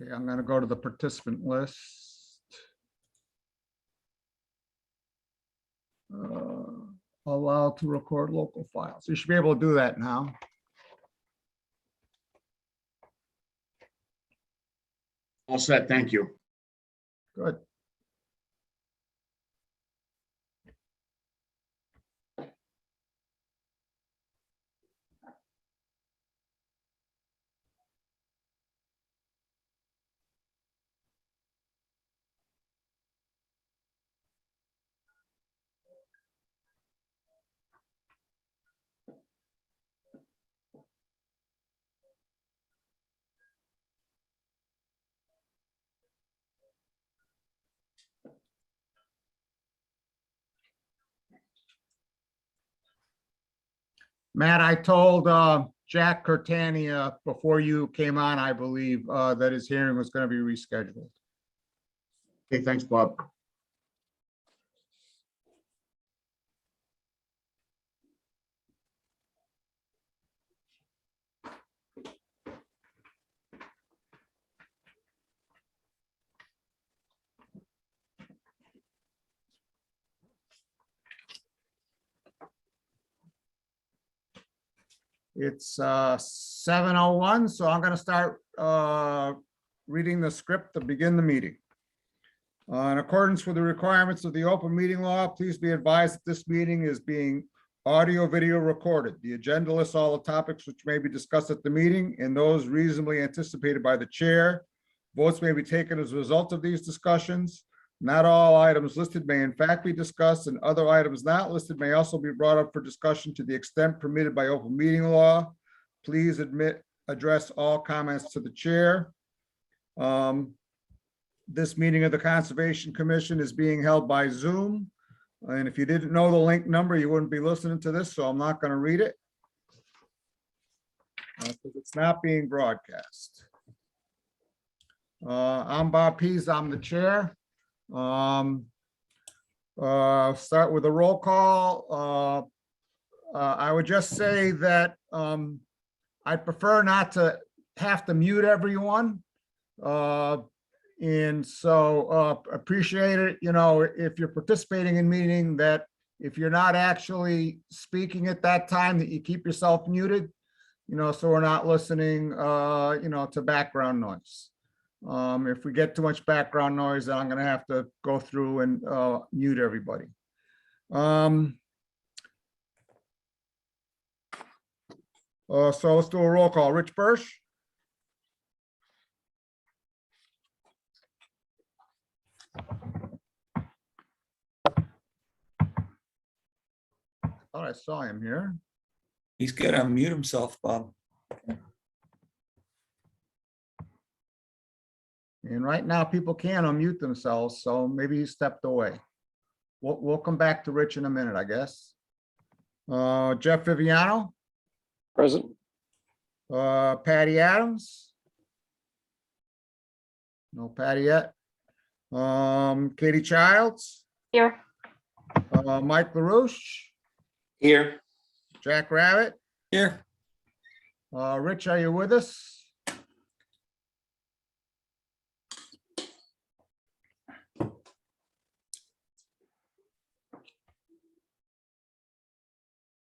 Okay, I'm going to go to the participant list. Allowed to record local files. You should be able to do that now. All set, thank you. Good. Matt, I told Jack Curtania before you came on, I believe, that his hearing was going to be rescheduled. Okay, thanks, Bob. It's 7:01, so I'm going to start reading the script to begin the meeting. In accordance with the requirements of the open meeting law, please be advised that this meeting is being audio-video recorded. The agenda lists all the topics which may be discussed at the meeting and those reasonably anticipated by the chair. Votes may be taken as a result of these discussions. Not all items listed may in fact be discussed, and other items not listed may also be brought up for discussion to the extent permitted by open meeting law. Please address all comments to the chair. This meeting of the Conservation Commission is being held by Zoom. And if you didn't know the link number, you wouldn't be listening to this, so I'm not going to read it. Because it's not being broadcast. I'm Bob Pease, I'm the chair. Start with a roll call. I would just say that I prefer not to have to mute everyone. And so appreciate it, you know, if you're participating in meeting, that if you're not actually speaking at that time, that you keep yourself muted, you know, so we're not listening, you know, to background noise. If we get too much background noise, then I'm going to have to go through and mute everybody. So let's do a roll call. Rich Birch. Thought I saw him here. He's got to unmute himself, Bob. And right now, people can't unmute themselves, so maybe he stepped away. We'll come back to Rich in a minute, I guess. Jeff Viviano. Present. Patty Adams. No Patty yet. Katie Childs. Here. Mike LaRouche. Here. Jack Rabbit. Here. Rich, are you with us?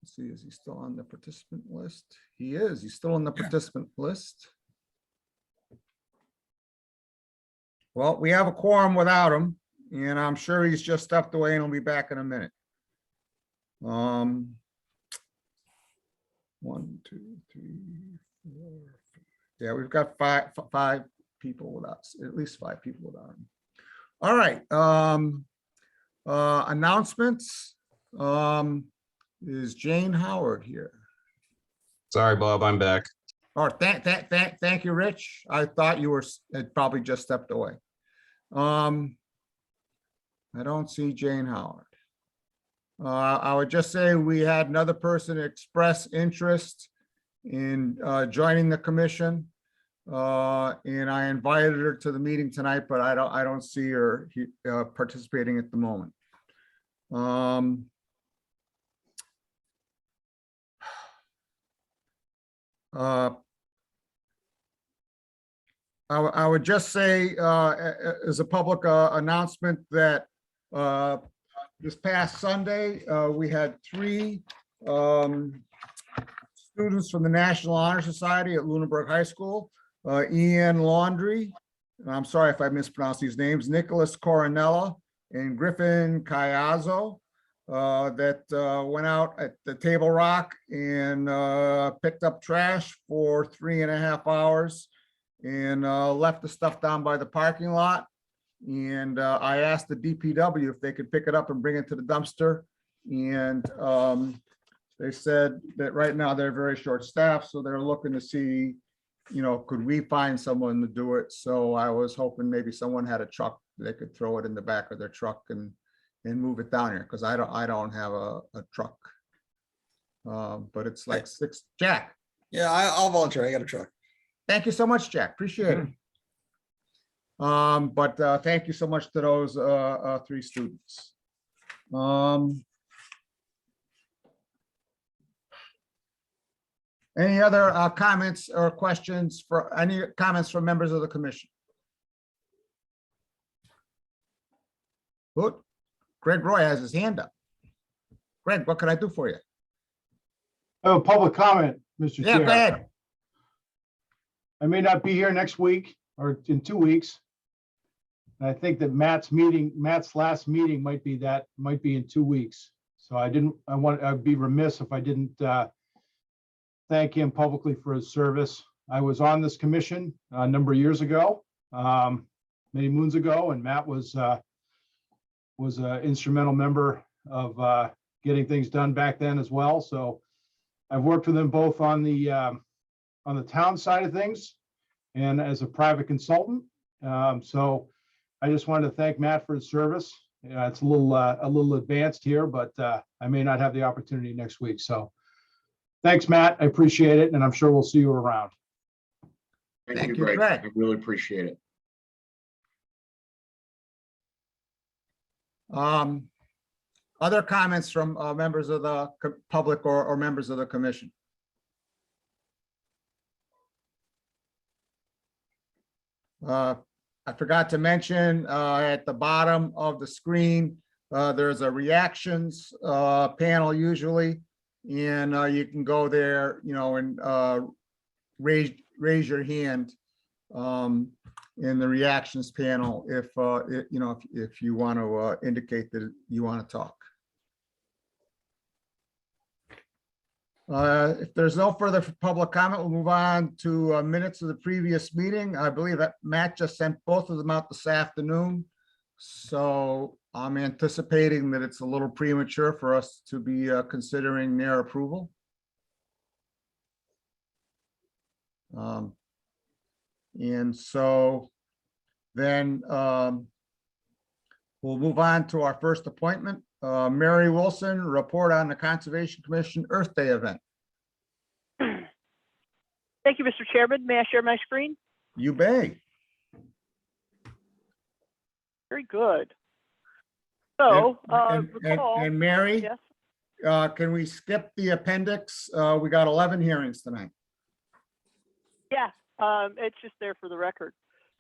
Let's see, is he still on the participant list? He is. He's still on the participant list. Well, we have a quorum without him, and I'm sure he's just stepped away and he'll be back in a minute. 1, 2, 3, 4, 5. Yeah, we've got five people without, at least 5 people without him. All right. Announcements. Is Jane Howard here? Sorry, Bob, I'm back. Oh, thank you, Rich. I thought you had probably just stepped away. I don't see Jane Howard. I would just say we had another person express interest in joining the commission, and I invited her to the meeting tonight, but I don't see her participating at the moment. I would just say, as a public announcement that this past Sunday, we had 3 students from the National Honor Society at Lunenburg High School, Ian Laundry, and I'm sorry if I mispronounced these names, Nicholas Coronella and Griffin Cayazzo, that went out at the Table Rock and picked up trash for 3.5 hours and left the stuff down by the parking lot. And I asked the DPW if they could pick it up and bring it to the dumpster. And they said that right now they're very short staffed, so they're looking to see, could we find someone to do it? So I was hoping maybe someone had a truck, they could throw it in the back of their truck and move it down here, because I don't have a truck. But it's like 6, Jack. Yeah, I'll volunteer. I got a truck. Thank you so much, Jack. Appreciate it. But thank you so much to those 3 students. Any other comments or questions any comments from members of the commission? Good. Greg Roy has his hand up. Greg, what can I do for you? Oh, public comment, Mr. Yeah, go Chair. ahead. I may not be here next week or in 2 weeks. And I think that Matt's last meeting might be in 2 weeks. So I'd be remiss if I didn't thank him publicly for his service. I was on this commission a number of years ago, many moons ago, and Matt was an instrumental member of getting things done back then as well. So I've worked with them both on the town side of things and as a private consultant. So I just wanted to thank Matt for his service. It's a little advanced here, but I may not have the opportunity next week. So thanks, Matt. I appreciate it, and I'm sure we'll see you around. Thank you, Greg. I really appreciate it. Other comments from members of the public or members of the commission? I forgot to mention at the bottom of the screen, there's a reactions panel usually, and you can go there, and raise your hand in the reactions panel if you want to indicate that you want to talk. If there's no further public comment, we'll move on to minutes of the previous meeting. I believe that Matt just sent both of them out this afternoon. So I'm anticipating that it's a little premature for us to be considering their approval. And so then we'll move on to our first appointment. Mary Wilson, report on the Conservation Commission Earth Day event. Thank you, Mr. Chairman. May I share my screen? You may. Very good. So, recall, and Mary, yes, can we skip the appendix? We got 11 hearings tonight. yeah, it's just there for the record.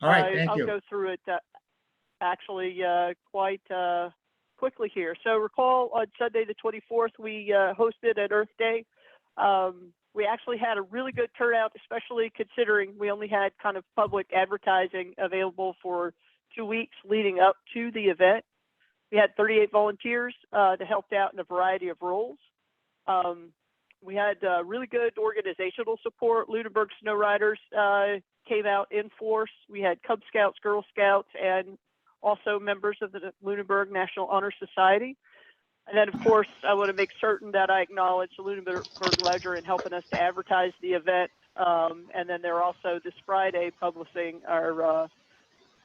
All right, thank I'll you. go through it actually quite quickly here. So recall on Sunday the 24th, we hosted an Earth Day. We actually had a really good turnout, especially considering we only had kind of public advertising available for 2 weeks leading up to the event. We had 38 volunteers that helped out in a variety of roles. We had really good organizational support. Lunenburg Snow Riders came out in force. We had Cub Scouts, Girl Scouts, and also members of the Lunenburg National Honor Society. And then, of course, I want to make certain that I acknowledge the Lunenburg Ledger in helping us to advertise the event. And then they're also this Friday publishing our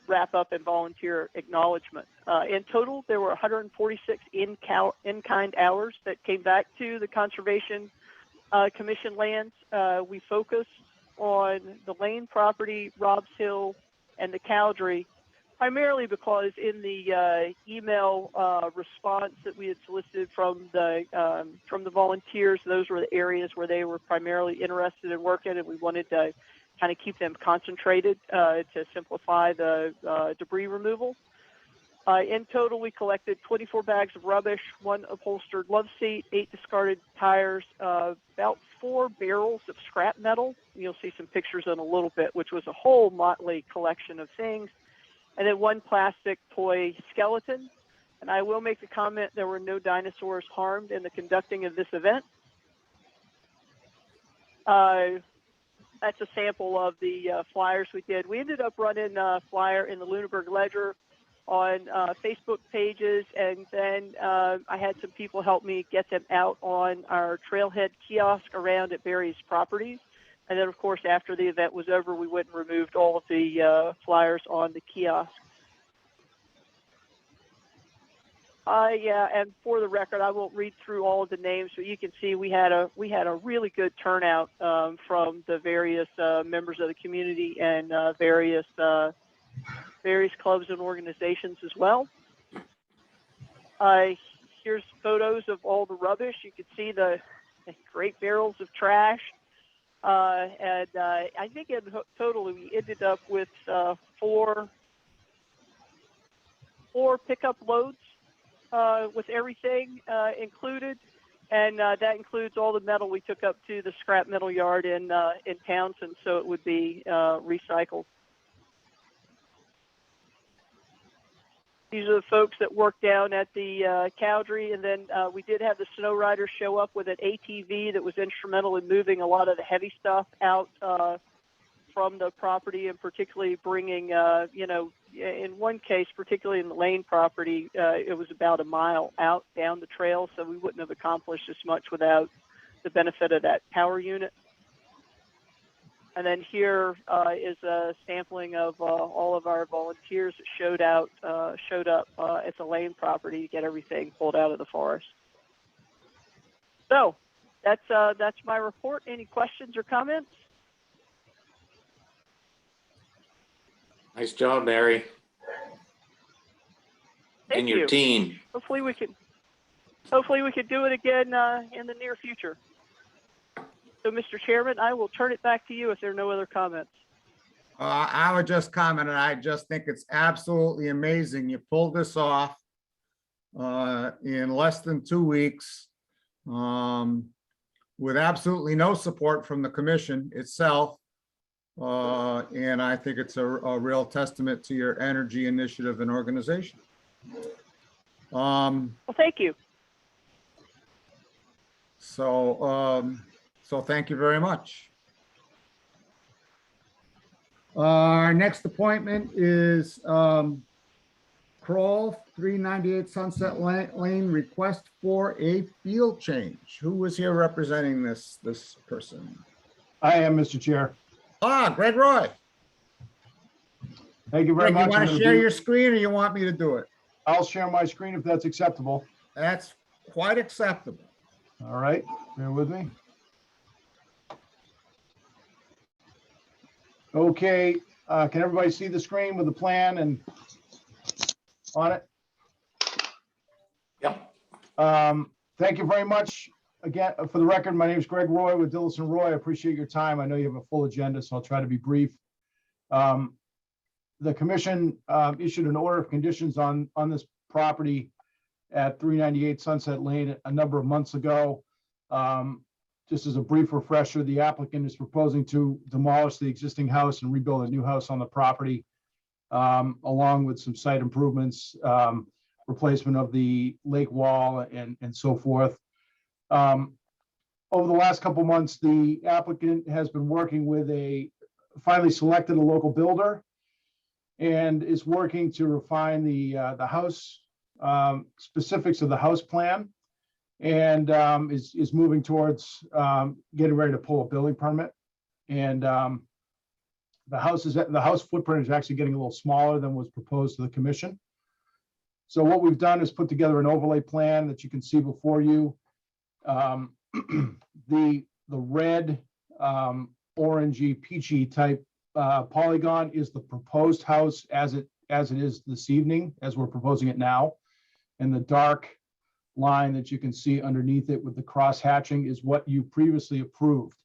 wrap-up and volunteer acknowledgement. In total, there were 146 in-kind hours that came back to the Conservation Commission lands. We focused on the Lane property, Robs Hill, and the Cowdrey primarily because in the email response that we had solicited from the volunteers, those were the areas where they were primarily interested in working, and we wanted to kind of keep them concentrated to simplify the debris removal. In total, we collected 24 bags of rubbish, 1 upholstered love seat, 8 discarded tires, about 4 barrels of scrap metal. You'll see some pictures in a little bit, which was a whole motley collection of things. And then 1 plastic toy skeleton. And I will make the comment, there were no dinosaurs harmed in the conducting of this event. That's a sample of the flyers we did. We ended up running a flyer in the Lunenburg Ledger, on Facebook pages, and then I had some people help me get them out on our trailhead kiosk around at various properties. And then, of course, after the event was over, we went and removed all of the flyers on the kiosk. Yeah, and for the record, I won't read through all of the names, but you can see we had a really good turnout from the various members of the community and various clubs and organizations as well. Here's photos of all the rubbish. You can see the great barrels of trash. And I think in total we ended up with four pickup loads with everything included. And that includes all the metal we took up to the scrap metal yard in Townsend, so it would be recycled. These are the folks that worked down at the Cowdrey, and then we did have the snow riders show up with an ATV that was instrumental in moving a lot of the heavy stuff out from the property, and particularly bringing, in one case, particularly in the Lane property, it was about a mile out down the trail, so we wouldn't have accomplished as much without the benefit of that power unit. And then here is a sampling of all of our volunteers that showed up at the Lane property to get everything pulled out of the forest. So that's my report. Any questions or comments? Nice job, Mary. Thank And your you. team. Hopefully we could do it again in the near future. So, Mr. Chairman, I will turn it back to you if there are no other comments. I would just comment, and I just think it's absolutely amazing. You pulled this off in less than 2 weeks with absolutely no support from the commission itself. And I think it's a real testament to your energy, initiative, and organization. Well, thank you. So thank you very much. Our next appointment is Kroll, 398 Sunset Lane, request for a field change. Who was here representing this person? I am, Mr. Chair. Greg Roy. Thank you very Greg, much. you want to share your screen or you want me to do it? I'll share my screen if that's acceptable. That's quite acceptable. All right, bear with me. Okay, can everybody see the screen with the plan and on it? Yep. Thank you very much. Again, for the record, my name is Greg Roy with Dillison Roy. I appreciate your time. I know you have a full agenda, so I'll try to be brief. The commission issued an order of conditions on this property at 398 Sunset Lane a number of months ago. Just as a brief refresher, the applicant is proposing to demolish the existing house and rebuild a new house on the property, along with some site improvements, replacement of the lake wall and so forth. Over the last couple months, the applicant has been working with finally selected a local builder and is working to refine the house specifics of the house plan, and is moving towards getting ready to pull a building permit. And the house footprint is actually getting a little smaller than was proposed to the commission. So what we've done is put together an overlay plan that you can see before you. The red, orangey, peachy type polygon is the proposed house as as it is this evening, as we're proposing it now. And the dark line that you can see underneath it with the cross hatching is what you previously approved.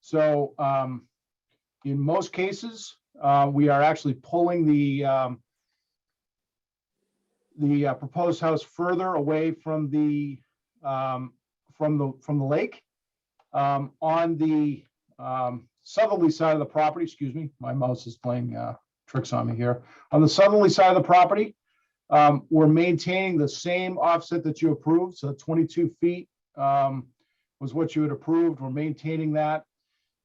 So in most cases, we are actually pulling the proposed house further away from the lake. On the southerly side of the property, excuse me, my mouse is playing tricks on me here. On the southerly side of the property, we're maintaining the same offset that you approved. So 22 feet was what you had approved. We're maintaining that.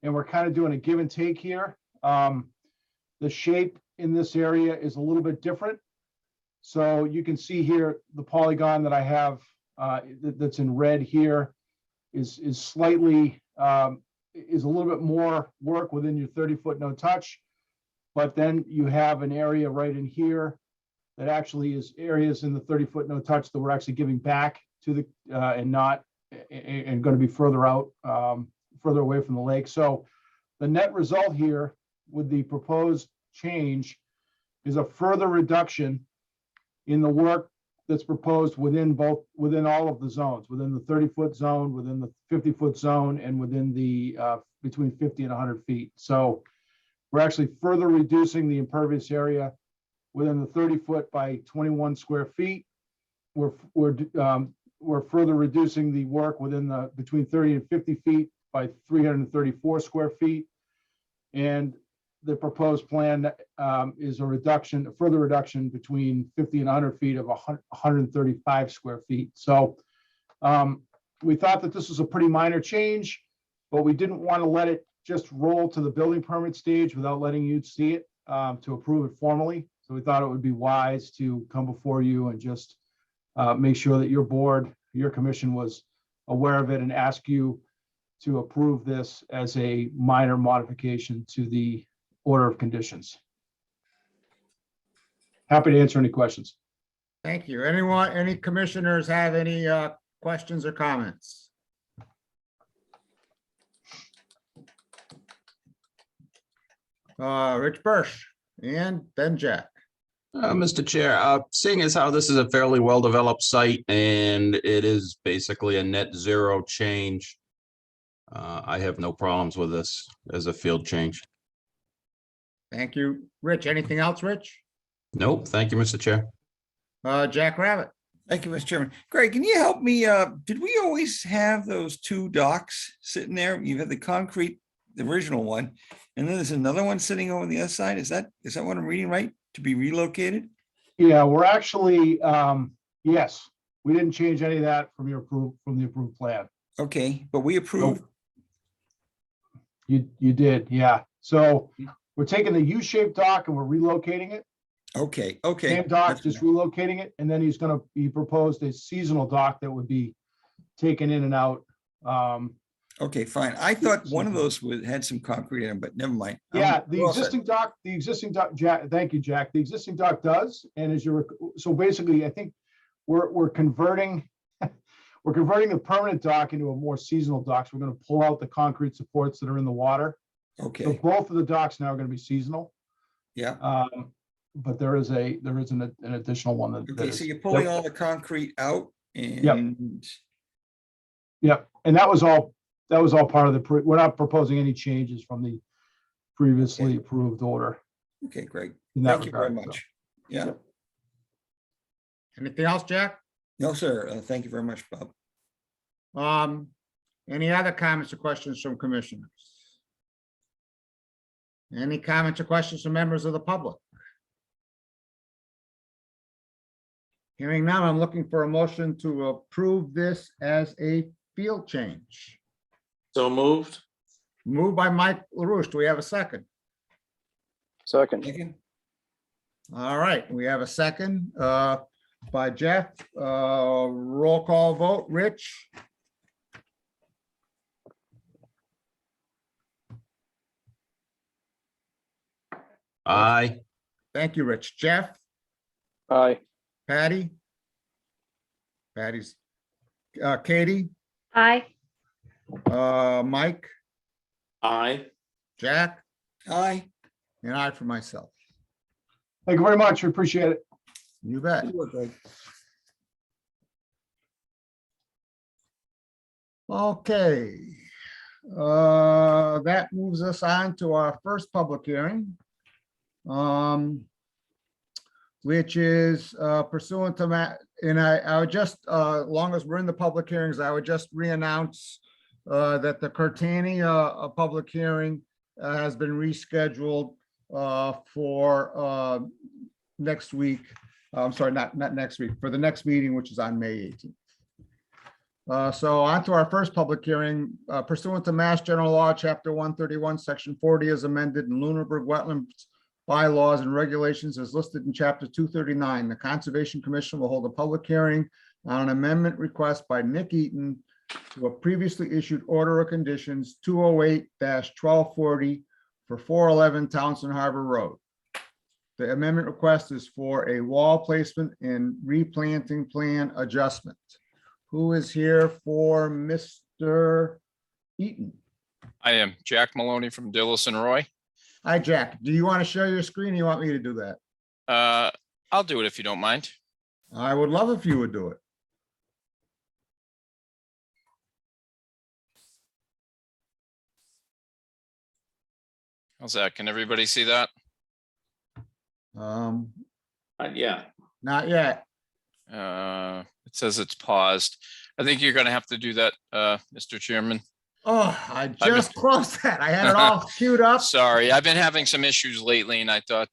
And we're kind of doing a give and take here. The shape in this area is a little bit different. So you can see here, the polygon that I have that's in red here is slightly, is a little bit more work within your 30-foot no touch. But then you have an area right in here that actually is areas in the 30-foot no touch that we're actually giving back to the, and going to be further out, further away from the lake. So the net result here with the proposed change is a further reduction in the work that's proposed within all of the zones, within the 30-foot zone, within the 50-foot zone, and within the between 50 and 100 feet. So we're actually further reducing the impervious area within the 30-foot by 21 square feet. We're further reducing the work within the between 30 and 50 feet by 334 square feet. And the proposed plan is a further reduction between 50 and 100 feet of 135 square feet. So we thought that this was a pretty minor change, but we didn't want to let it just roll to the building permit stage without letting you see it to approve it formally. So we thought it would be wise to come before you and just make sure that your board, your commission was aware of it and ask you to approve this as a minor modification to the order of conditions. Happy to answer any questions. Thank you. Any commissioners have any questions or comments? Rich Birch and then Jack. Mr. Chair, seeing as how this is a fairly well-developed site and it is basically a net zero change, I have no problems with this as a field change. Thank you. Rich, anything else, Rich? Nope, thank you, Mr. Chair. Jack Rabbit. Thank you, Mr. Chairman. Greg, can you help me? Did we always have those two docks sitting there? You have the concrete, the original one, and then there's another one sitting over on the other side. Is that what I'm reading right? To be relocated? Yeah, we're actually, yes, we didn't change any of that from the approved plan. Okay, but we approved. You did, yeah. So we're taking the U-shaped dock and we're relocating it. Okay. Same dock, That's just fine. relocating it. And then he proposed a seasonal dock that would be taken in and out. Okay, fine. I thought one of those had some concrete in them, but never mind. Yeah, We're all set. the existing dock, Jack, thank you, Jack. The existing dock does, and so basically, I think we're converting, we're converting the permanent dock into a more seasonal dock. So we're gonna pull out the concrete supports that are in the water. So Okay, both of the docks now are gonna be seasonal. yeah. But there is an additional one that Okay, is. so you're pulling Yep. all the concrete out and, Yep, and that was all part of we're not proposing any changes from the previously approved order. okay, Greg. in that Thank you very regard, so. much. Yeah, Anything else, Jack? no, sir. Thank you very much, Bob. Any other comments or questions from commissioners? Any comments or questions from members of the public? Hearing none, I'm looking for a motion to approve this as a field change. So moved. Moved by Mike LaRouche. Do we have a second? Second. Second? All right, we have a second by Jeff. Roll call vote. Rich? Aye. Thank you, Rich. Jeff? Aye. Patty? Patty's, Katie? Aye. Mike? Aye. Jack? Aye. And I for myself. Thank you very much. We appreciate it. You bet. Good work, Greg. Okay. That moves us on to our first public hearing. Which is pursuant to and I would just, as long as we're in the public hearings, I would just re-announce that the Curtani public hearing has been rescheduled for next week. I'm sorry, not next week, for the next meeting, which is on May 18th. So on to our first public hearing, pursuant to Mass General Law, Chapter 131, Section 40 is amended in Lunenburg Wetlands bylaws and regulations as listed in Chapter 239. The Conservation Commission will hold a public hearing on an amendment request by Nick Eaton to a previously issued order of conditions 208-1240 for 411 Townsend Harbor Road. The amendment request is for a wall placement and replanting plan adjustment. Who is here for Mr. Eaton? I am Jack Maloney from Dillis and Roy. Hi, Jack. Do you want to share your screen? Or you want me to do that? I'll do it if you don't mind. I would love if you would do it. How's that? Can everybody see that? Yeah. Not yet. It says it's paused. I think you're gonna have to do that, Mr. Chairman. Oh, I just closed that. I had it all queued up. Sorry, I've been having some issues lately and I thought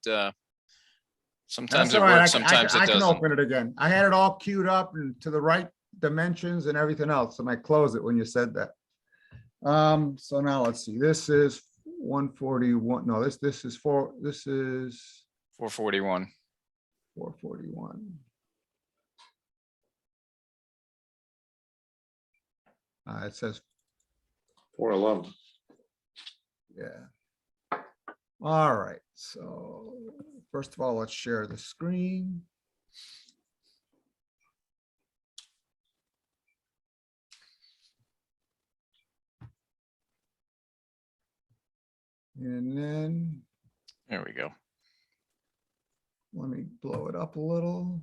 sometimes That's it all right. works, sometimes I it can doesn't. open it again. I had it all queued up and to the right dimensions and everything else, and I closed it when you said that. So now let's see. This is 141. No, this is 441. 441. It says, 411. yeah. All right, so first of all, let's share the screen. And then There we go. let me blow it up a little.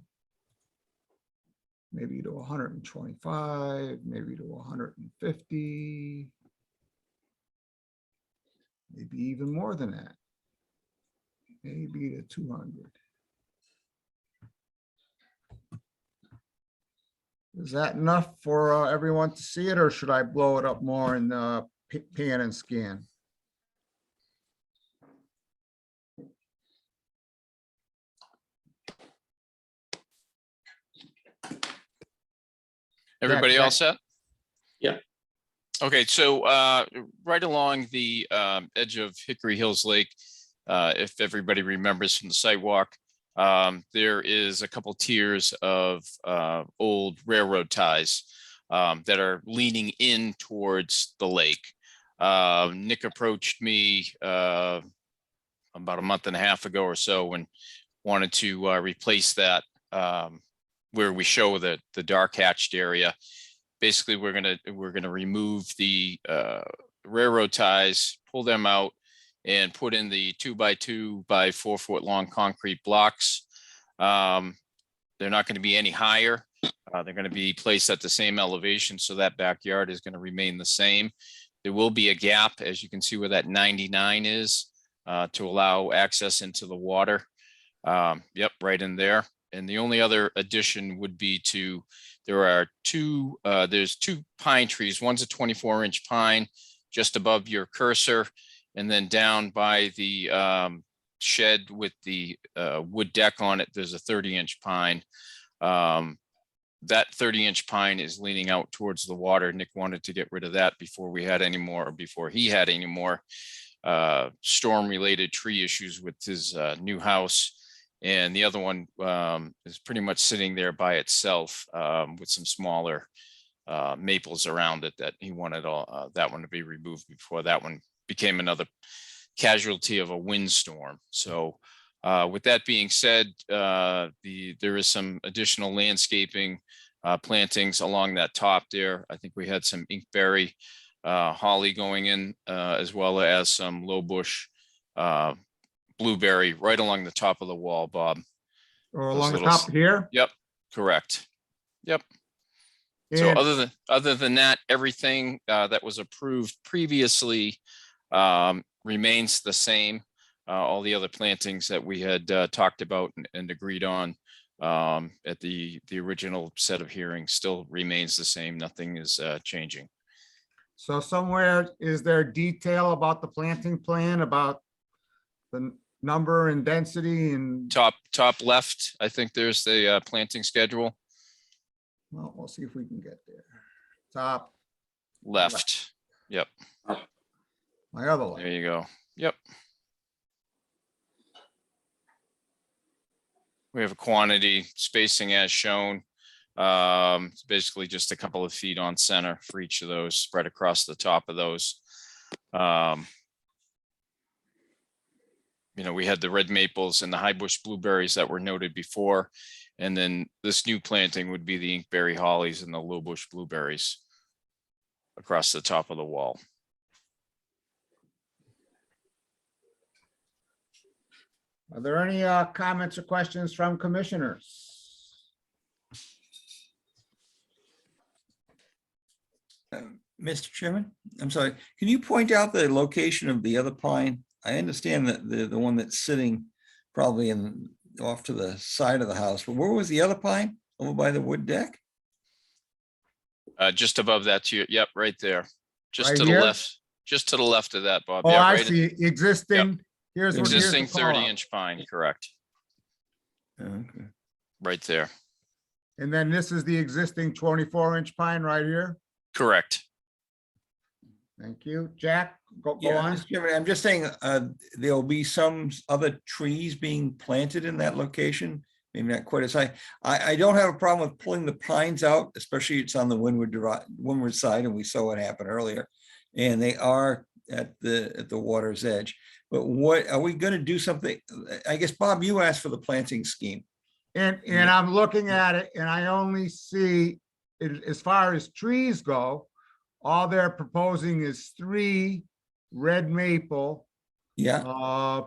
Maybe to 125, maybe to 150. Maybe even more than that. Maybe to 200. Is that enough for everyone to see it, or should I blow it up more in pan and scan? Everybody all set? Yeah. Okay, so right along the edge of Hickory Hills Lake, if everybody remembers from the sidewalk, there is a couple tiers of old railroad ties that are leaning in towards the lake. Nick approached me about a month and a half ago or so and wanted to replace that where we show the dark hatched area. Basically, we're gonna remove the railroad ties, pull them out, and put in the 2x2 by 4 foot long concrete blocks. They're not going to be any higher. They're going to be placed at the same elevation, so that backyard is going to remain the same. There will be a gap, as you can see where that 99 is, to allow access into the water. Yep, right in there. And the only other addition would be there's two pine trees. One's a 24-inch pine just above your cursor, and then down by the shed with the wood deck on it, there's a 30-inch pine. That 30-inch pine is leaning out towards the water. Nick wanted to get rid of that before he had any more storm-related tree issues with his new house. And the other one is pretty much sitting there by itself with some smaller maples around it that he wanted that one to be removed before that one became another casualty of a windstorm. So with that being said, there is some additional landscaping plantings along that top there. I think we had some inkberry holly going in as well as some low bush blueberry right along the top of the wall, Bob. Or Those along the little top here? Yep, correct. Yep. So And other than that, everything that was approved previously remains the same. All the other plantings that we had talked about and agreed on at the original set of hearings still remains the same. Nothing is changing. so somewhere, is there detail about the planting plan, about the number and density and, Top left, I think there's the planting schedule. well, we'll see if we can get there. Top, Left. Yep, my other there one. you go. Yep. We have a quantity spacing as shown. It's basically just a couple of feet on center for each of those spread across the top of those. You know, we had the red maples and the high bush blueberries that were noted before. And then this new planting would be the inkberry hollies and the low bush blueberries across the top of the wall. Are there any comments or questions from commissioners? Mr. Chairman, I'm sorry, can you point out the location of the other pine? I understand that the one that's sitting probably off to the side of the house, but where was the other pine? Over by the wood deck? Just above that to you. Yep, right there. Just Right to the here? left, just to the left of that, Bob. Oh, Yeah, I right. see, existing, here's what, here's the Existing call 30-inch pine, correct, Okay. right there. And then this is the existing 24-inch pine right here. Correct. Thank you. Jack, go Yeah, on. Mr. Chairman, I'm just saying, there'll be some other trees being planted in that location, maybe not quite as high. I don't have a problem with pulling the pines out, especially it's on the windward side, and we saw what happened earlier. And they are at the water's edge. But what, are we gonna do something? I guess, Bob, you asked for the planting scheme. And Yeah. I'm looking at it and I only see, as far as trees go, all they're proposing is 3 red maple, Yeah,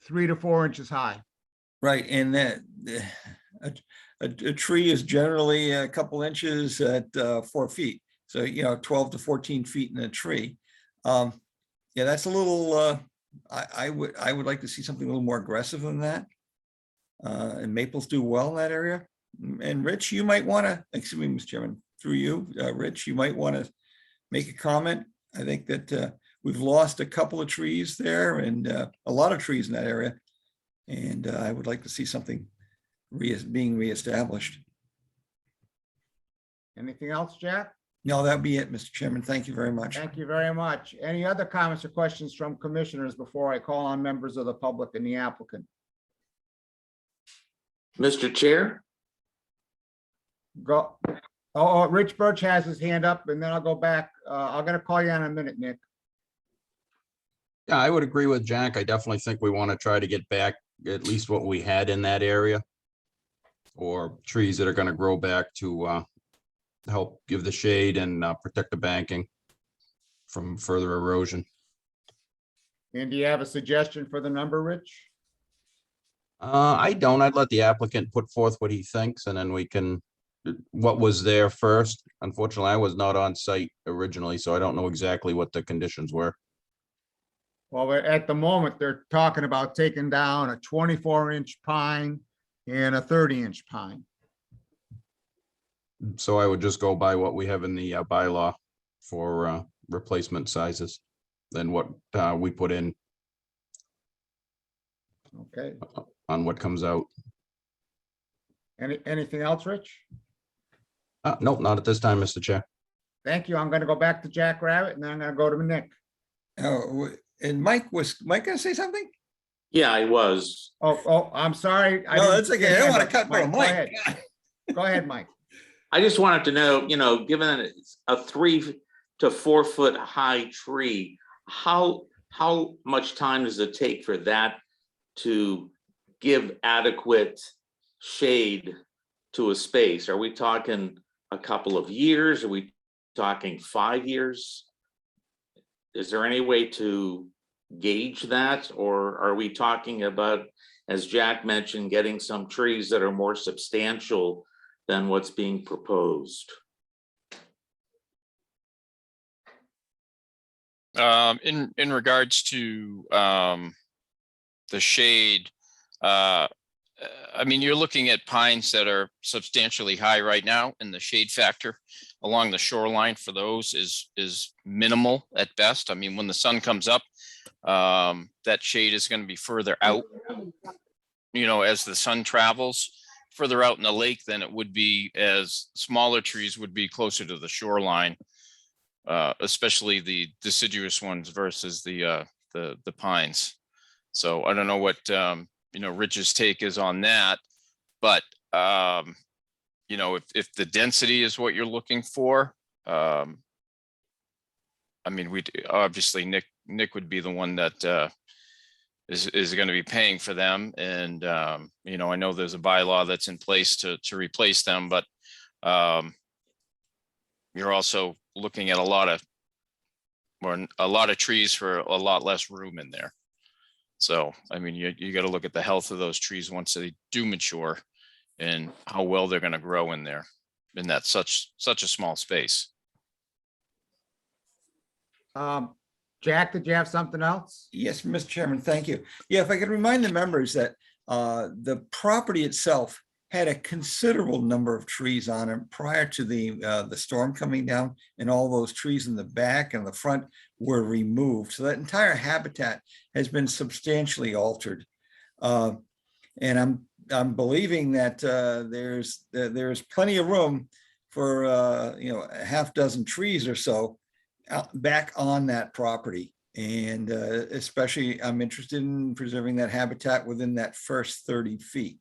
3 to 4 inches high. right, and that, a tree is generally a couple inches at 4 feet. So, 12 to 14 feet in a tree. Yeah, that's a little, I would like to see something a little more aggressive than that. And maples do well in that area. And Rich, you might want to, excuse me, Mr. Chairman, through you, Rich, you might want to make a comment. I think that we've lost a couple of trees there and a lot of trees in that area. And I would like to see something being reestablished. Anything else, Jack? No, that'd be it, Mr. Chairman. Thank you very much. Thank you very much. Any other comments or questions from commissioners before I call on members of the public and the applicant? Mr. Chair, Go. Oh, Rich Birch has his hand up and then I'll go back. I'm gonna call you in a minute, Nick. Yeah, I would agree with Jack. I definitely think we want to try to get back at least what we had in that area. Or trees that are going to grow back to help give the shade and protect the banking from further erosion. And do you have a suggestion for the number, Rich? I don't. I'd let the applicant put forth what he thinks and then we can, what was there first. Unfortunately, I was not on site originally, so I don't know exactly what the conditions were. Well, at the moment, they're talking about taking down a 24-inch pine and a 30-inch pine. So I would just go by what we have in the bylaw for replacement sizes than what we put in Okay. on what comes out. Anything else, Rich? Nope, not at this time, Mr. Chair. Thank you. I'm going to go back to Jack Rabbit and then I'm going to go to Nick. Oh, and Mike gonna say something? yeah, I was. Oh, I'm sorry. I No, didn't that's see okay. your I don't hand want up. to cut Mike, from go Mike. ahead. Go ahead, Mike. I just wanted to know, given that it's a 3 to 4 foot high tree, how much time does it take for that to give adequate shade to a space? Are we talking a couple of years? Are we talking 5 years? Is there any way to gauge that? Or are we talking about, as Jack mentioned, getting some trees that are more substantial than what's being proposed? In regards to the shade, I mean, you're looking at pines that are substantially high right now, and the shade factor along the shoreline for those is minimal at best. I mean, when the sun comes up, that shade is going to be further out, as the sun travels further out in the lake than it would be, as smaller trees would be closer to the shoreline, especially the deciduous ones versus the pines. So I don't know what Rich's take is on that, but if the density is what you're looking for, I mean, obviously Nick would be the one that is going to be paying for them, and I know there's a bylaw that's in place to replace them, but you're also looking at a lot of trees for a lot less room in there. So, I mean, you got to look at the health of those trees once they do mature and how well they're going to grow in there in that such a small space. Jack, did you have something else? Yes, Mr. Chairman, thank you. Yeah, if I could remind the members that the property itself had a considerable number of trees on it prior to the storm coming down, and all those trees in the back and the front were removed. So that entire habitat has been substantially altered. And I'm believing that there's plenty of room for a half dozen trees or so back on that property. And especially I'm interested in preserving that habitat within that first 30 feet.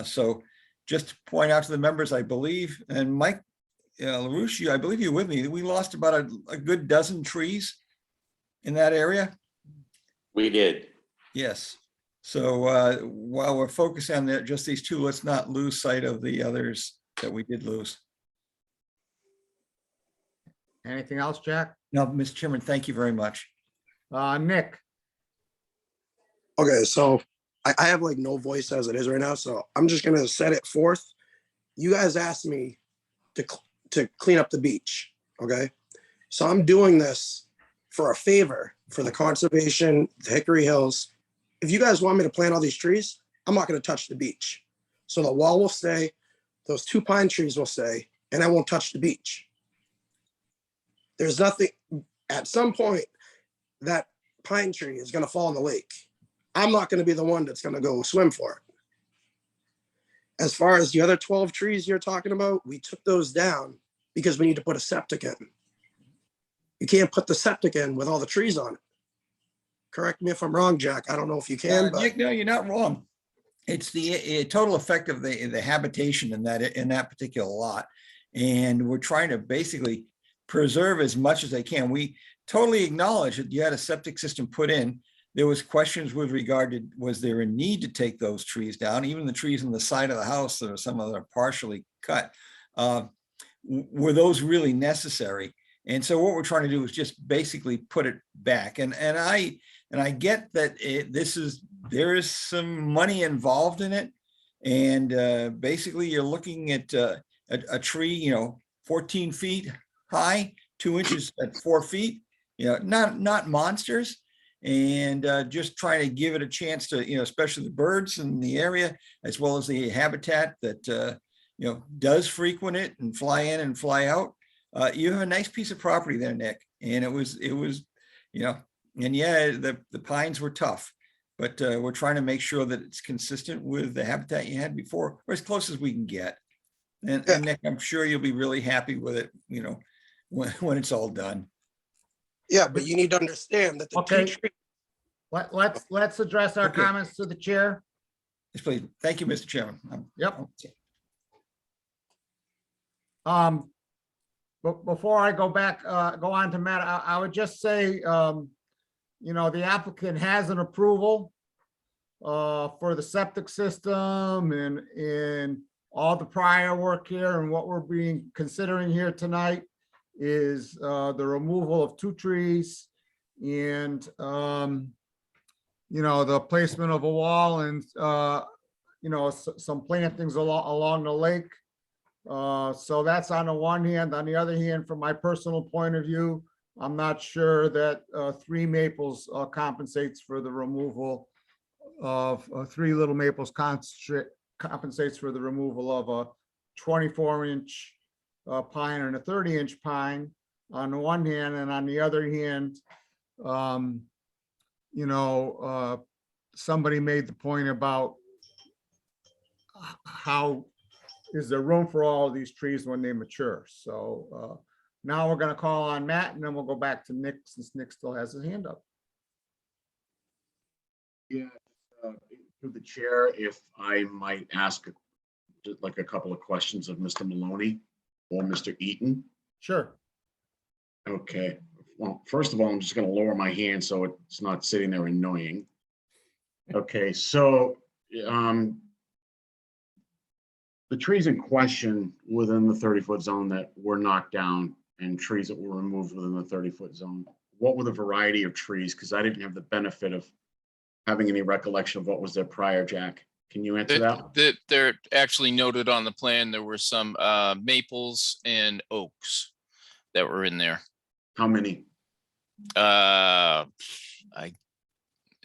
So just to point out to the members, I believe, and Mike LaRouche, I believe you're with me, we lost about a good dozen trees in that area. We did. Yes. So while we're focused on just these two, let's not lose sight of the others that we did lose. Anything else, Jack? No, Mr. Chairman, thank you very much. Nick? Okay, so I have like no voice as it is right now, so I'm just gonna set it forth. You guys asked me to clean up the beach, okay? So I'm doing this for a favor for the conservation, the Hickory Hills. If you guys want me to plant all these trees, I'm not gonna touch the beach. So the wall will stay, those 2 pine trees will stay, and I won't touch the beach. There's nothing, at some point, that pine tree is gonna fall in the lake. I'm not gonna be the one that's gonna go swim for it. As far as the other 12 trees you're talking about, we took those down because we need to put a septic in. You can't put the septic in with all the trees on it. Correct me if I'm wrong, Jack. I don't know if you can, but Nick, no, you're not wrong. It's the total effect of the habitation in that particular lot. And we're trying to basically preserve as much as they can. We totally acknowledge that you had a septic system put in. There was questions with regard to, was there a need to take those trees down? Even the trees on the side of the house, there are some of them are partially cut. Were those really necessary? And so what we're trying to do is just basically put it back. And I get that there is some money involved in it. And basically you're looking at a tree, 14 feet high, 2 inches at 4 feet, not monsters. And just trying to give it a chance to, especially the birds in the area, as well as the habitat that, does frequent it and fly in and fly out. You have a nice piece of property there, Nick. And it was, and yeah, the pines were tough, but we're trying to make sure that it's consistent with the habitat you had before, or as close as we can get. And Nick, I'm sure you'll be really happy with it, when it's all done. yeah, but you need to understand that the Okay. 2 trees. Let's address our Okay. comments to the chair. Yes, please. Thank you, Mr. Chairman. Yep. But before I go on to Matt, I would just say, the applicant has an approval for the septic system and all the prior work here, and what we're considering here tonight is the removal of 2 trees and, you know, the placement of a wall and, you know, some plantings along the lake. So that's on the one hand. On the other hand, from my personal point of view, I'm not sure that 3 maples compensates for the removal of 3 little maples compensates for the removal of a 24-inch pine and a 30-inch pine on the one hand, and on the other hand, you know, somebody made the point about how is there room for all of these trees when they mature. So now we're going to call on Matt, and then we'll go back to Nick since Nick still has his hand up. Yeah, through the chair, if I might ask just like a couple of questions of Mr. Maloney or Mr. Eaton. Sure. Okay, well, first of all, I'm just going to lower my hand so it's not sitting there annoying. Okay, so the trees in question within the 30-foot zone that were knocked down and trees that were removed within the 30-foot zone, what were the variety of trees? Because I didn't have the benefit of having any recollection of what was there prior, Jack. Can you answer that? They're actually noted on the plan. There were some maples and oaks that were in there. How many? If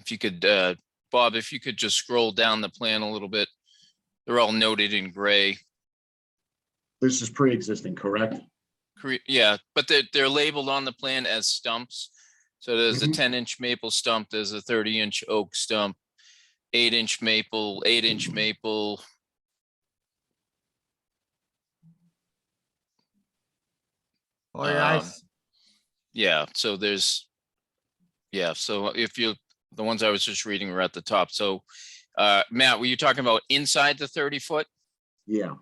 you could, Bob, if you could just scroll down the plan a little bit. They're all noted in gray. This is pre-existing, correct? Yeah, but they're labeled on the plan as stumps. So there's a 10-inch maple stump, there's a 30-inch oak stump, 8-inch maple, 8-inch maple. Oh, yeah. Yeah, so there's, yeah, so if you, the ones I was just reading were at the top. So Matt, were you talking about inside the 30-foot? Yeah.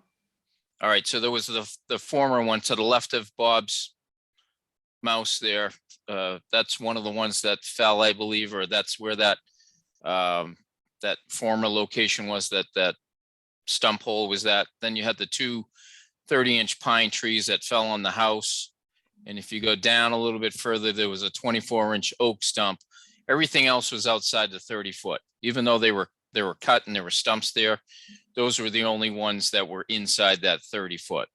All right, so there was the former one to the left of Bob's mouse there. That's one of the ones that fell, I believe, or that's where that that former location was, that stump hole was that. Then you had the 2 30-inch pine trees that fell on the house. And if you go down a little bit further, there was a 24-inch oak stump. Everything else was outside the 30-foot, even though they were cut and there were stumps there. Those were the only ones that were inside that 30-foot.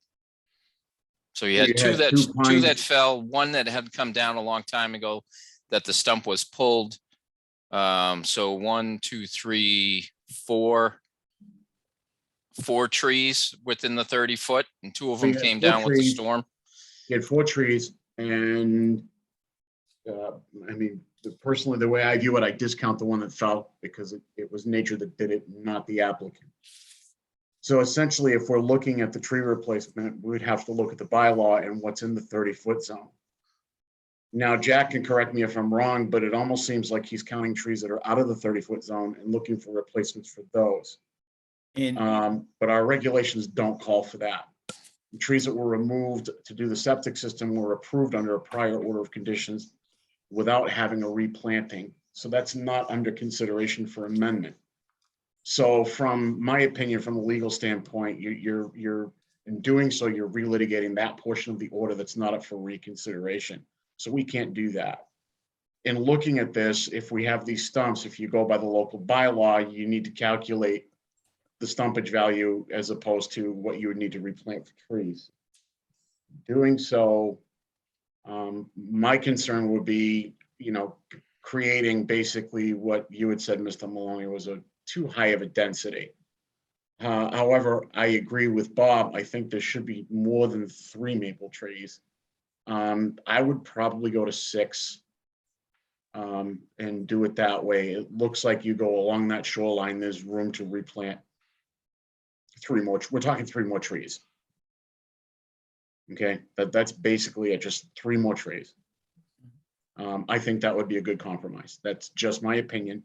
So you had two that fell, one that had come down a long time ago that the stump was pulled. So 1, 2, 3, 4 trees within the 30-foot, and 2 of them came down with the storm. You had 4 trees, and I mean, personally, the way I view it, I discount the one that fell because it was nature that did it, not the applicant. So essentially, if we're looking at the tree replacement, we would have to look at the bylaw and what's in the 30-foot zone. Now, Jack can correct me if I'm wrong, but it almost seems like he's counting trees that are out of the 30-foot zone and looking for replacements for those. But our regulations don't call for that. The trees that were removed to do the septic system were approved under a prior order of conditions without having a replanting. So that's not under consideration for amendment. So from my opinion, from a legal standpoint, you're in doing so, you're relitigating that portion of the order that's not up for reconsideration. So we can't do that. In looking at this, if we have these stumps, if you go by the local bylaw, you need to calculate the stumpage value as opposed to what you would need to replant for trees. Doing so, my concern would be, you know, creating basically what you had said, Mr. Maloney, was a too high of a density. However, I agree with Bob. I think there should be more than 3 maple trees. I would probably go to 6 and do it that way. It looks like you go along that shoreline, there's room to replant 3 more. We're talking 3 more trees. Okay, that's basically it, just 3 more trees. I think that would be a good compromise. That's just my opinion.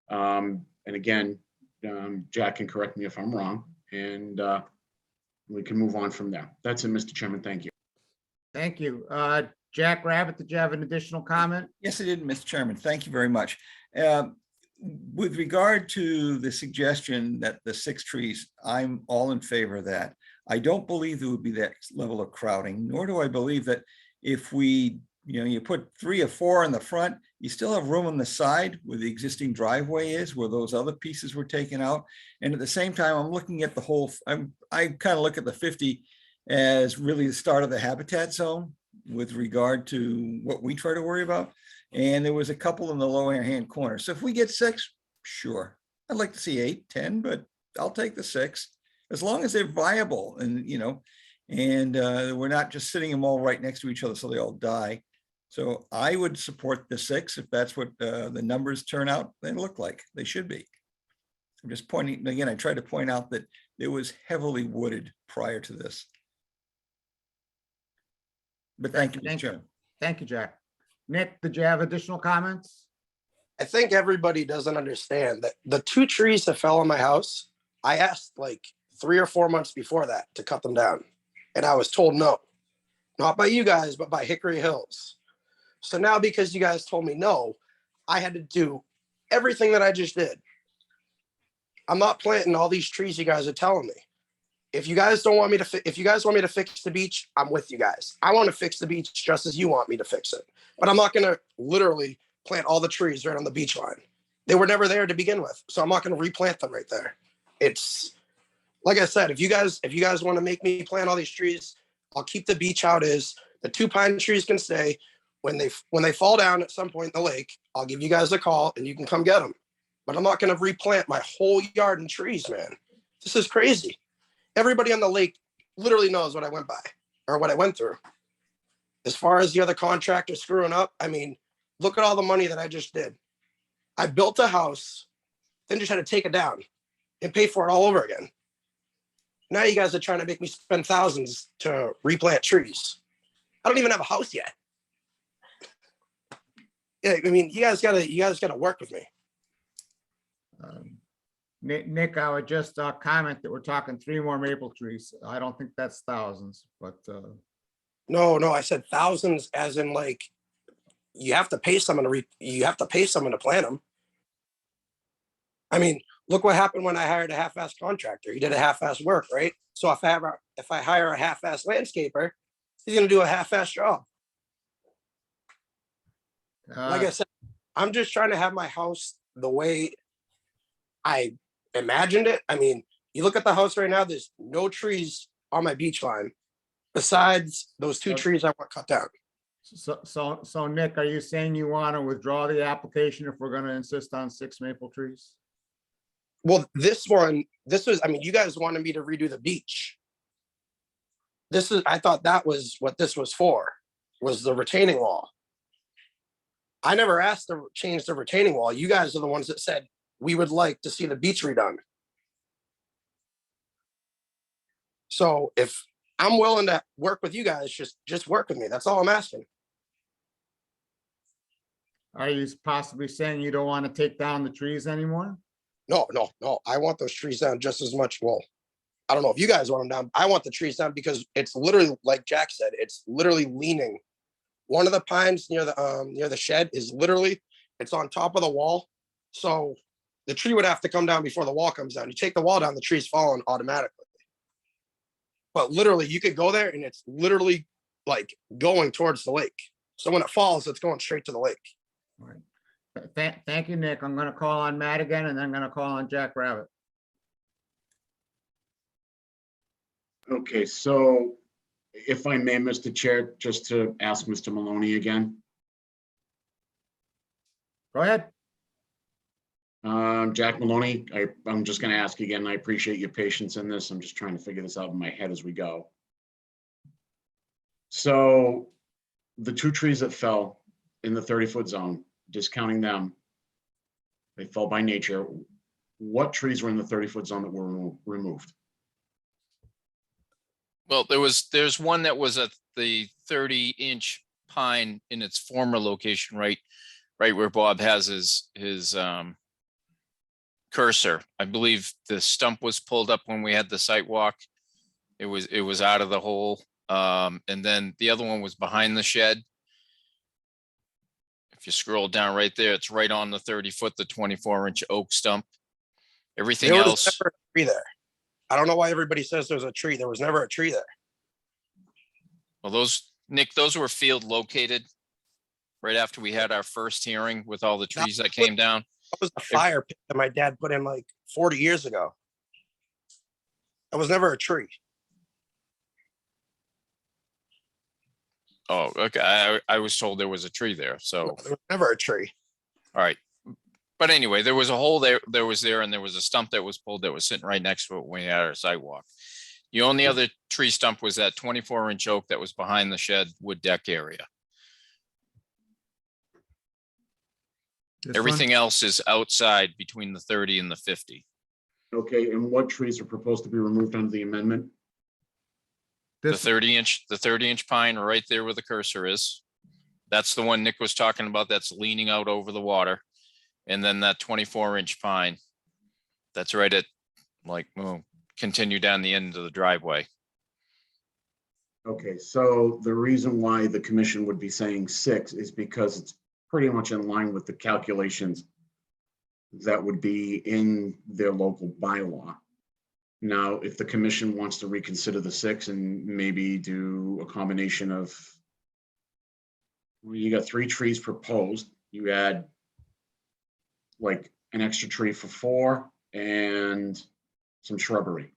And again, Jack can correct me if I'm wrong, and we can move on from there. That's it, Mr. Chairman. Thank you. Thank you. Jack Rabbit, did you have an additional comment? Yes, I did, Mr. Chairman. Thank you very much. With regard to the suggestion that the 6 trees, I'm all in favor of that. I don't believe there would be that level of crowding, nor do I believe that if we you put 3 or 4 in the front, you still have room on the side where the existing driveway is, where those other pieces were taken out. And at the same time, I'm looking at the whole, I kind of look at the 50 as really the start of the habitat zone with regard to what we try to worry about. And there was a couple in the lower hand corner. So if we get 6, sure. I'd like to see 8, 10, but I'll take the 6 as long as they're viable and, and we're not just sitting them all right next to each other so they all die. So I would support the 6 if that's what the numbers turn out, they look like they should be. I'm just pointing, again, I tried to point out that it was heavily wooded prior to this. But thank you, Mr. Chairman. Thank you, Jack. Nick, did you have additional comments? I think everybody doesn't understand that the 2 trees that fell on my house, I asked like 3 or 4 months before that to cut them down. And I was told no, not by you guys, but by Hickory Hills. So now because you guys told me no, I had to do everything that I just did. I'm not planting all these trees you guys are telling me. If you guys don't want me to, if you guys want me to fix the beach, I'm with you guys. I want to fix the beach just as you want me to fix it. But I'm not going to literally plant all the trees right on the beach line. They were never there to begin with. So I'm not going to replant them right there. It's like I said, if you guys want to make me plant all these trees, I'll keep the beach how it is. The 2 pine trees can stay. When they fall down at some point in the lake, I'll give you guys a call and you can come get them. But I'm not going to replant my whole yard in trees, man. This is crazy. Everybody on the lake literally knows what I went by or what I went through. As far as the other contractor screwing up, I mean, look at all the money that I just did. I built a house, then just had to take it down and pay for it all over again. Now you guys are trying to make me spend thousands to replant trees. I don't even have a house yet. Yeah, I mean, you guys gotta work with me. Nick, I would just comment that we're talking 3 more maple trees. I don't think that's thousands, but No, I said thousands as in like, you have to pay someone to plant them. I mean, look what happened when I hired a half-ass contractor. He did a half-ass work, right? So if I hire a half-ass landscaper, he's gonna do a half-ass job. Like I said, I'm just trying to have my house the way I imagined it. I mean, you look at the house right now, there's no trees on my beach line besides those 2 trees I want cut down. So Nick, are you saying you want to withdraw the application if we're going to insist on 6 maple trees? Well, this was, I mean, you guys wanted me to redo the beach. I thought that was what this was for, was the retaining wall. I never asked to change the retaining wall. You guys are the ones that said we would like to see the beach redone. So if I'm willing to work with you guys, just work with me. That's all I'm asking. Are you possibly saying you don't want to take down the trees anymore? No. I want those trees down just as much. Well, I don't know if you guys want them down. I want the trees down because it's literally, like Jack said, it's literally leaning. One of the pines near the shed is literally, it's on top of the wall. So the tree would have to come down before the wall comes down. You take the wall down, the tree's falling automatically. But literally you could go there and it's literally like going towards the lake. So when it falls, it's going straight to the lake. All right. Thank you, Nick. I'm going to call on Matt again, and then I'm going to call on Jack Rabbit. Okay, so if I may, Mr. Chair, just to ask Mr. Maloney again. Go ahead. Jack Maloney, I'm just going to ask again. I appreciate your patience in this. I'm just trying to figure this out in my head as we go. So the 2 trees that fell in the 30-foot zone, discounting them, they fell by nature. What trees were in the 30-foot zone that were removed? Well, there's one that was at the 30-inch pine in its former location, right where Bob has his cursor. I believe the stump was pulled up when we had the site walk. It was out of the hole. And then the other one was behind the shed. If you scroll down right there, it's right on the 30-foot, the 24-inch oak stump. Everything There was else. never a tree there. I don't know why everybody says there's a tree. There was never a tree there. Well, Nick, those were field located. right after we had our first hearing with all the trees that came down. That was a fire pit that my dad put in like 40 years ago. That was never a tree. Oh, okay. I was told there was a tree there, so, There was never a tree. all right. But anyway, there was a hole there, and there was a stump that was pulled that was sitting right next to it when we had our sidewalk. The only other tree stump was that 24-inch oak that was behind the shed wood deck area. This one? Everything else is outside between the 30 and the 50. Okay, and what trees are proposed to be removed under the amendment? The This, 30-inch pine right there where the cursor is. That's the one Nick was talking about that's leaning out over the water. And then that 24-inch pine. That's right at like, continue down the end of the driveway. Okay, so the reason why the commission would be saying 6 is because it's pretty much in line with the calculations that would be in their local bylaw. Now, if the commission wants to reconsider the 6 and maybe do a combination of, well, you got 3 trees proposed, you add like an extra tree for 4 and some shrubbery.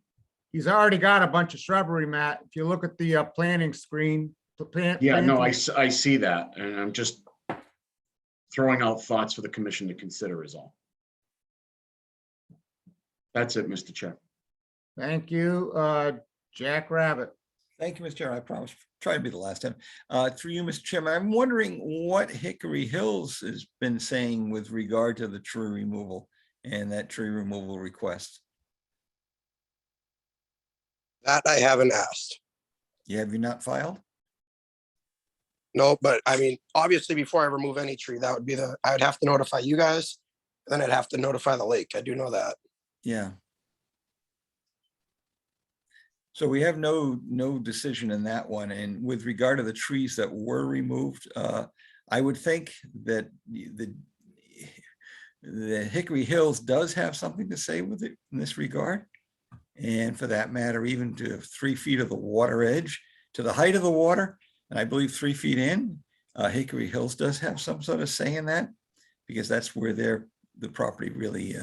he's already got a bunch of shrubbery, Matt. If you look at the planting screen, the plant. Yeah, no, I planting- see that, and I'm just throwing out thoughts for the commission to consider is all. That's it, Mr. Chair. Thank you, Jack Rabbit. Thank you, Mr. Chairman. I promise, try to be the last time. Through you, Mr. Chairman, I'm wondering what Hickory Hills has been saying with regard to the tree removal and that tree removal request. That I haven't asked. Yeah, have you not filed? No, but I mean, obviously, before I remove any tree, that would be I would have to notify you guys. Then I'd have to notify the lake. I do know that. Yeah. So we have no decision in that one. And with regard to the trees that were removed, I would think that the Hickory Hills does have something to say with it in this regard. And for that matter, even to 3 feet of the water edge, to the height of the water, and I believe 3 feet in, Hickory Hills does have some sort of say in that, because that's where the property really,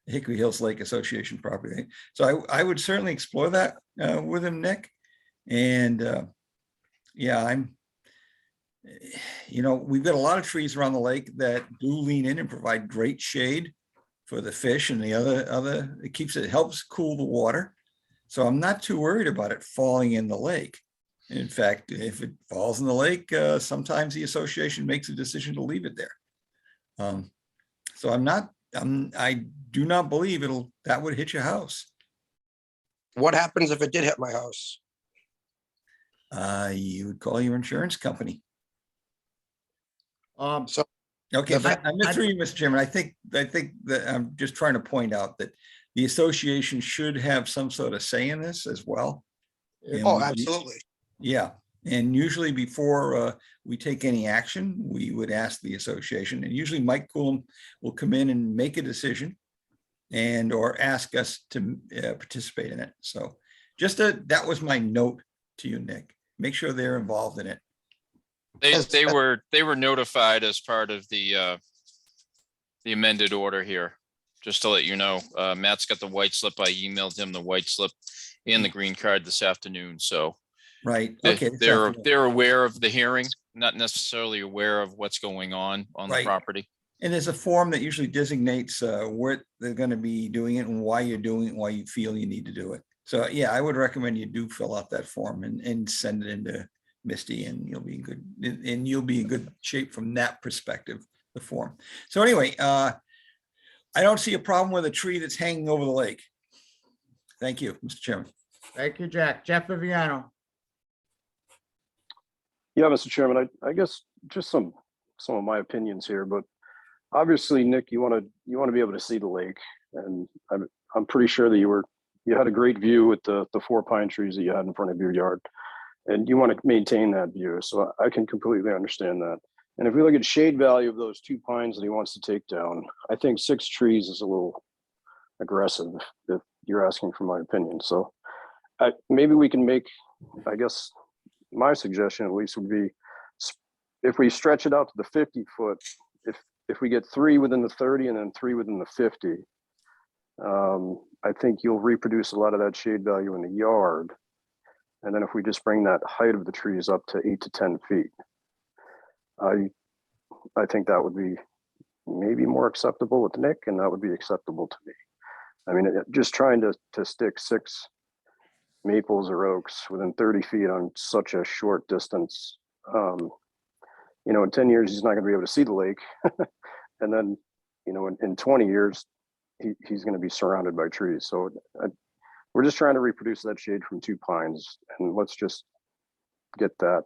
Hickory Hills Lake Association property. So I would certainly explore that with him, Nick. And yeah, we've got a lot of trees around the lake that do lean in and provide great shade for the fish, and the other, it helps cool the water. So I'm not too worried about it falling in the lake. In fact, if it falls in the lake, sometimes the association makes a decision to leave it there. So I do not believe that would hit your house. What happens if it did hit my house? You would call your insurance company. So Okay, The I'm just through you, Mr. Chairman. I think that I'm just trying to point out that the association should have some sort of say in this as well. And Oh, we- absolutely. Yeah, and usually before we take any action, we would ask the association, and usually Mike Coolum will come in and make a decision or ask us to participate in it. So that was my note to you, Nick. Make sure they're involved in it. They were notified as part of the amended order here, just to let you know. Matt's got the white slip. I emailed him the white slip and the green card this afternoon, so. Right, okay. They're aware of the hearing, not necessarily aware of what's going on the Right. property. And there's a form that usually designates where they're going to be doing it and why you're doing it, why you feel you need to do it. So yeah, I would recommend you do fill out that form and send it into Misty, and you'll be in good shape from that perspective, the form. So anyway, I don't see a problem with a tree that's hanging over the lake. Thank you, Mr. Chairman. Thank you, Jack. Jeff Viviano. Yeah, Mr. Chairman, I guess just some of my opinions here, but obviously, Nick, you want to be able to see the lake, and I'm pretty sure that you had a great view with the 4 pine trees that you had in front of your yard, and you want to maintain that view. So I can completely understand that. And if we look at shade value of those 2 pines that he wants to take down, I think 6 trees is a little aggressive if you're asking for my opinion. So maybe we can make, I guess, my suggestion at least would be if we stretch it out to the 50 foot, if we get 3 within the 30 and then 3 within the 50, I think you'll reproduce a lot of that shade value in the yard. And then if we just bring that height of the trees up to 8 to 10 feet, I think that would be maybe more acceptable with Nick, and that would be acceptable to me. I mean, just trying to stick 6 maples or oaks within 30 feet on such a short distance, you know, in 10 years, he's not going to be able to see the lake. And then, you know, in 20 years, he's going to be surrounded by trees. So we're just trying to reproduce that shade from 2 pines, and let's just get that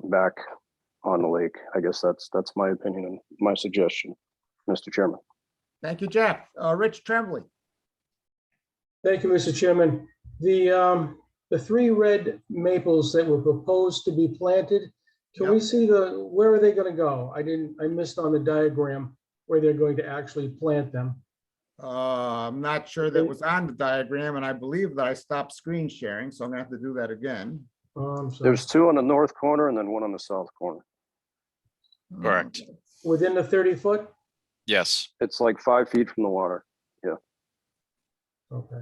back on the lake. I guess that's my opinion and my suggestion, Mr. Chairman. Thank you, Jeff. Rich Tremblay. Thank you, Mr. Chairman. The 3 red maples that were proposed to be planted, can we see where are they going to go? I missed on the diagram where they're going to actually plant them. I'm not sure that was on the diagram, and I believe that I stopped screen sharing, so I'm gonna have to do that again. I'm sorry. There's 2 on the north corner and then 1 on the south corner. Correct. Within the 30 foot? Yes. It's like 5 feet from the water. Okay.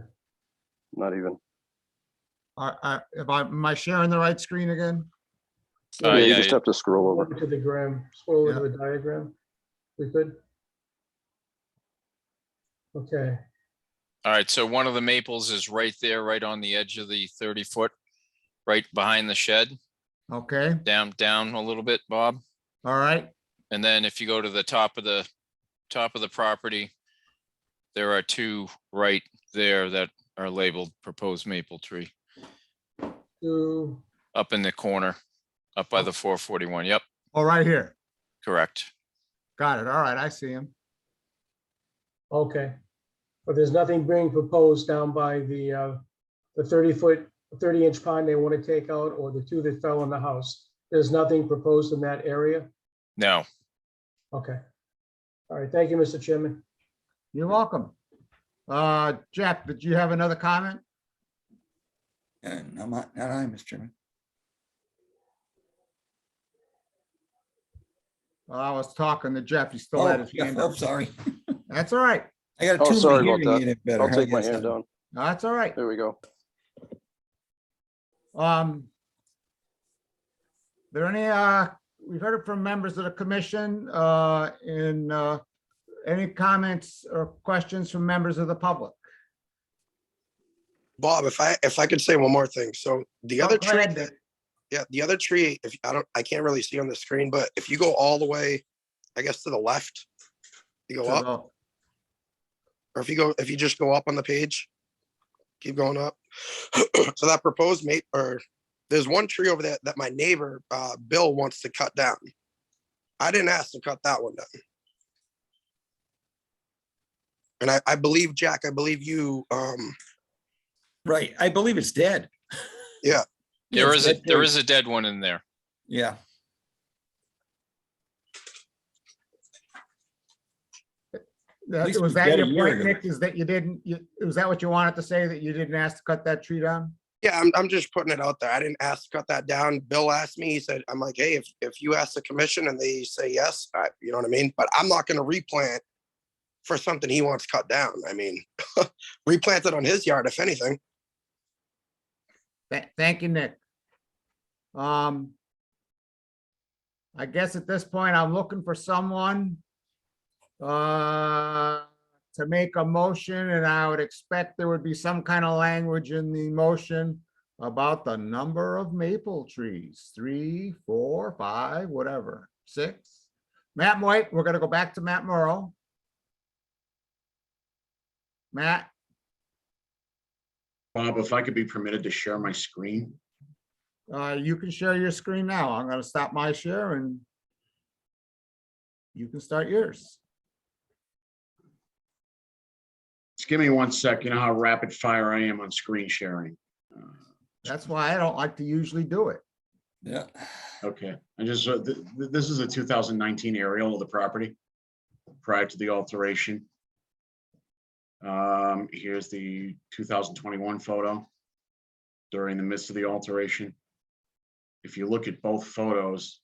Not even. Am I sharing the right screen again? Yeah, you yeah, just have to scroll over. Over to the scroll over to the diagram. We could? Okay. All right, so one of the maples is right there, right on the edge of the 30 foot, right behind the shed, Okay, down a little bit, Bob. all right. And then if you go to the top of the property, there are 2 right there that are labeled proposed maple tree up in the corner, up by the 441. Yep, Oh, right here. correct. Got it. All right, I see him. Okay. But there's nothing being proposed down by the 30-inch pond they want to take out, or the 2 that fell in the house. There's nothing proposed in that area? No, Okay. All right. Thank you, Mr. Chairman. You're welcome. Jeff, did you have another comment? Not I, Mr. Chairman. I was talking to Jeff. He still had his hand Oh, up. sorry. That's all right. I got Oh, two sorry hearing about that. aid better. I'll take I my guess. hand down. That's all right. There we go. There any, we've heard it from members of the commission, any comments or questions from members of the public? Bob, if I could say one more thing. So the Oh, other go tree, ahead, Nick. the other tree, if I can't really see on the screen, but if you go all the way, I guess to the left, you go up, or if you just go up on the page, keep going up. So that proposed mate, or there's one tree over there that my neighbor, Bill, wants to cut down. I didn't ask to cut that one down. And I believe, Jack, I believe you, Right. I believe it's dead. Yeah. there it's is a dead there tree. is a dead one in there. Yeah. least Was we that did a your year point, ago. Nick? Is that you didn't, was that what you wanted to say, that you didn't ask to cut that tree down? Yeah, I'm just putting it out there. I didn't ask to cut that down. Bill asked me, he said, I'm like, hey, if you ask the commission and they say yes, you know what I mean? But I'm not going to replant for something he wants cut down. I mean, replant it on his yard, if anything. Thank you, Nick. I guess at this point, I'm looking for someone to make a motion, and I would expect there would be some kind of language in the motion about the number of maple trees, 3, 4, 5, whatever, 6. Matt White, we're gonna go back to Matt Morrow. Matt, Bob, if I could be permitted to share my screen. you can share your screen now. I'm gonna stop my share and you can start yours. Just give me 1 sec. You know how rapid fire I am on screen sharing. That's why I don't like to usually do it. Yeah. Okay, I just, this is a 2019 aerial of the property prior to the alteration. Here's the 2021 photo during the midst of the alteration. if you look at both photos,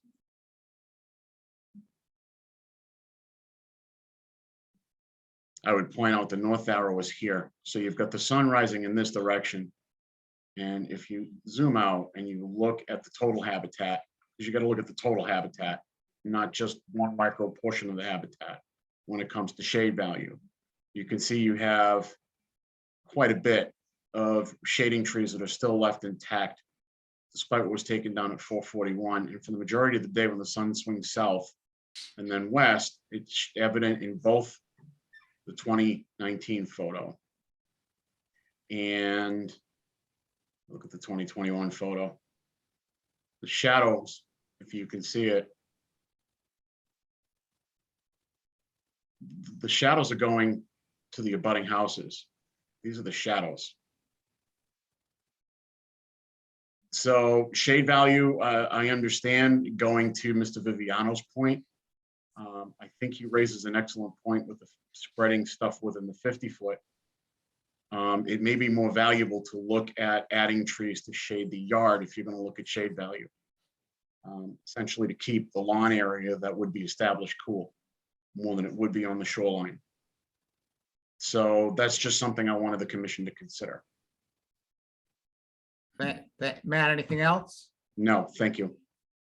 I would point out the north arrow is here. So you've got the sun rising in this direction. And if you zoom out and you look at the total habitat, because you got to look at the total habitat, not just one micro portion of the habitat when it comes to shade value. You can see you have quite a bit of shading trees that are still left intact, despite what was taken down at 441. And for the majority of the day when the sun swings south and then west, it's evident in both the 2019 photo and look at the 2021 photo. The shadows, if you can see it, the shadows are going to the abutting houses. These are the shadows. So shade value, I understand going to Mr. Viviano's point. I think he raises an excellent point with the spreading stuff within the 50-foot. It may be more valuable to look at adding trees to shade the yard if you're going to look at shade value. Essentially to keep the lawn area that would be established cool more than it would be on the shoreline. So that's just something I wanted the commission to consider. Matt, anything else? No, thank you.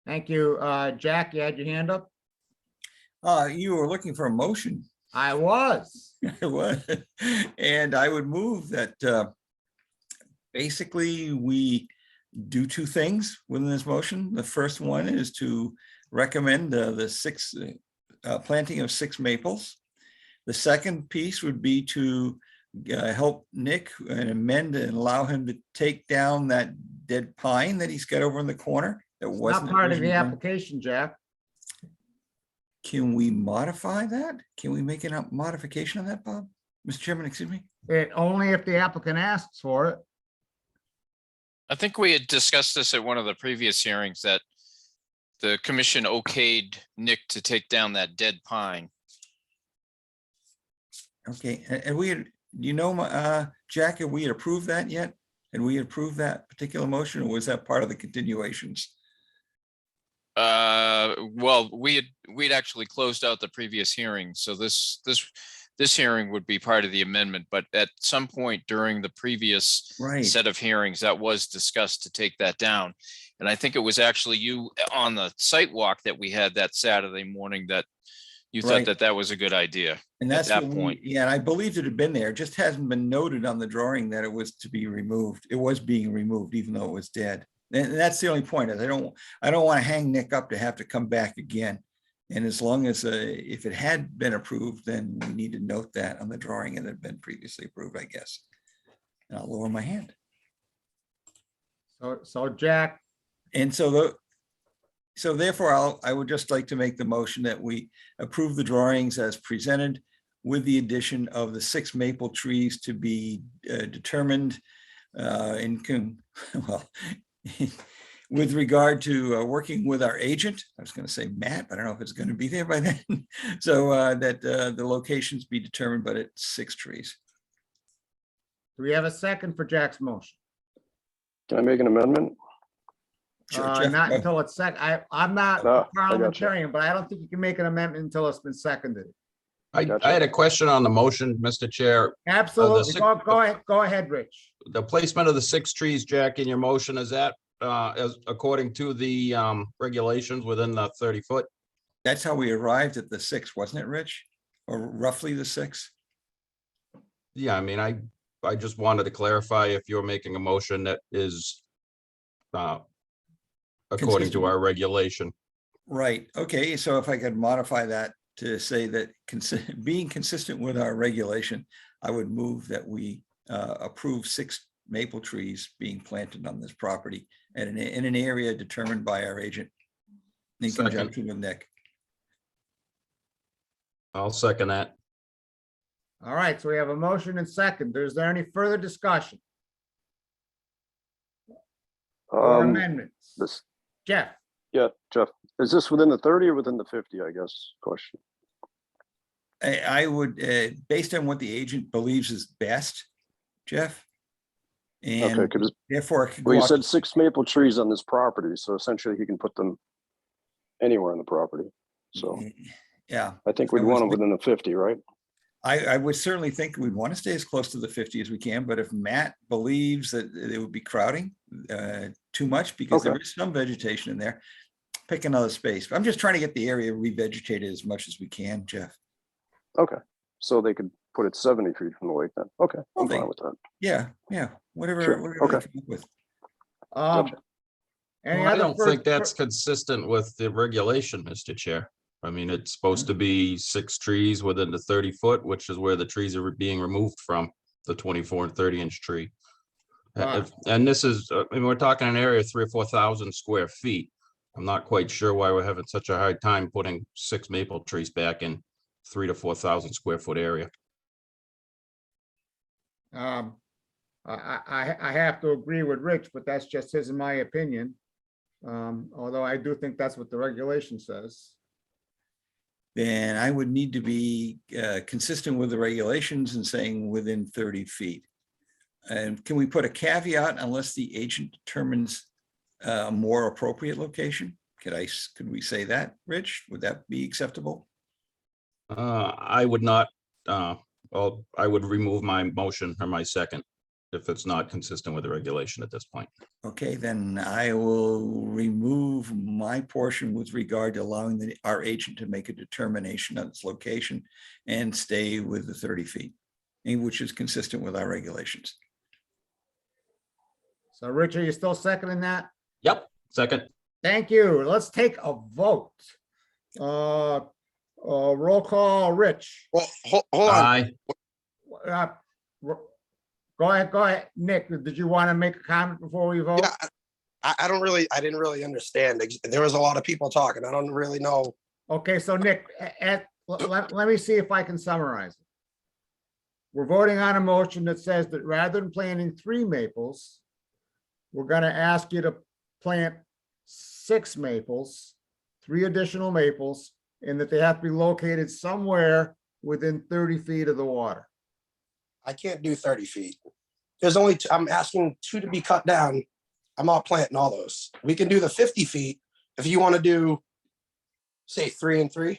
Thank you. Jack, you had your hand up? You were looking for a motion. I was. I was. And I would move that basically we do two things within this motion. The first one is to recommend the planting of 6 maples. The second piece would be to help Nick and amend and allow him to take down that dead pine that he's got over in the corner. That wasn't Not part of the originally- application, Jack. Can we modify that? Can we make a modification of that, Bob? Mr. Chairman, excuse me? Only if the applicant asks for it. I think we had discussed this at one of the previous hearings that the commission okayed Nick to take down that dead pine. Okay, and we had, Jack, have we approved that yet? And we approved that particular motion, or was that part of the continuations? Well, we'd actually closed out the previous hearing, so this hearing would be part of the amendment, but at some point during the previous Right. set of hearings, that was discussed to take that down. And I think it was actually you on the site walk that we had that Saturday morning that you thought Right. that that was a good idea. And At that's that what point. yeah, and I believed it had been there. It just hasn't been noted on the drawing that it was to be removed. It was being removed, even though it was dead. And that's the only point. Is I don't want to hang Nick up to have to come back again. And as long as if it had been approved, then we need to note that on the drawing it had been previously approved, I guess. And I'll lower my hand. So Jack, And so therefore, I would just like to make the motion that we approve the drawings as presented with the addition of the 6 maple trees to be determined with regard to working with our agent. I was going to say Matt, but I don't know if it's going to be there by then. So that the locations be determined, but it's 6 trees. do we have a second for Jack's motion? Can I make an amendment? Sure, Jeff, Not go. until it's second. I'm not No, I gotcha. parliamentarian, but I don't think you can make an amendment until it's been seconded. I Gotcha. had a question on the motion, Mr. Chair. Absolutely. six- Go ahead, Rich. The placement of the 6 trees, Jack, in your motion, is that as according to the regulations within the 30-foot? That's how we arrived at the 6, wasn't it, Rich? Or roughly the 6? Yeah, I mean, I just wanted to clarify if you're making a motion that is according to Consistent. our regulation. Right, okay, so if I could modify that to say that being consistent with our regulation, I would move that we approve 6 maple trees being planted on this property and in an area determined by our agent in Second. conjunction with Nick. I'll second that. All right, so we have a motion and second. Is there any further discussion or amendments? This, Jeff, yeah, Jeff, is this within the 30 or within the 50, I guess, question? I would, based on what the agent believes is best, Jeff, Okay, And 'cause- therefore it could Well, go you out said 6 maple trees on this property, so essentially he can put them anywhere on the property. So yeah. I think I we'd want was them within the 50, right? I would certainly think we'd want to stay as close to the 50 as we can, but if Matt believes that it would be crowding too much, because there Okay. is some vegetation in there, pick another space. I'm just trying to get the area revegetated as much as we can, Jeff. Okay, so they could put it 70 feet from the lake then. Okay, Well, I'm they- fine with that. Yeah, whatever, Sure, whatever they okay. come up with. Gotcha. Any I other don't think that's further- consistent with the regulation, Mr. Chair. I mean, it's supposed to be 6 trees within the 30 foot, which is where the trees are being removed from, the 24 and 30-inch tree. And this is, I mean, we're talking an area of 3,000 or 4,000 square feet. I'm not quite sure why we're having such a hard time putting 6 maple trees back in 3,000 to 4,000 square foot area. I have to agree with Rich, but that's just his, in my opinion. Although I do think that's what the regulation says. Then I would need to be consistent with the regulations and saying within 30 feet. And can we put a caveat unless the agent determines a more appropriate location? Could we say that, Rich? Would that be acceptable? I would not, well, I would remove my motion or my second if it's not consistent with the regulation at this point. Okay, then I will remove my portion with regard to allowing our agent to make a determination on its location and stay with the 30 feet, which is consistent with our regulations. So Rich, are you still seconding that? Yep, second. Thank you. Let's take a vote. Roll call, Rich. Well, hold on. Aye. Go ahead, Nick. Did you want to make a comment before we vote? Yeah, I didn't really understand. There was a lot of people talking. I don't really know. Okay, so Nick, let me see if I can summarize it. We're voting on a motion that says that rather than planting 3 maples, we're going to ask you to plant 6 maples, 3 additional maples, and that they have to be located somewhere within 30 feet of the water. I can't do 30 feet. There's only, I'm asking 2 to be cut down. I'm not planting all those. We can do the 50 feet if you want to do, say, 3 and 3.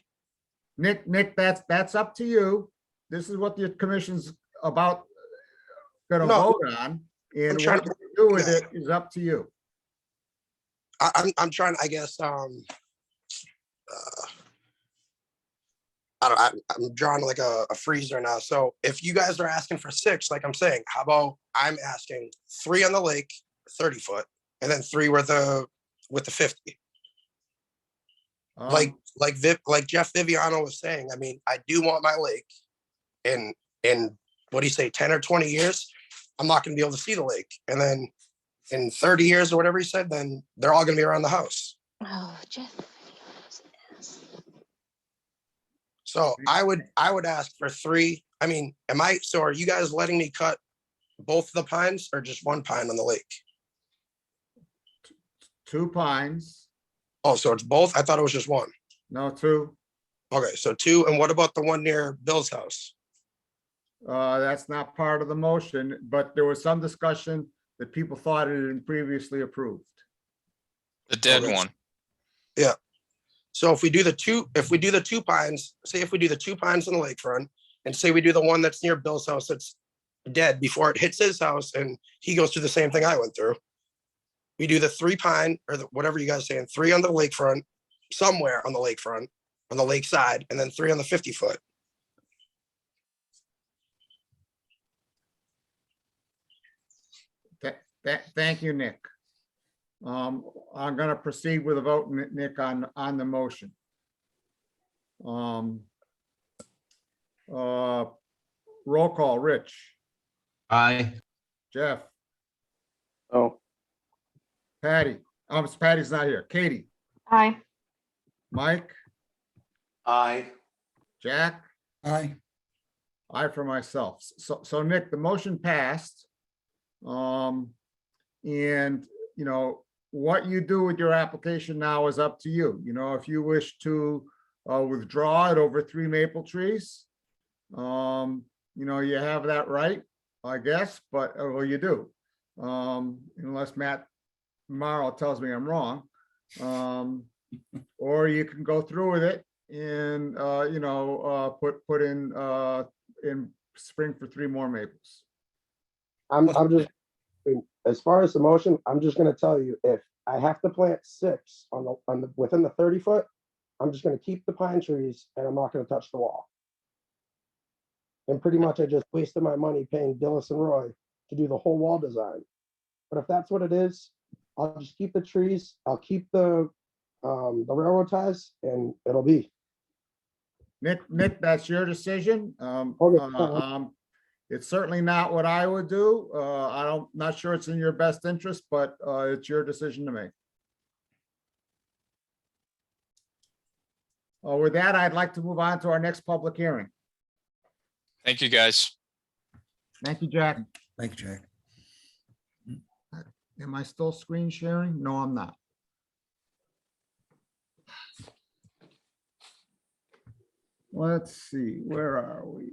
Nick, that's up to you. This is what the commission's about gonna No, vote on, and trying what to- you do with it is up to you. I'm trying, I guess, I'm drawing like a freezer now. So if you guys are asking for 6, like I'm saying, how about I'm asking 3 on the lake, 30 foot, and then 3 with the 50. Like Jeff Viviano was saying, I mean, I do want my lake in what do you say, 10 or 20 years, I'm not gonna be able to see the lake. And then in 30 years or whatever he said, then they're all gonna be around the house. Oh, Jeff. So I would ask for 3. I mean, so are you guys letting me cut both the pines or just one pine on the lake? 2 pines, Oh, so it's both? I thought it was just one. no 2. Okay, so 2. And what about the one near Bill's house? That's not part of the motion, but there was some discussion that people thought it had been previously approved. The dead Okay. one. Yeah. So if we do the 2 pines, say if we do the 2 pines on the lakefront, and say we do the one that's near Bill's house that's dead before it hits his house and he goes through the same thing I went through. We do the 3 pine or whatever you guys are saying, 3 on the lakefront, somewhere on the lakefront, on the lakeside, and then 3 on the 50 foot. Thank you, Nick. I'm gonna proceed with a vote, Nick, on the motion. Roll call, Rich, Aye. Jeff, Oh, Patty. Patty's not here. Katie, Aye. Mike, Aye. Jack, Aye. I for myself. So Nick, the motion passed. And, you know, what you do with your application now is up to you. You know, if you wish to withdraw it over 3 maple trees, you know, you have that right, I guess, but, well, you do. unless Matt tomorrow tells me I'm wrong. Or you can go through with it and, put in spring for 3 more maples. I'm just, as far as the motion, I'm just gonna tell you, if I have to plant 6 within the 30 foot, I'm just gonna keep the pine trees and I'm not gonna touch the wall. And pretty much I just wasted my money paying Dillis and Roy to do the whole wall design. But if that's what it is, I'll just keep the trees, I'll keep the railroad ties, and it'll be. Nick, that's your decision. Okay. It's certainly not what I would do. Not sure it's in your best interest, but it's your decision to make. With that, I'd like to move on to our next public hearing. Thank you, guys. Thank you, Jack. Thank you, Jack. Am I still screen sharing? No, I'm not. Let's see, where are we?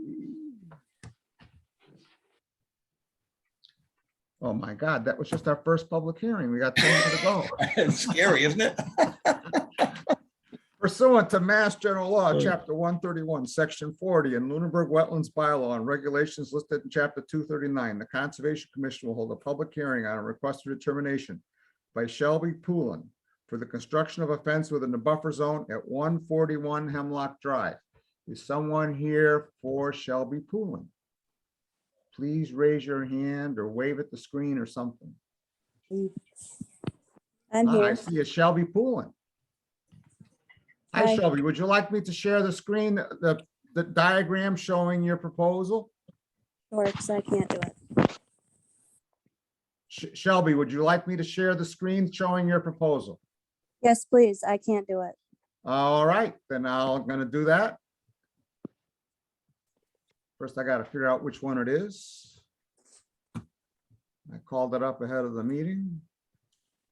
Oh my God, that was just our first public hearing. We got 10 more to go. It's scary, isn't it? Pursuant to Mass General Law, Chapter 131, Section 40, and Lunenburg Wetlands Bylaw and regulations listed in Chapter 239, the Conservation Commission will hold a public hearing on a request for determination by Shelby Poulin for the construction of a fence within the buffer zone at 141 Hemlock Drive. Is someone here for Shelby Poulin? Please raise your hand or wave at the screen or something. I'm I here. see a Shelby Poulin. Hi, Hi. Shelby. Would you like me to share the screen, the diagram showing your proposal? Sure, because I can't do it. Shelby, would you like me to share the screen showing your proposal? Yes, please. I can't do it. All right, then I'm gonna do that. First, I gotta figure out which one it is. I called it up ahead of the meeting.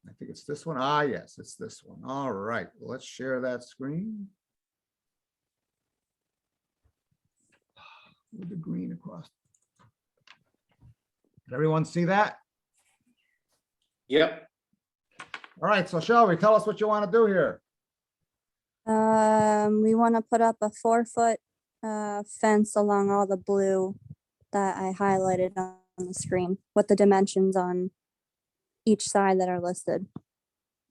I think it's this one. Ah, yes, it's this one. All right, let's share that screen. With the green across. Did everyone see that? Yep. All right, so Shelby, tell us what you want to do here. We want to put up a 4-foot fence along all the blue that I highlighted on the screen with the dimensions on each side that are listed.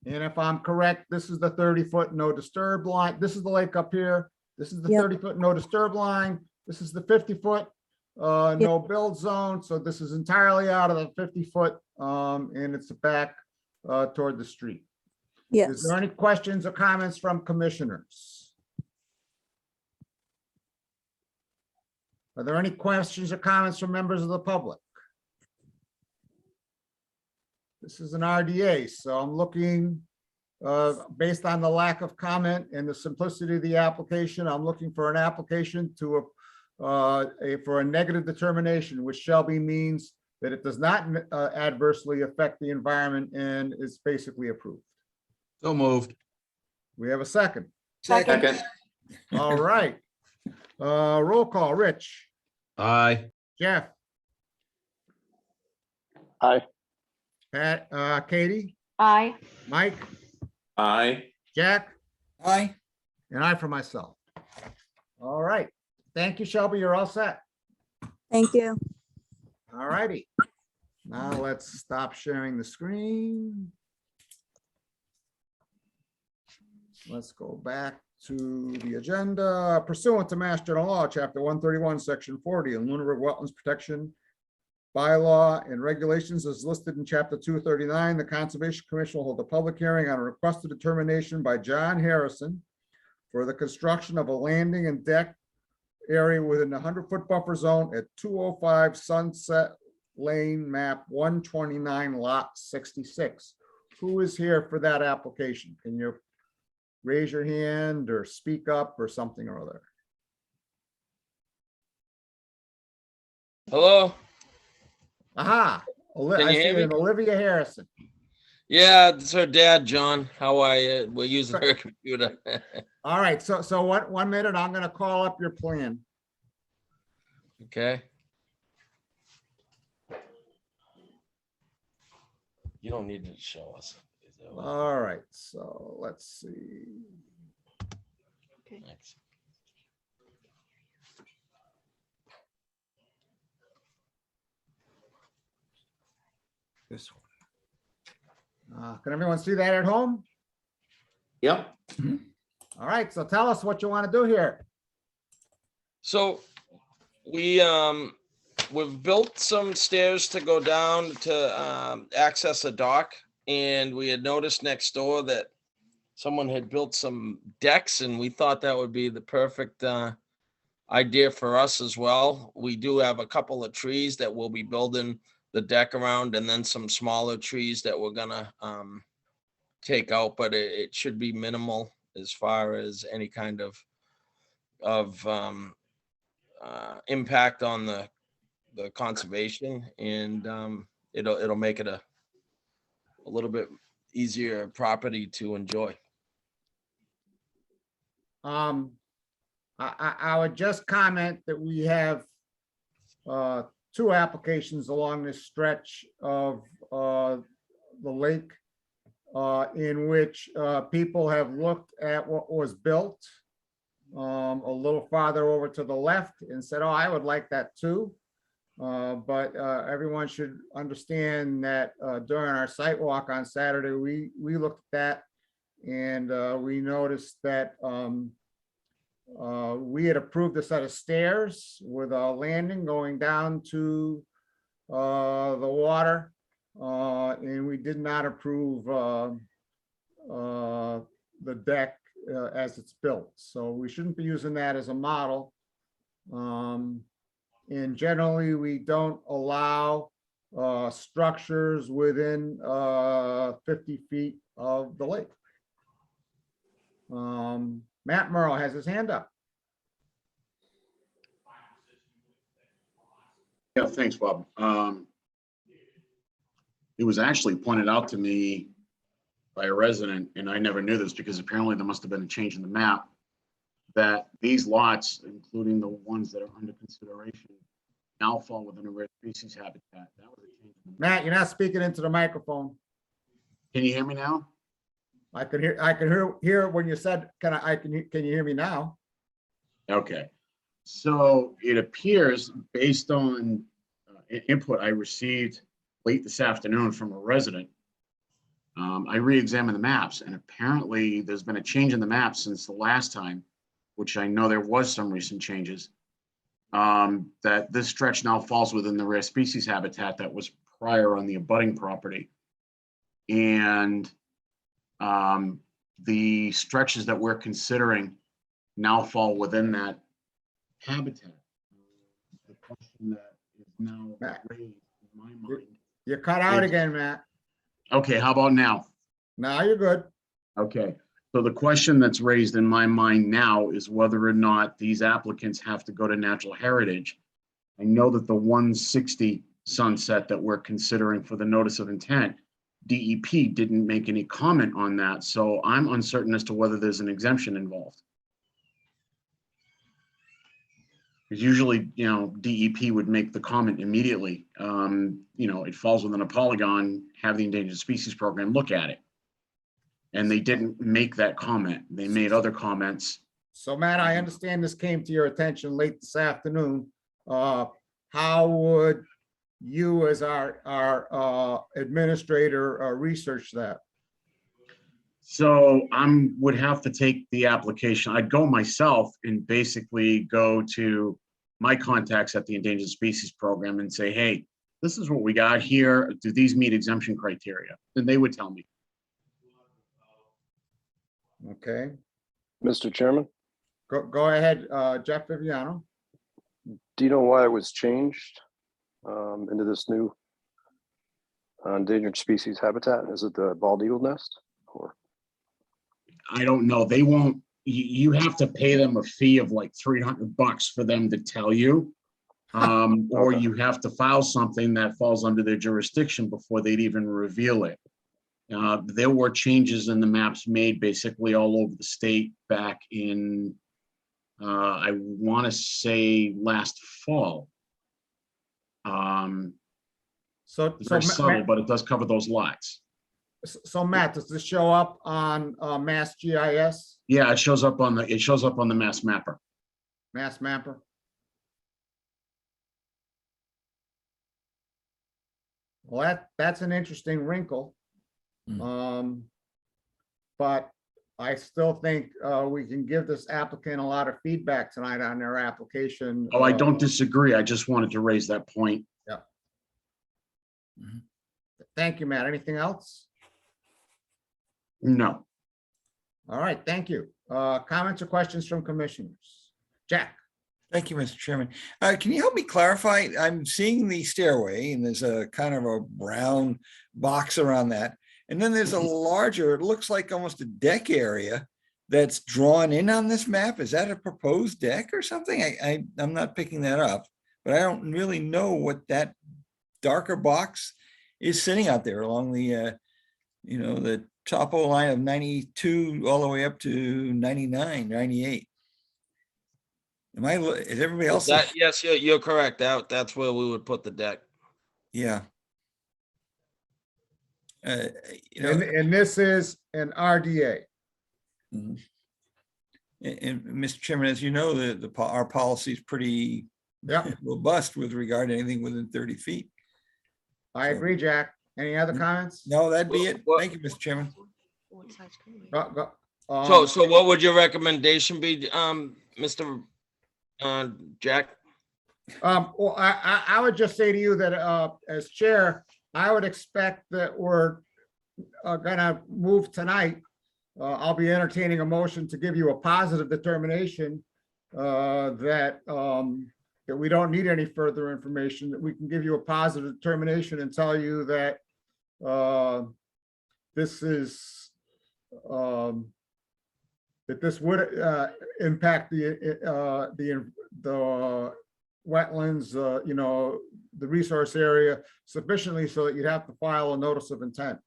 And if I'm correct, this is the 30-foot no disturb line. This is the lake up here. This is the Yep. 30-foot no disturb line. This is the 50-foot no build zone. So this is entirely out of the 50-foot and it's back toward the street. Yes. Is there any questions or comments from commissioners? Are there any questions or comments from members of the public? This is an RDA, so I'm looking, based on the lack of comment and the simplicity of the application, I'm looking for an application to for a negative determination, which Shelby means that it does not adversely affect the environment and is basically approved. So moved. We have a second. Second. All right. Roll call, Rich, Aye. Jeff, Aye. Pat, Katie, Aye. Mike, Aye. Jack, Aye. and I for myself. All right. Thank you, Shelby. You're all set. Thank you. All righty. Now let's stop sharing the screen. Let's go back to the agenda. Pursuant to Mass General Law, Chapter 131, Section 40, and Lunenburg Wetlands Protection Bylaw and regulations as listed in Chapter 239, the Conservation Commission will hold a public hearing on a requested determination by John Harrison for the construction of a landing and deck area within the 100-foot buffer zone at 205 Sunset Lane, map 129, lot 66. Who is here for that application? Can you raise your hand or speak up or something or other? Hello. Aha, Can I you see hear me? an Olivia Harrison. Yeah, it's her dad, John. How are you? We're using her computer. All right, so what, 1 minute, I'm gonna call up your plan. Okay. You don't need to show us. All right, so let's see. Thanks. This one. Can everyone see that at home? Yep. All right, so tell us what you want to do here. So we've built some stairs to go down to access a dock, and we had noticed next door that someone had built some decks, and we thought that would be the perfect idea for us as well. We do have a couple of trees that we'll be building the deck around, and then some smaller trees that we're gonna take out, but it should be minimal as far as any kind of impact on the conservation, and it'll make it a little bit easier property to enjoy. I would just comment that we have two applications along this stretch of the lake in which people have looked at what was built a little farther over to the left and said, oh, I would like that too. But everyone should understand that during our site walk on Saturday, we looked at that, and we noticed that we had approved a set of stairs with a landing going down to the water, and we did not approve the deck as it's built. So we shouldn't be using that as a model. And generally, we don't allow structures within 50 feet of the lake. Matt Merle has his hand up. Yeah, thanks, Bob. It was actually pointed out to me by a resident, and I never knew this because apparently there must have been a change in the map, that these lots, including the ones that are under consideration, now fall within a rare species habitat. That was a change in the map. Matt, you're not speaking into the microphone. Can you hear me now? I could hear when you said, can you hear me now? Okay. So it appears, based on input I received late this afternoon from a resident, I re-examined the maps, and apparently there's been a change in the map since the last time, which I know there was some recent changes, that this stretch now falls within the rare species habitat that was prior on the abutting property. And the stretches that we're considering now fall within that habitat. The question that is now raised in my mind. You're cut out again, Matt. Okay, how about now? Now you're good. Okay, so the question that's raised in my mind now is whether or not these applicants have to go to natural heritage. I know that the 160 sunset that we're considering for the notice of intent, DEP didn't make any comment on that, so I'm uncertain as to whether there's an exemption involved. Because usually, DEP would make the comment immediately. It falls within a polygon, have the endangered species program look at it. And they didn't make that comment. They made other comments. So Matt, I understand this came to your attention late this afternoon. How would you as our administrator research that? So would have to take the application. I'd go myself and basically go to my contacts at the Endangered Species Program and say, hey, this is what we got here. Do these meet exemption criteria? And they would tell me. Okay. Mr. Chairman, Go ahead, Jeff Viviano. do you know why it was changed into this new endangered species habitat? Is it the bald eagle nest or? I don't know. They won't, you have to pay them a fee of like $300 for them to tell you. Or you have to file something that falls under their jurisdiction before they'd even reveal it. There were changes in the maps made basically all over the state back in, I want to say last fall. So, It's so, very subtle, but it does cover those lots. so Matt, does this show up on Mass GIS, Yeah, it shows up on the Mass Mapper. Mass Mapper? Well, that's an interesting wrinkle. Hmm. But I still think we can give this applicant a lot of feedback tonight on their application. Oh, I don't disagree. I just wanted to raise that point. Thank you, Matt. Anything else? No. All right, thank you. Comments or questions from commissioners? Jack? Thank you, Mr. Chairman. Can you help me clarify? I'm seeing the stairway and there's a kind of a brown box around that. And then there's a larger, it looks like almost a deck area that's drawn in on this map. Is that a proposed deck or something? I'm not picking that up, but I don't really know what that darker box is sitting out there along the, the topo line of 92 all the way up to 99, 98. Is everybody else? Yes, you're correct. That's where we would put the deck. Yeah. And this is an RDA. Mhm. And Mr. Chairman, as you know, our policy is pretty robust with regard to anything within 30 feet. I agree, Jack. Any other comments? No, that'd be it. Thank you, Mr. Chairman. So what would your recommendation be, Mr. Jack? Well, I would just say to you that as chair, I would expect that we're gonna move tonight. I'll be entertaining a motion to give you a positive determination that we don't need any further information, that we can give you a positive determination and tell you that this is that this would impact the wetlands, the resource area sufficiently so that you'd have to file a notice of intent.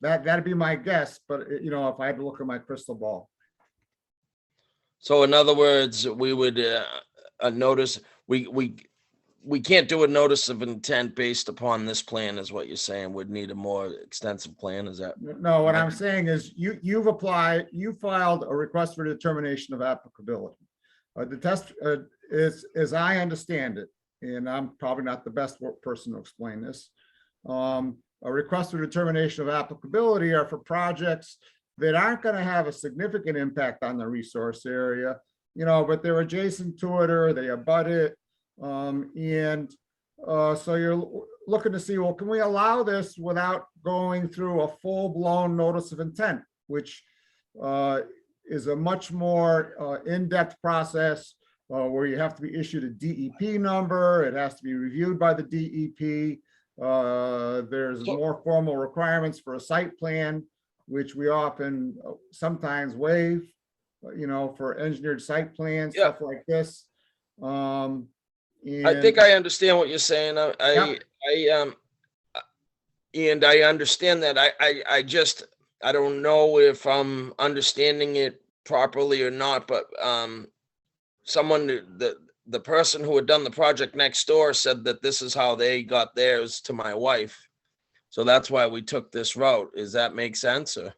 That'd be my guess, but if I had to look at my crystal ball. So in other words, we would notice, we can't do a notice of intent based upon this plan is what you're saying. Would need a more extensive plan, is that? No, what I'm saying is you filed a request for determination of applicability. The test is, as I understand it, and I'm probably not the best person to explain this. A request for determination of applicability are for projects that aren't going to have a significant impact on the resource area, but they're adjacent to it or they abut it. So you're looking to see, well, can we allow this without going through a full-blown notice of intent, which is a much more in-depth process where you have to be issued a DEP number. It has to be reviewed by the DEP. There's more formal requirements for a site plan, which we often sometimes waive, for engineered site plans, stuff like this. I think I understand what you're saying. And I understand that. I don't know if I'm understanding it properly or not, but the person who had done the project next door said that this is how they got theirs to my wife. So that's why we took this route. Does that make sense? Or?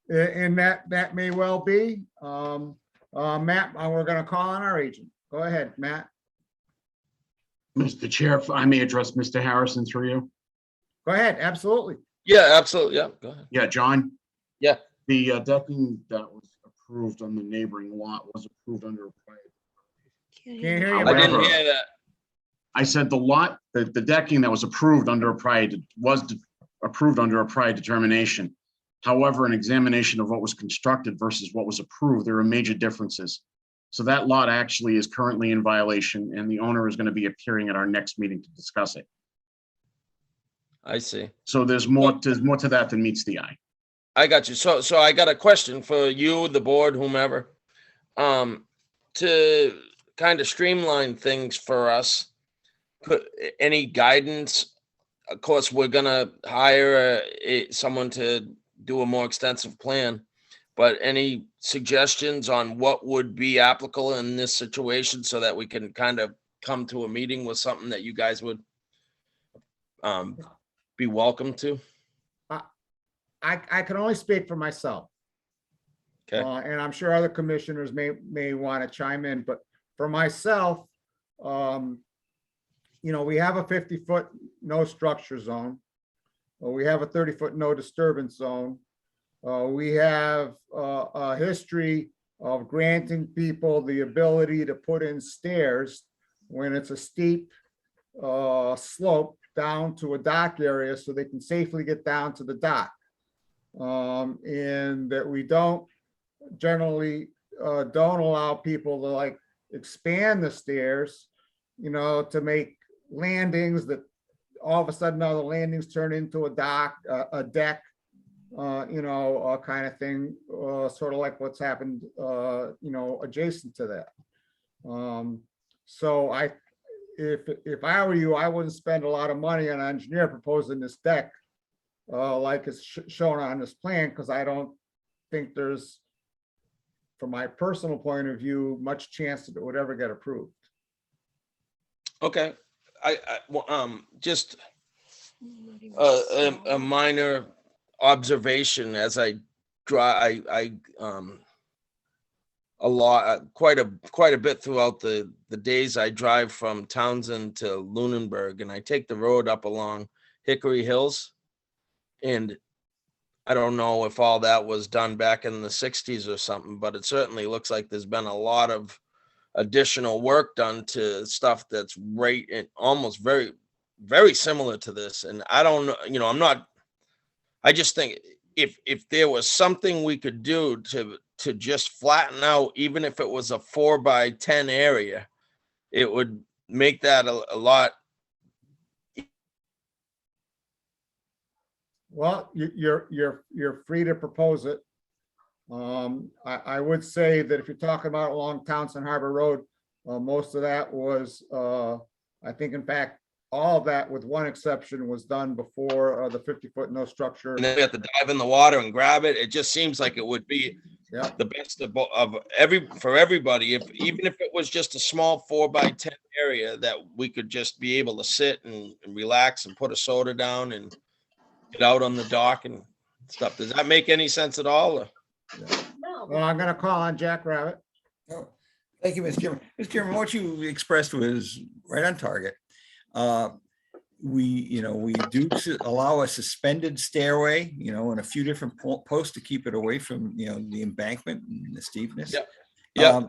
And that may well be. Matt, we're going to call on our agent. Go ahead, Matt. Mr. Chair, if I may address Mr. Harrison through you. Go ahead, absolutely. Yeah, absolutely. Yeah, go ahead. Yeah, John? Yeah. The decking that was approved on the neighboring lot was approved under a prior. Can't hear you. I didn't hear that. I said the decking that was approved under a prior determination. However, an examination of what was constructed versus what was approved, there are major differences. So that lot actually is currently in violation and the owner is going to be appearing at our next meeting to discuss it. I see. So there's more to that than meets the eye. I got you. So I got a question for you, the board, whomever, to kind of streamline things for us. Any guidance? Of course, we're gonna hire someone to do a more extensive plan, but any suggestions on what would be applicable in this situation so that we can kind of come to a meeting was something that you guys would be welcome to. I can only speak for myself. Okay. And I'm sure other commissioners may want to chime in, but for myself, we have a 50-foot no structure zone. We have a 30-foot no disturbance zone. We have a history of granting people the ability to put in stairs when it's a steep slope down to a dock area so they can safely get down to the dock. And that we don't generally don't allow people to like expand the stairs, to make landings that all of a sudden now the landings turn into a dock, a deck, kind of thing, sort of like what's happened, adjacent to that. So if I were you, I wouldn't spend a lot of money on an engineer proposing this deck like it's shown on this plan, because I don't think there's, from my personal point of view, much chance that it would ever get approved. Okay, just a minor observation as I drive, quite a bit throughout the days I drive from Townsend to Lunenburg, and I take the road up along Hickory Hills. And I don't know if all that was done back in the 60s or something, but it certainly looks like there's been a lot of additional work done to stuff that's right and almost very, very similar to this. And I don't know, I just think if there was something we could do to just flatten out, even if it was a 4x10 area, it would make that a lot. Well, you're free to propose it. I would say that if you're talking about along Townsend Harbor Road, most of that was, I think, in fact, all of that, with one exception, was done before the 50-foot no structure. And then we have to dive in the water and grab it. It just seems like it would be the best for everybody. Even if it was just a small 4x10 area that we could just be able to sit and relax and put a soda down and get out on the dock and stuff. Does that make any sense at all? Or? Well, I'm gonna call on Jack Rabbit. Oh, thank you, Mr. Chairman. Mr. Chairman, what you expressed was right on target. We do allow a suspended stairway, and a few different posts to keep it away from, the embankment and the steepness. Yeah.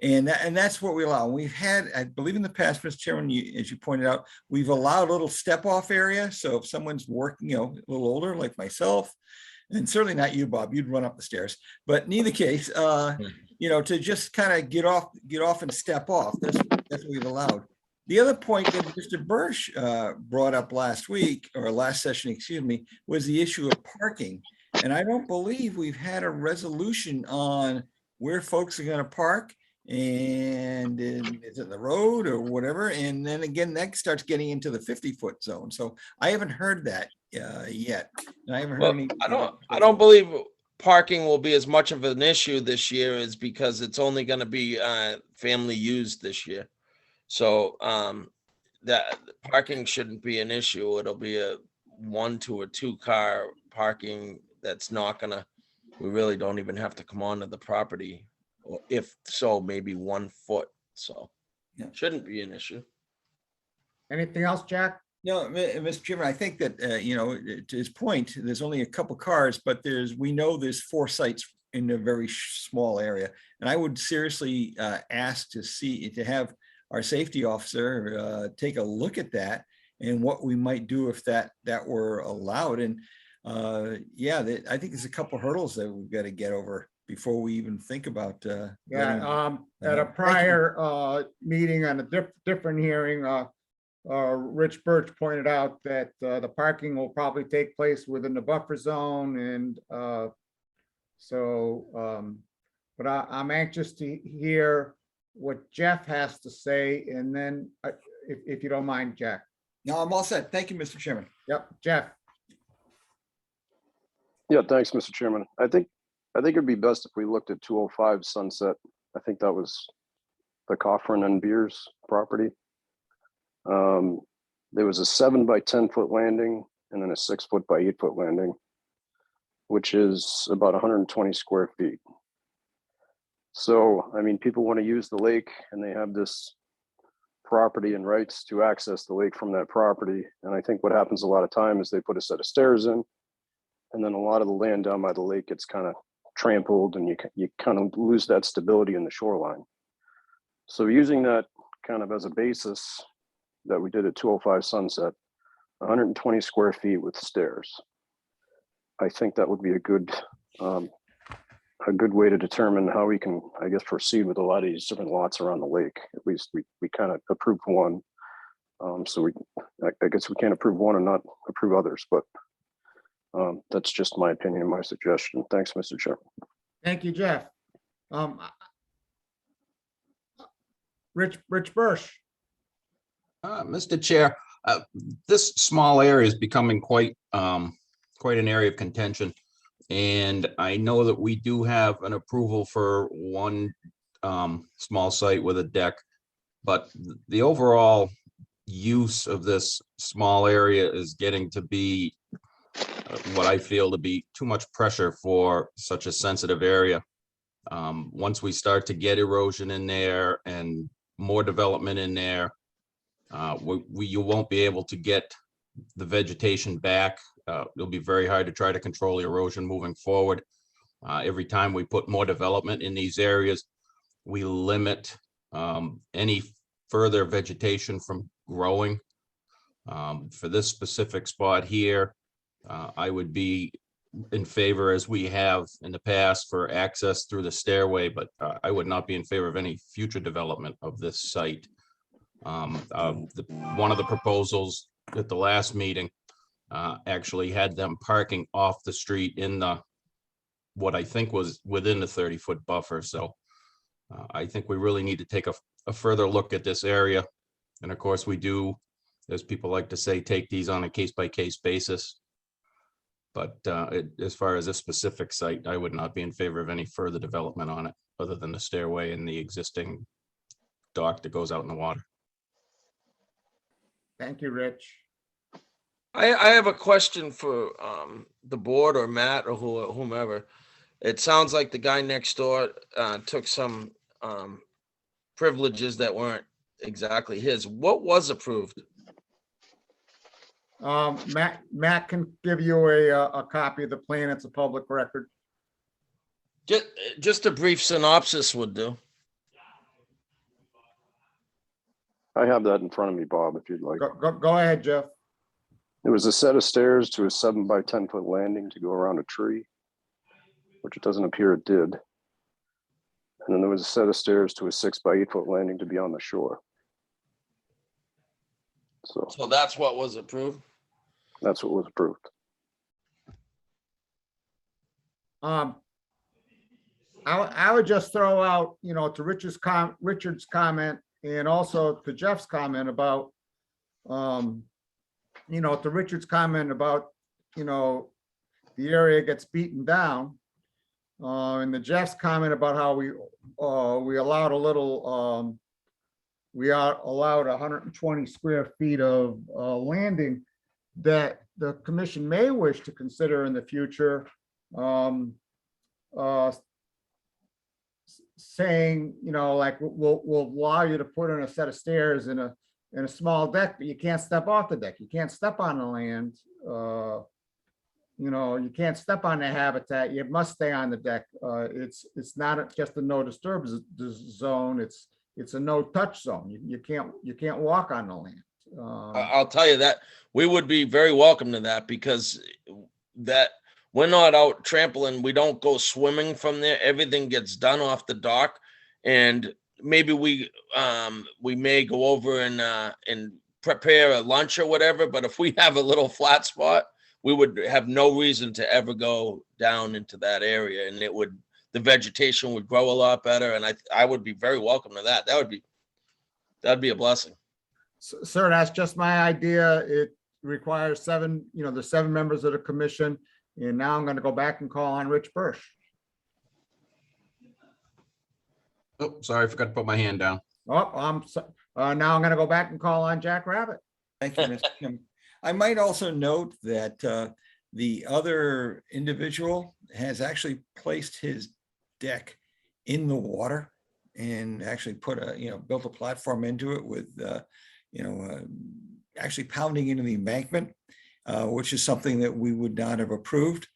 And that's what we allow. We've had, I believe in the past, Mr. Chairman, as you pointed out, we've allowed a little step off area. So if someone's working, a little older, like myself, and certainly not you, Bob, you'd run up the stairs, but in either case, to just kind of get off and step off. That's what we've allowed. The other point that Mr. Bursch brought up last session, was the issue of parking. And I don't believe we've had a resolution on where folks are going to park. And is it the road or whatever? And then again, that starts getting into the 50-foot zone. So I haven't heard that yet. And I haven't heard any. I don't believe parking will be as much of an issue this year, is because it's only going to be family used this year. So that parking shouldn't be an issue. It'll be a 1 to 2 car parking. That's not gonna. We really don't even have to come onto the property. Or if so, maybe 1 foot. So shouldn't be an issue. Anything else, Jack? No, Mr. Chairman, I think that, to his point, there's only a couple cars, but we know there's 4 sites in a very small area. And I would seriously ask to have our safety officer take a look at that and what we might do if that were allowed. And I think there's a couple hurdles that we've got to get over before we even think about. At a prior meeting on a different hearing, Rich Birch pointed out that the parking will probably take place within the buffer zone, and but I'm anxious to hear what Jeff has to say, and then if you don't mind, Jack. No, I'm all set. Thank you, Mr. Chairman. Yep, Jeff. Yeah, thanks, Mr. Chairman. I think it'd be best if we looked at 205 Sunset. I think that was the Coffrin and Beers property. There was a 7 by 10-foot landing and then a 6-foot by 8-foot landing, which is about 120 square feet. So, I mean, people want to use the lake and they have this property and rights to access the lake from that property. And I think what happens a lot of time is they put a set of stairs in, and then a lot of the land down by the lake gets kind of trampled, and you kind of lose that stability in the shoreline. So using that kind of as a basis that we did at 205 Sunset, 120 square feet with stairs. I think that would be a good way to determine how we can, I guess, proceed with a lot of these different lots around the lake. At least we kind of approved one. So I guess we can't approve one and not approve others, but that's just my opinion, my suggestion. Thanks, Mr. Chair. Thank you, Jeff. Rich Birch. Mr. Chair, this small area is becoming quite an area of contention. And I know that we do have an approval for one small site with a deck, but the overall use of this small area is getting to be what I feel to be too much pressure for such a sensitive area. Once we start to get erosion in there and more development in there, you won't be able to get the vegetation back. It'll be very hard to try to control erosion moving forward. Every time we put more development in these areas, we limit any further vegetation from growing. For this specific spot here, I would be in favor, as we have in the past, for access through the stairway, but I would not be in favor of any future development of this site. One of the proposals at the last meeting actually had them parking off the street in what I think was within the 30-foot buffer. So I think we really need to take a further look at this area. And of course we do, as people like to say, take these on a case-by-case basis. But as far as a specific site, I would not be in favor of any further development on it, other than the stairway and the existing dock that goes out in the water. Thank you, Rich. I have a question for the board or Matt or whomever. It sounds like the guy next door took some privileges that weren't exactly his. What was approved? Matt can give you a copy of the plan. It's a public record. Just a brief synopsis would do. I have that in front of me, Bob, if you'd like. Go ahead, Jeff. It was a set of stairs to a 7 by 10-foot landing to go around a tree, which it doesn't appear it did. And then there was a set of stairs to a 6 by 8-foot landing to be on the shore. So that's what was approved? That's what was approved. I would just throw out, to Richard's comment and also to Jeff's comment about, to Richard's comment about, the area gets beaten down. And the Jeff's comment about how we allowed we are allowed 120 square feet of landing that the commission may wish to consider in the future, saying, like we'll allow you to put in a set of stairs in a small deck, but you can't step off the deck. You can't step on the land. You can't step on the habitat. You must stay on the deck. It's not just a no disturbance zone. It's a no touch zone. You can't walk on the land. I'll tell you that we would be very welcome to that, because that we're not out trampling. We don't go swimming from there. Everything gets done off the dock, and maybe we may go over and prepare a lunch or whatever. But if we have a little flat spot, we would have no reason to ever go down into that area, and the vegetation would grow a lot better. And I would be very welcome to that. That'd be a blessing. Sir, that's just my idea. It requires the 7 members of the commission. And now I'm going to go back and call on Rich Birch. Oh, sorry, I forgot to put my hand down. Now I'm gonna go back and call on Jack Rabbit. Thank you, Mr. Chairman. I might also note that the other individual has actually placed his deck in the water and actually built a platform into it with, actually pounding into the embankment, which is something that we would not have approved.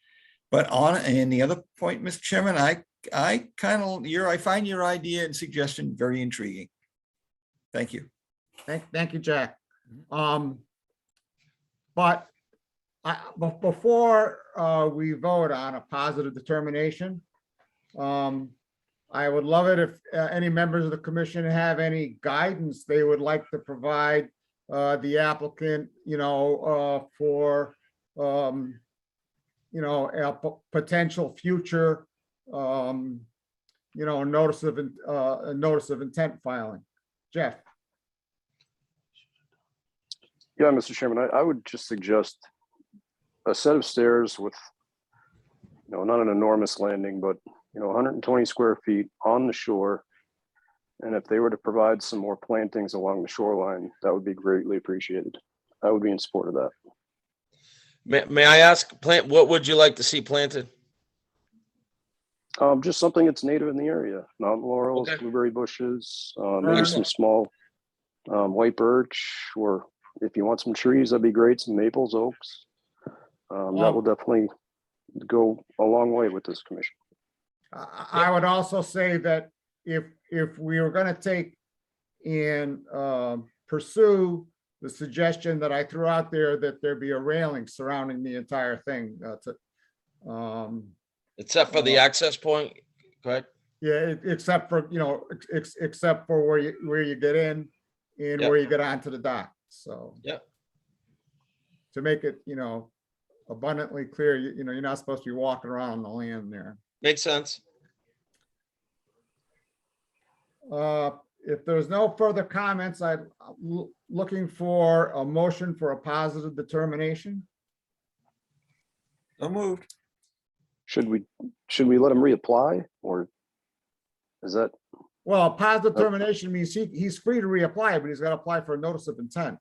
But and the other point, Mr. Chairman, I find your idea and suggestion very intriguing. Thank you. Thank you, Jack. But before we vote on a positive determination, I would love it if any members of the commission have any guidance they would like to provide the applicant, for, a potential future, notice of intent filing. Jeff? Yeah, Mr. Chairman, I would just suggest a set of stairs with, not an enormous landing, but, 120 square feet on the shore. And if they were to provide some more plantings along the shoreline, that would be greatly appreciated. I would be in support of that. May I ask, what would you like to see planted? Just something that's native in the area, mountain laurels, Okay. blueberry bushes, maybe some small white birch, or if you want some trees, that'd be great. Some maples, oaks. That will definitely go a long way with this commission. I would also say that if we were going to take and pursue the suggestion that I threw out there, that there be a railing surrounding the entire thing. Except for the access point, correct? Yeah, except for, except for where you get in and Yep. where you get onto the dock. So. Yep. To make it, abundantly clear, you're not supposed to be walking around on the land there. Makes sense. If there's no further comments, I'm looking for a motion for a positive determination. So moved. Should we let him reapply, or is that? Well, a positive determination means he's free to reapply, but he's got to apply for a notice of intent.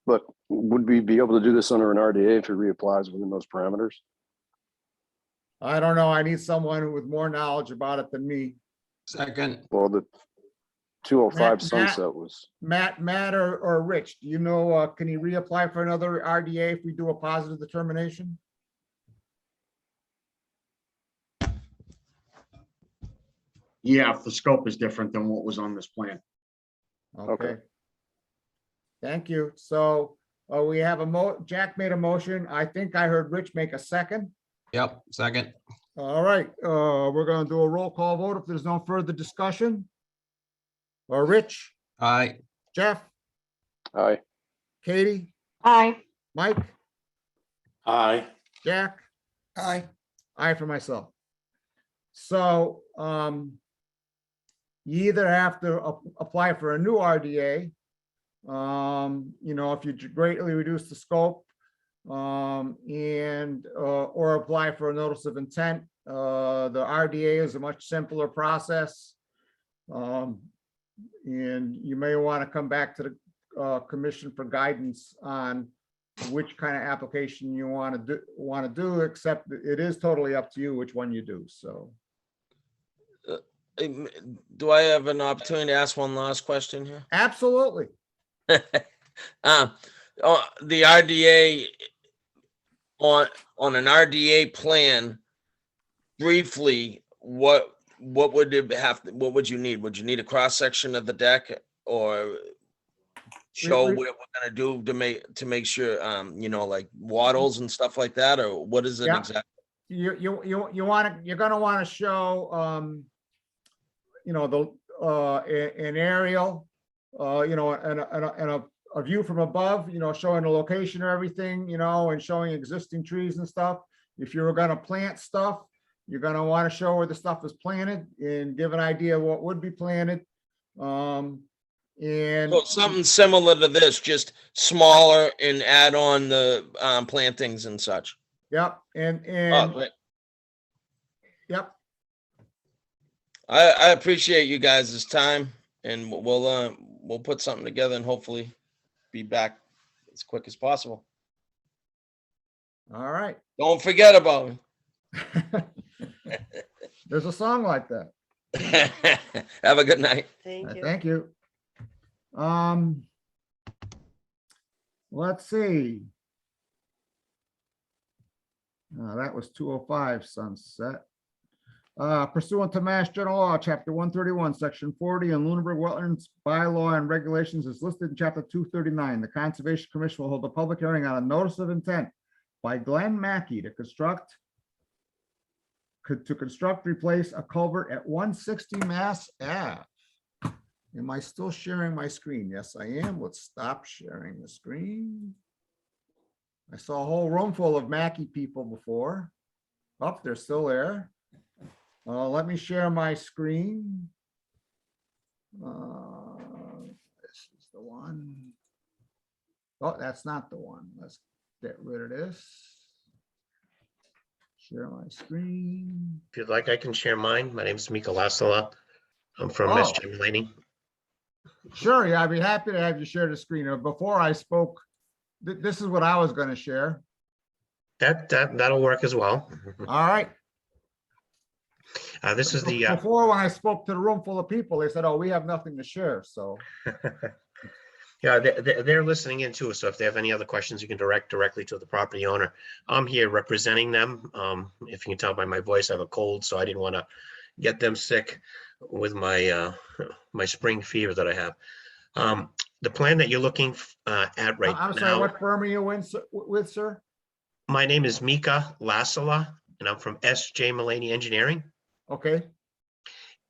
But would we be able to do this under an RDA if he reapplies within those parameters? I don't know. I need someone with more knowledge about it than me. Second, Well, the 205 Matt- sunset was. Matt or Rich, do you know, can he reapply for another RDA if we do a positive determination? Yeah, if the scope is different than what was on this plan. Okay. Thank you. So we have Jack made a motion. I think I heard Rich make a second. yep, second, All right, we're gonna do a roll call vote if there's no further discussion. Rich, aye, Jeff, Aye. Katie, Aye. Mike, Aye. Jack, Aye. I for myself. So, you either have to apply for a new RDA, if you greatly reduce the scope, or apply for a notice of intent. The RDA is a much simpler process. And you may want to come back to the commission for guidance on which kind of application you want to do, except it is totally up to you which one you do, so. Do I have an opportunity to ask one last question here? Absolutely. The RDA on an RDA plan, briefly, what would it what would you need? Would you need a cross section of the deck, or show what we're gonna do to make sure, like wattles and stuff like that, or what is it Yeah. exactly? You're gonna want to show, an aerial, and a view from above, showing the location of everything, and showing existing trees and stuff. If you're gonna plant stuff, you're gonna want to show where the stuff is planted and give an idea of what would be planted. And So something similar to this, just smaller, and add on the plantings and such. yep, Oh, great. yep. I appreciate you guys' time. and we'll put something together and hopefully be back as quick as possible. All right. Don't forget about me. There's a song like that. Have a good night. Thank you. Let's see. That was 205 Sunset. Pursuant to Mass General Law, Chapter 131, Section 40, and Lunenburg Wetlands Bylaw and Regulations is listed in Chapter 239. The Conservation Commission will hold a public hearing on a notice of intent by Glenn Mackey to construct, replace a culvert at 160 Mass Ave. Am I still sharing my screen? Yes, I am. Let's stop sharing the screen. I saw a whole room full of Mackey people before. Oh, they're still there. Let me share my screen. This is the one. Oh, that's not the one. Let's get rid of this. Share my screen. If you'd like, I can share mine. My name is Mika Lasala. I'm from SJ Mulaney. Sure, yeah, I'd be happy to have you share the screen. Before I spoke, this is what I was going to share. That'll work as well. All right. This is the before when I spoke to the room full of people, they said, "Oh, we have nothing to share." So yeah, they're listening in too. So if they have any other questions, you can direct directly to the property owner. I'm here representing them. If you can tell by my voice, I have a cold, so I didn't want to get them sick with my my spring fever that I have. The plan that you're looking at right I'm now. sorry, what firm are you with, sir? My name is Mika Lasala, and I'm from SJ Mulaney Engineering. Okay.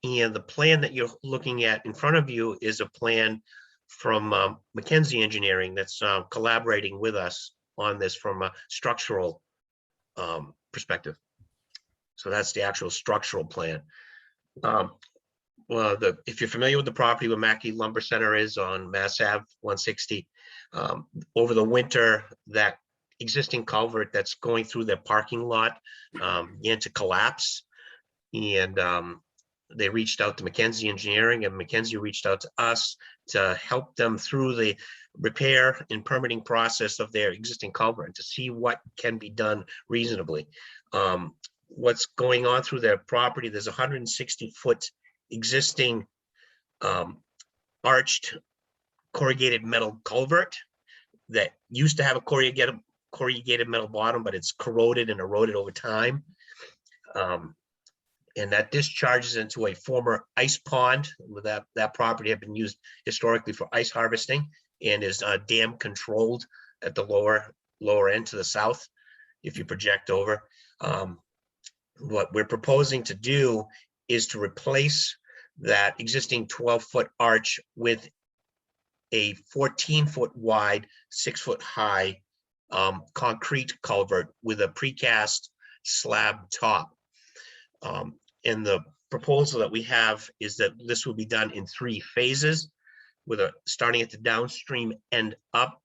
And the plan that you're looking at in front of you is a plan from McKenzie Engineering that's collaborating with us on this from a structural perspective. So that's the actual structural plan. Well, if you're familiar with the property where Mackey Lumber Center is on Mass Ave 160, over the winter, that existing culvert that's going through their parking lot began to collapse. And they reached out to McKenzie Engineering, and McKenzie reached out to us to help them through the repair and permitting process of their existing culvert and to see what can be done reasonably. What's going on through their property, there's 160-foot existing arched corrugated metal culvert that used to have a corrugated metal bottom, but it's corroded and eroded over time. And that discharges into a former ice pond. That property had been used historically for ice harvesting and is dam controlled at the lower end to the south. If you project over, what we're proposing to do is to replace that existing 12-foot arch with a 14-foot wide, 6-foot high concrete culvert with a precast slab top. And the proposal that we have is that this will be done in 3 phases, with starting at the downstream end up.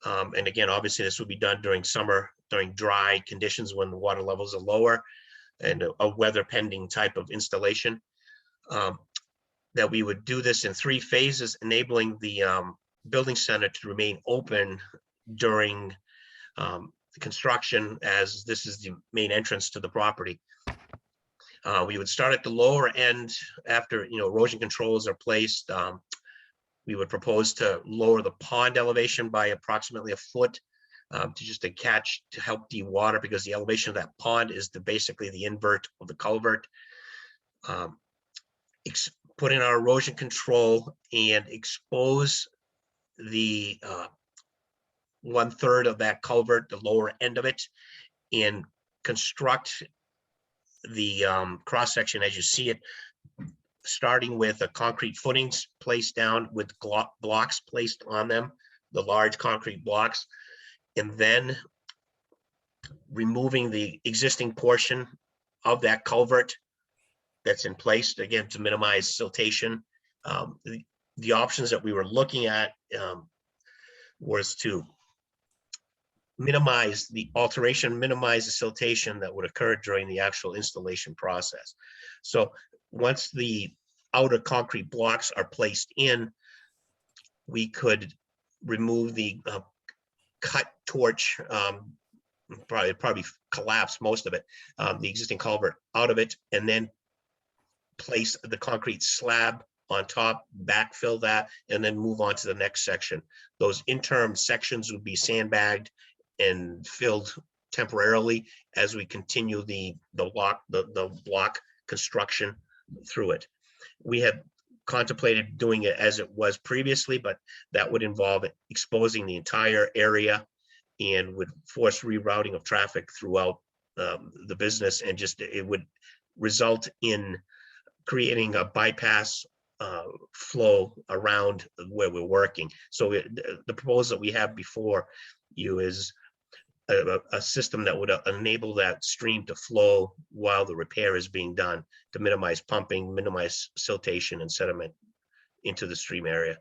And again, obviously this will be done during summer, during dry conditions when the water levels are lower, and a weather pending type of installation. That we would do this in 3 phases, enabling the building center to remain open during the construction, as this is the main entrance to the property. We would start at the lower end after erosion controls are placed. We would propose to lower the pond elevation by approximately a foot to help de-water, because the elevation of that pond is basically the invert of the culvert. Put in our erosion control and expose the 1/3 of that culvert, the lower end of it, and construct the cross section as you see it, starting with a concrete footings placed down with blocks placed on them, the large concrete blocks, and then removing the existing portion of that culvert that's in place, again, to minimize siltation. The options that we were looking at was to minimize the alteration, minimize the siltation that would occur during the actual installation process. So once the outer concrete blocks are placed in, we could remove the cut torch, probably collapse most of it, the existing culvert out of it, and then place the concrete slab on top, backfill that, and then move on to the next section. Those interim sections would be sandbagged and filled temporarily as we continue the block construction through it. We had contemplated doing it as it was previously, but that would involve exposing the entire area and would force rerouting of traffic throughout the business, and just it would result in creating a bypass flow around where we're working. So the proposal that we have before you is a system that would enable that stream to flow while the repair is being done, to minimize pumping, minimize siltation and sediment into the stream area.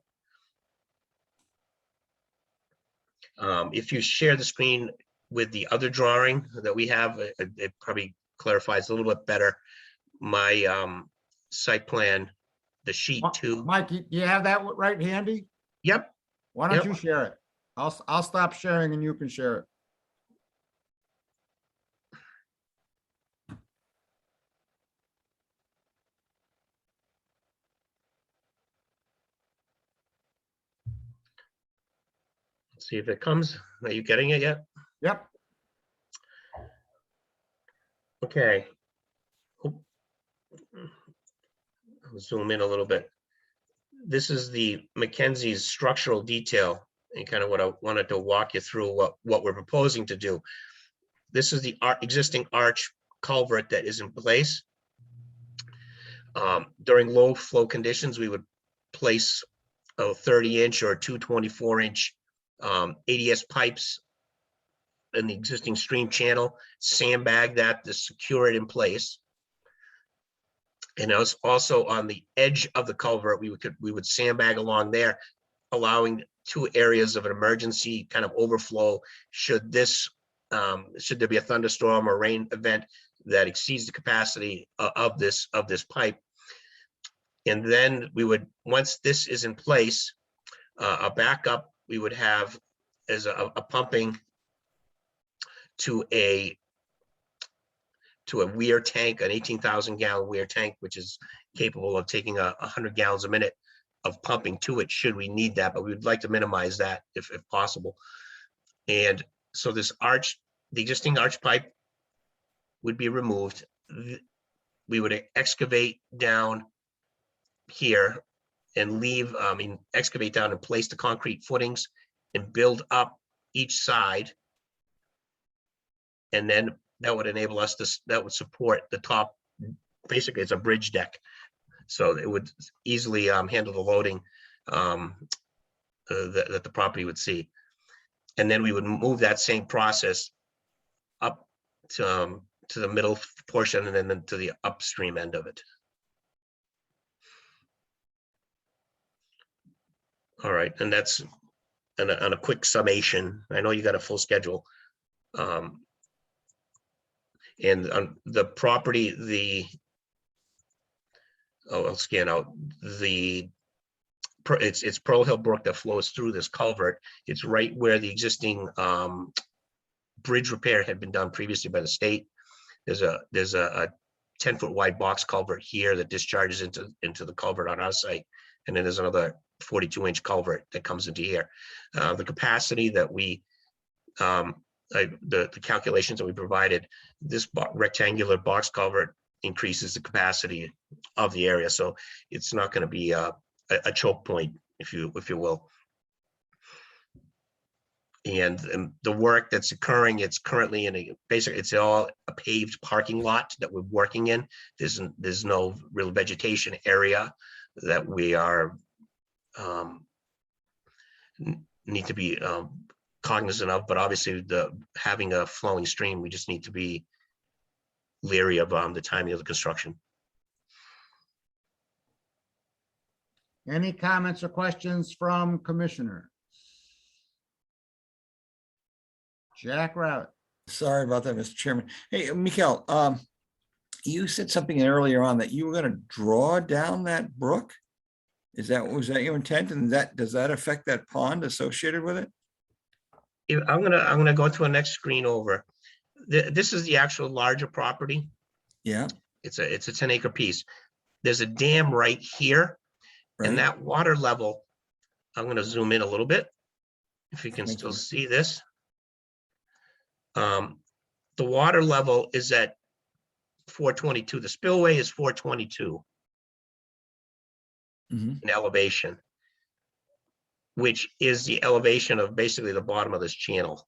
If you share the screen with the other drawing that we have, it probably clarifies a little bit better my site plan, the sheet 2. Mike, you have that right handy? Yep. Why don't Yep. you share it? I'll stop sharing and you can share it. Let's see if it comes. Are you getting it yet? Yep. Okay. I'll zoom in a little bit. This is the Mackenzie's structural detail, and kind of what I wanted to walk you through what we're proposing to do. This is the existing arch culvert that is in place. During low flow conditions, we would place a 30-inch or 224-inch ADS pipes in the existing stream channel, sandbag that to secure it in place. And also on the edge of the culvert, we would sandbag along there, allowing 2 areas of an emergency kind of overflow should there be a thunderstorm or rain event that exceeds the capacity of this pipe. And then we would, once this is in place, a backup we would have as a pumping to a weir tank, an 18,000 gallon weir tank, which is capable of taking 100 gallons a minute of pumping to it should we need that, but we would like to minimize that if possible. And so this arch, the existing arch pipe would be removed. We would excavate down here and excavate down and place the concrete footings and build up each side. And then that would enable us that would support the top. Basically, it's a bridge deck. So it would easily handle the loading that the property would see. And then we would move that same process up to the middle portion and then to the upstream end of it. All right, and that's on a quick summation. I know you got a full schedule. And on the property, I'll scan out it's Pearl Hill Brook that flows through this culvert. It's right where the existing bridge repair had been done previously by the state. There's a 10-foot wide box culvert here that discharges into the culvert on our site. And then there's another 42-inch culvert that comes into here. The capacity that the calculations that we provided, this rectangular box culvert increases the capacity of the area. So it's not going to be a choke point, if you will. And the work that's occurring, it's currently it's all a paved parking lot that we're working in. There's no real vegetation area that we are need to be cognizant of, but obviously having a flowing stream, we just need to be leery of the timing of the construction. Any comments or questions from commissioners? Jack Rabbit. Sorry about that, Mr. Chairman. Hey, Mikhail, You said something earlier on that you were gonna draw down that brook? Was that your intent? And does that affect that pond associated with it? I'm gonna go to a next screen over. This is the actual larger property. Yeah, It's a 10-acre piece. There's a dam right here, and right. that water level, I'm gonna zoom in a little bit, if you can Thank still you. see this. The water level is at 422. The spillway is 422 Mhm. in elevation, which is the elevation of basically the bottom of this channel.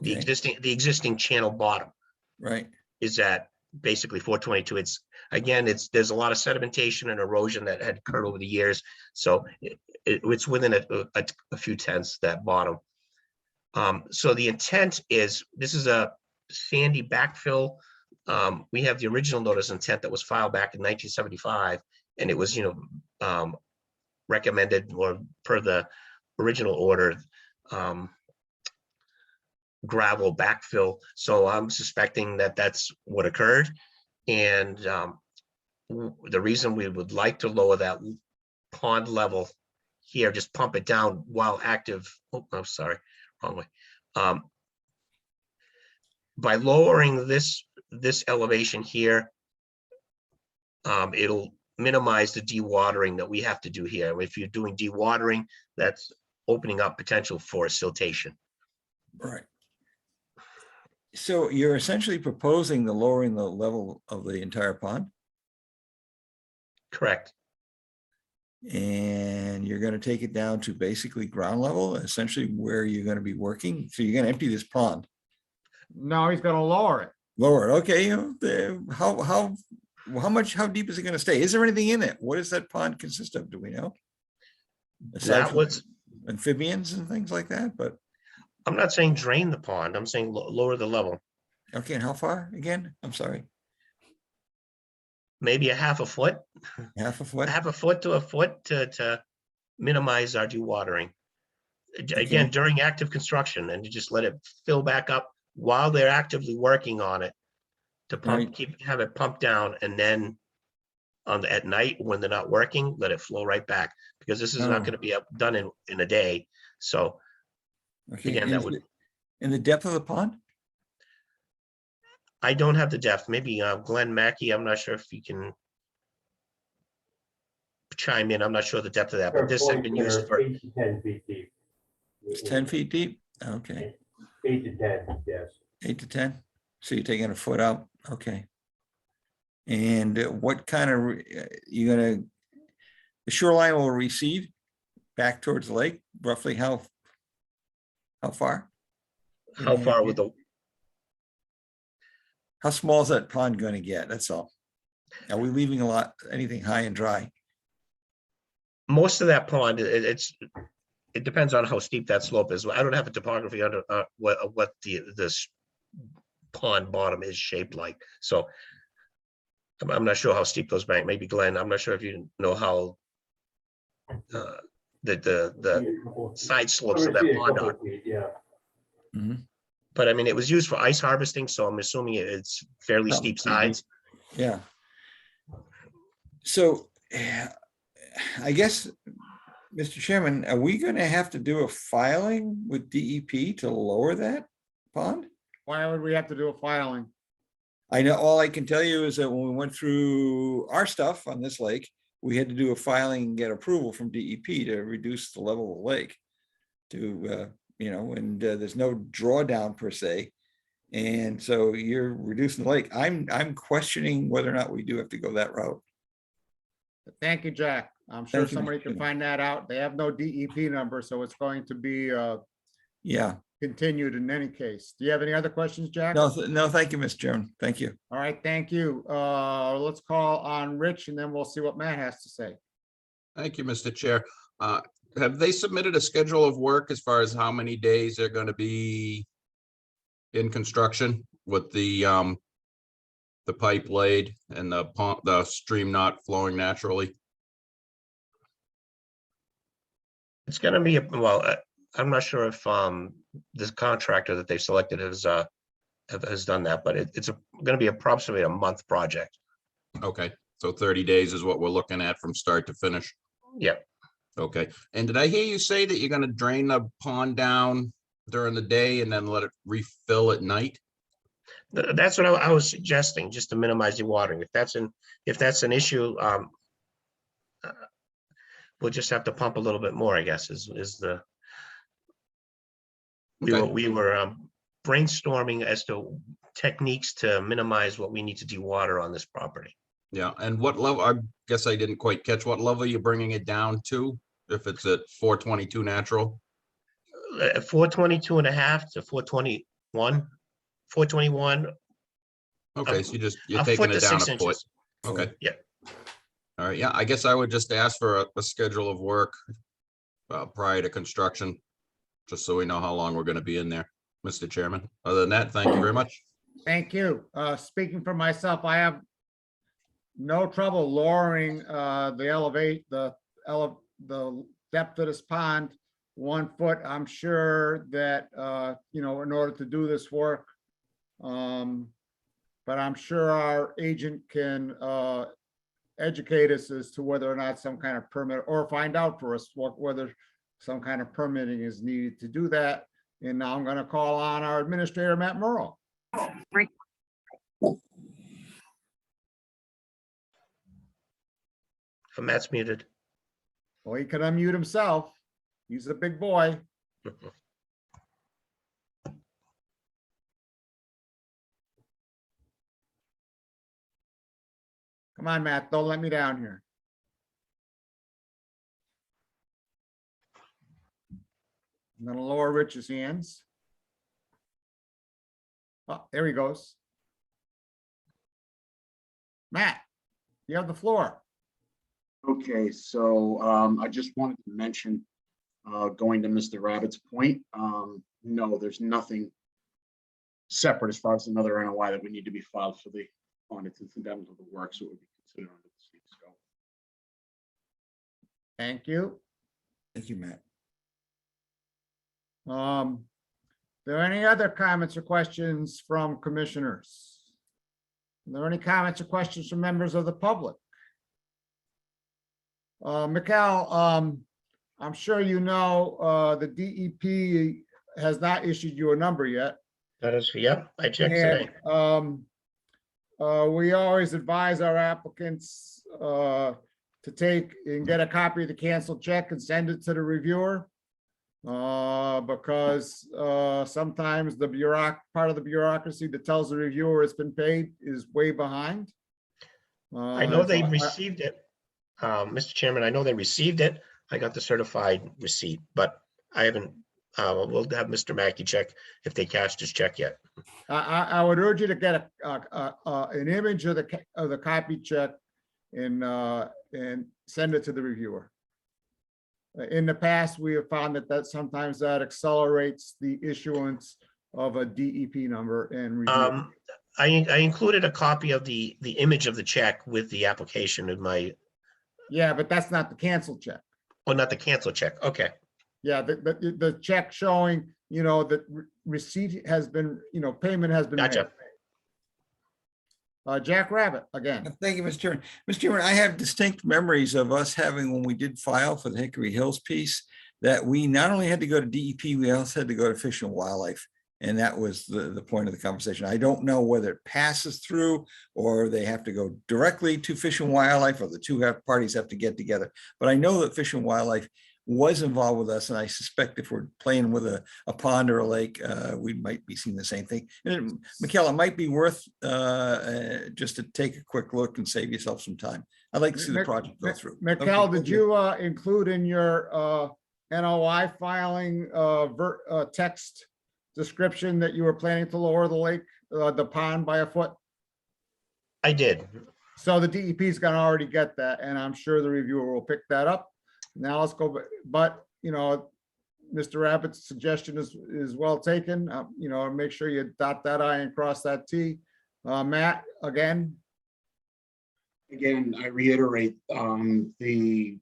The Okay, existing channel bottom right. is at basically 422. There's a lot of sedimentation and erosion that had occurred over the years. So it's within a few tenths, that bottom. So the intent is, this is a sandy backfill. We have the original notice of intent that was filed back in 1975, and it was, recommended, or per the original order, gravel backfill. So I'm suspecting that that's what occurred. And the reason we would like to lower that pond level here, just pump it down while active. Oh, I'm sorry, wrong way. By lowering this elevation here, it'll minimize the dewatering that we have to do here. If you're doing dewatering, that's opening up potential for siltation. Right. So you're essentially proposing the lowering the level of the entire pond, Correct. and you're going to take it down to basically ground level, essentially where you're going to be working. So you're going to empty this pond, No, he's gonna lower it. lower it. Okay, how deep is it going to stay? Is there anything in it? What does that pond consist of? Do we know? Aside That from was, amphibians and things like that, but I'm not saying drain the pond. I'm saying lower the level. okay. And how far again? I'm sorry. Maybe a half a foot, Half a foot? half a foot to a foot to minimize our dewatering. Okay. Again, during active construction, and to just let it fill back up while they're actively working on it, to pump, Right. have it pumped down, and then at night when they're not working, let it flow right back, because this is not Oh. going to be done in a day. So Okay. again, that would, And the depth of the pond? I don't have the depth. Maybe Glenn Mackey, I'm not sure if he can chime in. I'm not sure the depth of that, but this had been used for, 8 to 10 feet deep. It's 10 feet deep? Okay. 8 to 10, yes. 8 to 10? So you're taking a foot out? Okay. And what kind of, the shoreline will recede back towards the lake, roughly how far? how far with the, How small is that pond going to get? That's all. Are we leaving anything high and dry? most of that pond, it depends on how steep that slope is. I don't have a topography under what this pond bottom is shaped like. So I'm not sure how steep those banks, maybe Glenn, I'm not sure if you know how the side slopes of that pond are. Yeah. Mhm. But I mean, it was used for ice harvesting, so I'm assuming it's fairly steep sides. Yeah. So I guess, Mr. Chairman, are we going to have to do a filing with DEP to lower that pond? Why would we have to do a filing? I know, all I can tell you is that when we went through our stuff on this lake, we had to do a filing and get approval from DEP to reduce the level of the lake to, and there's no drawdown per se. And so you're reducing the lake. I'm questioning whether or not we do have to go that route. Thank you, Jack. I'm sure Thank you, somebody Mr. can Chairman. find that out. They have no DEP number, so it's going to be Yeah. continued in any case. Do you have any other questions, Jack? No, no, thank you, Mr. Chairman. Thank you. All right, thank you. Let's call on Rich and then we'll see what Matt has to say. Thank you, Mr. Chair. Have they submitted a schedule of work as far as how many days they're going to be in construction with the pipe laid and the pump, the stream not flowing naturally? It's gonna be, I'm not sure if this contractor that they've selected has has done that, but it's going to be approximately a month project. Okay, so 30 days is what we're looking at from start to finish. Yep. Okay, and did I hear you say that you're gonna drain the pond down during the day and then let it refill at night? That's what I was suggesting, just to minimize the watering. If that's an issue, we'll just have to pump a little bit more, I guess, is the. We were brainstorming as to techniques to minimize what we need to dewater on this property. Yeah, and what level, I guess I didn't quite catch what level you're bringing it down to, if it's at 422 natural? 422.5 to 421, 421. Okay, so you're a taking foot it to down 6 a foot. inches. Okay. Yeah. All right, yeah, I guess I would just ask for a schedule of work prior to construction, just so we know how long we're gonna be in there, Mr. Chairman. Other than that, thank you very much. Thank you. Speaking for myself, I have no trouble lowering the depth of this pond 1 foot. I'm sure that, in order to do this work, but I'm sure our agent can educate us as to whether or not some kind of permit, or find out for us whether some kind of permitting is needed to do that. And now I'm going to call on our administrator, Matt Morrow. Matt's muted. Well, he can unmute himself. He's a big boy. Come on, Matt, don't let me down here. I'm gonna lower Rich's hands. Oh, there he goes. Matt, you have the floor. Okay, so I just wanted to mention, going to Mr. Rabbit's point, no, there's nothing separate as far as another NOI that we need to be filed for the on its incidental to the work, so it would be considered under the same scope. Thank you. Thank you, Matt. Are there any other comments or questions from commissioners? Are there any comments or questions from members of the public? Mikhail, I'm sure you know the DEP has not issued you a number yet. That is, yep, I checked And, today. we always advise our applicants to take and get a copy of the canceled check and send it to the reviewer. Because sometimes the part of the bureaucracy that tells the reviewer it's been paid is way behind. I know they so received it. Mr. Chairman, I know they received it. I got the certified receipt, but I haven't, we'll have Mr. Mackey check if they cashed his check yet. I would urge you to get an image of the copy check and send it to the reviewer. In the past, we have found that sometimes that accelerates the issuance of a DEP number and review. I included a copy of the image of the check with the application in my. Yeah, but that's not the canceled check. Oh, not the cancel check. Okay. Yeah, the check showing, that receipt has been, payment has been made. Gotcha. Jack Rabbit again. Thank you, Mr. Chairman. Mr. Chairman, I have distinct memories of us having, when we did file for the Hickory Hills piece, that we not only had to go to DEP, we also had to go to Fish and Wildlife. And that was the point of the conversation. I don't know whether it passes through or they have to go directly to Fish and Wildlife, or the two parties have to get together. But I know that Fish and Wildlife was involved with us, and I suspect if we're playing with a pond or a lake, we might be seeing the same thing. And Mikhail, it might be worth just to take a quick look and save yourself some time. I'd like to see the project go through. Mikhail, Okay. did you include in your NOI filing text description that you were planning to lower the lake, the pond by a foot? I did. So the DEP is going to already get that, and I'm sure the reviewer will pick that up. Now let's go, but Mr. Rabbit's suggestion is well taken. Make sure you dot that I and cross that T. Matt, again. Again, I reiterate, the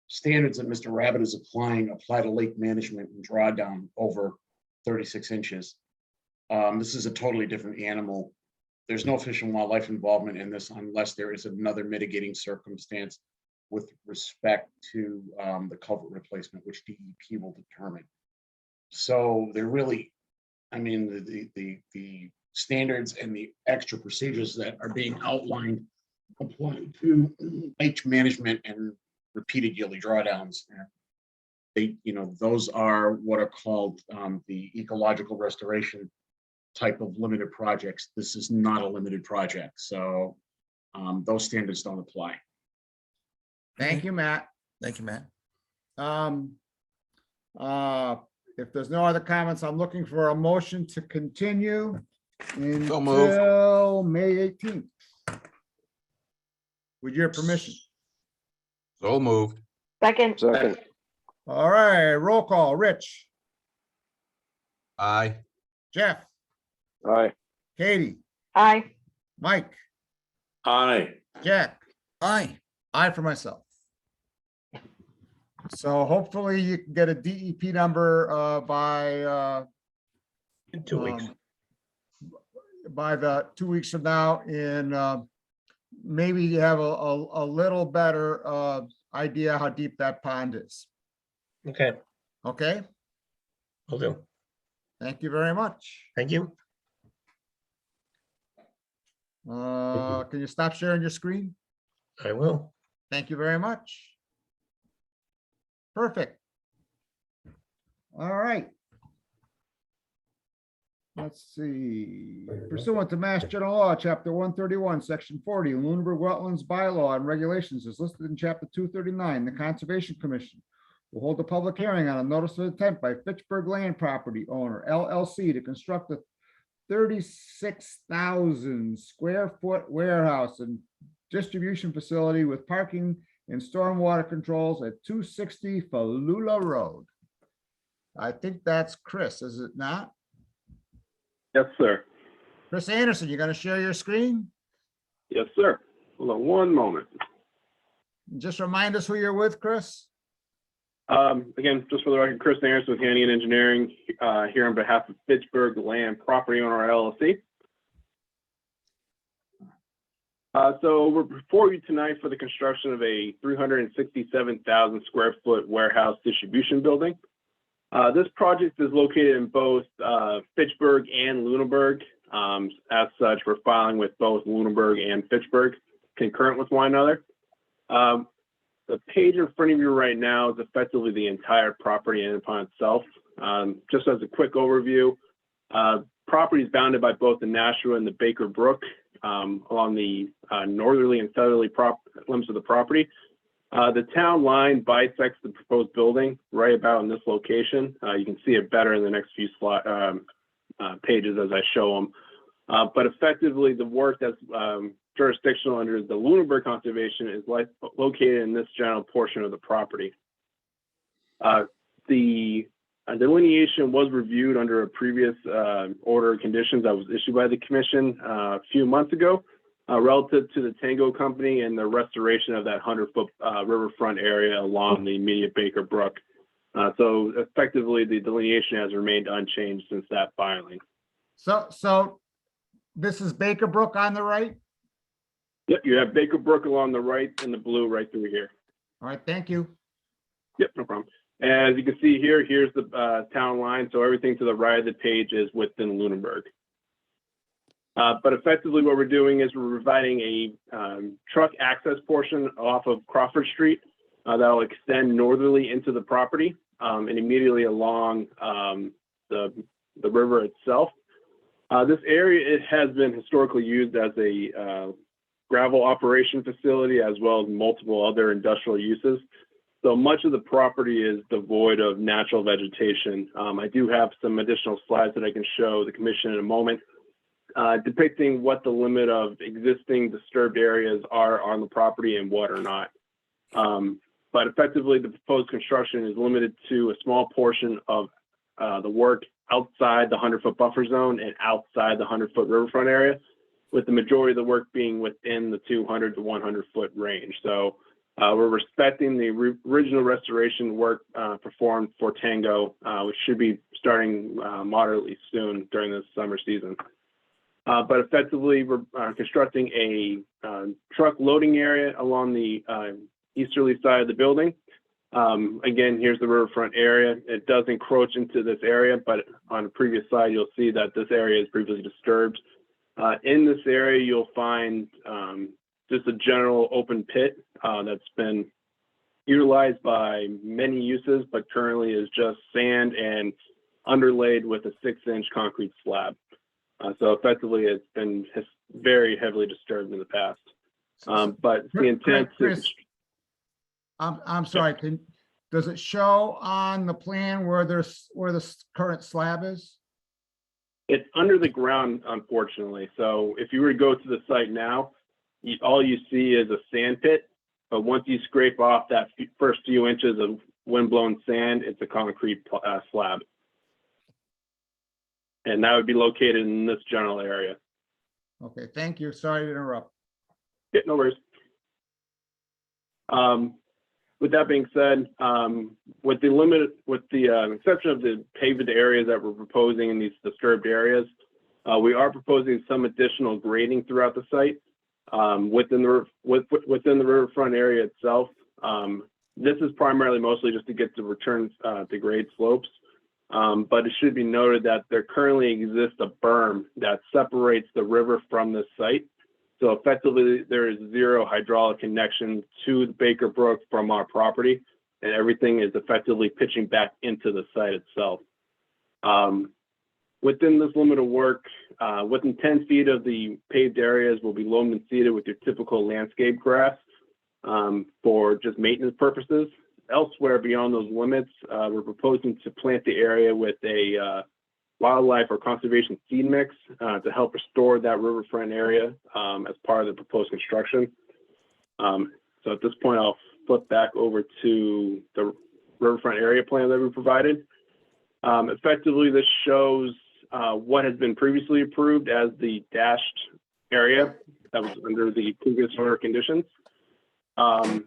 standards that Mr. Rabbit is applying apply to lake management and drawdown over 36 inches. This is a totally different animal. There's no Fish and Wildlife involvement in this unless there is another mitigating circumstance with respect to the culvert replacement, which DEP will determine. So they're really, I mean, the standards and the extra procedures that are being outlined apply to lake management and repeated yearly drawdowns. They, those are what are called the ecological restoration type of limited projects. This is not a limited project, so those standards don't apply. Thank you, Matt. Thank you, Matt. If there's no other comments, I'm looking for a motion to continue moved. until May 18th. With your permission. So moved. Second. All right, roll call. Rich, Aye. Jeff, Aye. Katie, Aye. Mike, Aye. Jack, Aye. I for myself. So hopefully you can get a DEP number by In 2 weeks. by the 2 weeks from now, and maybe you have a little better idea how deep that pond is. Okay, Okay, will do. thank you very much. Thank you. Can you stop sharing your screen? I will. Thank you very much. Perfect. All right. Let's see. Pursuant to Mass General Law, Chapter 131, Section 40, Lunenburg Wetlands Bylaw and Regulations is listed in Chapter 239. The Conservation Commission will hold a public hearing on a notice of intent by Fitchburg Land Property Owner, LLC, to construct a 36,000 square foot warehouse and distribution facility with parking and stormwater controls at 260 Falula Road. I think that's Chris, is it not? Yes, sir. Chris Anderson, you gonna share your screen? Yes, sir. Hold on one moment. Just remind us who you're with, Chris. Again, just for the record, Chris Anderson with Hannigan Engineering, here on behalf of Fitchburg Land Property Owner LLC. So we're before you tonight for the construction of a 367,000 square foot warehouse distribution building. This project is located in both Fitchburg and Lunenburg. As such, we're filing with both Lunenburg and Fitchburg concurrent with one another. The page in front of you right now is effectively the entire property in upon itself. Just as a quick overview, property is bounded by both the Nashua and the Baker Brook along the northerly and southerly limits of the property. The town line bisects the proposed building right about in this location. You can see it better in the next few pages as I show them. But effectively, the work that's jurisdictional under the Lunenburg Conservation is located in this general portion of the property. The delineation was reviewed under a previous order of conditions that was issued by the commission a few months ago relative to the Tango Company and the restoration of that 100-foot riverfront area along the immediate Baker Brook. So effectively, the delineation has remained unchanged since that filing. So this is Baker Brook on the right? Yep, you have Baker Brook along the right and the blue right through here. All right, thank you. Yep, no problem. As you can see here, here's the town line. So everything to the right of the page is within Lunenburg. But effectively what we're doing is we're providing a truck access portion off of Crawford Street that'll extend northerly into the property and immediately along the river itself. This area, it has been historically used as a gravel operation facility as well as multiple other industrial uses. So much of the property is devoid of natural vegetation. I do have some additional slides that I can show the commission in a moment depicting what the limit of existing disturbed areas are on the property and what are not. But effectively, the proposed construction is limited to a small portion of the work outside the 100-foot buffer zone and outside the 100-foot riverfront area, with the majority of the work being within the 200 to 100-foot range. So We're respecting the original restoration work performed for Tango, which should be starting moderately soon during the summer season. But effectively, we're constructing a truck loading area along the easterly side of the building. Again, here's the riverfront area. It does encroach into this area, but on the previous slide, you'll see that this area is previously disturbed. In this area, you'll find just a general open pit that's been utilized by many uses, but currently is just sand and underlaid with a 6-inch concrete slab. So effectively, it's been very heavily disturbed in the past. But the intent Chris, is. I'm sorry, does it show on the plan where the current slab is? It's under the ground, unfortunately. So if you were to go to the site now, all you see is a sand pit. But once you scrape off that first few inches of windblown sand, it's a concrete slab. And that would be located in this general area. Okay, thank you. Sorry to interrupt. Yeah, no worries. With that being said, with the exception of the paved areas that we're proposing in these disturbed areas, we are proposing some additional grading throughout the site within the riverfront area itself. This is primarily mostly just to get the return to grade slopes, but it should be noted that there currently exists a berm that separates the river from this site. So effectively, there is zero hydraulic connection to the Baker Brook from our property, and everything is effectively pitching back into the site itself. Within this limit of work, within 10 feet of the paved areas will be loamed and seeded with your typical landscape grass for just maintenance purposes. Elsewhere beyond those limits, we're proposing to plant the area with a wildlife or conservation seed mix to help restore that riverfront area as part of the proposed construction. So at this point, I'll flip back over to the riverfront area plan that we provided. Effectively, this shows what has been previously approved as the dashed area that was under the previous order conditions. And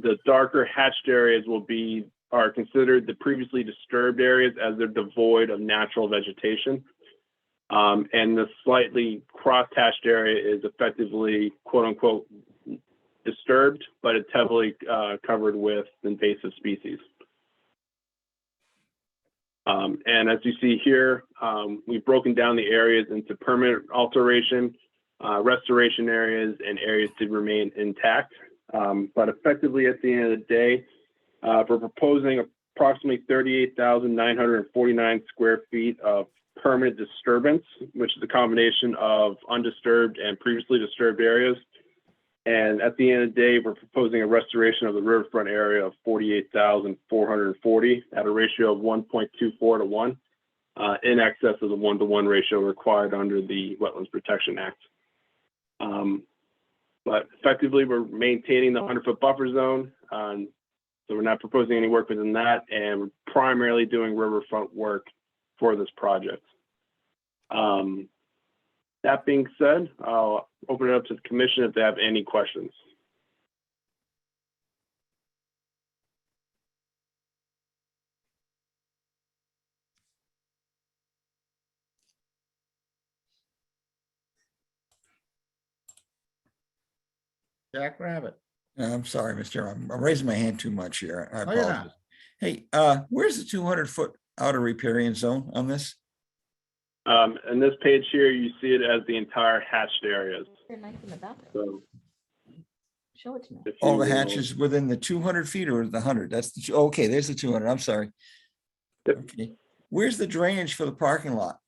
the darker hatched areas are considered the previously disturbed areas as they're devoid of natural vegetation. And the slightly cross-hatched area is effectively, quote unquote, disturbed, but it's heavily covered with invasive species. And as you see here, we've broken down the areas into permanent alteration, restoration areas, and areas to remain intact. But effectively at the end of the day, we're proposing approximately 38,949 square feet of permanent disturbance, which is a combination of undisturbed and previously disturbed areas. And at the end of the day, we're proposing a restoration of the riverfront area of 48,440 at a ratio of 1.24 to 1, in excess of the 1-to-1 ratio required under the Wetlands Protection Act. But effectively, we're maintaining the 100-foot buffer zone. So we're not proposing any work within that, and we're primarily doing riverfront work for this project. That being said, I'll open it up to the commission if they have any questions. Jack Rabbit. I'm sorry, Mr. Chairman. I'm raising my hand too much here. I Oh, you're not. apologize. Hey, where's the 200-foot outer riparian zone on this? And this page here, you see it as the entire hatched areas. So, show it to me. All the hatches within the 200 feet or the 100? That's the, okay, there's the 200. I'm sorry. Yep. Okay. Where's the drainage for the parking lot?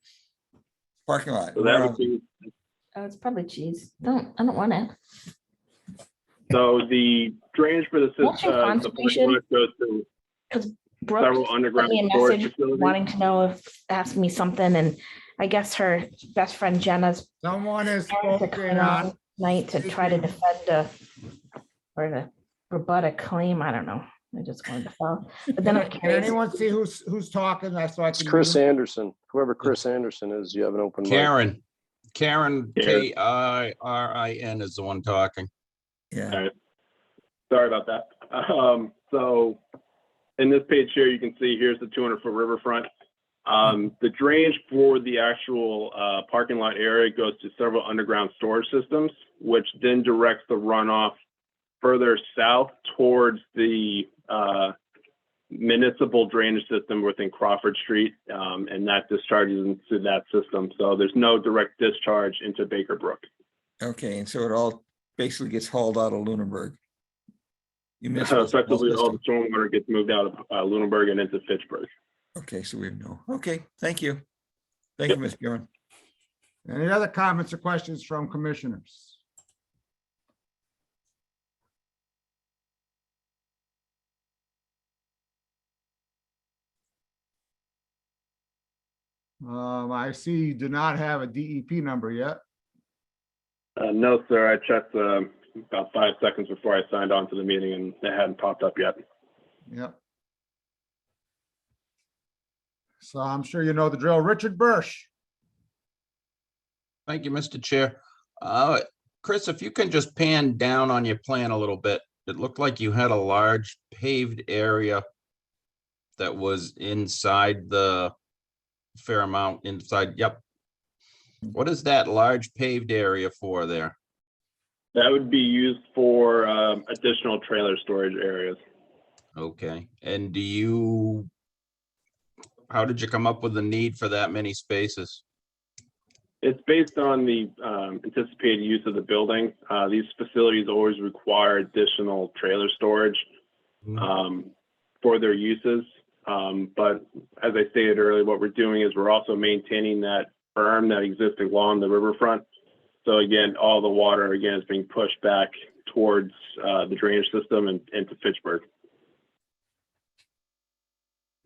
So that would be, Oh, it's probably cheese. I don't want it. so the drainage for the Mention system, the conservation. parking lot goes to Brooke several sent underground me a storage message facilities. wanting to know if, ask me something, and I guess her best friend Jenna's Someone is parents are spoken coming on. on tonight to try to defend or to rebut a claim. I don't know. I just wanted to follow. But then I'm Can curious. anyone see who's talking? That's so I It's can. Chris Anderson. Whoever Chris Anderson is, you have an open mic. Karen Yeah. K-I-R-I-N is the one talking. Yeah. All right. Sorry about that. So in this page here, you can see here's the 200-foot riverfront. The drainage for the actual parking lot area goes to several underground storage systems, which then directs the runoff further south towards the municipal drainage system within Crawford Street, and that discharges into that system. So there's no direct discharge into Baker Brook. Okay, and so it all basically gets hauled out of Lunenburg. You municipal Effectively, all the system. stormwater gets moved out of Lunenburg and into Fitchburg. Okay, so we have no, okay, thank you. Thank you, Ms. Buren. Any other comments or questions from commissioners? I see you do not have a DEP number yet. No, sir. I checked about 5 seconds before I signed on to the meeting, and it hadn't popped up yet. Yep. So I'm sure you know the drill. Richard Bursch. Thank you, Mr. Chair. Chris, if you can just pan down on your plan a little bit, it looked like you had a large paved area that was inside the fair amount inside. Yep. What is that large paved area for there? That would be used for additional trailer storage areas. Okay. And how did you come up with the need for that many spaces? It's based on the anticipated use of the building. These facilities always require additional trailer storage for their uses. But as I stated earlier, what we're doing is we're also maintaining that berm that exists along the riverfront. So again, all the water again is being pushed back towards the drainage system and into Fitchburg.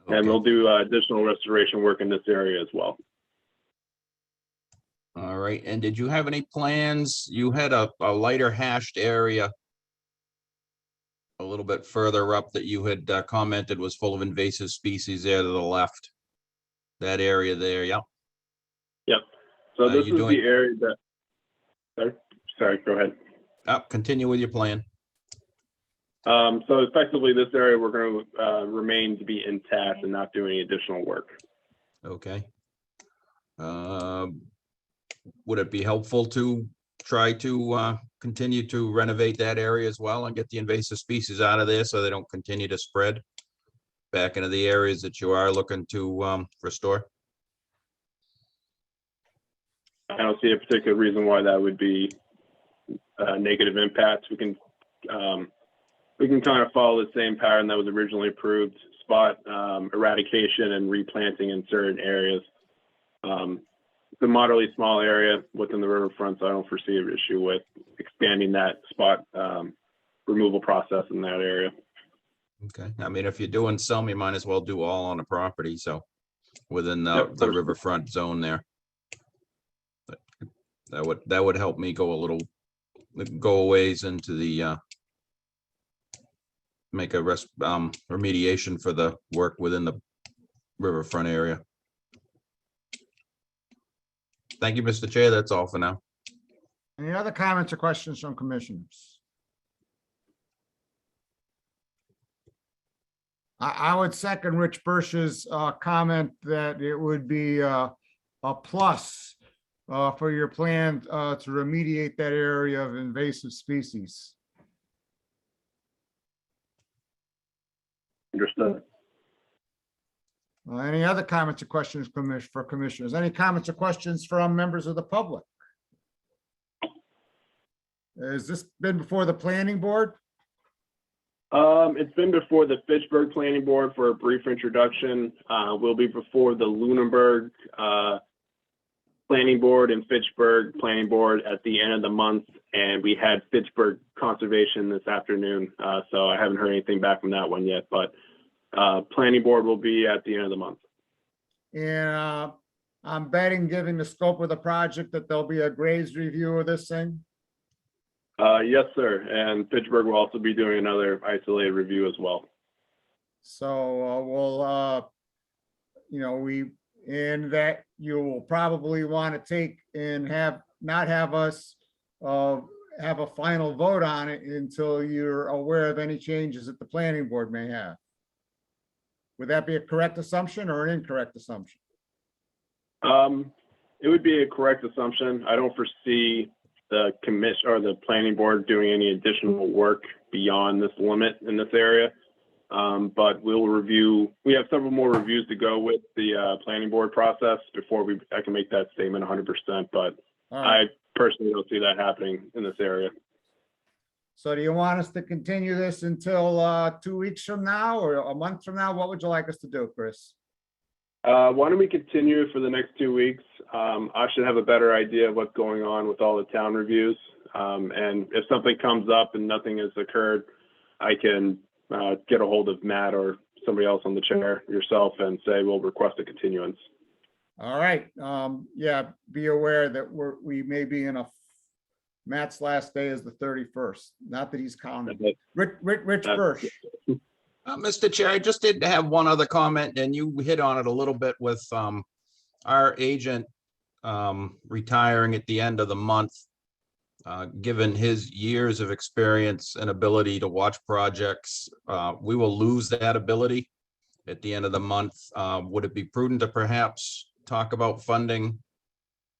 Okay. And we'll do additional restoration work in this area as well. All right. And did you have any plans? You had a lighter hashed area a little bit further up that you had commented was full of invasive species there to the left. That area there, yep. Yep. So this you is the area that, sorry, go ahead. Continue with your plan. So effectively this area we're going to remain to be intact and not do any additional work. Okay. Would it be helpful to try to continue to renovate that area as well and get the invasive species out of there so they don't continue to spread back into the areas that you are looking to restore? I don't see a particular reason why that would be a negative impact. We can kind of follow the same pattern that was originally approved: spot eradication and replanting in certain areas. It's a moderately small area within the riverfront, so I don't foresee an issue with expanding that spot removal process in that area. Okay. I mean, if you're doing some, you might as well do all on the property. So within the riverfront zone there. But that would help me go a ways into the make a remediation for the work within the riverfront area. Thank you, Mr. Chair. That's all for now. Any other comments or questions from commissioners? I would second Rich Bursch's comment that it would be a plus for your plan to remediate that area of invasive species. Understood. Any other comments or questions for commissioners? Any comments or questions from members of the public? Has this been before the planning board? It's been before the Fitchburg Planning Board for a brief introduction. We'll be before the Lunenburg Planning Board and Fitchburg Planning Board at the end of the month, and we had Fitchburg Conservation this afternoon, so I haven't heard anything back from that one yet, but Planning Board will be at the end of the month. And I'm betting, given the scope of the project, that there'll be a grades review of this thing. Yes, sir, and Fitchburg will also be doing another isolated review as well. So we'll, and that you will probably want to take and not have us have a final vote on it until you're aware of any changes that the planning board may have. Would that be a correct assumption or an incorrect assumption? It would be a correct assumption. I don't foresee the commission or the planning board doing any additional work beyond this limit in this area. But we'll review, we have several more reviews to go with the planning board process before I can make that statement 100%, but I personally don't see that happening in this area. So do you want us to continue this until 2 weeks from now or a month from now? What would you like us to do, Chris? Why don't we continue for the next 2 weeks? I should have a better idea of what's going on with all the town reviews. And if something comes up and nothing has occurred, I can get a hold of Matt or somebody else on the chair, yourself, and say we'll request a continuance. All right. Yeah, be aware that we may be in Matt's last day is the 31st. Not that he's counting. Rich Birch. Mr. Chair, I just did have one other comment, and you hit on it a little bit with our agent retiring at the end of the month. Given his years of experience and ability to watch projects, we will lose that ability at the end of the month. Would it be prudent to perhaps talk about funding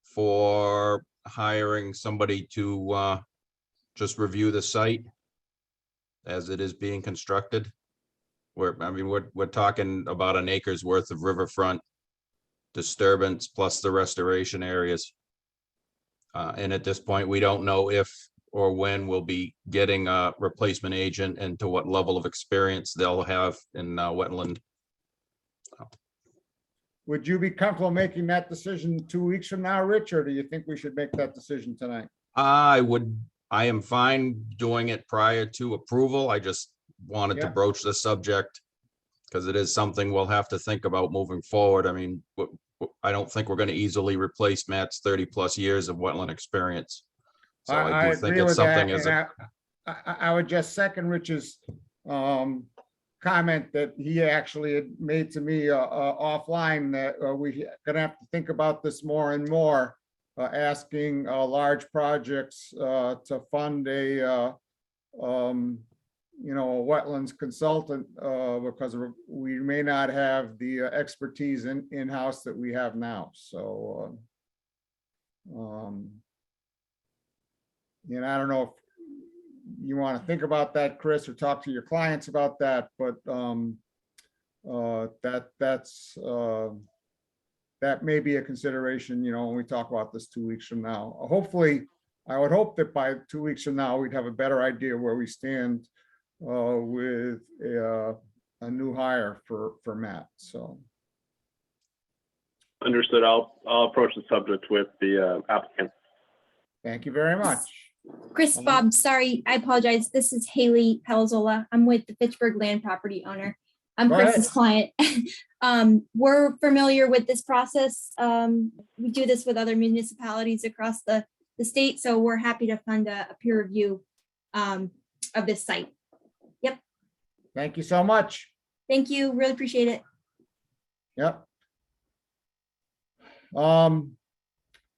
for hiring somebody to just review the site as it is being constructed? We're talking about an acre's worth of riverfront disturbance plus the restoration areas. And at this point, we don't know if or when we'll be getting a replacement agent and to what level of experience they'll have in wetland. Would you be comfortable making that decision 2 weeks from now, Rich, or do you think we should make that decision tonight? I am fine doing it prior to approval. I just wanted to broach the subject because it is something we'll have to think about moving forward. I mean, I don't think we're going to easily replace Matt's 30+ years of wetland experience. So I do think it's something as I would just second Rich's comment that he actually had made to me offline, that we're gonna have to think about this more and more, asking large projects to fund a a wetlands consultant because we may not have the expertise in-house that we have now. So I don't know if you want to think about that, Chris, or talk to your clients about that, but that may be a consideration, when we talk about this 2 weeks from now. Hopefully, I would hope that by 2 weeks from now, we'd have a better idea where we stand with a new hire for Matt. So. Understood. I'll approach the subject with the applicant. Thank you very much. Chris, Bob, sorry, I apologize. This is Haley Pelzola. I'm with the Fitchburg Land Property Owner. I'm Chris's client. We're familiar with this process. We do this with other municipalities across the state, so we're happy to fund a peer review of this site. Yep. Thank you so much. Thank you. Really appreciate it. Yep.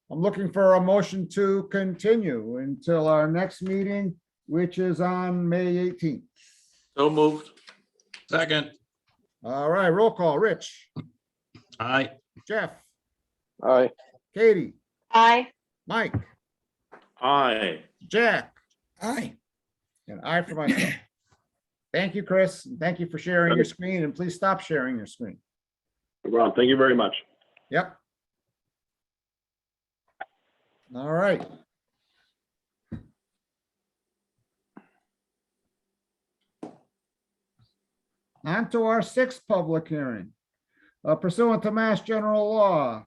I'm looking for a motion to continue until our next meeting, which is on May 18th. So moved. Second. All right, roll call. Rich. Aye. Jeff. Aye. Katie. Aye. Mike. Aye. Jack. Aye. And I for myself. Thank you, Chris. Thank you for sharing your screen, and please stop sharing your screen. Well, thank you very much. Yep. All right. On to our 6th public hearing. Pursuant to Mass General Law,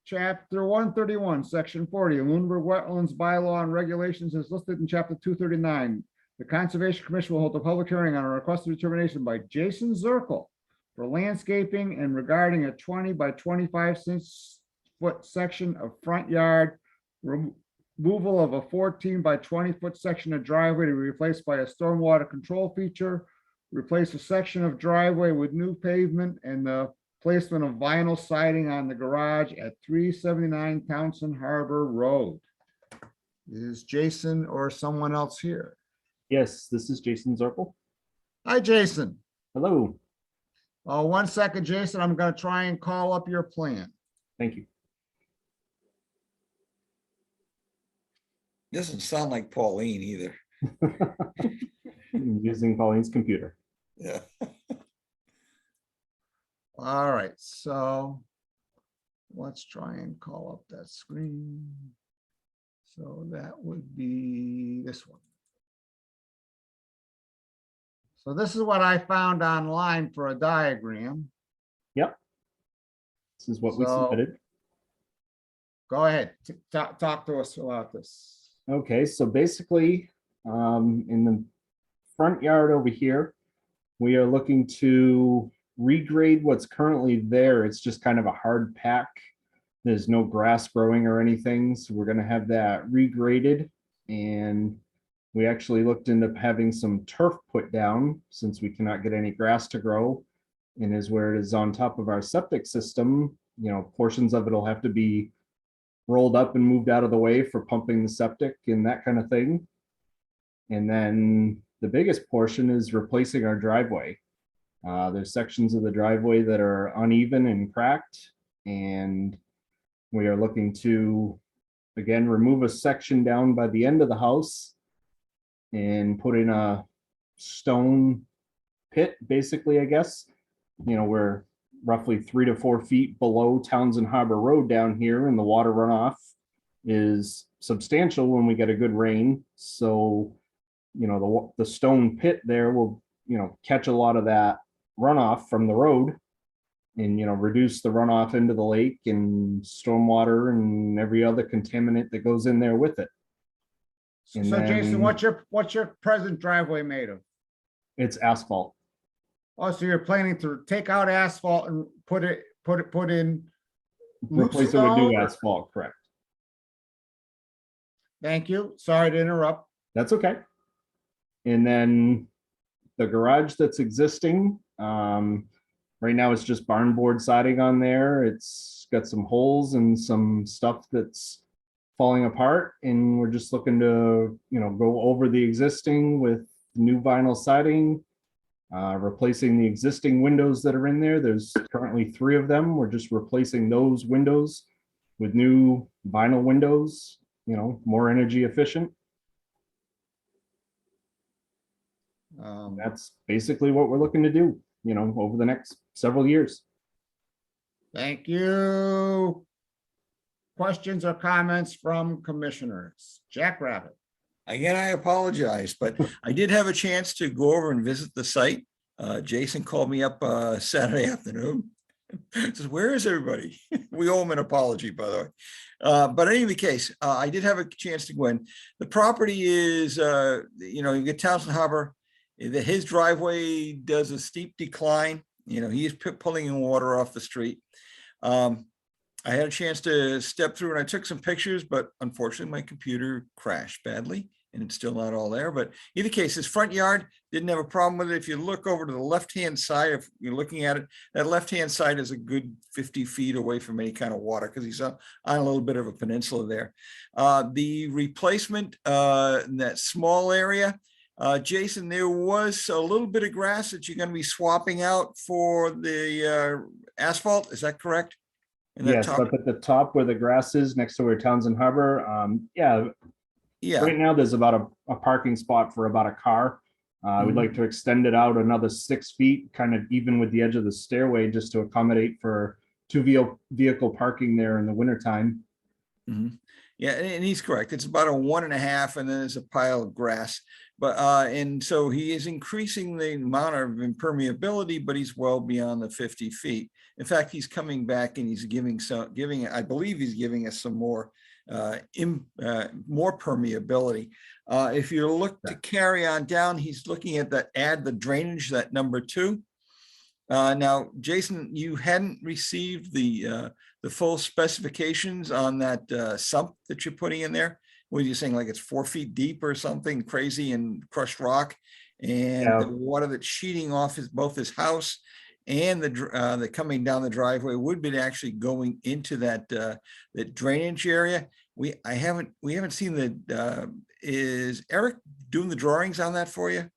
Chapter 131, Section 40, Lunenburg Wetlands Bylaw and Regulations is listed in Chapter 239. The Conservation Commission will hold a public hearing on a request of determination by Jason Zirkle for landscaping and regarding a 20 by 25 foot section of front yard, removal of a 14 by 20 foot section of driveway to be replaced by a stormwater control feature, replace a section of driveway with new pavement, and the placement of vinyl siding on the garage at 379 Townsend Harbor Road. Is Jason or someone else here? Yes, this is Jason Zirkle. Hi, Jason. Hello. 1 second, Jason. I'm going to try and call up your plan. Thank you. Doesn't sound like Pauline either. I'm using Pauline's computer. Yeah. All right, so let's try and call up that screen. So that would be this one. So this is what I found online for a diagram. Yep. This is what we So- submitted. Go ahead, talk to us about this. Okay, so basically, in the front yard over here, we are looking to regrade what's currently there. It's just kind of a hard pack. There's no grass growing or anything, so we're gonna have that regraded. And we actually looked into having some turf put down since we cannot get any grass to grow. And is where it is on top of our septic system, you know, portions of it will have to be rolled up and moved out of the way for pumping the septic and that kind of thing. And then the biggest portion is replacing our driveway. There's sections of the driveway that are uneven and cracked, and we are looking to, again, remove a section down by the end of the house and put in a stone pit, basically, I guess. You know, we're roughly 3 to 4 feet below Townsend Harbor Road down here, and the water runoff is substantial when we get a good rain. So, you know, the stone pit there will, you know, catch a lot of that runoff from the road and, you know, reduce the runoff into the lake and stormwater and every other contaminant that goes in there with it. And So Jason, then what's your present driveway made of? it's asphalt. Oh, so you're planning to take out asphalt and put in loose Replace it with new stone? asphalt, correct? Thank you. Sorry to interrupt. That's okay. And then the garage that's existing, right now it's just barn board siding on there. It's got some holes and some stuff that's falling apart, and we're just looking to, you know, go over the existing with new vinyl siding, replacing the existing windows that are in there. There's currently 3 of them. We're just replacing those windows with new vinyl windows, you know, more energy efficient. That's basically what we're looking to do, you know, over the next several years. Thank you. Questions or comments from commissioners? Jackrabbit. Again, I apologize, but I did have a chance to go over and visit the site. Jason called me up Saturday afternoon. Says, where is everybody? We owe him an apology, by the way. But in any case, I did have a chance to go in. The property is, you know, you get Townsend Harbor. His driveway does a steep decline. You know, he's pulling in water off the street. I had a chance to step through and I took some pictures, but unfortunately my computer crashed badly and it's still not all there. But in either case, his front yard didn't have a problem with it. If you look over to the left-hand side, if you're looking at it, that left-hand side is a good 50 feet away from any kind of water because he's on a little bit of a peninsula there. The replacement in that small area, Jason, there was a little bit of grass that you're going to be swapping out for the asphalt. Is that correct? Yes, up at the top where the grass is next to where Townsend Harbor. Yeah. Right now, there's about a parking spot for about a car. We'd like to extend it out another 6 feet, kind of even with the edge of the stairway, just to accommodate for 2 vehicle parking there in the wintertime. Yeah, and he's correct. It's about a 1.5, and then there's a pile of grass. But and so he is increasing the amount of impermeability, but he's well beyond the 50 feet. In fact, he's coming back and he's I believe he's giving us some more permeability. If you look to carry on down, he's looking at add the drainage, that number 2. Now, Jason, you hadn't received the full specifications on that sump that you're putting in there. What are you saying, like it's 4 feet deep or something crazy and crushed rock? And the water that's sheeting off both his house and the coming down the driveway would be actually going into that drainage area. we haven't seen is Eric doing the drawings on that for you?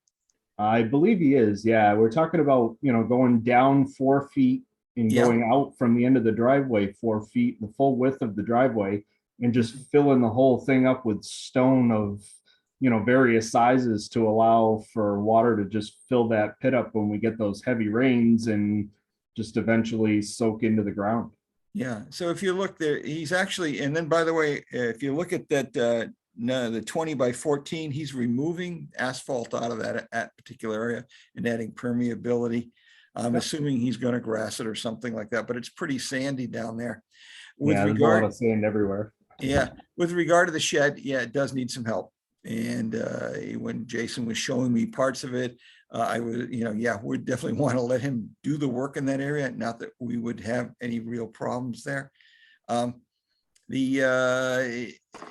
I believe he is. Yeah, we're talking about, going down 4 feet and Yeah. going out from the end of the driveway 4 feet, the full width of the driveway, and just filling the whole thing up with stone of, various sizes to allow for water to just fill that pit up when we get those heavy rains and just eventually soak into the ground. Yeah, so if you look there, he's actually, and then by the way, if you look at that, no, the 20 by 14, he's removing asphalt out of that particular area and adding permeability. I'm assuming he's going to grass it or something like that, but it's pretty sandy down there. With Yeah, there's a lot regard, of sand everywhere. yeah, with regard to the shed, yeah, it does need some help. And when Jason was showing me parts of it, I was, yeah, we definitely want to let him do the work in that area. Not that we would have any real problems there.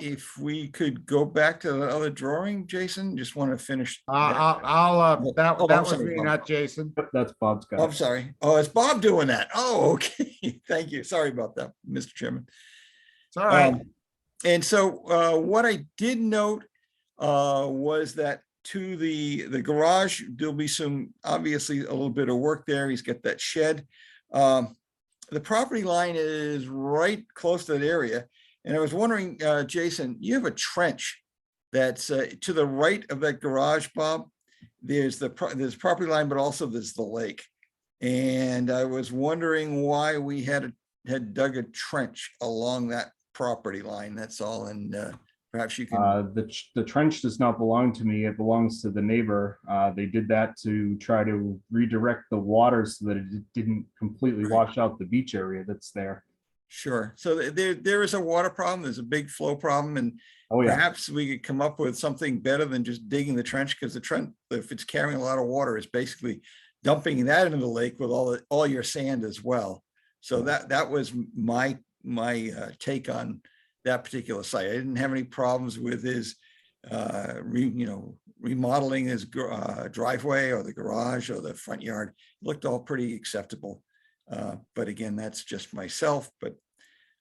If we could go back to the other drawing, Jason, just want to finish. That I'm was sorry, me, Bob. not Jason. Yep, that's Bob's guy. I'm sorry. Oh, it's Bob doing that. Oh, okay. Thank you. Sorry about that, Mr. Chairman. It's all right. And so what I did note was that to the garage, there'll be obviously a little bit of work there. He's got that shed. The property line is right close to that area. And I was wondering, Jason, you have a trench that's to the right of that garage, Bob. There's property line, but also there's the lake. And I was wondering why we had dug a trench along that property line. That's all. And perhaps you can. The trench does not belong to me. It belongs to the neighbor. They did that to try to redirect the water so that it didn't completely wash out the beach area that's there. Sure. So there is a water problem. There's a big flow problem, and yeah. Perhaps we could come up with something better than just digging the trench, because the trench, if it's carrying a lot of water, is basically dumping that into the lake with all your sand as well. So that was my take on that particular site. I didn't have any problems with his remodeling his driveway or the garage or the front yard. It looked all pretty acceptable. But again, that's just myself, but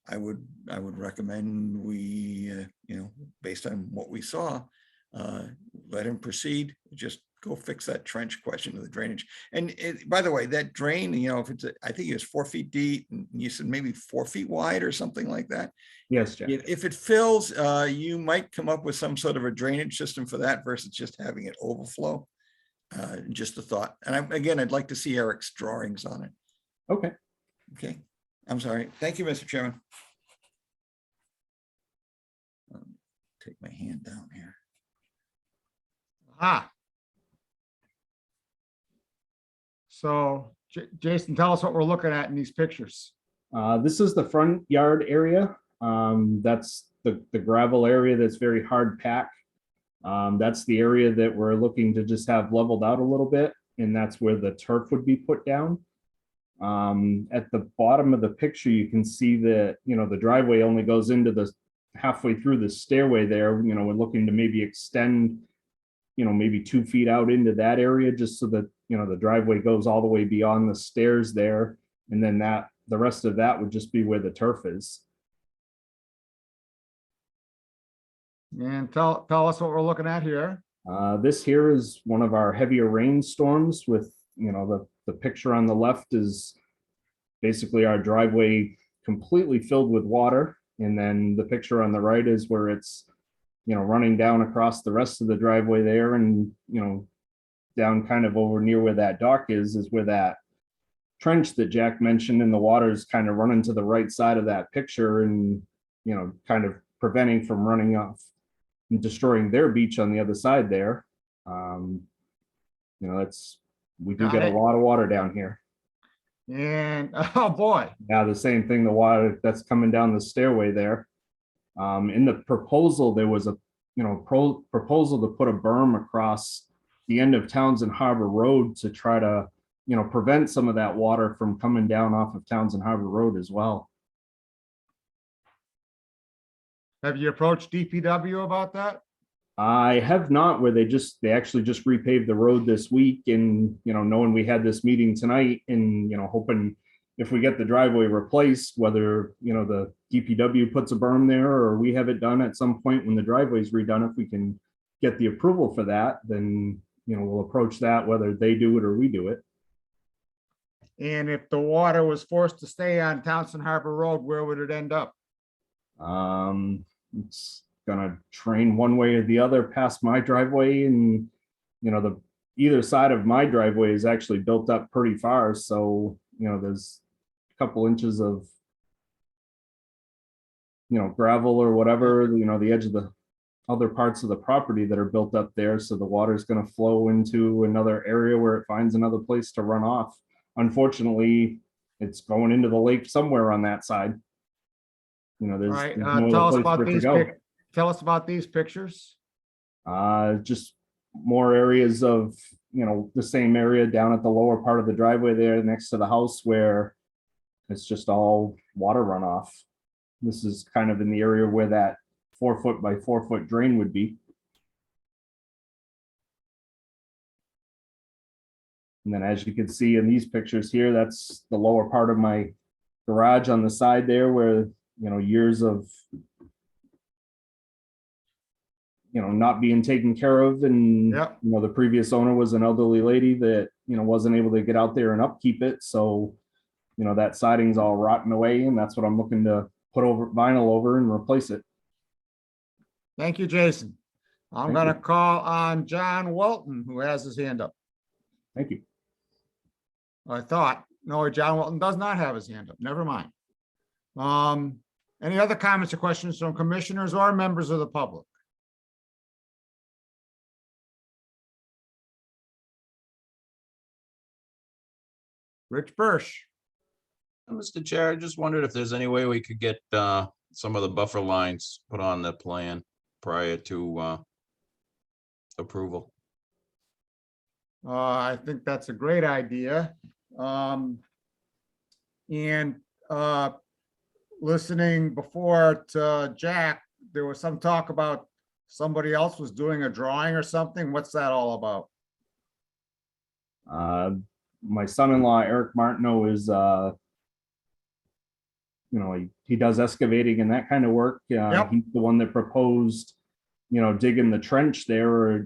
I would recommend we, based on what we saw, let him proceed. Just go fix that trench question of the drainage. And by the way, that drain, if it's, I think it was 4 feet deep, and you said maybe 4 feet wide or something like that. Yes, Jack. If it fills, you might come up with some sort of a drainage system for that versus just having it overflow. Just a thought. And again, I'd like to see Eric's drawings on it. Okay. Okay. I'm sorry. Thank you, Mr. Chairman. Take my hand down here. So Jason, tell us what we're looking at in these pictures. This is the front yard area. That's the gravel area that's very hard packed. That's the area that we're looking to just have leveled out a little bit, and that's where the turf would be put down. At the bottom of the picture, you can see that, the driveway only goes into the halfway through the stairway there. We're looking to maybe extend, maybe 2 feet out into that area, just so that, the driveway goes all the way beyond the stairs there. And then the rest of that would just be where the turf is. And tell us what we're looking at here. This here is one of our heavier rainstorms with, the picture on the left is basically our driveway completely filled with water. And then the picture on the right is where it's, running down across the rest of the driveway there, and, down kind of over near where that dock is where that trench that Jack mentioned, and the water is kind of running to the right side of that picture and, kind of preventing from running off and destroying their beach on the other side there. We do get a lot of water down here. And oh boy. Yeah, the same thing, the water that's coming down the stairway there. In the proposal, there was a proposal to put a berm across the end of Townsend Harbor Road to try to prevent some of that water from coming down off of Townsend Harbor Road as well. Have you approached DPW about that? I have not, where they actually just repaved the road this week, and knowing we had this meeting tonight, and hoping if we get the driveway replaced, whether, the DPW puts a berm there or we have it done at some point when the driveway's redone, if we can get the approval for that, then, we'll approach that, whether they do it or we do it. And if the water was forced to stay on Townsend Harbor Road, where would it end up? It's gonna drain one way or the other past my driveway, and, the either side of my driveway is actually built up pretty far, so, there's a couple inches of gravel or whatever, the edge of the other parts of the property that are built up there. So the water is going to flow into another area where it finds another place to run off. Unfortunately, it's going into the lake somewhere on that side. All There's right, no tell us other place about for it to these, go. tell us about these pictures. Just more areas of, the same area down at the lower part of the driveway there next to the house where it's just all water runoff. This is kind of in the area where that 4 foot by 4 foot drain would be. And then as you can see in these pictures here, that's the lower part of my garage on the side there where, years of, not being taken care of. And, Yep. the previous owner was an elderly lady that, wasn't able to get out there and upkeep it. So, that siding's all rotten away, and that's what I'm looking to put over vinyl over and replace it. Thank you, Jason. I'm Thank gonna you. call on John Walton, who has his hand up. Thank you. I thought, no, John Walton does not have his hand up. Never mind. Any other comments or questions from commissioners or members of the public? Rich Birsch. Mr. Chair, I just wondered if there's any way we could get some of the buffer lines put on the plan prior to approval. I think that's a great idea. Listening before to Jack, there was some talk about somebody else was doing a drawing or something. What's that all about? My son-in-law, Eric Martineau, is, he does excavating and that kind of work. Yep. He's the one that proposed, digging the trench there or,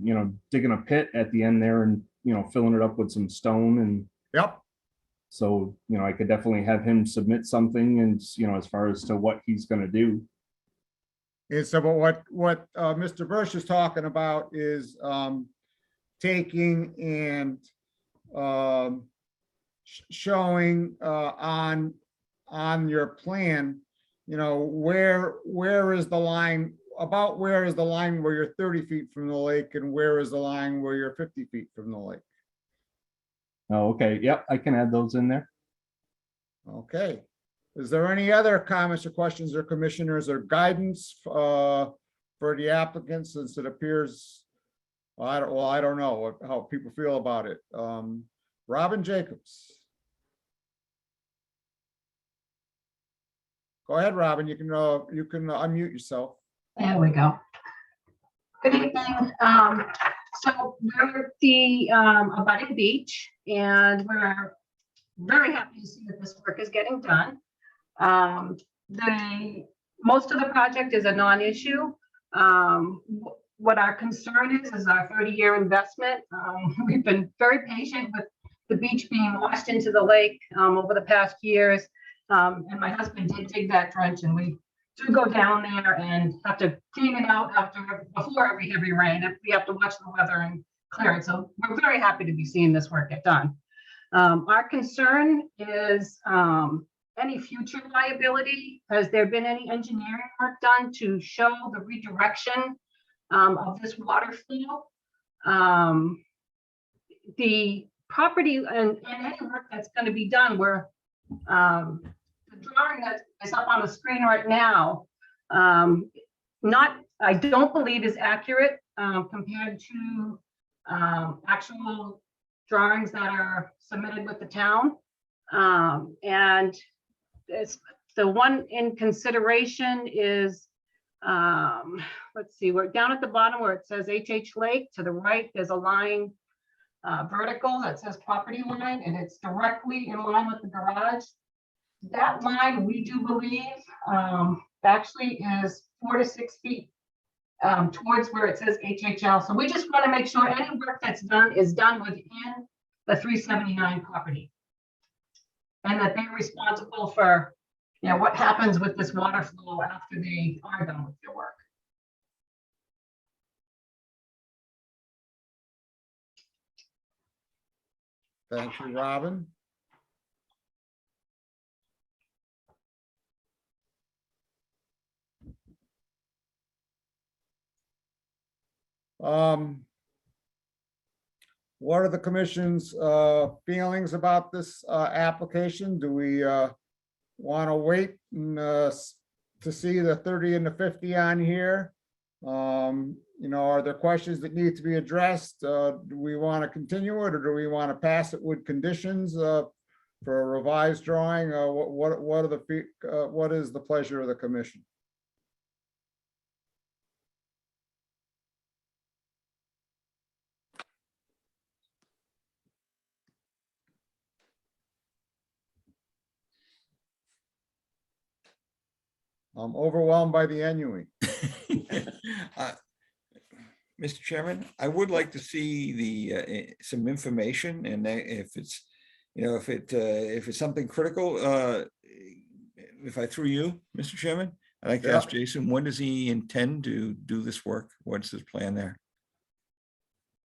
digging a pit at the end there and, filling it up with some stone. And Yep. so, I could definitely have him submit something and, as far as to what he's going to do. And so, but what Mr. Birsch is talking about is taking and showing on your plan, where is the line, about where is the line where you're 30 feet from the lake and where is the line where you're 50 feet from the lake? Oh, okay. Yep, I can add those in there. Okay. Is there any other comments or questions or commissioners or guidance for the applicant, since it appears, I don't know how people feel about it. Robin Jacobs. Go ahead, Robin. You can unmute yourself. There we go. Good evening. So we're the abutting beach, and we're very happy to see that this work is getting done. Most of the project is a non-issue. What our concern is our 30-year investment. We've been very patient with the beach being washed into the lake over the past years. And my husband did dig that trench, and we do go down there and have to clean it out before every heavy rain. We have to watch the weather and clear it. So we're very happy to be seeing this work get done. Our concern is any future liability. Has there been any engineering work done to show the redirection of this water flow? The property and any work that's going to be done, where the drawing that is up on the screen right now, I don't believe is accurate compared to actual drawings that are submitted with the town. And it's the one in consideration is, let's see, we're down at the bottom where it says HH Lake. To the right, there's a line vertical that says property line, and it's directly in line with the garage. That line, we do believe, actually is 4 to 6 feet towards where it says HHL. So we just want to make sure any work that's done is done within the 379 property. And that they're responsible for, you know, what happens with this water flow after they are done with their work. Thank you, Robin. What are the commission's feelings about this application? Do we want to wait and, to see the 30 and the 50 on here? You know, are there questions that need to be addressed? Do we want to continue it, or do we want to pass it with conditions for a revised drawing? What are the what is the pleasure of the commission? I'm overwhelmed by the ennuing. Mr. Chairman, I would like to see the some information, and if it's, you know, if it's something critical, if I threw you, Mr. Chairman, I'd like to ask Jason, when does he intend to do this work? What's his plan there?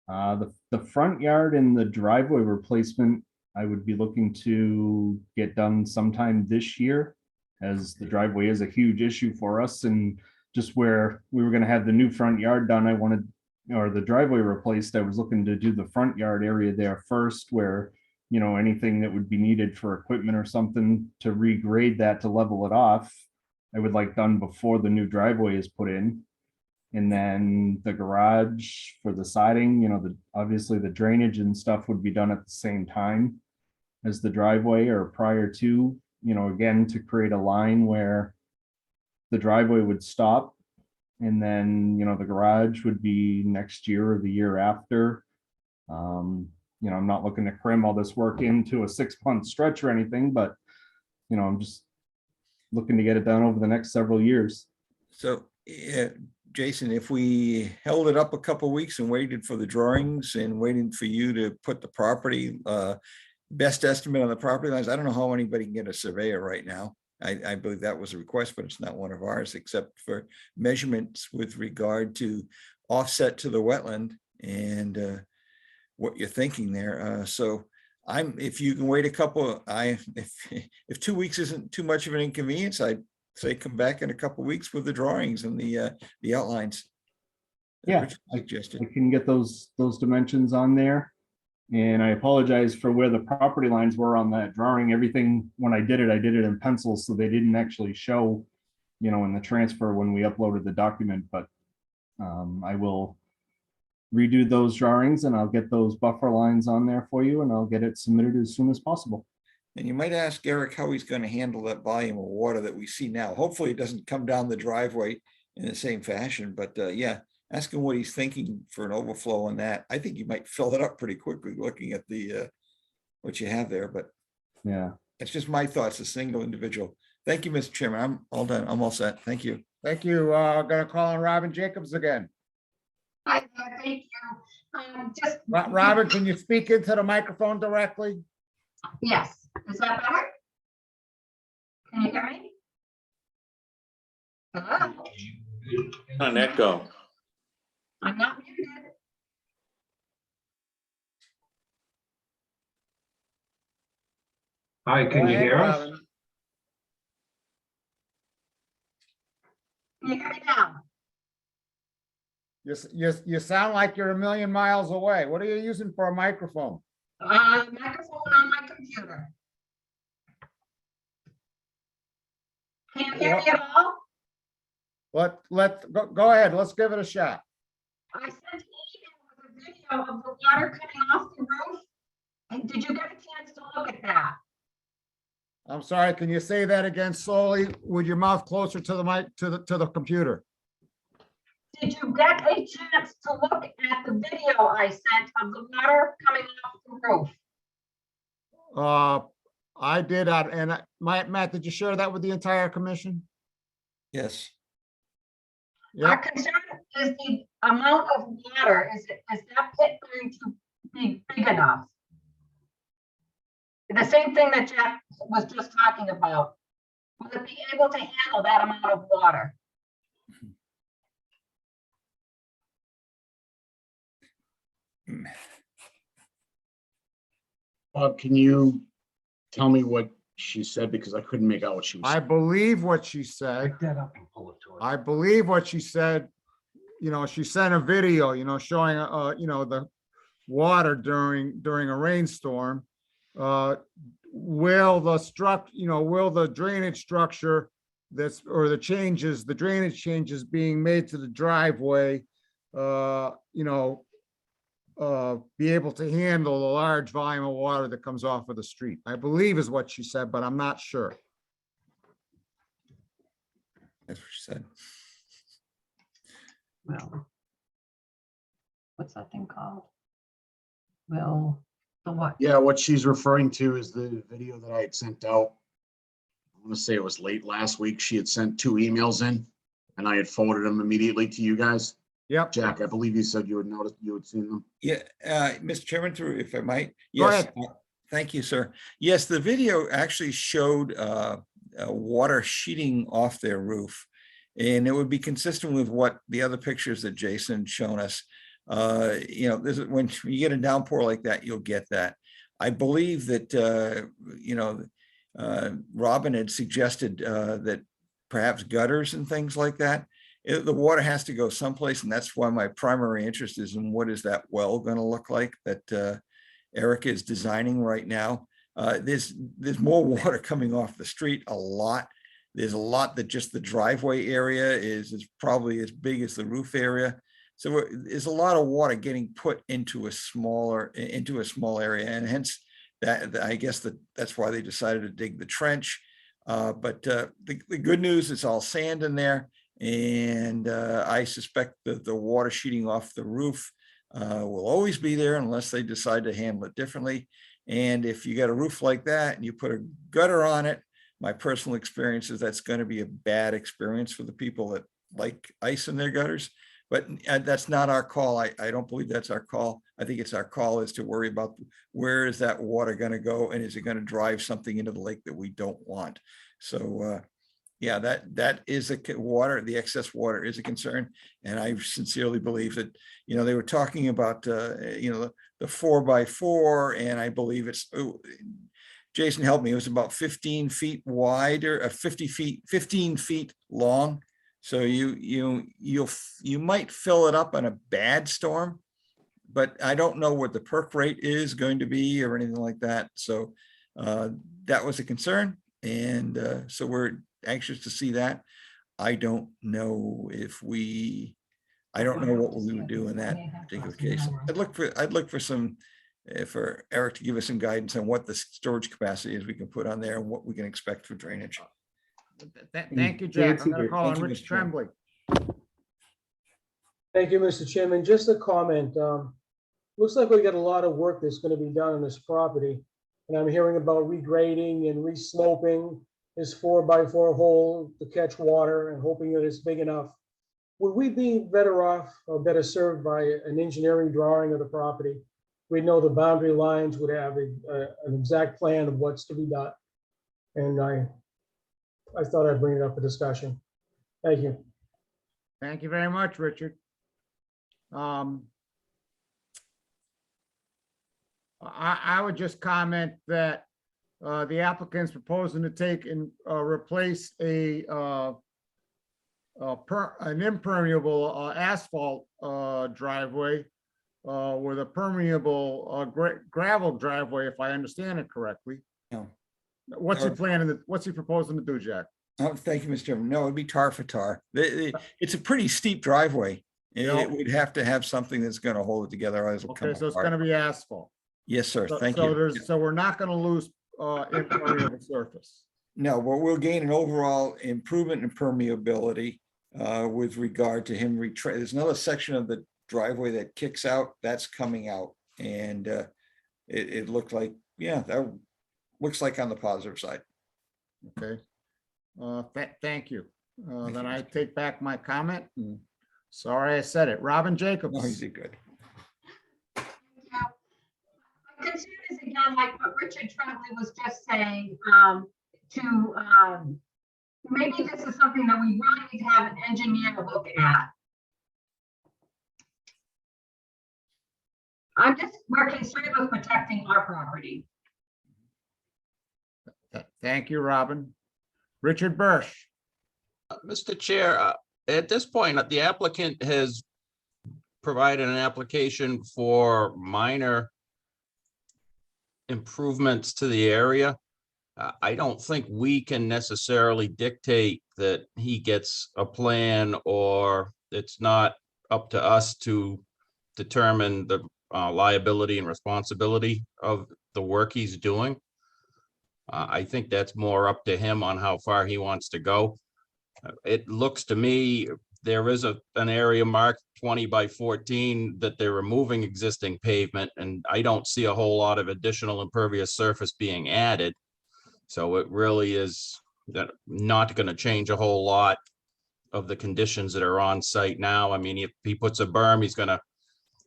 The front yard and the driveway replacement, I would be looking to get done sometime this year, as the driveway is a huge issue for us, and just where we were gonna have the new front yard done, I wanted, or the driveway replaced, I was looking to do the front yard area there first, where, you know, anything that would be needed for equipment or something to regrade that to level it off, I would like done before the new driveway is put in. And then the garage for the siding, you know, obviously the drainage and stuff would be done at the same time as the driveway, or prior to, you know, again, to create a line where the driveway would stop. And then, you know, the garage would be next year or the year after. You know, I'm not looking to cram all this work into a 6-month stretch or anything, but, you know, I'm just looking to get it done over the next several years. So, Jason, if we held it up a couple of weeks and waited for the drawings and waiting for you to put the property, best estimate on the property lines, I don't know how anybody can get a surveyor right now. I believe that was a request, but it's not one of ours, except for measurements with regard to offset to the wetland and what you're thinking there. So if you can wait a couple, if 2 weeks isn't too much of an inconvenience, I'd say come back in a couple of weeks with the drawings and the outlines. Yeah, I can get those dimensions on there. And I apologize for where the property lines were on that drawing. Everything, when I did it in pencil, so they didn't actually show, you know, in the transfer when we uploaded the document, but I will redo those drawings and I'll get those buffer lines on there for you, and I'll get it submitted as soon as possible. And you might ask Eric how he's going to handle that volume of water that we see now. Hopefully it doesn't come down the driveway in the same fashion, but yeah, ask him what he's thinking for an overflow on that. I think you might fill it up pretty quickly looking at the what you have there, but yeah, it's just my thoughts, a single individual. Thank you, Mr. Chairman. I'm all done. I'm all set. Thank you. Thank you. I'm gonna call on Robin Jacobs again. Hi, thank you. Robin, can you speak into the microphone directly? Yes, is that better? Can you hear me? Hello? An echo. I'm not muted. Hi, can you hear us? Robin. Can you hear me now? You sound like you're a million miles away. What are you using for a microphone? Microphone on my computer. Can you hear me at all? Go ahead. Let's give it a shot. I sent an email with a video of the water coming off the roof. And did you get a chance to look at that? I'm sorry. Can you say that again slowly with your mouth closer to the mic, to the computer? Did you get a chance to look at the video I sent of the water coming off the roof? I did, Matt, did you share that with the entire commission? Yes. Our Yeah, concern is the amount of water. Is that pit going to be big enough? The same thing that Jack was just talking about. Will it be able to handle that amount of water? Bob, can you tell me what she said? Because I couldn't make out what she was I saying. believe what she said. I believe what she said, she sent a video, showing, the water during a rainstorm. Will the drainage structure the drainage changes being made to the driveway, be able to handle the large volume of water that comes off of the street, I believe is what she said, but I'm not sure. That's what she said. Well, what's that thing called? Well, the what? Yeah, what she's referring to is the video that I had sent out. I want to say it was late last week. She had sent 2 emails in and I had forwarded them immediately to you guys. Yep. Jack, I believe you said you had seen them. Yeah, Mr. Chairman, through, if I might. Go Yes. ahead. Thank you, sir. Yes, the video actually showed water sheeting off their roof. And it would be consistent with what the other pictures that Jason had shown us. This is when you get a downpour like that, you'll get that. I believe that, Robin had suggested that perhaps gutters and things like that. The water has to go someplace, and that's why my primary interest is in what is that well going to look like that Erica is designing right now. There's more water coming off the street, a lot. There's a lot that just the driveway area is probably as big as the roof area. So there's a lot of water getting put into a small area, and hence that I guess that's why they decided to dig the trench. But the good news is all sand in there, and I suspect that the water sheeting off the roof will always be there unless they decide to handle it differently. And if you got a roof like that and you put a gutter on it, my personal experience is that's going to be a bad experience for the people that like ice in their gutters. But that's not our call. I don't believe that's our call. I think it's our call is to worry about where is that water going to go, and is it going to drive something into the lake that we don't want. So yeah, that is the excess water is a concern. And I sincerely believe that, they were talking about, the 4x4, and I believe it's, Jason helped me, it was about 15 feet wide or 15 feet long. So you might fill it up on a bad storm, but I don't know what the perk rate is going to be or anything like that. So that was a concern. And so we're anxious to see that. I don't know what we would do in that particular case. I'd look for some, for Eric to give us some guidance on what the storage capacity is we can put on there and what we can expect for drainage. Thank you, Jack. I'm going to call on Rich Tremblay. Thank you, Mr. Chairman. Just a comment. Looks like we got a lot of work that's going to be done on this property. And I'm hearing about regrading and resloping this 4x4 hole to catch water and hoping that it's big enough. Would we be better off or better served by an engineering drawing of the property? We'd know the boundary lines, would have an exact plan of what's to be done. And I thought I'd bring it up for discussion. Thank you. Thank you very much, Richard. I would just comment that the applicant's proposing to take and replace an impermeable asphalt driveway with a permeable gravel driveway, if I understand it correctly. No. What's he proposing to do, Jack? Oh, thank you, Mr. Chairman. No, it'd be tar for tar. It's a pretty steep driveway. It would have to have something that's going to hold it together. Otherwise it'll come Okay, so it's apart. going to be asphalt. Yes, sir. Thank you. So we're not going to lose impermeable surface. No, but we'll gain an overall improvement in permeability with regard to him there's another section of the driveway that kicks out, that's coming out. And it looked like, yeah, looks like on the positive side. Okay. Thank you. Then I take back my comment. And sorry I said it. Robin No, you Jacobs. did good. My concern is again, like what Richard Tremblay was just saying, maybe this is something that we really need to have an engineer look at. We're concerned with protecting our property. Thank you, Robin. Richard Bursch. Mr. Chair, at this point, the applicant has provided an application for minor improvements to the area. I don't think we can necessarily dictate that he gets a plan, or it's not up to us to determine the liability and responsibility of the work he's doing. I think that's more up to him on how far he wants to go. It looks to me, there is an area marked 20 by 14 that they're removing existing pavement, and I don't see a whole lot of additional impervious surface being added. So it really is that not going to change a whole lot of the conditions that are on site now. I mean, if he puts a berm, he's going to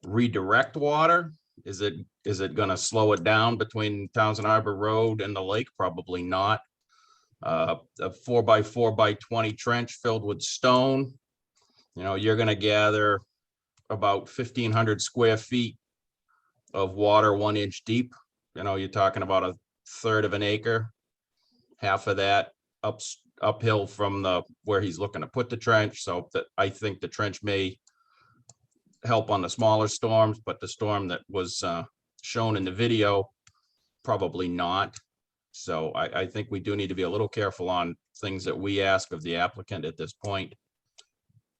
redirect water. Is it going to slow it down between Townsend Harbor Road and the lake? Probably not. A 4 by 4 by 20 trench filled with stone. You know, you're going to gather about 1,500 square feet of water 1 inch deep. You know, you're talking about a third of an acre, half of that uphill from where he's looking to put the trench. So that I think the trench may help on the smaller storms, but the storm that was shown in the video, probably not. So I think we do need to be a little careful on things that we ask of the applicant at this point.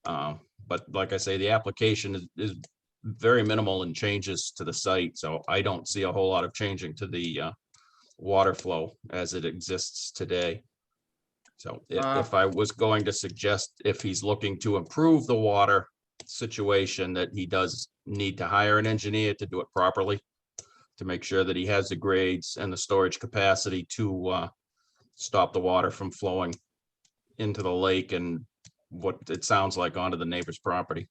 But like I say, the application is very minimal in changes to the site. So I don't see a whole lot of changing to the water flow as it exists today. So if I was going to suggest, if he's looking to improve the water situation, that he does need to hire an engineer to do it properly, to make sure that he has the grades and the storage capacity to stop the water from flowing into the lake and what it sounds like onto the neighbor's property.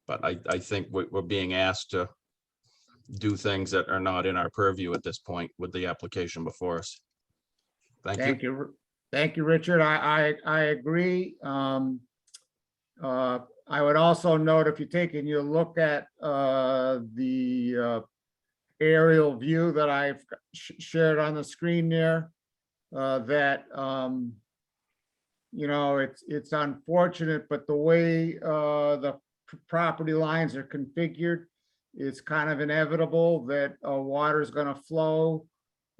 But I think we're being asked to do things that are not in our purview at this point with the application before us. Thank you. Thank you, Richard. I agree. I would also note, if you're taking a look at the aerial view that I've shared on the screen there, that you know, it's unfortunate, but the way the property lines are configured, it's kind of inevitable that water is going to flow,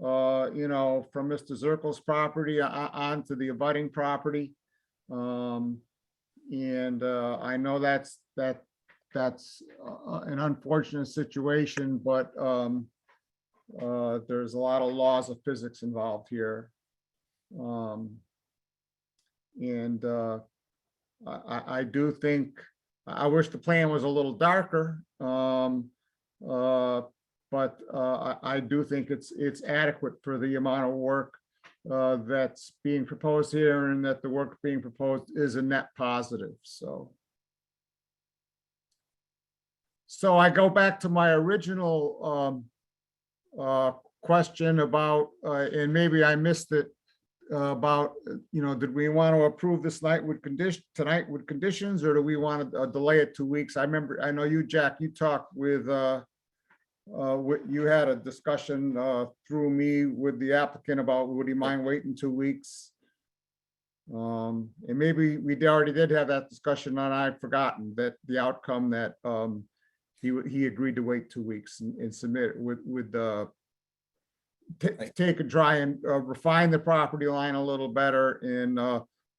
you know, from Mr. Zirkel's property onto the abutting property. I know that's an unfortunate situation, but there's a lot of laws of physics involved here. I do think, I wish the plan was a little darker, but I do think it's adequate for the amount of work that's being proposed here, and that the work being proposed is a net positive. So I go back to my original question about, and maybe I missed it, about, you know, did we want to approve this tonight with conditions, or do we want to delay it 2 weeks? I know you, Jack, you talked with, you had a discussion through me with the applicant about, would he mind waiting 2 weeks? And maybe we already did have that discussion, and I'd forgotten that the outcome that he agreed to wait 2 weeks and submit it with take a try and refine the property line a little better, and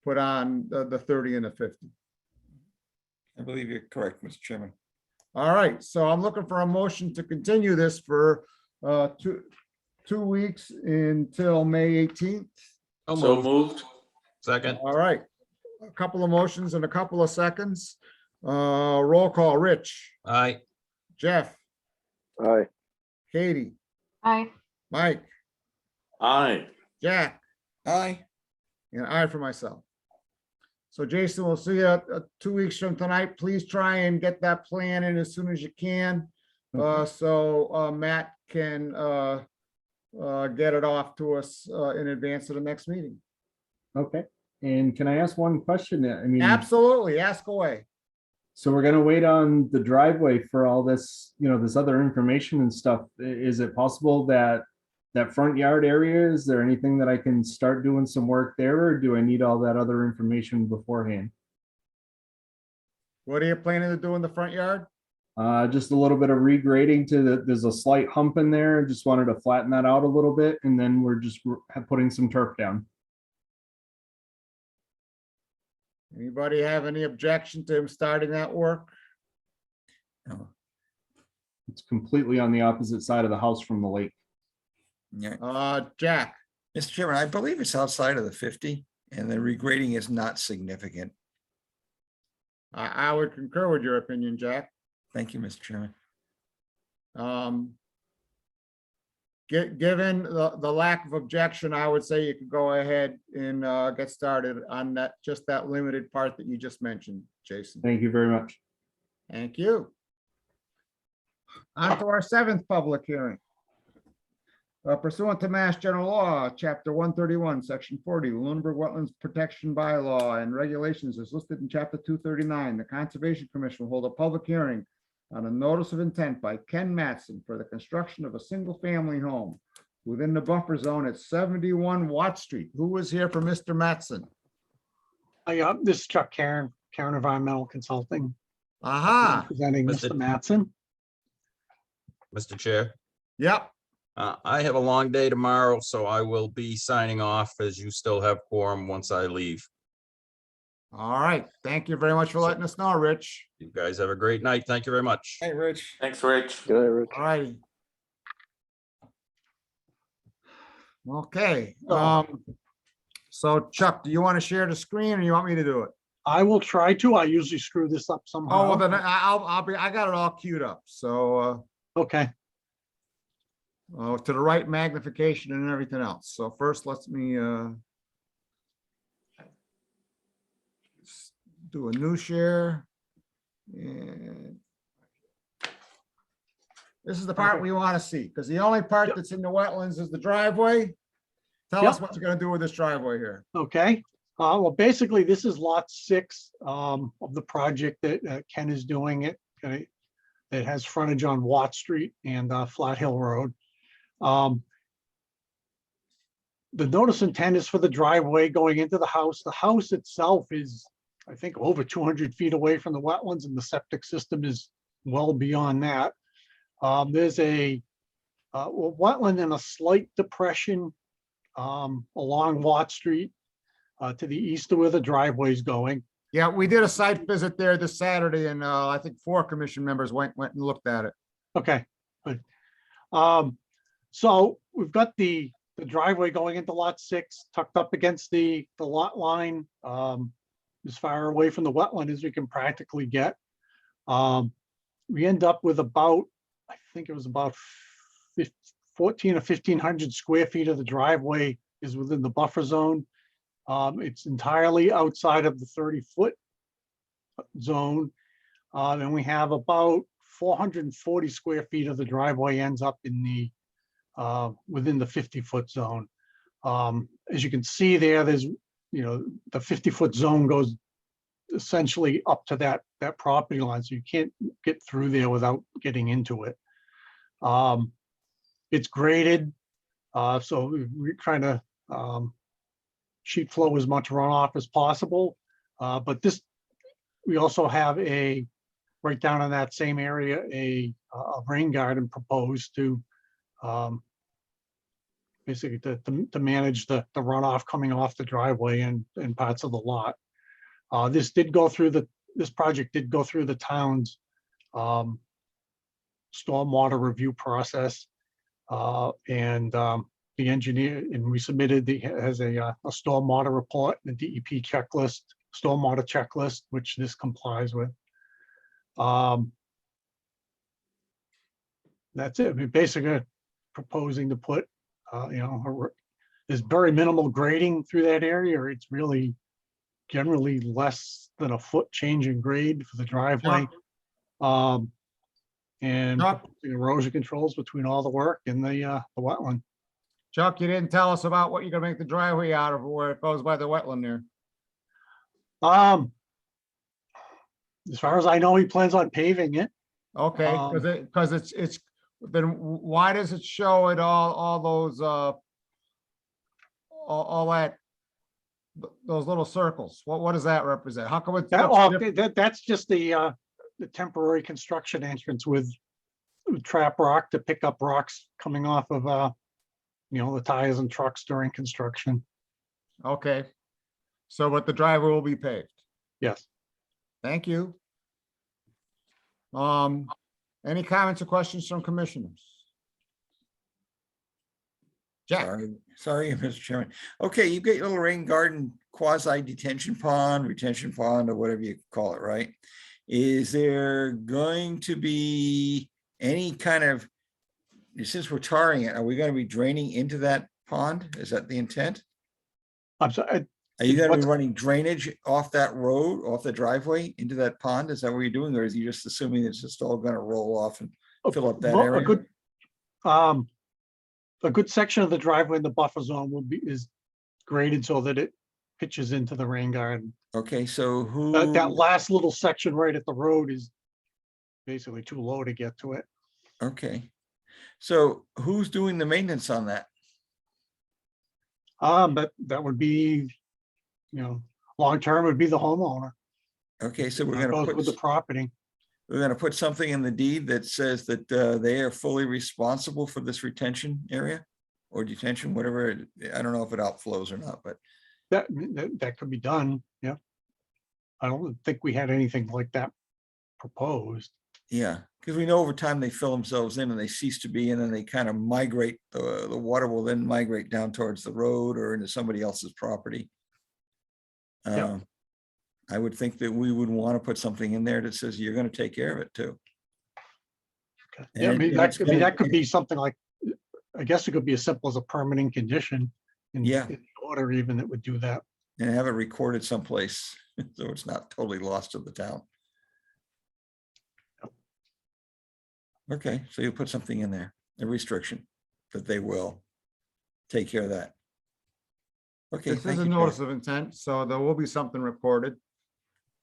put on the 30 and the 50. I believe you're correct, Mr. Chairman. All right, so I'm looking for a motion to continue this for 2 weeks until May 18th. So moved. Second. All right, a couple of motions in a couple of seconds. Roll call. Rich. Aye. Jeff. Aye. Katie. Aye. Mike. Aye. Jack, Aye. and I for myself. So Jason, we'll see you 2 weeks from tonight. Please try and get that plan in as soon as you can. So Matt can get it off to us in advance of the next meeting. Okay. And can I ask one question? I mean, Absolutely, ask away. so we're gonna wait on the driveway for all this, this other information and stuff. Is it possible that that front yard area, is there anything that I can start doing some work there, or do I need all that other information beforehand? What are you planning to do in the front yard? Just a little bit of regrading there's a slight hump in there. Just wanted to flatten that out a little bit, and then we're just putting some turf down. Anybody have any objection to him starting that work? No. It's completely on the opposite side of the house from the lake. Yeah. Jack, Mr. Chairman, I believe it's outside of the 50 and the regrading is not significant. I would concur with your opinion, Jack. Thank you, Mr. Chairman. Given the lack of objection, I would say you could go ahead and get started on just that limited part that you just mentioned, Jason. Thank you very much. Thank you. On to our 7th public hearing. Pursuant to Mass General Law, Chapter 131, Section 40, Lunenburg Wetlands Protection Bylaw and Regulations is listed in Chapter 239. The Conservation Commission will hold a public hearing on a notice of intent by Ken Mattson for the construction of a single-family home within the buffer zone at 71 Watt Street. Who was here for Mr. Mattson? This is Chuck Karen Environmental Consulting. Aha. Presenting Mr. Mattson. Mr. Chair, Yep. I have a long day tomorrow, so I will be signing off as you still have quorum once I leave. All right. Thank you very much for letting us know, Rich. You guys have a great night. Thank you very much. Hey, Rich. Thanks, Rich. Good night, Rich. All right. Okay. So Chuck, do you want to share the screen or you want me to do it? I will try to. I usually screw this up somehow. Oh, well, then I got it all queued up. So Okay. to the right magnification and everything else. So first, let me do a new share. And this is the part we want to see, because the only part that's in the wetlands is the driveway. Tell us what you're going to do with this driveway here. Okay. Well, basically, this is lot 6 of the project that Ken is doing it. Okay. It has frontage on Watt Street and Flat Hill Road. The notice intent is for the driveway going into the house. The house itself is, I think, over 200 feet away from the wetlands, and the septic system is well beyond that. There's a wetland and a slight depression along Watt Street to the east of where the driveway is going. Yeah, we did a site visit there this Saturday, and I think 4 commission members went and looked at it. Okay, good. So we've got the driveway going into lot 6, tucked up against the lot line, as far away from the wetland as we can practically get. We end up with about, I think it was about 14 or 1,500 square feet of the driveway is within the buffer zone. It's entirely outside of the 30-foot zone. And we have about 440 square feet of the driveway ends up in the within the 50-foot zone. As you can see there, there's, the 50-foot zone goes essentially up to that property line, so you can't get through there without getting into it. It's graded, so we're trying to sheet flow as much runoff as possible. But we also have right down in that same area, a rain garden proposed to basically to manage the runoff coming off the driveway and parts of the lot. This project did go through the town's stormwater review process, and the engineer, and we submitted has a stormwater report, the DEP checklist, stormwater checklist, which this complies with. That's it. I mean, basically proposing to put, there's very minimal grading through that area, or it's really generally less than a foot change in grade for the driveway. And Chuck? erosion controls between all the work and the wetland. Chuck, you didn't tell us about what you're gonna make the driveway out of, where it goes by the wetland there. As far as I know, he plans on paving it. Okay, because it's, then why does it show it all those, all that, those little circles? What does that represent? How come it's? That's just the temporary construction entrance with trap rock to pick up rocks coming off of, the tires and trucks during construction. Okay. So, but the driveway will be paved. Yes. Thank you. Any comments or questions from commissioners? Jack? Sorry, Mr. Chairman. Okay, you've got your little rain garden quasi detention pond, retention pond, or whatever you call it, right? Is there going to be any kind of, since we're tarring it, are we going to be draining into that pond? Is that the intent? I'm sorry. Are you going to be running drainage off that road, off the driveway into that pond? Is that what you're doing? Or is you just assuming it's just all going to roll off and fill up that area? A good section of the driveway in the buffer zone is graded so that it pitches into the rain garden. Okay, so who? That last little section right at the road is basically too low to get to it. Okay, so who's doing the maintenance on that? But that would be, long term would be the homeowner. Okay, so we're That going to goes put with the property. We're going to put something in the deed that says that they are fully responsible for this retention area or detention, whatever. I don't know if it outflows or not, but That could be done. Yeah. I don't think we had anything like that proposed. yeah, because we know over time they fill themselves in and they cease to be, and then they kind of migrate. The water will then migrate down towards the road or into somebody else's property. Yeah. I would think that we would want to put something in there that says you're going to take care of it too. Yeah, And that could be something like, I guess it could be as simple as a permanent condition in the order even that would do that. And have it recorded someplace so it's not totally lost to the town. Okay, so you put something in there, a restriction that they will take care of that. Okay, This is thank a you, notice Chair. of intent, so there will be something recorded.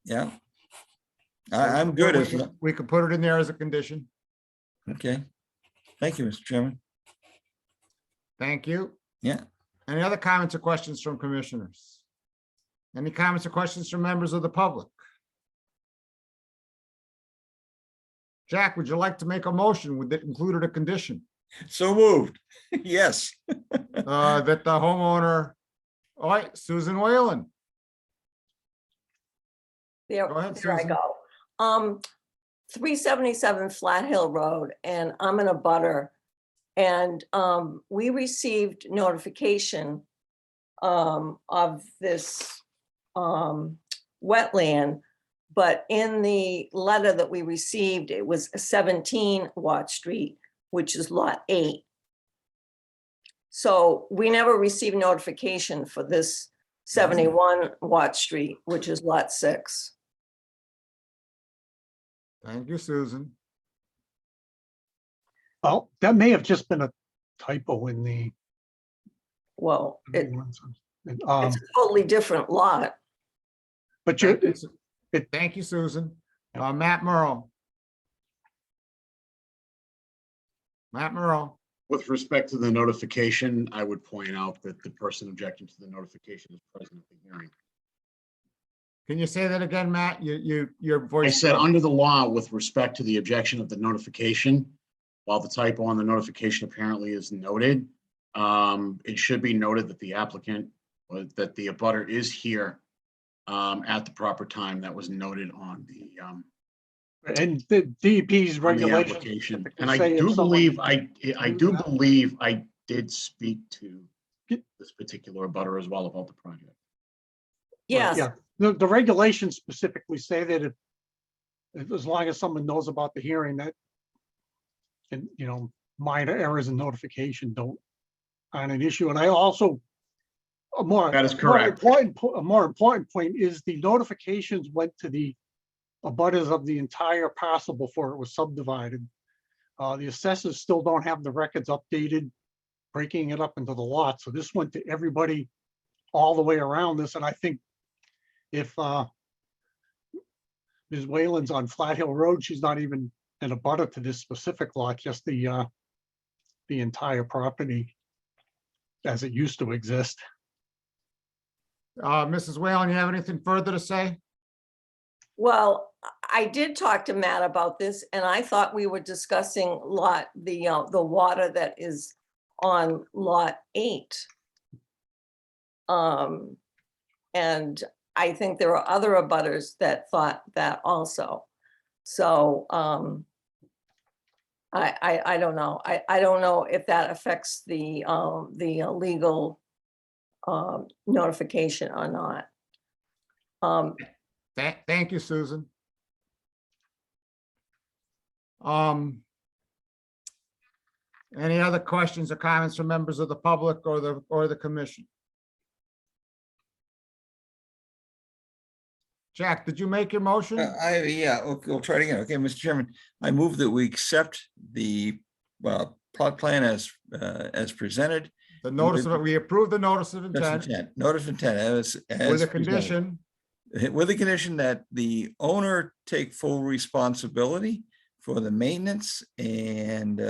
Yeah. I'm good. We could put it in there as a condition. Okay. Thank you, Mr. Chairman. Thank you. Yeah. Any other comments or questions from commissioners? Any comments or questions from members of the public? Jack, would you like to make a motion with that included a condition? So moved. Yes. That the homeowner, all right, Susan Whalen. There, Go ahead, there I Susan. go. 377 Flat Hill Road, and I'm in a butter. And we received notification of this wetland, but in the letter that we received, it was 17 Watt Street, which is lot 8. So we never received notification for this 71 Watt Street, which is lot 6. Thank you, Susan. Well, that may have just been a typo in the. Well, it's it's a totally different lot. But thank you, Susan. Matt Merle. Matt Merle. With respect to the notification, I would point out that the person objecting to the notification is present at the hearing. Can you say that again, Matt? Your voice. I said, under the law, with respect to the objection of the notification, while the typo on the notification apparently is noted, it should be noted that the applicant, that the abutter is here at the proper time. That was noted on the and the DEP's on the regulations. application. typically And I say if do someone- believe I did speak to this particular abutter as well about the project. Yes. Yeah, the regulations specifically say that if as long as someone knows about the hearing, that, and minor errors in notification aren't an issue. And I also A more, That is more correct. a more important point is the notifications went to the abutters of the entire parcel before it was subdivided. The assessors still don't have the records updated, breaking it up into the lots. So this went to everybody all the way around this. And I think if Ms. Whalen's on Flat Hill Road, she's not even an abutter to this specific lot, just the entire property as it used to exist. Mrs. Whalen, you have anything further to say? Well, I did talk to Matt about this, and I thought we were discussing the water that is on lot 8. And I think there are other abutters that thought that also. So I don't know. I don't know if that affects the legal notification or not. Thank you, Susan. Any other questions or comments from members of the public or the commission? Jack, did you make your motion? Yeah, okay, we'll try it again. Okay, Mr. Chairman, I move that we accept the plot plan as presented. The notice of it, we approve the notice of That's intent Notice of intent as with a presented. condition. With the condition that the owner take full responsibility for the maintenance and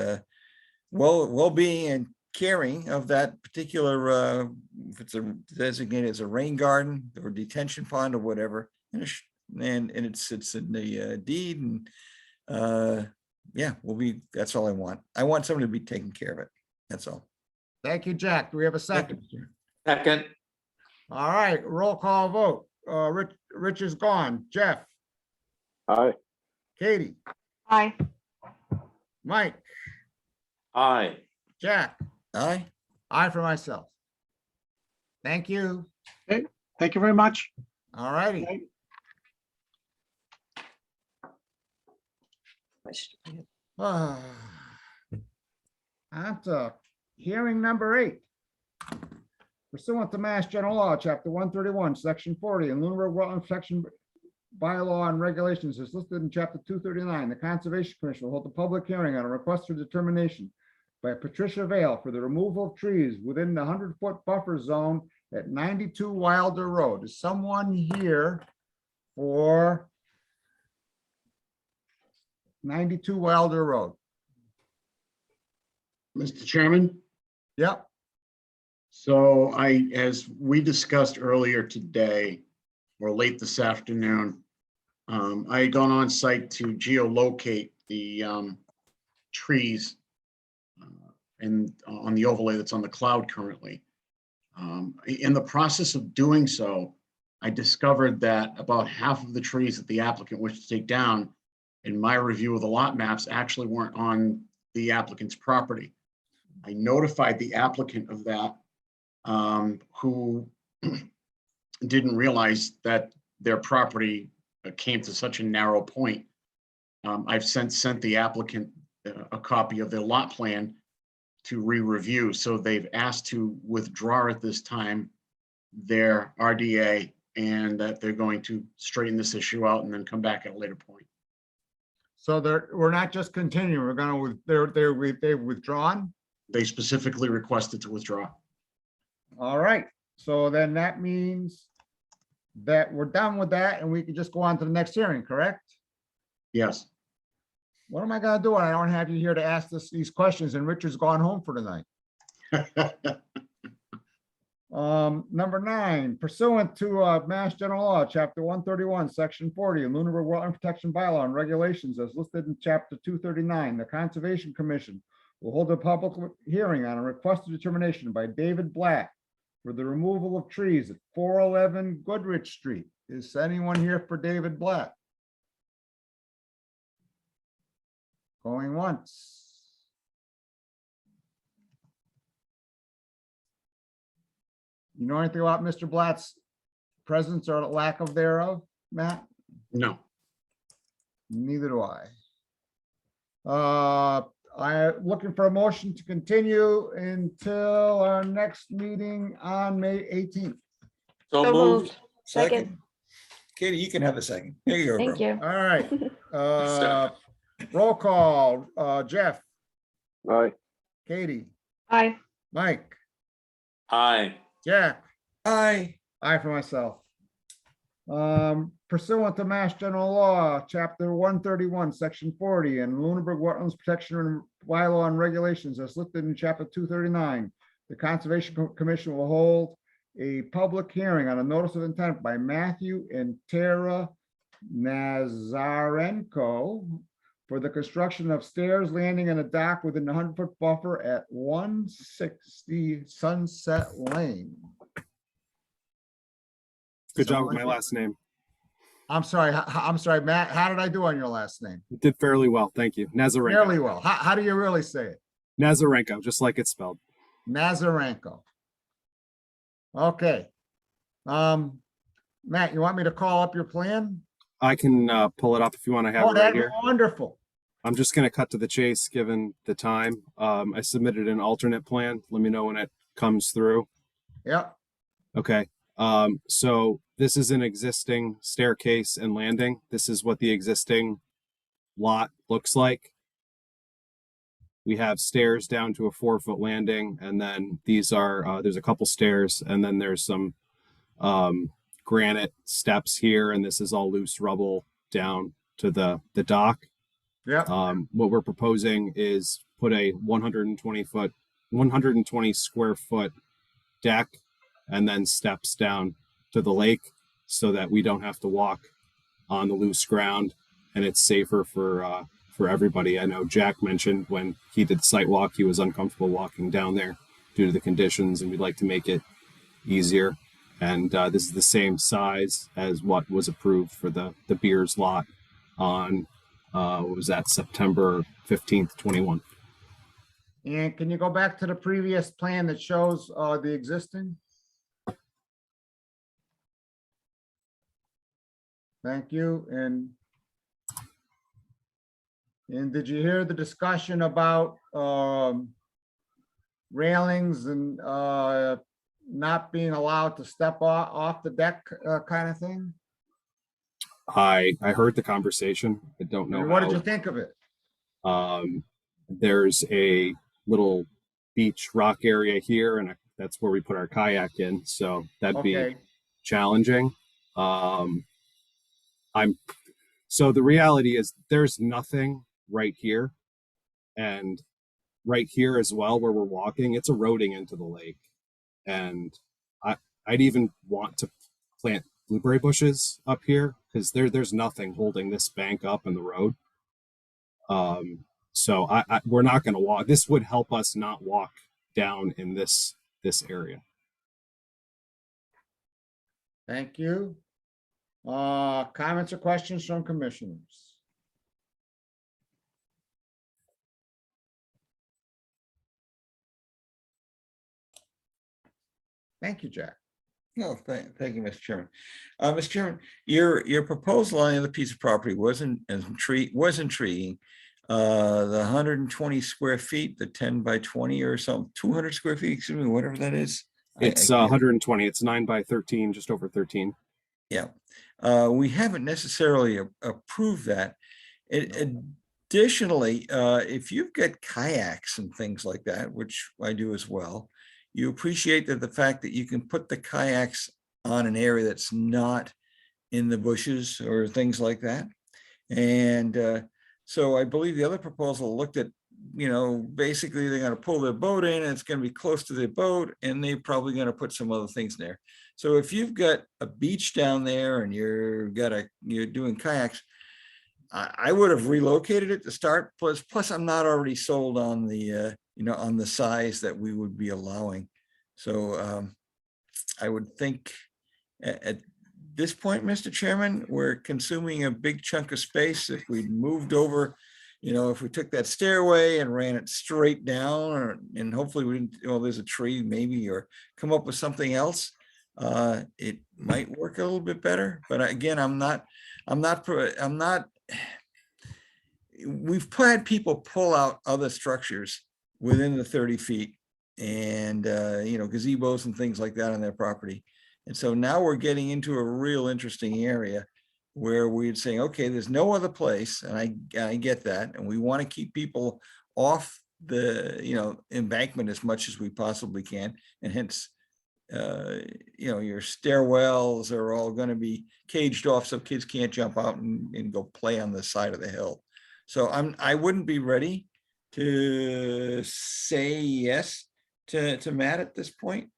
well-being and caring of that particular, if it's designated as a rain garden or detention pond or whatever, and it sits in the deed, and yeah, that's all I want. I want someone to be taking care of it. That's all. Thank you, Jack. Do we have a second? Second, All right, roll call vote. Rich is gone. Jeff, Aye. Katie, Aye. Mike, aye. Jack, Aye. I for myself. Thank you. Okay, thank you very much. All righty. On to hearing number 8. Pursuant to Mass General Law, Chapter 131, Section 40, and Lunenburg Wetland Protection Bylaw and Regulations is listed in Chapter 239. The Conservation Commission will hold a public hearing on a request for determination by Patricia Vale for the removal of trees within the 100-foot buffer zone at 92 Wilder Road. Is someone here for 92 Wilder Road? Mr. Chairman? Yep. So as we discussed earlier today, or late this afternoon, I had gone on site to geolocate the trees and on the overlay that's on the cloud currently. In the process of doing so, I discovered that about half of the trees that the applicant wished to take down in my review of the lot maps actually weren't on the applicant's property. I notified the applicant of that, who didn't realize that their property came to such a narrow point. I've sent the applicant a copy of their lot plan to re-review. So they've asked to withdraw at this time their RDA, and that they're going to straighten this issue out and then come back at a later point. So we're not just continuing, we're gonna, they've withdrawn? They specifically requested to withdraw. All right, so then that means that we're done with that and we can just go on to the next hearing, correct? Yes. What am I gonna do when I don't have you here to ask these questions and Richard's gone home for the night? Number 9, pursuant to Mass General Law, Chapter 131, Section 40, and Lunenburg Wetland Protection Bylaw and Regulations as listed in Chapter 239, the Conservation Commission will hold a public hearing on a request of determination by David Black for the removal of trees at 411 Goodrich Street. Is anyone here for David Black? Going once. You know anything about Mr. Blatt's presence or lack of thereof, Matt? No. Neither do I. I'm looking for a motion to continue until our next meeting on May 18th. So So moved. moved. Second. Katie, you can have a second. Here you go, Thank bro. you. All right. Roll call, Jeff, Aye. Katie, Aye. Mike, Aye. Jack. Aye. Aye for myself. Pursuant to Mass General Law, Chapter 131, Section 40, and Lunenburg Wetlands Protection and Bylaw and Regulations as listed in Chapter 239, the Conservation Commission will hold a public hearing on a notice of intent by Matthew and Tara Nazarenko for the construction of stairs, landing, and a dock within the 100-foot buffer at 160 Sunset Lane. Good job with my last name. I'm sorry, Matt. How did I do on your last name? You did fairly well. Thank you. Nazarenko. Fairly well. How do you really say it? Nazarenko, just like it's spelled. Nazarenko. Okay. Matt, you want me to call up your plan? I can pull it up if you want to have Oh, it right that'd be here. wonderful. I'm just going to cut to the chase given the time. I submitted an alternate plan. Let me know when it comes through. Yep. Okay. So this is an existing staircase and landing. This is what the existing lot looks like. We have stairs down to a 4-foot landing, and then these are there's a couple stairs, and then there's some granite steps here, and this is all loose rubble down to the dock. Yep. What we're proposing is put a 120 square foot deck and then steps down to the lake so that we don't have to walk on the loose ground, and it's safer for everybody. I know Jack mentioned when he did the site walk, he was uncomfortable walking down there due to the conditions, and we'd like to make it easier. And this is the same size as what was approved for the Beers lot on, what was that, September 15th, 21. And can you go back to the previous plan that shows the existing? Thank you. And did you hear the discussion about railings and not being allowed to step off the deck kind of thing? I heard the conversation. I don't know. What did you think of it? There's a little beach rock area here, and that's where we put our kayak in. So that'd be challenging. So the reality is there's nothing right here, and right here as well where we're walking, it's eroding into the lake. And I'd even want to plant blueberry bushes up here because there's nothing holding this bank up in the road. So we're not going to walk. This would help us not walk down in this area. Thank you. Comments or questions from commissioners? Thank you, Jack. No, thank you, Mr. Chairman. Mr. Chairman, your proposal on the other piece of property was intriguing. The 120 square feet, the 10 by 20 or something, 200 square feet, excuse me, whatever that is. It's 120. It's 9 by 13, just over 13. Yeah. We haven't necessarily approved that. Additionally, if you've got kayaks and things like that, which I do as well, you appreciate that the fact that you can put the kayaks on an area that's not in the bushes or things like that. And so I believe the other proposal looked at, basically they're going to pull their boat in and it's going to be close to their boat, and they're probably going to put some other things there. So if you've got a beach down there and you're doing kayaks, I would have relocated it to start. Plus I'm not already sold on the, on the size that we would be allowing. So I would think at this point, Mr. Chairman, we're consuming a big chunk of space. If we moved over, if we took that stairway and ran it straight down, and hopefully we didn't, there's a tree maybe, or come up with something else, it might work a little bit better. But again, I'm not, we've had people pull out other structures within the 30 feet and, gazebos and things like that on their property. And so now we're getting into a real interesting area where we're saying, okay, there's no other place, and I get that, and we want to keep people off the, embankment as much as we possibly can, and hence, your stairwells are all going to be caged off so kids can't jump out and go play on the side of the hill. So I wouldn't be ready to say yes to Matt at this point.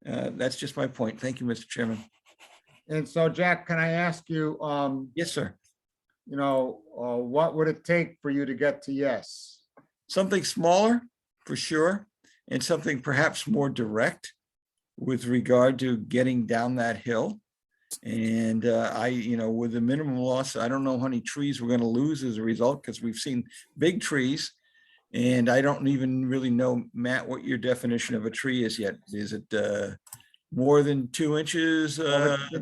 That's just my point. Thank you, Mr. Chairman. And so Jack, can I ask you, Yes, sir. what would it take for you to get to yes? Something smaller for sure, and something perhaps more direct with regard to getting down that hill. And with the minimum loss, I don't know how many trees we're going to lose as a result, because we've seen big trees. And I don't even really know, Matt, what your definition of a tree is yet. Is it more than 2 inches?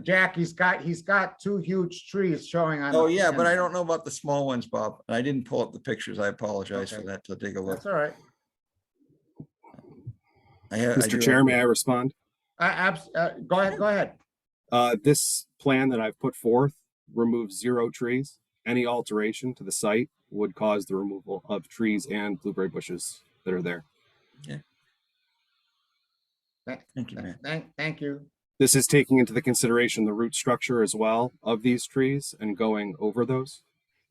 Jack, he's got two huge trees showing on. Oh, the yeah, but plan. I don't know about the small ones, Bob. I didn't pull up the pictures. I apologize for that. To take a look. That's all right. Mr. Chair, may I respond? Go ahead. This plan that I've put forth removes 0 trees. Any alteration to the site would cause the removal of trees and blueberry bushes that are there. Okay. Thank you, Matt. Thank you. This is taking into the consideration the root structure as well of these trees and going over those.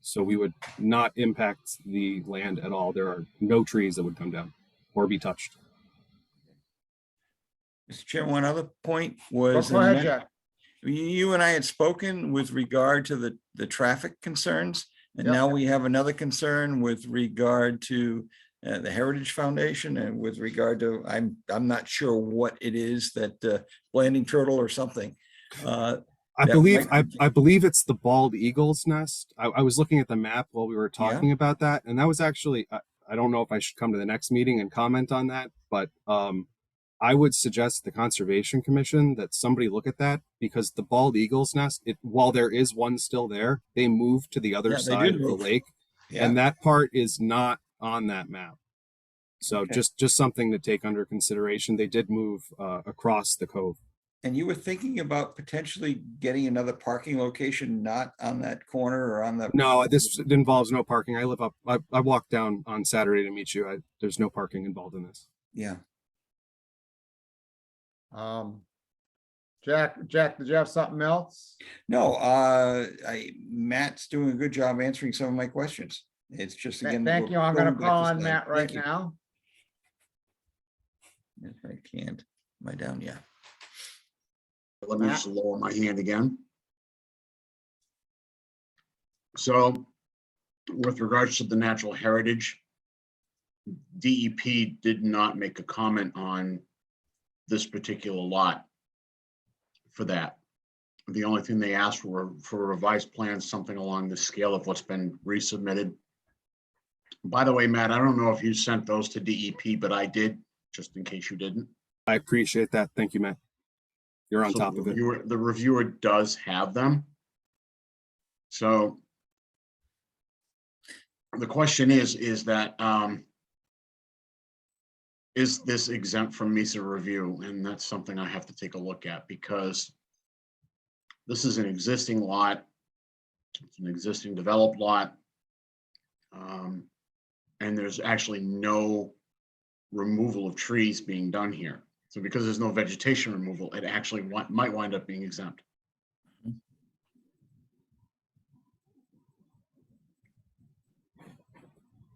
So we would not impact the land at all. There are no trees that would come down or be touched. Mr. Chair, one other point was, Go ahead, Jack. you and I had spoken with regard to the traffic concerns, and Yep. now we have another concern with regard to the Heritage Foundation, and with regard to, I'm not sure what it is, that landing turtle or something. I believe it's the bald eagle's nest. I was looking at the map while we were talking about that, and that was actually, I don't know if I should come to the next meeting and comment on that, but I would suggest the Conservation Commission that somebody look at that, because the bald eagle's nest, while there is one still there, they moved to the other side of the lake, and that part is not on that map. So just something to take under consideration. They did move across the cove. And you were thinking about potentially getting another parking location not on that corner or on the... No, this involves no parking. I live up, I walked down on Saturday to meet you. There's no parking involved in this. Yeah. Jack, did you have something else? No, Matt's doing a good job answering some of my questions. It's just, again. Thank you. I'm going to call on Matt right now. If I can't, am I down? Yeah. Let me just lower my hand again. So with regards to the natural heritage, DEP did not make a comment on this particular lot for that. The only thing they asked for a revised plan, something along the scale of what's been resubmitted. By the way, Matt, I don't know if you sent those to DEP, but I did, just in case you didn't. I appreciate that. Thank you, Matt. You're on top of it. The reviewer does have them. So the question is that, is this exempt from MESA review? And that's something I have to take a look at, because this is an existing lot. It's an existing developed lot. And there's actually no removal of trees being done here. So because there's no vegetation removal, it actually might wind up being exempt.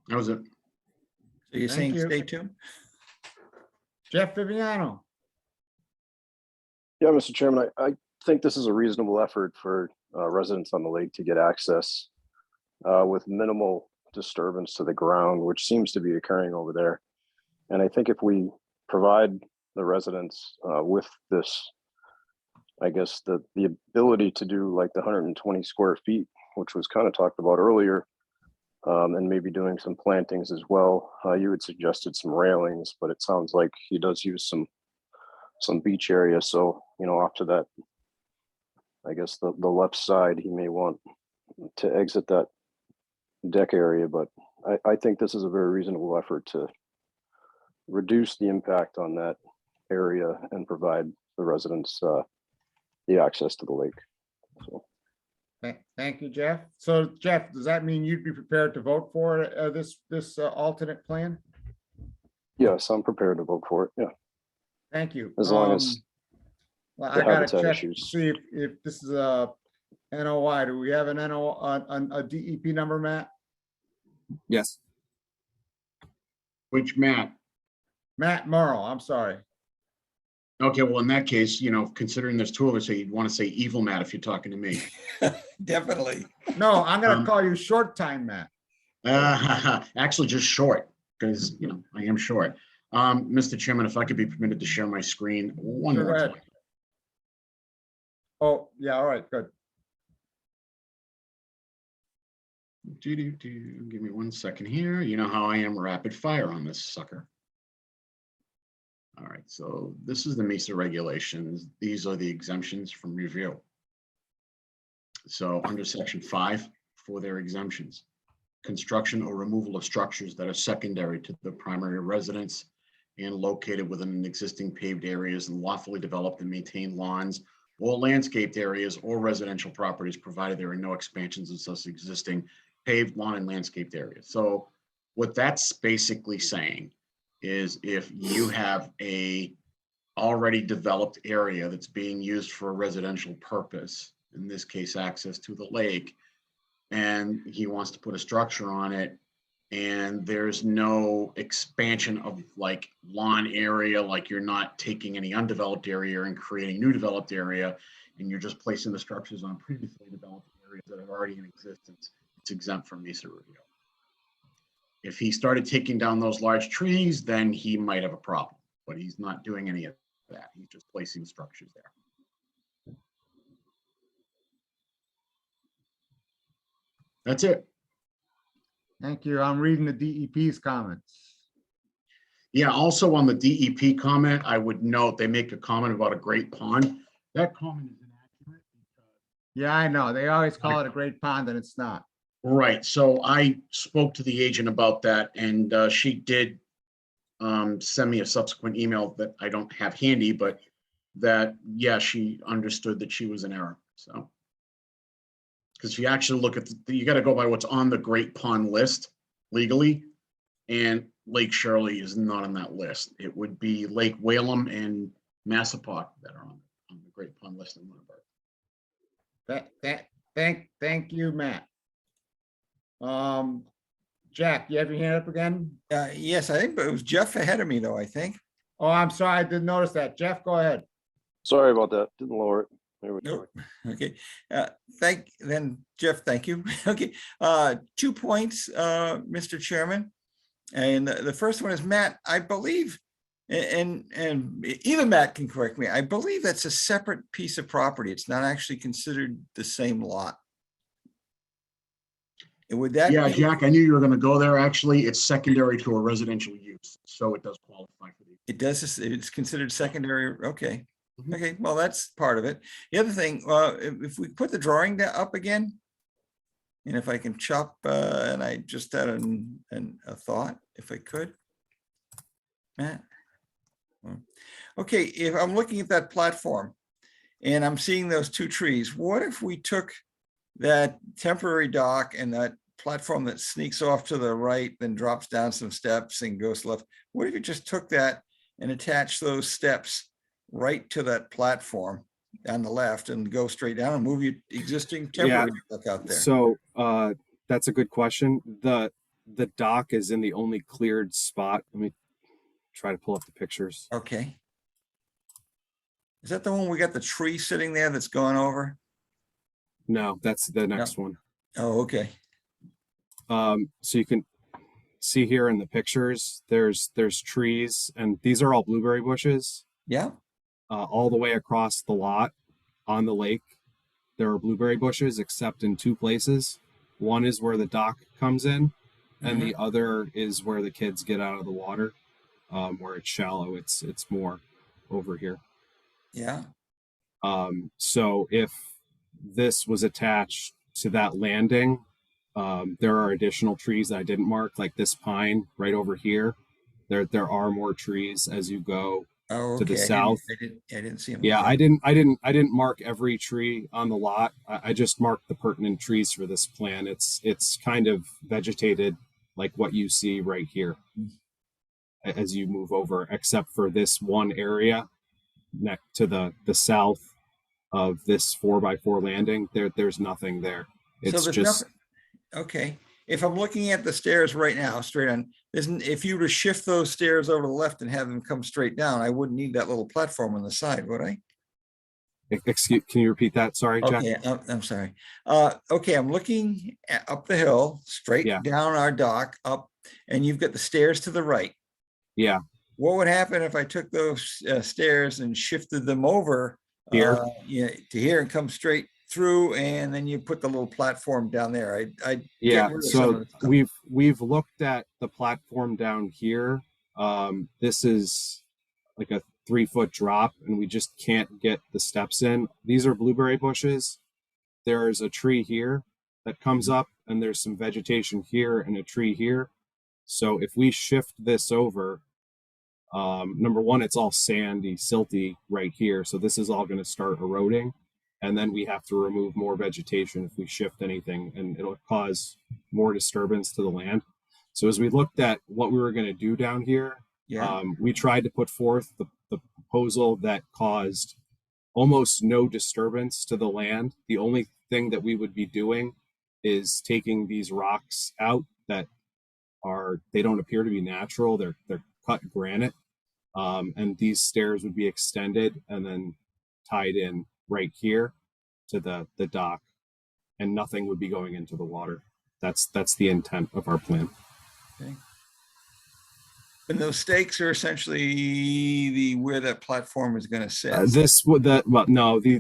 That was it. So you're saying you. stay tuned? Jeff Viviano. Yeah, Mr. Chairman, I think this is a reasonable effort for residents on the lake to get access with minimal disturbance to the ground, which seems to be occurring over there. And I think if we provide the residents with this, I guess the ability to do like the 120 square feet, which was kind of talked about earlier, and maybe doing some plantings as well. You had suggested some railings, but it sounds like he does use some beach area. So, off to that, I guess the left side, he may want to exit that deck area, but I think this is a very reasonable effort to reduce the impact on that area and provide the residents the access to the lake. So, Thank you, Jeff. So Jeff, does that mean you'd be prepared to vote for this alternate plan? yes, I'm prepared to vote for it. Yeah, Thank you. as long as Well, the I gotta habitat check, issues. see if this is a NOI. Do we have an a DEP number, Matt? Yes. Which Matt? Matt Morrow, I'm sorry. Okay, well, in that case, you know, considering there's two of us, so you'd want to say evil Matt if you're talking to me. Definitely. No, I'm gonna call you short time, Matt. Actually, just short, because, you know, I am short. Mr. Chairman, if I could be permitted to share my screen one Sure, more go ahead. time. Oh, yeah, all right, good. Give me 1 second here. You know how I am rapid fire on this sucker. All right, so this is the MESA regulations. These are the exemptions from review. So under section 5, for their exemptions, construction or removal of structures that are secondary to the primary residence and located within an existing paved areas and lawfully developed and maintained lawns or landscaped areas or residential properties, provided there are no expansions of such existing paved lawn and landscaped areas. So what that's basically saying is if you have a already developed area that's being used for a residential purpose, in this case, access to the lake, and he wants to put a structure on it, and there's no expansion of like lawn area, like you're not taking any undeveloped area and creating new developed area, and you're just placing the structures on previously developed areas that are already in existence, it's exempt from MESA review. If he started taking down those large trees, then he might have a problem, but he's not doing any of that. He's just placing structures there. That's it. Thank you. I'm reading the DEP's comments. Yeah, also on the DEP comment, I would note they make a comment about a great pond. That comment is inaccurate. Yeah, I know. They always call it a great pond and it's not. Right, so I spoke to the agent about that, and she did send me a subsequent email that I don't have handy, but that, yeah, she understood that she was in error, so. Because if you actually look at, you got to go by what's on the Great Pond list legally, and Lake Shirley is not on that list. It would be Lake Whalum and Massapock that are on the Great Pond list in Lunenburg. Thank you, Matt. Jack, you have your hand up again? Yes, I think, but it was Jeff ahead of me though, I think. Oh, I'm sorry, I didn't notice that. Jeff, go ahead. sorry about that. Didn't lower it. There we go. Okay, Jeff, thank you. Okay, 2 points, Mr. Chairman. And the first one is Matt, I believe, and either Matt can correct me, I believe that's a separate piece of property. It's not actually considered the same lot. Would that Yeah, be- Jack, I knew you were going to go there. Actually, it's secondary to a residential use, so it does qualify for the. It does, it's considered secondary, okay. Okay, well, that's part of it. The other thing, if we put the drawing up again, and if I can chop, and I just had a thought, if I could. Matt. Okay, if I'm looking at that platform and I'm seeing those two trees, what if we took that temporary dock and that platform that sneaks off to the right, then drops down some steps and goes left? What if you just took that and attached those steps right to that platform on the left and go straight down and move your existing temporary dock out there? So that's a good question. The dock is in the only cleared spot. Let me try to pull up the pictures. Okay. Is that the one we got the tree sitting there that's going over? No, that's the next one. Oh, okay. So you can see here in the pictures, there's trees, and these are all blueberry bushes. Yeah. All the way across the lot on the lake, there are blueberry bushes, except in two places. One is where the dock comes in, and the other is where the kids get out of the water, where it's shallow. It's more over here. Yeah. So if this was attached to that landing, There are additional trees that I didn't mark, like this pine right over here. There are more trees as you go Oh, to the okay. south. I didn't see them. Yeah, I didn't mark every tree on the lot. I just marked the pertinent trees for this plan. It's kind of vegetated like what you see right here as you move over, except for this one area next to the south of this 4x4 landing. There's nothing there. So It's there's just nothing, okay. If I'm looking at the stairs right now, straight on, if you were to shift those stairs over to the left and have them come straight down, I wouldn't need that little platform on the side, would I? Excuse, can you repeat that? Sorry, Jack. Okay, I'm sorry. Okay, I'm looking up the hill, straight Yeah. down our dock, up, and you've got the stairs to the right. Yeah. What would happen if I took those stairs and shifted them over Here? Yeah, to here and come straight through, and then you put the little platform down there? I Yeah, get rid of some so of the stuff. we've looked at the platform down here. This is like a 3-foot drop, and we just can't get the steps in. These are blueberry bushes. There's a tree here that comes up, and there's some vegetation here and a tree here. So if we shift this over, number one, it's all sandy, silty right here. So this is all going to start eroding. And then we have to remove more vegetation if we shift anything, and it'll cause more disturbance to the land. So as we looked at what we were going to do down here, Yeah. we tried to put forth the proposal that caused almost no disturbance to the land. The only thing that we would be doing is taking these rocks out that they don't appear to be natural. They're cut granite. And these stairs would be extended and then tied in right here to the dock, and nothing would be going into the water. That's the intent of our plan. Okay. And those stakes are essentially where that platform is going to sit.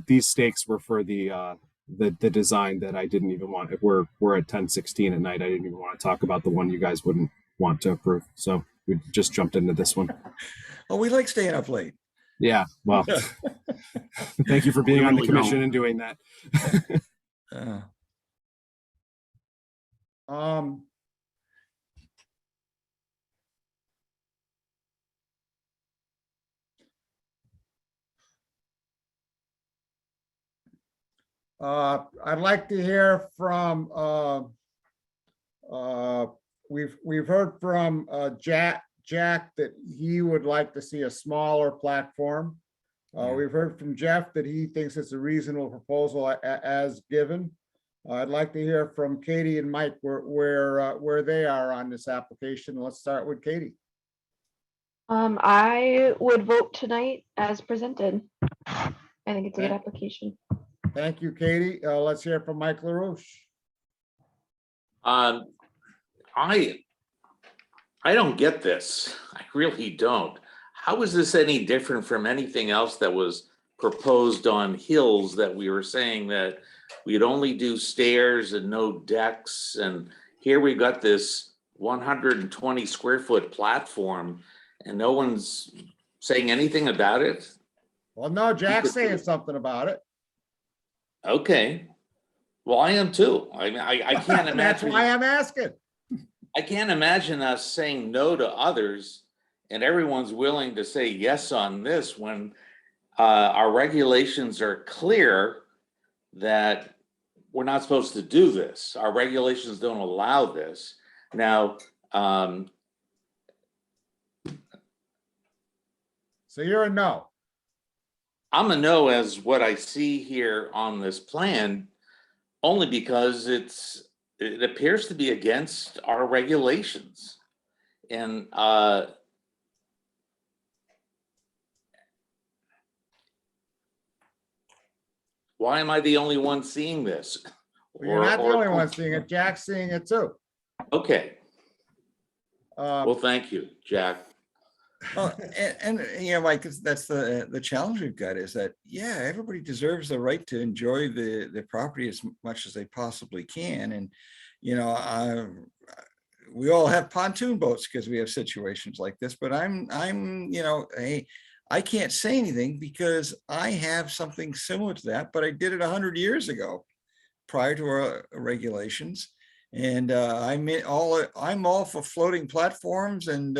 These stakes were for the design that I didn't even want. We're at 10:16 at night. I didn't even want to talk about the one you guys wouldn't want to approve. So we just jumped into this one. Oh, we like staying up late. Yeah, well, thank you for being on the really commission don't. and doing that. I'd like to hear from, we've heard from Jack that he would like to see a smaller platform. We've heard from Jeff that he thinks it's a reasonable proposal as given. I'd like to hear from Katie and Mike where they are on this application. Let's start with Katie. I would vote tonight as presented. I think it's a good application. Thank you, Katie. Let's hear from Mike LaRouche. I don't get this. I really don't. How is this any different from anything else that was proposed on hills that we were saying that we'd only do stairs and no decks? And here we got this 120 square foot platform and no one's saying anything about it? Well, no, Jack's saying something about it. Okay. Well, I am too. I mean, I can't imagine. That's why I'm asking. I can't imagine us saying no to others and everyone's willing to say yes on this when our regulations are clear that we're not supposed to do this. Our regulations don't allow this. Now, so you're a no. I'm a no as what I see here on this plan, only because it appears to be against our regulations. And why am I the only one seeing this? Well, you're not the only one seeing it. Jack's seeing it too. Okay. Well, thank you, Jack. Well, and you know, Mike, that's the challenge we've got is that, yeah, everybody deserves the right to enjoy the property as much as they possibly can. And, you know, we all have pontoon boats because we have situations like this, but I'm, you know, hey, I can't say anything because I have something similar to that, but I did it 100 years ago prior to our regulations. And I'm all for floating platforms and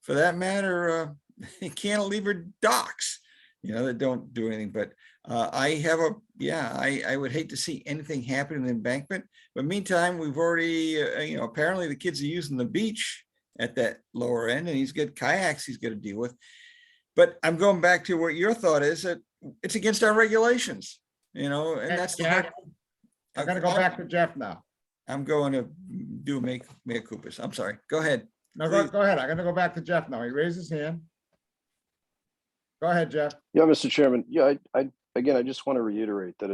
for that matter, cantilever docks, that don't do anything. But I would hate to see anything happen in the embankment. But meantime, we've already, apparently the kids are using the beach at that lower end, and he's got kayaks he's got to deal with. But I'm going back to what your thought is, that it's against our regulations, and that's the hard. I gotta go back to Jeff now. I'm going to do mea culpas. I'm sorry. Go ahead. No, go ahead. I'm gonna go back to Jeff now. He raised his hand. Go ahead, Jeff. Yeah, Mr. Chairman. Yeah, I just want to reiterate that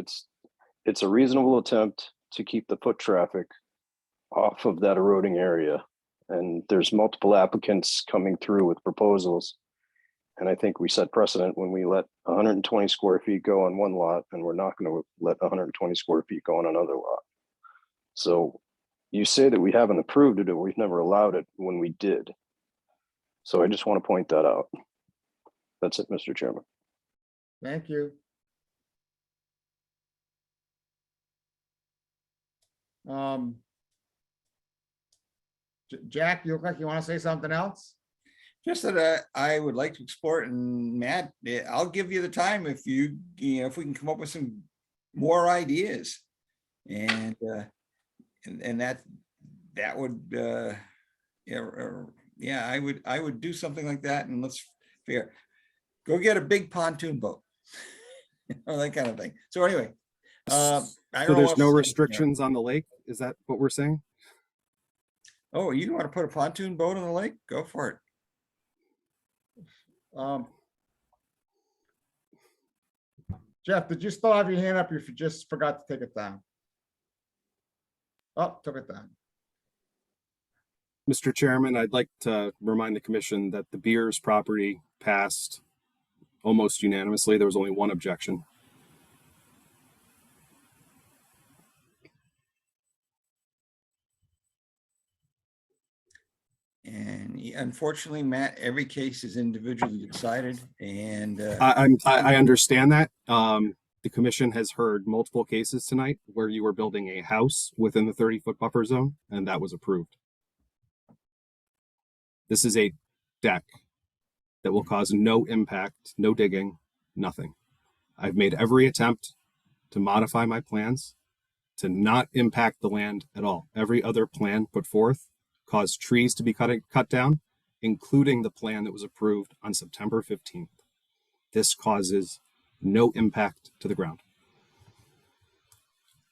it's a reasonable attempt to keep the foot traffic off of that eroding area. And there's multiple applicants coming through with proposals. And I think we set precedent when we let 120 square feet go on one lot, and we're not going to let 120 square feet go on another lot. So you say that we haven't approved it, or we've never allowed it when we did. So I just want to point that out. That's it, Mr. Chairman. Thank you. Jack, you look like you want to say something else? Just that I would like to explore it, and Matt, I'll give you the time if if we can come up with some more ideas, and that would I would do something like that, and let's figure, go get a big pontoon boat or that kind of thing. So anyway, So there's no restrictions on the lake? Is that what we're saying? Oh, you want to put a pontoon boat on the lake? Go for it. Jeff, did you still have your hand up? You just forgot to take it down. Oh, took it down. Mr. Chairman, I'd like to remind the commission that the Beers property passed almost unanimously. There was only one objection. And unfortunately, Matt, every case is individually decided, and I understand that. The commission has heard multiple cases tonight where you were building a house within the 30-foot buffer zone, and that was approved. This is a deck that will cause no impact, no digging, nothing. I've made every attempt to modify my plans to not impact the land at all. Every other plan put forth caused trees to be cut down, including the plan that was approved on September 15th. This causes no impact to the ground.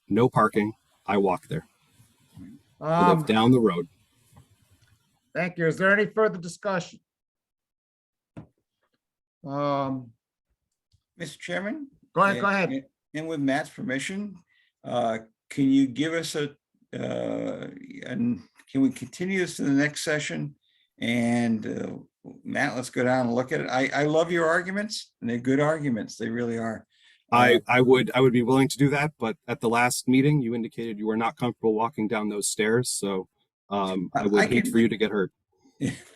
No parking. I walk there. I live down the road. Thank you. Is there any further discussion? Mr. Chairman? Go ahead. And with Matt's permission, can you give us and can we continue this to the next session? And Matt, let's go down and look at it. I love your arguments, and they're good arguments. They really are. I would be willing to do that, but at the last meeting, you indicated you were not comfortable walking down those stairs. So I would hate for you to get hurt.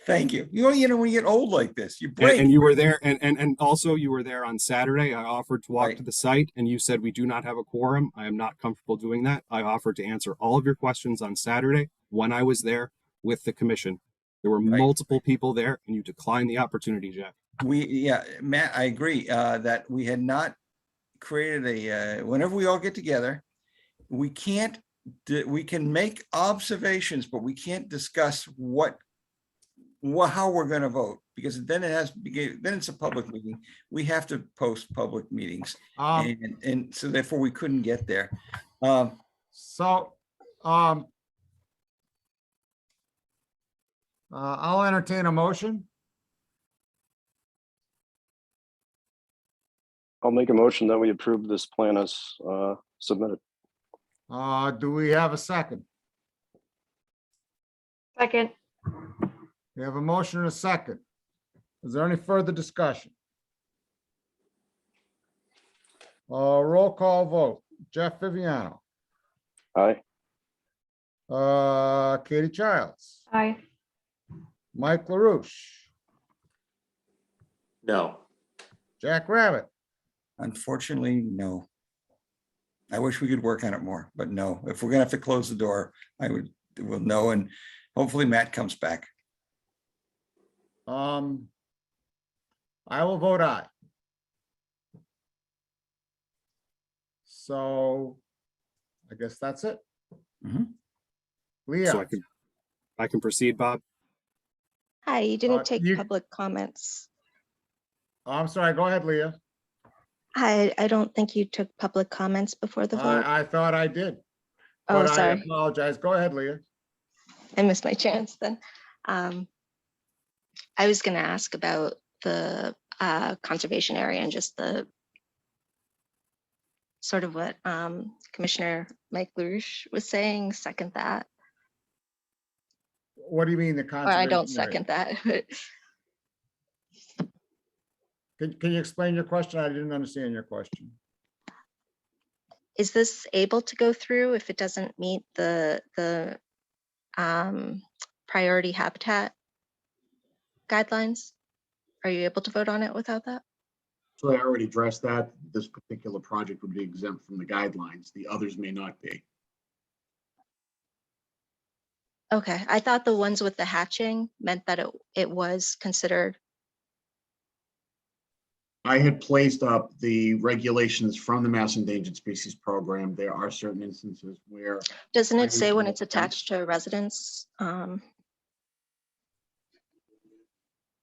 Thank you. When you get old like this, you break. And you were there, and also you were there on Saturday. I offered to walk to the site, and you said we do not have a quorum. I am not comfortable doing that. I offered to answer all of your questions on Saturday when I was there with the commission. There were multiple people there, and you declined the opportunity, Jeff. Matt, I agree that we had not created whenever we all get together, we can make observations, but we can't discuss how we're going to vote, because then then it's a public meeting. We have to post public meetings, and so therefore we couldn't get there. I'll entertain a motion. I'll make a motion that we approve this plan as submitted. Do we have a second? Second. We have a motion and a second. Is there any further discussion? Roll call vote. Jeff Viviano. Aye. Katie Childs. Aye. Mike LaRouche. No. Jack Rabbit. Unfortunately, no. I wish we could work on it more, but no, if we're gonna have to close the door, will know, and hopefully Matt comes back. I will vote aye. So I guess that's it. Mhm. Leah. So I can proceed, Bob. Hi, you didn't take you- public comments. I'm sorry, go ahead, Leah. I don't think you took public comments before the vote. I thought I did. Oh, But I sorry. apologize. Go ahead, Leah. I missed my chance then. I was going to ask about the conservation area and just the sort of what Commissioner Mike LaRouche was saying. Second that. What do you mean the Or conservation? I don't area? second that. but Can you explain your question? I didn't understand your question. Is this able to go through if it doesn't meet the priority habitat guidelines? Are you able to vote on it without that? So I already addressed that. This particular project would be exempt from the guidelines. The others may not be. Okay, I thought the ones with the hatching meant that it was considered. I had placed up the regulations from the Mass Endangered Species Program. There are certain instances where Doesn't I it say would when vote it's attached to a residence?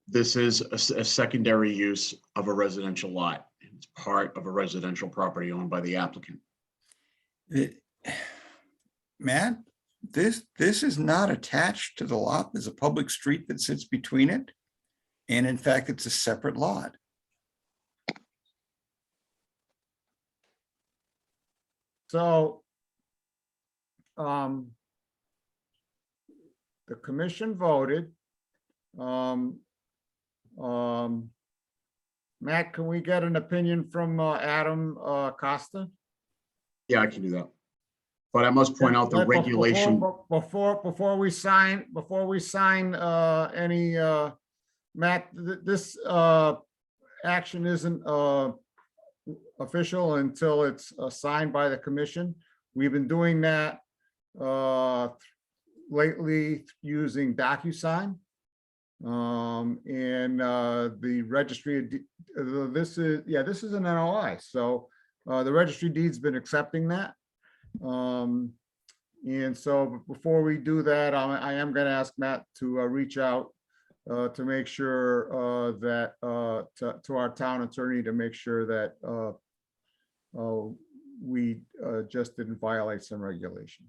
this is a secondary use of a residential lot. It's part of a residential property owned by the applicant. Matt, this is not attached to the lot. There's a public street that sits between it. And in fact, it's a separate lot. So the commission voted. Matt, can we get an opinion from Adam Costa? Yeah, I can do that. But I must point out the But regulation. Before we sign any, Matt, this action isn't official until it's signed by the commission. We've been doing that lately using DocuSign. And the registry, this is an NOI. So the registry deed's been accepting that. And so before we do that, I am going to ask Matt to reach out to make sure that to our town attorney to make sure that we just didn't violate some regulation.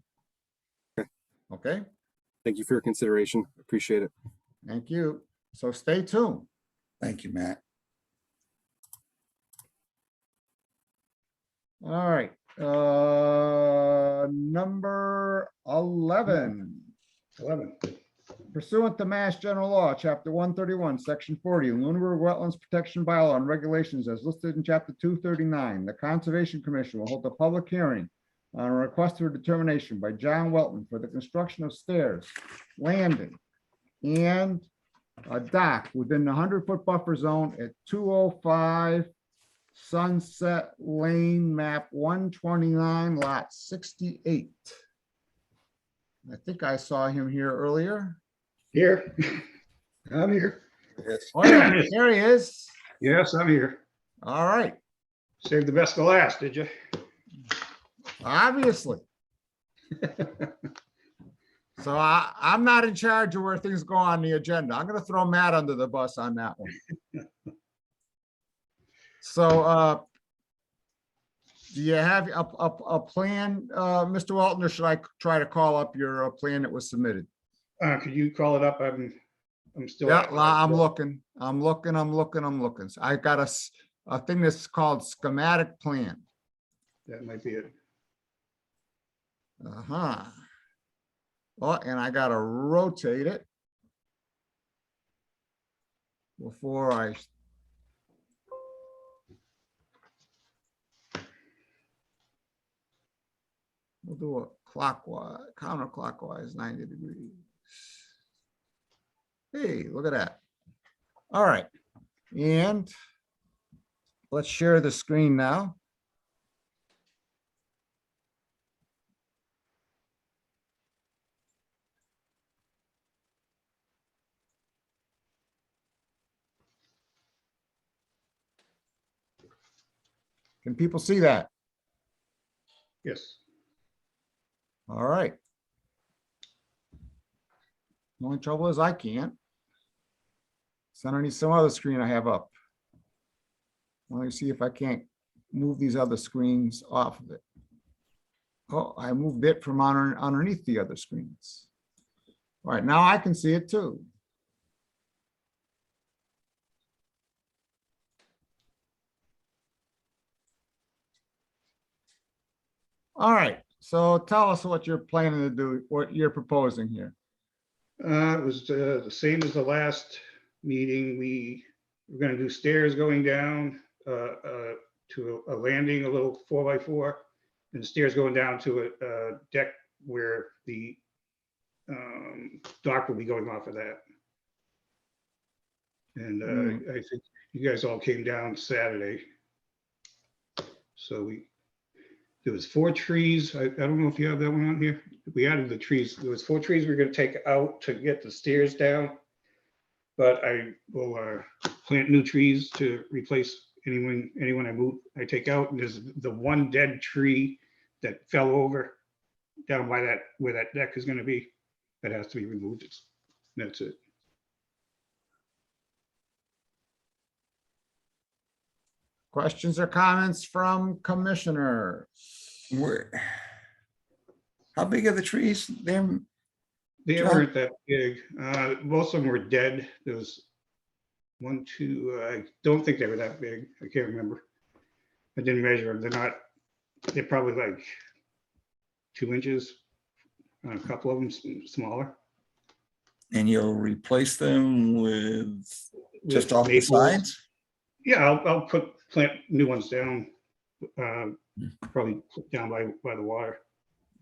Okay. Thank you for your consideration. Appreciate it. Thank you. So stay tuned. Thank you, Matt. All right. Number 11. Pursuant to Mass General Law, Chapter 131, Section 40, Lunenburg Wetlands Protection Bylaw and regulations as listed in Chapter 239, the Conservation Commission will hold a public hearing on a request for determination by John Welton for the construction of stairs, landing, and a dock within the 100-foot buffer zone at 205 Sunset Lane, map 129, lot 68. I think I saw him here earlier. Here, I'm here. Oh, yeah, there he is. Yes, I'm here. All right, Saved the best to last, did you? obviously. So I'm not in charge of where things go on the agenda. I'm going to throw Matt under the bus on that one. So do you have a plan, Mr. Walton, or should I try to call up your plan that was submitted? Could you call it up? I'm still. Yeah, I'm looking. So I got a thing that's called schematic plan. That might be it. Uh-huh. Oh, and I gotta rotate it before I. We'll do it clockwise, counterclockwise, 90 degrees. Hey, look at that. All right. And let's share the screen now. Can people see that? Yes. All right. The only trouble is I can't. It's underneath some other screen I have up. Let me see if I can't move these other screens off of it. Oh, I moved it from underneath the other screens. All right, now I can see it too. All right, so tell us what you're planning to do, what you're proposing here. It was the same as the last meeting. We're gonna do stairs going down to a landing, a little 4x4, and stairs going down to a deck where the dock will be going off of that. And I think you guys all came down Saturday. So there was 4 trees. I don't know if you have that one on here. We added the trees. There was 4 trees we are gonna take out to get the stairs down. But I will plant new trees to replace anyone I take out. And there's the one dead tree that fell over down by where that deck is gonna be. That has to be removed. That's it. Questions or comments from commissioners? How big are the trees? They weren't that big. Most of them were dead. There was 1, 2, I don't think they were that big. I can't remember. I didn't measure them. They're probably like 2 inches. A couple of them smaller. And you'll replace them with just With off the maples. sides? Yeah, I'll plant new ones down, probably down by the water.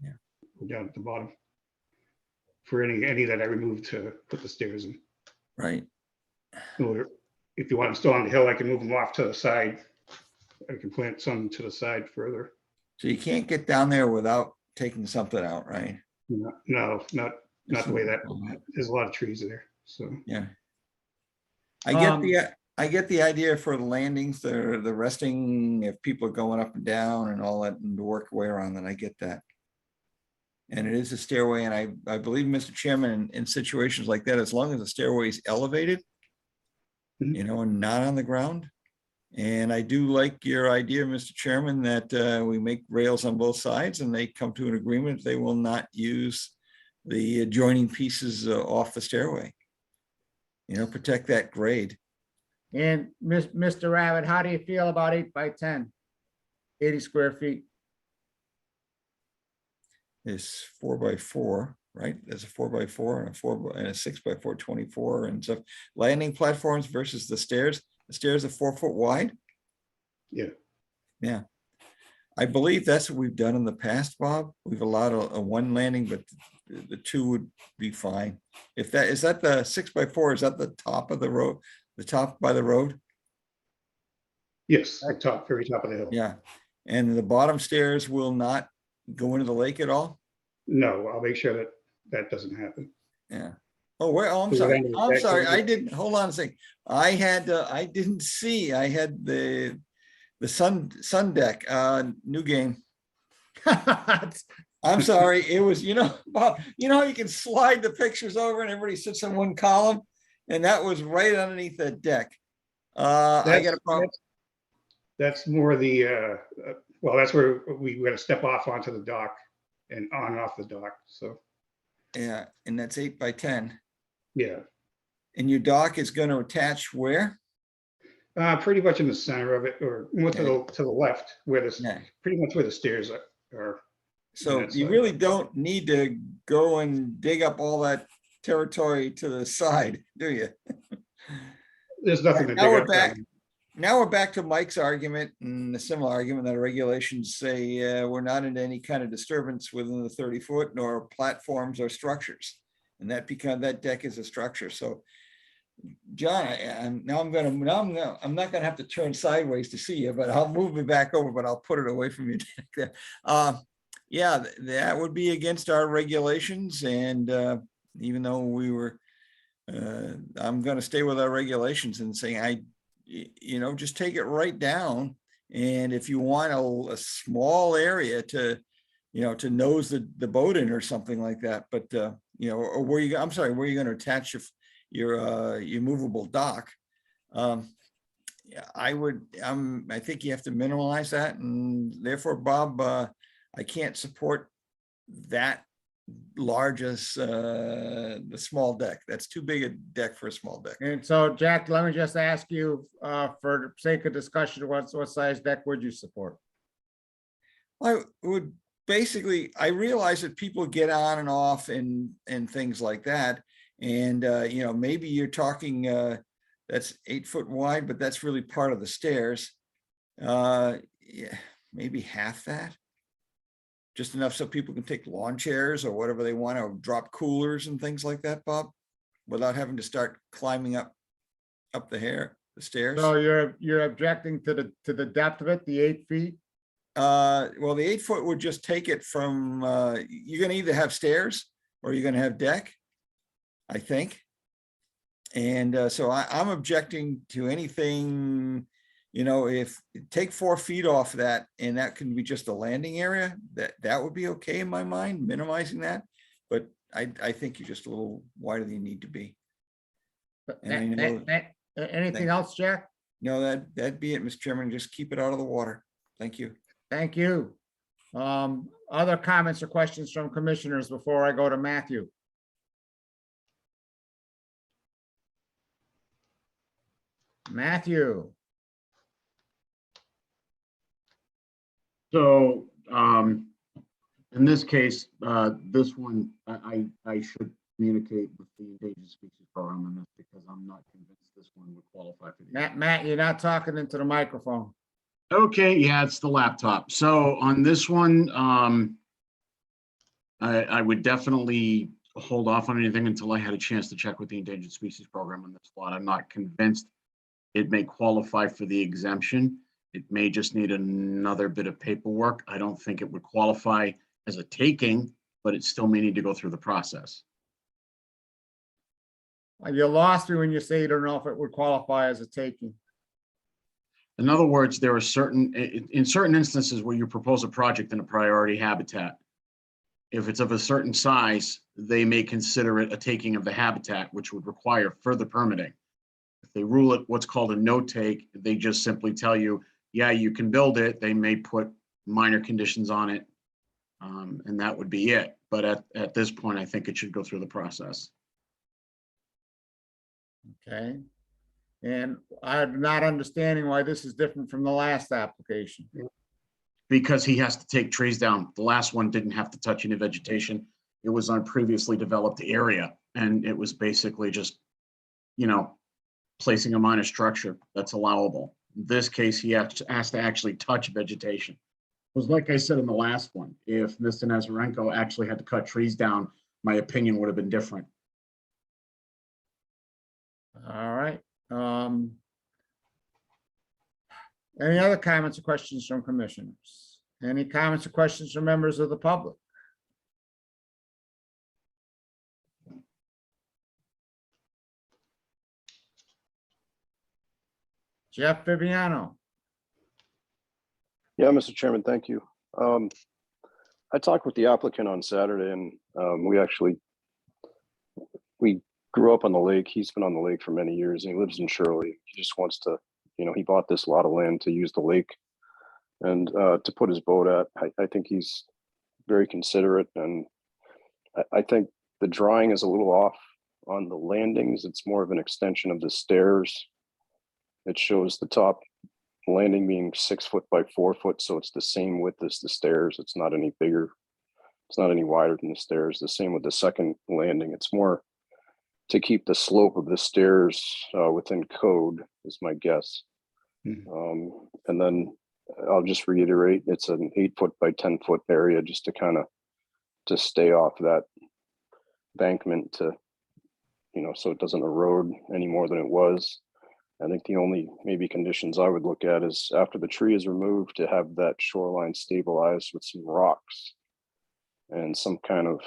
Yeah. Or down at the bottom. For any that I removed to put the stairs in. Right. Or if you want them still on the hill, I can move them off to the side. I can plant some to the side further. So you can't get down there without taking something out, right? No, not the way that, there's a lot of trees there, so. Yeah. I get the idea for the landings, the resting, if people are going up and down and all that, and to work way around that, I get that. And it is a stairway, and I believe, Mr. Chairman, in situations like that, as long as the stairway is elevated, you know, and not on the ground. And I do like your idea, Mr. Chairman, that we make rails on both sides and they come to an agreement, they will not use the adjoining pieces off the stairway. You know, protect that grade. And Mr. Rabbit, how do you feel about 8 by 10? 80 square feet. Is 4x4, right? There's a 4x4 and a 6x4, 24 and stuff. Landing platforms versus the stairs. The stairs are 4 foot wide. Yeah. Yeah. I believe that's what we've done in the past, Bob. We've allowed a 1 landing, but the 2 would be fine. If that is that the 6x4, is that the top of the road, the top by the road? Yes, the very top of the hill. Yeah. And the bottom stairs will not go into the lake at all? No, I'll make sure that doesn't happen. Yeah. Oh, well, I'm sorry. I'm sorry. I didn't, hold on a second. I didn't see, I had the sun deck, new game. I'm sorry. It was, Bob, how you can slide the pictures over and everybody sits in one column, and that was right underneath that deck. I got a problem. That's more the, well, that's where we're gonna step off onto the dock and on and off the dock, so. Yeah, and that's 8 by 10. Yeah. And your dock is going to attach where? Pretty much in the center of it, or more to the left, where pretty much where the stairs are. So you really don't need to go and dig up all that territory to the side, do you? There's nothing to dig Now we're up. back. Now we're back to Mike's argument and a similar argument that regulations say we're not into any kind of disturbance within the 30 foot nor platforms or structures. And that deck is a structure. So John, I'm not gonna have to turn sideways to see you, but I'll move me back over, but I'll put it away from you. Yeah, that would be against our regulations. And even though we were, I'm gonna stay with our regulations and say, just take it right down And if you want a small area to, to nose the boat in or something like that, but, or where you, I'm sorry, where you're going to attach your movable dock. Yeah, I think you have to minimize that, and therefore, Bob, I can't support that large as the small deck. That's too big a deck for a small deck. And so, Jack, let me just ask you, for the sake of discussion, what size deck would you support? I would basically, I realize that people get on and off and things like that. And, maybe you're talking, that's 8 foot wide, but that's really part of the stairs. Yeah, maybe half that. Just enough so people can take lawn chairs or whatever they want, or drop coolers and things like that, Bob, without having to start climbing up the stairs. So you're objecting to the depth of it, the 8 feet? Well, the 8 foot would just take it from, you're gonna either have stairs or you're gonna have deck, I think. And so I'm objecting to anything, if take 4 feet off that, and that can be just a landing area, that would be okay in my mind, minimizing that. But I think you're just a little wider than you need to be. And I know, Anything else, Jack? no, that'd be it, Mr. Chairman. Just keep it out of the water. Thank you. Thank you. Other comments or questions from commissioners before I go to Matthew? Matthew. So, in this case, this one, I should communicate with the Endangered Species Program on this, because I'm not convinced this one would qualify for the. Matt, you're not talking into the microphone. Okay, yeah, it's the laptop. So on this one, I would definitely hold off on anything until I had a chance to check with the Endangered Species Program on this lot. I'm not convinced it may qualify for the exemption. It may just need another bit of paperwork. I don't think it would qualify as a taking, but it still may need to go through the process. You lost me when you say you don't know if it would qualify as a taking. In other words, there are in certain instances where you propose a project in a priority habitat, if it's of a certain size, they may consider it a taking of the habitat, which would require further permitting. If they rule it what's called a no take, they just simply tell you, yeah, you can build it. They may put minor conditions on it, and that would be it. But at this point, I think it should go through the process. Okay. And I'm not understanding why this is different from the last application. Because he has to take trees down. The last one didn't have to touch any vegetation. It was on previously developed area, and it was basically just, placing a minor structure that's allowable. In this case, he has to actually touch vegetation. It was like I said in the last one, if Mr. Nazarenko actually had to cut trees down, my opinion would have been different. All right. Any other comments or questions from commissioners? Any comments or questions from members of the public? Jeff Viviano. Yeah, Mr. Chairman, thank you. I talked with the applicant on Saturday, and we grew up on the lake. He's been on the lake for many years, and he lives in Shirley. He just wants to, he bought this lot of land to use the lake and to put his boat at. I think he's very considerate, and I think the drawing is a little off on the landings. It's more of an extension of the stairs. It shows the top landing being 6 foot by 4 foot, so it's the same width as the stairs. It's not any bigger. It's not any wider than the stairs. The same with the second landing. It's more to keep the slope of the stairs within code, is my guess. And then I'll just reiterate, it's an 8 foot by 10 foot area, just to kind of to stay off that embankment to, so it doesn't erode any more than it was. I think the only maybe conditions I would look at is after the tree is removed, to have that shoreline stabilized with some rocks and some kind of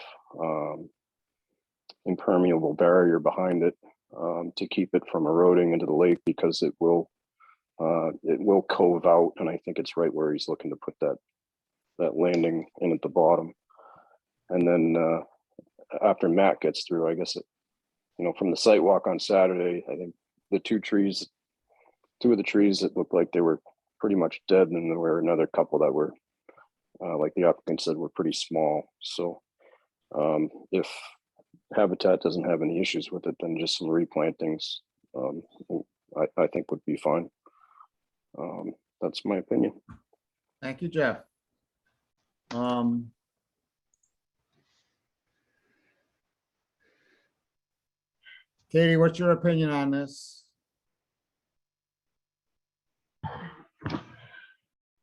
impermeable barrier behind it to keep it from eroding into the lake, because it will It will cove out, and I think it's right where he's looking to put that landing in at the bottom. And then after Matt gets through, I guess, from the site walk on Saturday, I think the two of the trees that looked like they were pretty much dead, and there were another couple that were, like the applicant said, were pretty small. So if Habitat doesn't have any issues with it, then just some replantings, I think would be fine. That's my opinion. Thank you, Jeff. Katie, what's your opinion on this?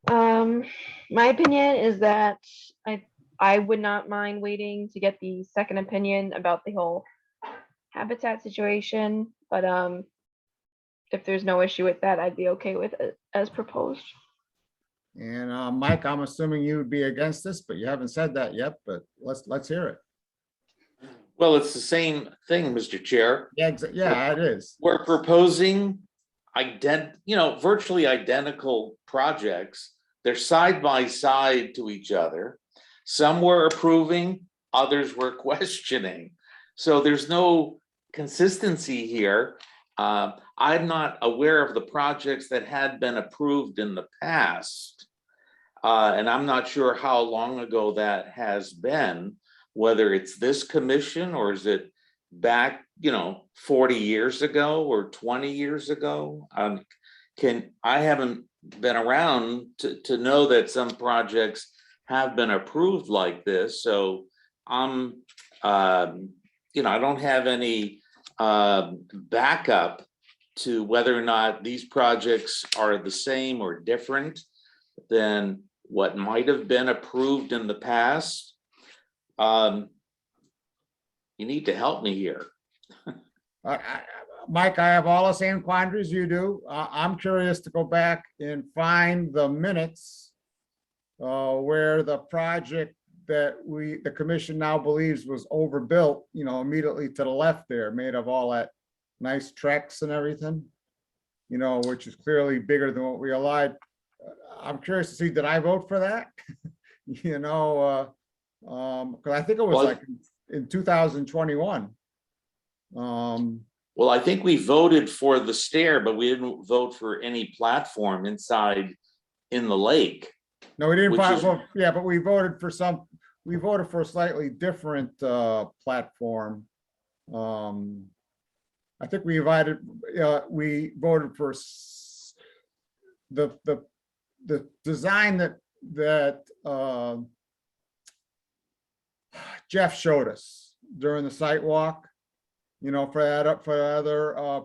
My opinion is that I would not mind waiting to get the second opinion about the whole habitat situation, but if there's no issue with that, I'd be okay with it as proposed. And Mike, I'm assuming you would be against this, but you haven't said that yet, but let's hear it. Well, it's the same thing, Mr. Chair. Yeah, yeah, it is. We're proposing virtually identical projects. They're side by side to each other. Some were approving, others were questioning. So there's no consistency here. I'm not aware of the projects that had been approved in the past. And I'm not sure how long ago that has been, whether it's this commission or is it back, 40 years ago or 20 years ago. I haven't been around to know that some projects have been approved like this. So I don't have any backup to whether or not these projects are the same or different than what might have been approved in the past. You need to help me here. Mike, I have all the same quandaries you do. I'm curious to go back and find the minutes where the project that the commission now believes was overbuilt, immediately to the left there, made of all that nice tracks and everything, which is clearly bigger than what we allowed. I'm curious to see, did I vote for that? Because I think it was like in 2021. Well, I think we voted for the stair, but we didn't vote for any platform inside in the lake. No, we didn't vote. Yeah, but we voted for a slightly different platform. I think we voted for the design that Jeff showed us during the site walk, for other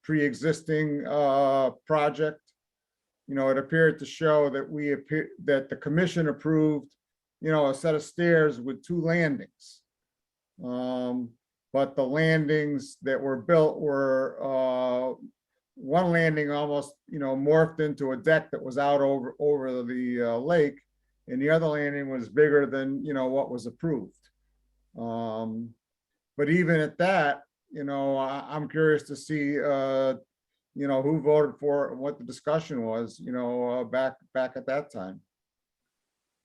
pre-existing project. It appeared to show that that the commission approved, a set of stairs with 2 landings. But the landings that were built were one landing almost, morphed into a deck that was out over the lake, and the other landing was bigger than, what was approved. But even at that, I'm curious to see, who voted for it and what the discussion was, back at that time.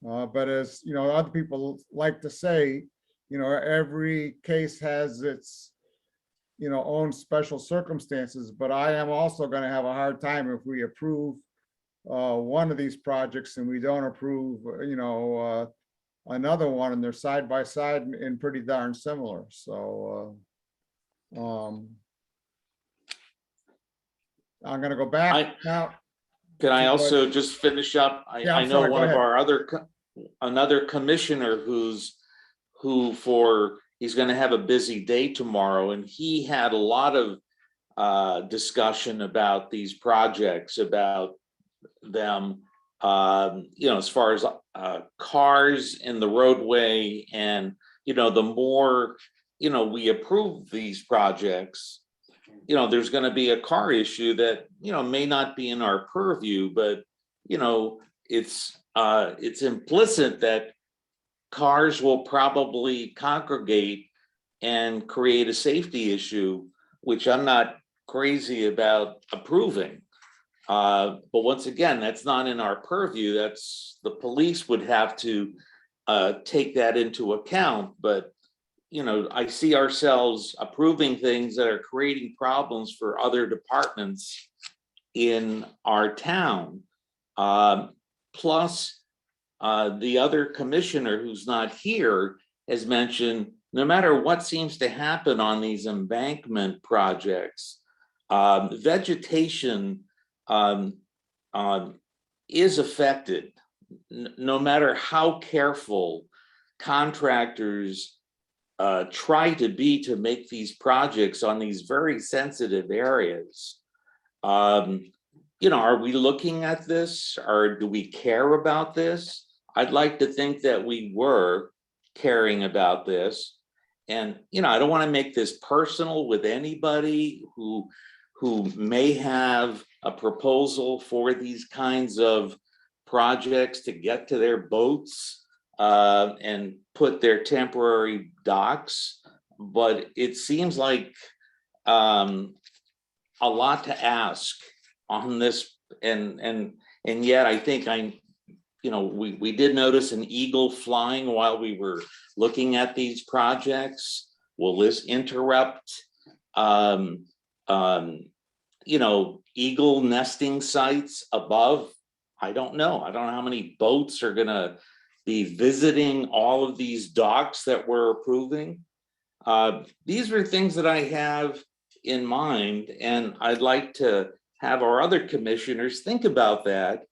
But as, other people like to say, every case has its, own special circumstances, but I am also going to have a hard time if we approve one of these projects and we don't approve, another one, and they're side by side and pretty darn similar. So I'm going to go back now. Can I also just finish up? I know one of our another commissioner he's going to have a busy day tomorrow, and he had a lot of discussion about these projects, about them, as far as cars in the roadway, and the more we approve these projects, there's going to be a car issue that may not be in our purview, but it's implicit that cars will probably congregate and create a safety issue, which I'm not crazy about approving. But once again, that's not in our purview. That's the police would have to take that into account. But you know, I see ourselves approving things that are creating problems for other departments in our town. Plus, the other commissioner who's not here has mentioned no matter what seems to happen on these embankment projects, vegetation is affected. No matter how careful contractors try to be to make these projects on these very sensitive areas. You know, are we looking at this, or do we care about this? I'd like to think that we were caring about this. And, you know, I don't want to make this personal with anybody who may have a proposal for these kinds of projects to get to their boats and put their temporary docks. But it seems like a lot to ask on this. And yet I think you know, we did notice an eagle flying while we were looking at these projects. Will this interrupt, you know, eagle nesting sites above? I don't know. I don't know how many boats are gonna be visiting all of these docks that we're approving. These are things that I have in mind, and I'd like to have our other commissioners think about that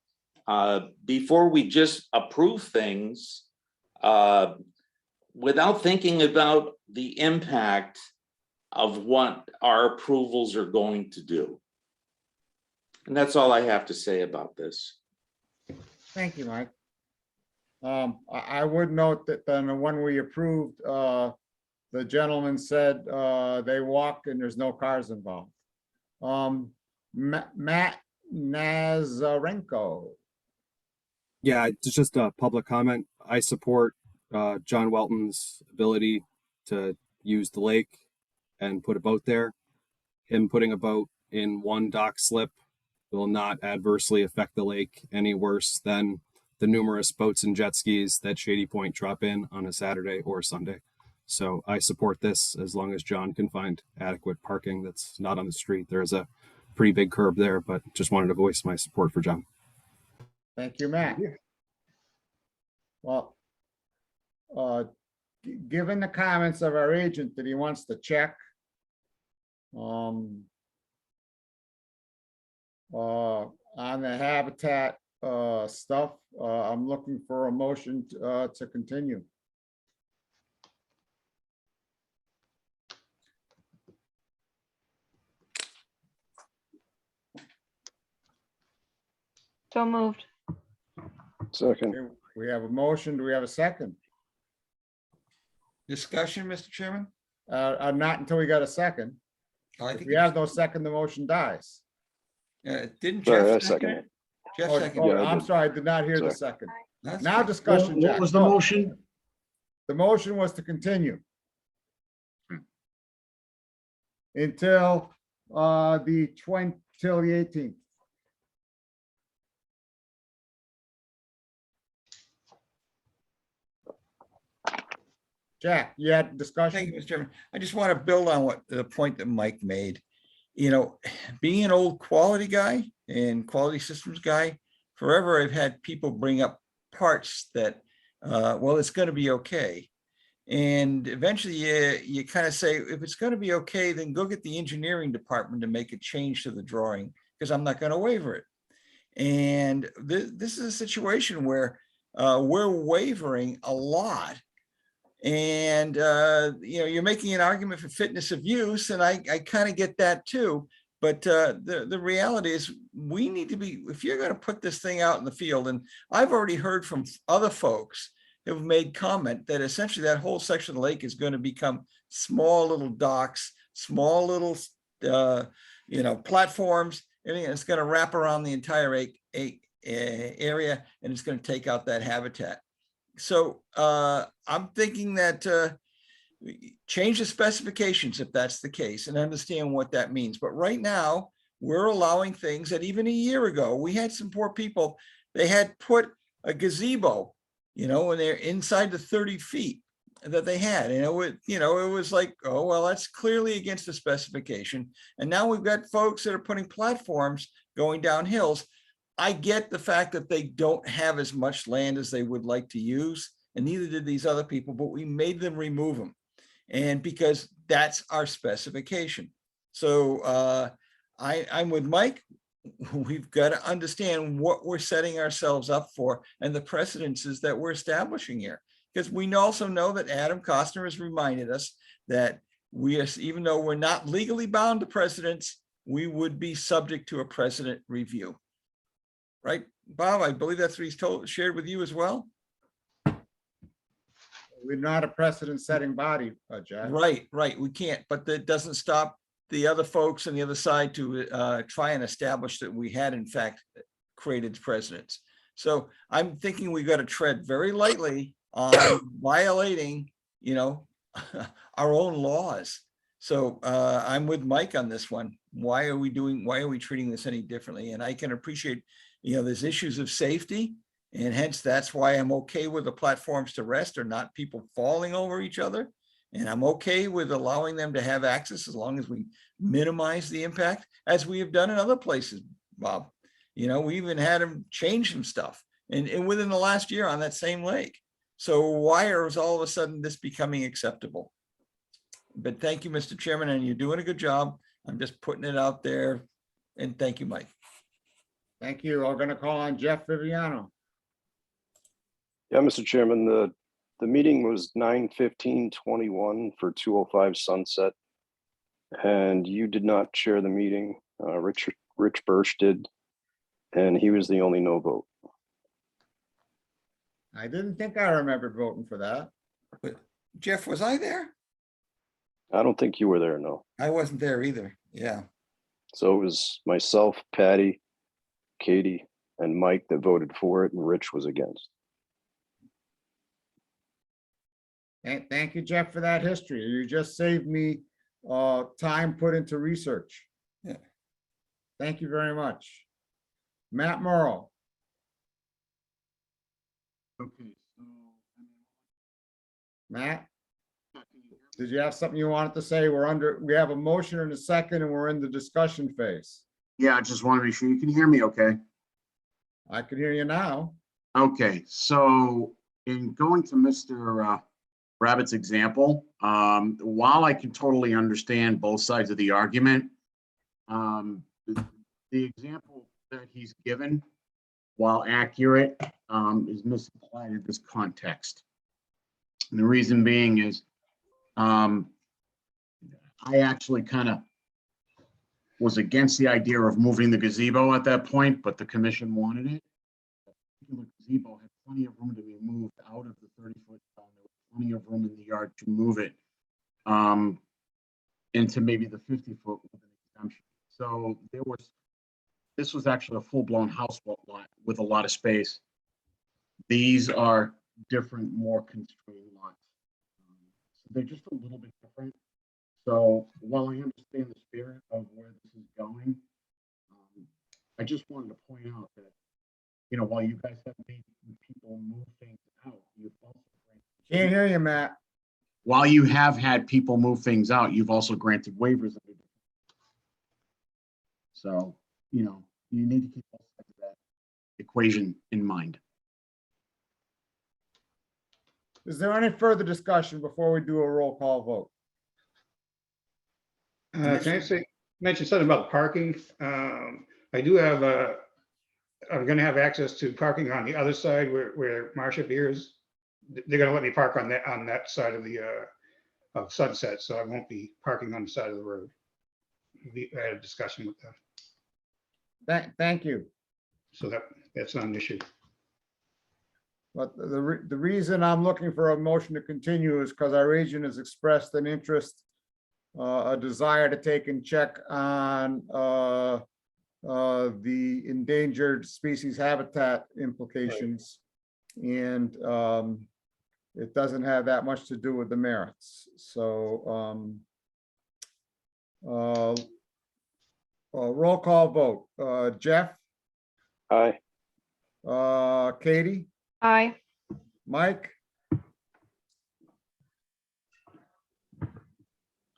before we just approve things without thinking about the impact of what our approvals are going to do. And that's all I have to say about this. Thank you, Mike. I would note that then when we approved, the gentleman said they walk and there's no cars involved. Matt Nazarenko. Yeah, it's just a public comment. I support John Welton's ability to use the lake and put a boat there. Him putting a boat in one dock slip will not adversely affect the lake any worse than the numerous boats and jet skis that Shady Point drop in on a Saturday or Sunday. So I support this as long as John can find adequate parking that's not on the street. There's a pretty big curb there, but just wanted to voice my support for John. Thank you, Matt. Well, given the comments of our agent that he wants to check on the habitat stuff, I'm looking for a motion to continue. So moved. Second. Okay, we have a motion. Do we have a second? Discussion, Mr. Chairman? Not until we got a second. I If think we have no second, the motion dies. didn't Sorry, I Jeff second second it. it? Jeff Oh, seconded Yeah, I I'm did. sorry, I did not hear the Sorry. second. That's Now fine. discussion, What Jack. was the Go. motion? The motion was to continue until till the 18th. Jack, you had Thank discussion? you, Mr. Chairman. I just want to build on the point that Mike made. You know, being an old quality guy and quality systems guy, forever I've had people bring up parts that, well, it's going to be okay. And eventually you kind of say, if it's going to be okay, then go get the engineering department to make a change to the drawing, because I'm not going to waiver it. And this is a situation where we're wavering a lot. And, you know, you're making an argument for fitness of use, and I kind of get that too. But the reality is we need to be, if you're going to put this thing out in the field, and I've already heard from other folks who've made comment that essentially that whole section of the lake is going to become small little docks, small little, you know, platforms, everything. It's going to wrap around the entire area, and it's going to take out that habitat. So I'm thinking that, change the specifications if that's the case and understand what that means. But right now, we're allowing things that even a year ago, we had some poor people, they had put a gazebo, and they're inside the 30 feet that they had. And it was like, oh, well, that's clearly against the specification. And now we've got folks that are putting platforms going down hills. I get the fact that they don't have as much land as they would like to use, and neither did these other people, but we made them remove them. And because that's our specification. So I'm with Mike. We've got to understand what we're setting ourselves up for and the precedences that we're establishing here. Because we also know that Adam Costner has reminded us that even though we're not legally bound to precedents, we would be subject to a precedent review. Right, Bob? I believe that's what he's shared with you as well. We're not a precedent-setting body, Jack. Right. We can't, but that doesn't stop the other folks on the other side to try and establish that we had in fact created precedents. So I'm thinking we got to tread very lightly on violating, our own laws. So I'm with Mike on this one. Why are we treating this any differently? And I can appreciate, there's issues of safety, and hence that's why I'm okay with the platforms to rest or not people falling over each other. And I'm okay with allowing them to have access as long as we minimize the impact, as we have done in other places, Bob. We even had them change some stuff and within the last year on that same lake. So why is all of a sudden this becoming acceptable? But thank you, Mr. Chairman, and you're doing a good job. I'm just putting it out there. And thank you, Mike. Thank you. I'm going to call on Jeff Viviano. Yeah, Mr. Chairman, the meeting was 9/15/21 for 205 Sunset, and you did not chair the meeting. Rich Birch did, and he was the only no vote. I didn't think I remembered voting for that. But Jeff, was I there? I don't think you were there, no. I wasn't there either. Yeah. So it was myself, Patty, Katie, and Mike that voted for it, and Rich was against. Thank you, Jeff, for that history. You just saved me time put into research. Yeah. Thank you very much. Matt Morrow. Okay. Matt, did you have something you wanted to say? We have a motion and a second, and we're in the discussion phase. Yeah, I just want to make sure you can hear me okay. I can hear you now. Okay, so in going to Mr. Rabbit's example, while I can totally understand both sides of the argument, the example that he's given, while accurate, is misapplied in this context. And the reason being is I actually kind of was against the idea of moving the gazebo at that point, but the commission wanted it. The gazebo had plenty of room to be moved out of the 30-foot zone. There was plenty of room in the yard to move it into maybe the 50-foot with an exemption. So this was actually a full-blown house lot with a lot of space. These are different, more constrained lots. So they're just a little bit different. So while I understand the spirit of where this is going, I just wanted to point out that, while you guys have made people move things out, you've also Can't hear you, Matt. while you have had people move things out, you've also granted waivers. So, you need to keep both sides of that equation in mind. Is there any further discussion before we do a roll call vote? Can I mention something about parking? I do have I'm going to have access to parking on the other side where Marcia Beers. They're going to let me park on that side of the of Sunset, so I won't be parking on the side of the road. I had a discussion with them. Thank you. So that's not an issue. But the reason I'm looking for a motion to continue is because our agent has expressed an interest, a desire to take and check on the endangered species habitat implications. And it doesn't have that much to do with the merits. So roll call vote. Jeff, Aye. Katie, Aye. Mike,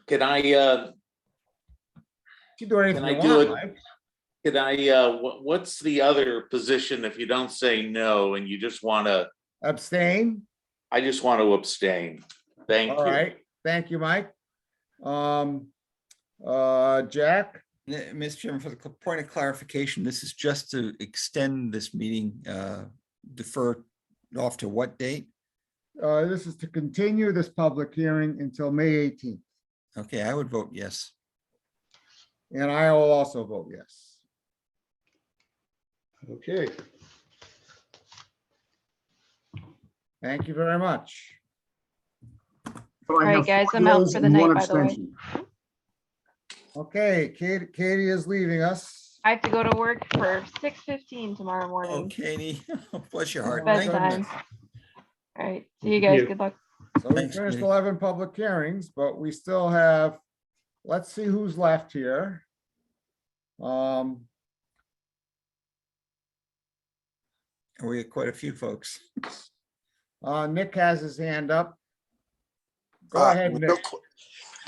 Can I, you can do anything Can I you do want, it? Mike. can I, what's the other position if you don't say no and you just want to, Abstain. I just want to abstain. Thank All you. right, thank you, Mike. Jack, Mr. Chairman, for the point of clarification, this is just to extend this meeting, defer off to what date? this is to continue this public hearing until May 18th, Okay, I would vote yes. and I will also vote yes. Okay. Thank you very much. So All I right, have guys, 4 I'm out noes for the and night, 1 by the way. abstention. Okay, Katie is leaving us. I have to go to work for 6:15 tomorrow Oh, morning. Katie, bless your heart. Oh, Thank bedtime. goodness. All right, see you guys. you. Good luck. So we Thanks, finished Katie. 11 public hearings, but we still have, let's see who's left here. We had quite a few folks. Nick has his hand up. Go ahead, Nick.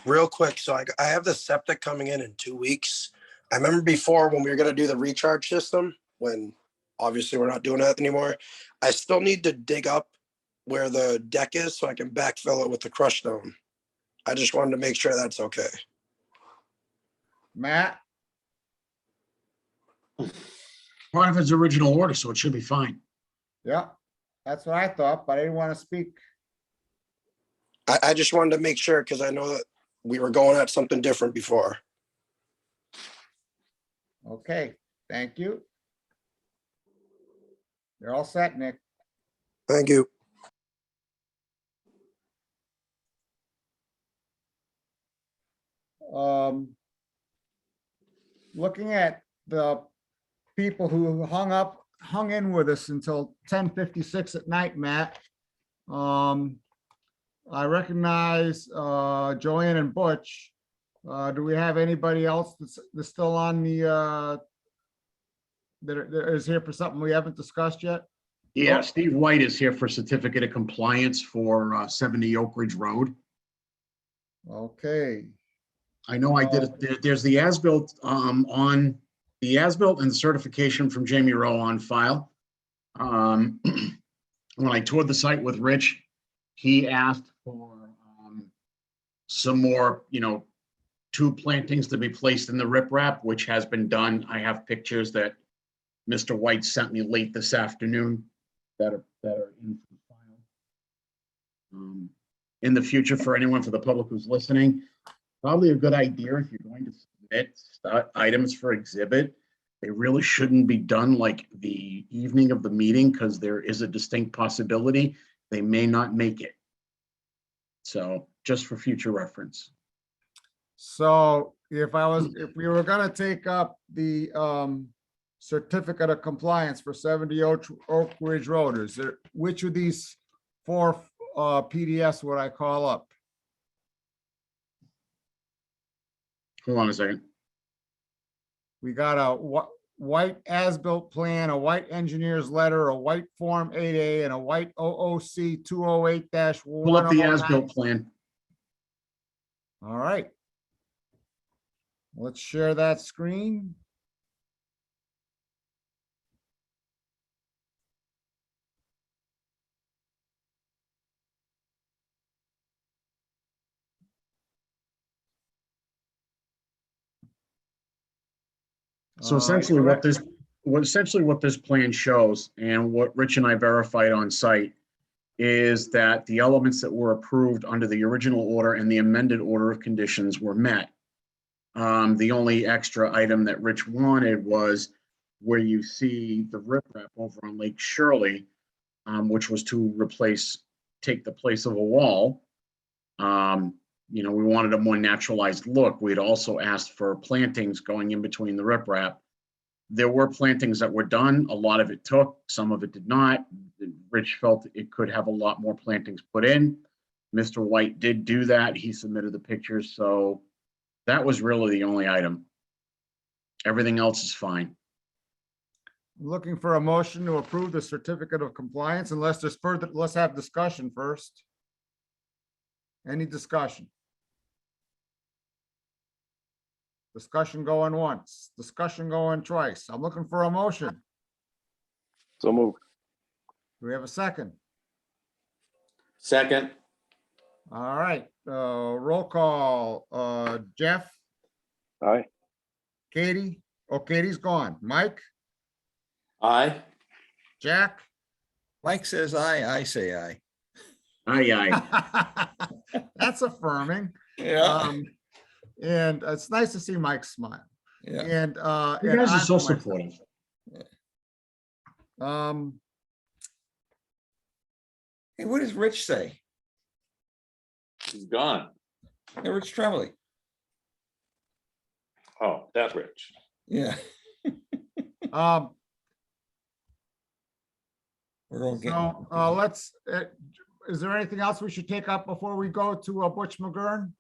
Real quick, so I have the septic coming in 2 weeks. I remember before when we were gonna do the recharge system, when obviously we're not doing that anymore. I still need to dig up where the deck is so I can backfill it with the crushed stone. I just wanted to make sure that's okay. Matt, Part of his original order, so it should be fine. yeah, that's what I thought, but I didn't want to speak. I just wanted to make sure because I know that we were going at something different before. Okay, thank you. You're all set, Nick. Thank you. Looking at the people who hung in with us until 10:56 at night, Matt. I recognize Joanne and Butch. Do we have anybody else that's still on the that is here for something we haven't discussed yet? Yeah, Oh. Steve White is here for certificate of compliance for 70 Oak Ridge Road. Okay, I know I did it. There's the as-built on the as-built and certification from Jamie Rowe on file. When I toured the site with Rich, he asked for some more, 2 plantings to be placed in the riprap, which has been done. I have pictures that Mr. White sent me late this afternoon that are in the file. In the future, for anyone, for the public who's listening, probably a good idea if you're going to submit items for exhibit. They really shouldn't be done like the evening of the meeting because there is a distinct possibility they may not make it. So just for future reference. so if we were gonna take up the certificate of compliance for 70 Oak Ridge Road, which of these 4 PDFs would I call up? Hold on a second. We got a white as-built plan, a white engineer's letter, a white Form 8A, and a white OOC 208-109. Pull up the as-built plan. All right. Let's share that screen. So essentially what this plan shows and what Rich and I verified on site is that the elements that were approved under the original order and the amended order of conditions were met. The only extra item that Rich wanted was where you see the riprap over on Lake Shirley, which was to take the place of a wall. We wanted a more naturalized look. We'd also asked for plantings going in between the riprap There were plantings that were done. A lot of it took, some of it did not. Rich felt it could have a lot more plantings put in. Mr. White did do that. He submitted the pictures, so that was really the only item. Everything else is fine. Looking for a motion to approve the certificate of compliance unless there's further, let's have discussion first. Any discussion? Discussion going once, discussion going twice. I'm looking for a motion. So moved. Do we have a second? Second, All right, roll call, Jeff, Aye. Katie, oh, Katie's gone. Mike, aye. Jack? Mike says aye, I say aye. Aye. That's affirming. Yeah, And it's nice to see Mike smile. yeah. And, You and guys I are so for myself. supportive. Hey, what does Rich say? He's gone. Hey, Rich Tremblay. Oh, that Rich. Yeah. Um, We're all getting. so, let's, is there anything else we should take up before we go to Butch McGurn?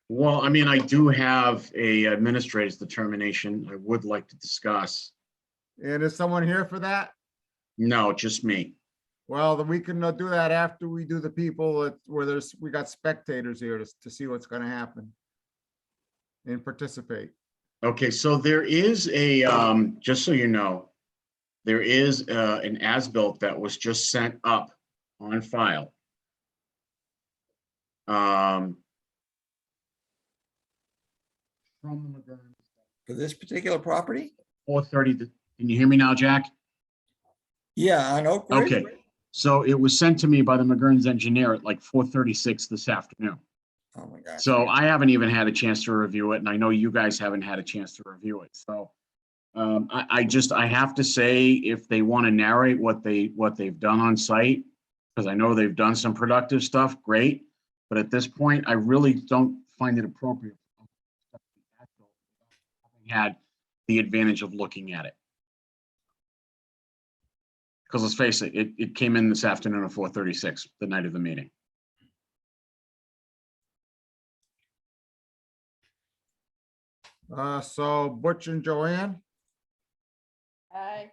Well, I mean, I do have a administrator's determination I would like to discuss. And is someone here for that? No, just me. Well, then we can do that after we do the people where we got spectators here to see what's gonna happen. And participate. Okay, so there is a, just so you know, there is an as-built that was just sent up on file. From the McGurn. For this particular property? 4:30, can you hear me now, Jack? Yeah, on Oak Ridge? Okay, so it was sent to me by the McGurn's engineer at like 4:36 this afternoon. Oh my God. So I haven't even had a chance to review it, and I know you guys haven't had a chance to review it. So I have to say, if they want to narrate what they've done on site, because I know they've done some productive stuff, great. But at this point, I really don't find it appropriate. Had the advantage of looking at it. Because let's face it, it came in this afternoon at 4:36, the night of the meeting. So Butch and Joanne? Aye.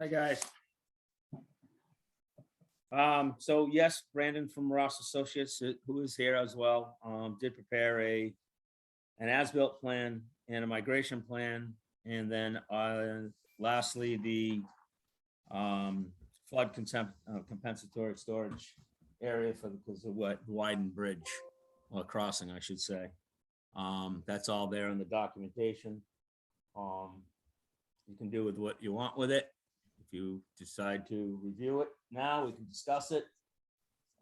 Hi, guys. So yes, Brandon from Ross Associates, who is here as well, did prepare an as-built plan and a migration plan. And then lastly, the flood compensatory storage area for because of what widened bridge or crossing, I should say. That's all there in the documentation. You can do with what you want with it. If you decide to review it now, we can discuss it.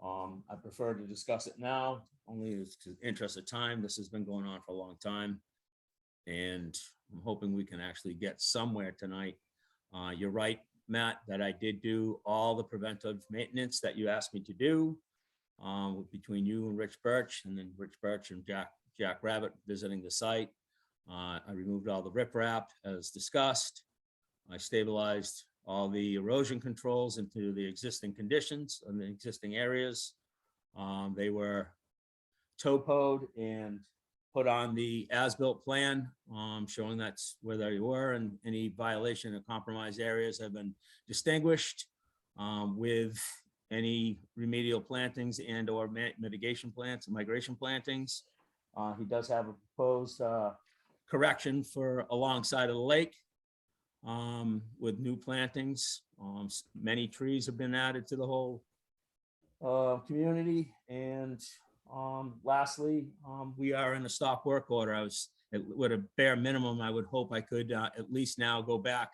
I prefer to discuss it now, only in the interest of time. This has been going on for a long time. And I'm hoping we can actually get somewhere tonight. You're right, Matt, that I did do all the preventive maintenance that you asked me to do between you and Rich Birch, and then Rich Birch and Jack Rabbit visiting the site. I removed all the riprap as discussed. I stabilized all the erosion controls into the existing conditions and the existing areas. They were topoed and put on the as-built plan, showing that's where they were, and any violation of compromised areas have been distinguished with any remedial plantings and or mitigation plants and migration plantings. He does have a proposed correction for alongside of the lake with new plantings. Many trees have been added to the whole community. And lastly, we are in a stop work order. I was with a bare minimum. I would hope I could at least now go back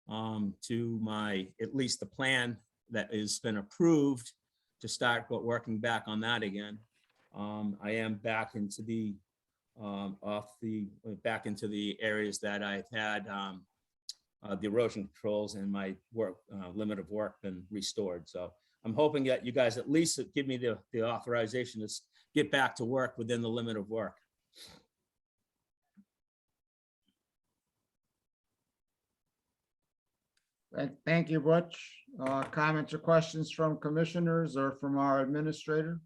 to at least the plan that has been approved to start working back on that again. I am back into the back into the areas that I've had the erosion controls and my work limit of work been restored. So I'm hoping that you guys at least give me the authorization to get back to work within the limit of work. Thank you, Butch. Comments or questions from commissioners or from our administrator?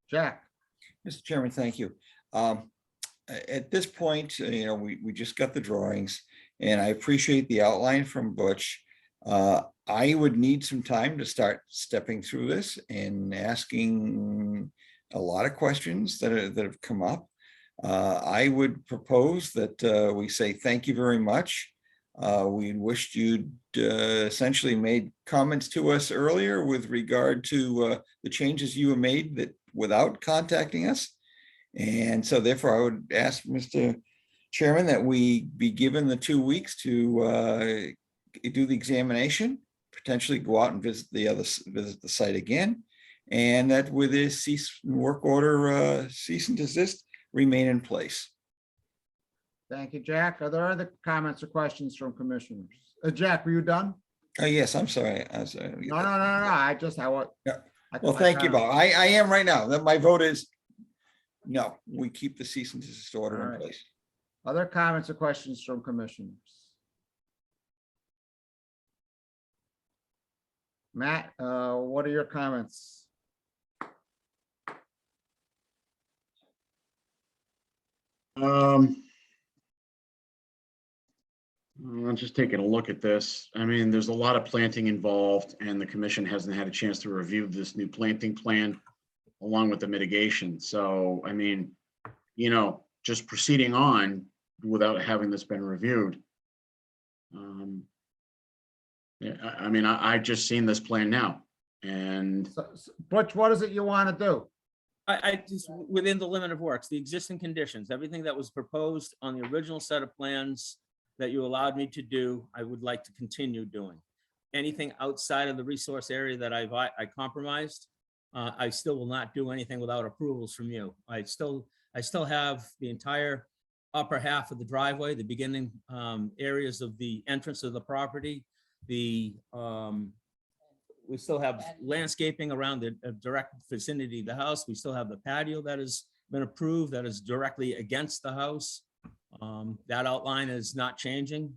Jack? Mr. Chairman, thank you. At this point, we just got the drawings and I appreciate the outline from Butch. I would need some time to start stepping through this and asking a lot of questions that have come up. I would propose that we say thank you very much. We wished you'd essentially made comments to us earlier with regard to the changes you have made that without contacting us. And so therefore I would ask Mr. Chairman that we be given the 2 weeks to do the examination, potentially go out and visit the site again, and that with this cease and work order, cease and desist, remain in place. Thank you, Jack. Are there other comments or questions from commissioners? Jack, were you done? Yes, I'm sorry. No. I want. Yeah. Well, thank you, Bob. I am right now. That my vote is no, we keep the cease and desist order All in right. place. Other comments or questions from commissioners? Matt, what are your comments? I'm just taking a look at this. I mean, there's a lot of planting involved and the commission hasn't had a chance to review this new planting plan along with the mitigation. So, I mean, just proceeding on without having this been reviewed. Yeah, I mean, I've just seen this plan now and Butch, what is it you want to do? I just, within the limit of works, the existing conditions, everything that was proposed on the original set of plans that you allowed me to do, I would like to continue doing. Anything outside of the resource area that I compromised, I still will not do anything without approvals from you. I still have the entire upper half of the driveway, the beginning areas of the entrance of the property. We still have landscaping around the direct vicinity of the house. We still have the patio that has been approved that is directly against the house. That outline is not changing.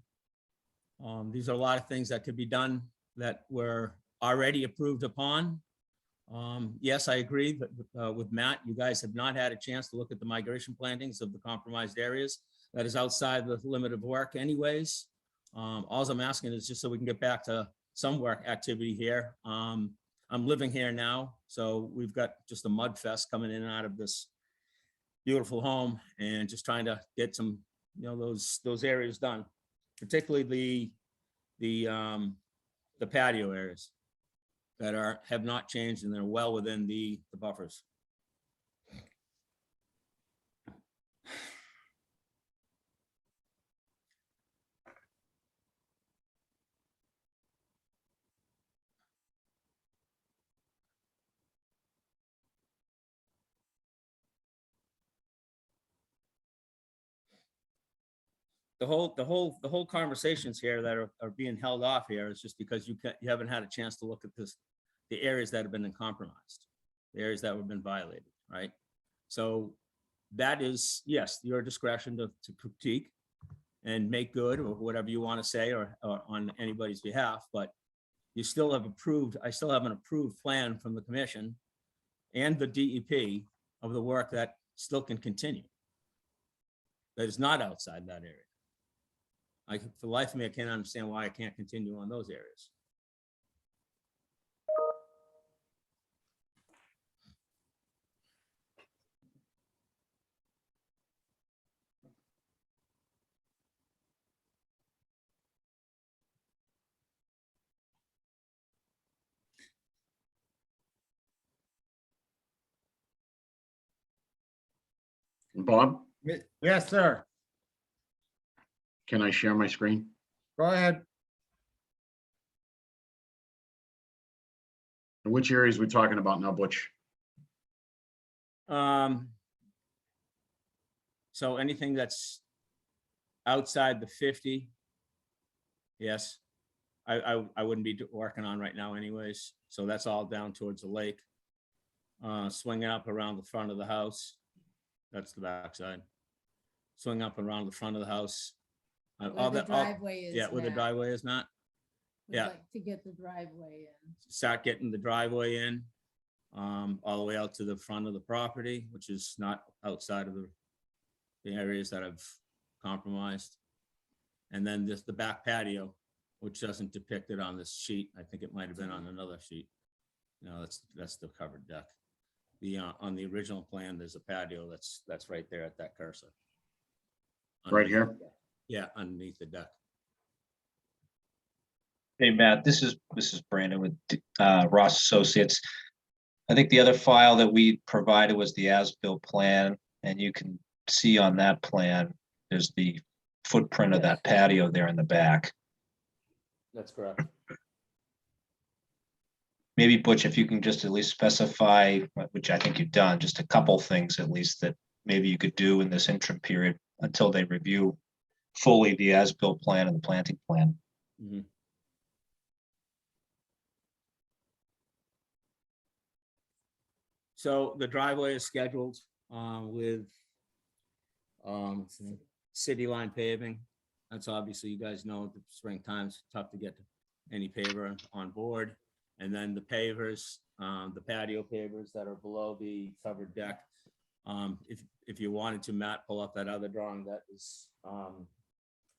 These are a lot of things that could be done that were already approved upon. Yes, I agree that with Matt, you guys have not had a chance to look at the migration plantings of the compromised areas. That is outside the limit of work anyways. All I'm asking is just so we can get back to some work activity here. I'm living here now, so we've got just a mud fest coming in and out of this beautiful home and just trying to get some, those areas done, particularly the patio areas that have not changed and they're well within the buffers. The whole conversations here that are being held off here is just because you haven't had a chance to look at the areas that have been compromised, the areas that have been violated, right? So that is, yes, your discretion to critique and make good or whatever you want to say or on anybody's behalf, but you still have approved, I still have an approved plan from the commission and the DEP of the work that still can continue. That is not outside that area. For the life of me, I can't understand why I can't continue on those areas. Bob, Yes, sir. can I share my screen? Go ahead. Which areas are we talking about now, Butch? So anything that's outside the 50, yes, I wouldn't be working on right now anyways. So that's all down towards the lake. Swinging up around the front of the house. That's the backside. swing up and around the front of the house. Where All the that, driveway is. yeah, where the Matt. driveway is not. We'd yeah. like to get the driveway in. Start getting the driveway in, all the way out to the front of the property, which is not outside of the areas that I've compromised. And then just the back patio, which doesn't depict it on this sheet. I think it might have been on another sheet. No, that's the covered deck. On the original plan, there's a patio that's right there at that cursor. Right here? Underneath- Yeah, underneath the deck. Hey, Matt, this is Brandon with Ross Associates. I think the other file that we provided was the as-built plan, and you can see on that plan, there's the footprint of that patio there in the back. That's correct. Maybe Butch, if you can just at least specify, which I think you've done, just a couple things at least that maybe you could do in this interim period until they review fully the as-built plan and the planting plan. Mhm. So the driveway is scheduled with city line paving. That's obviously, you guys know, the springtime's tough to get any paver on board. And then the pavers, the patio pavers that are below the covered deck. If you wanted to, Matt, pull up that other drawing that is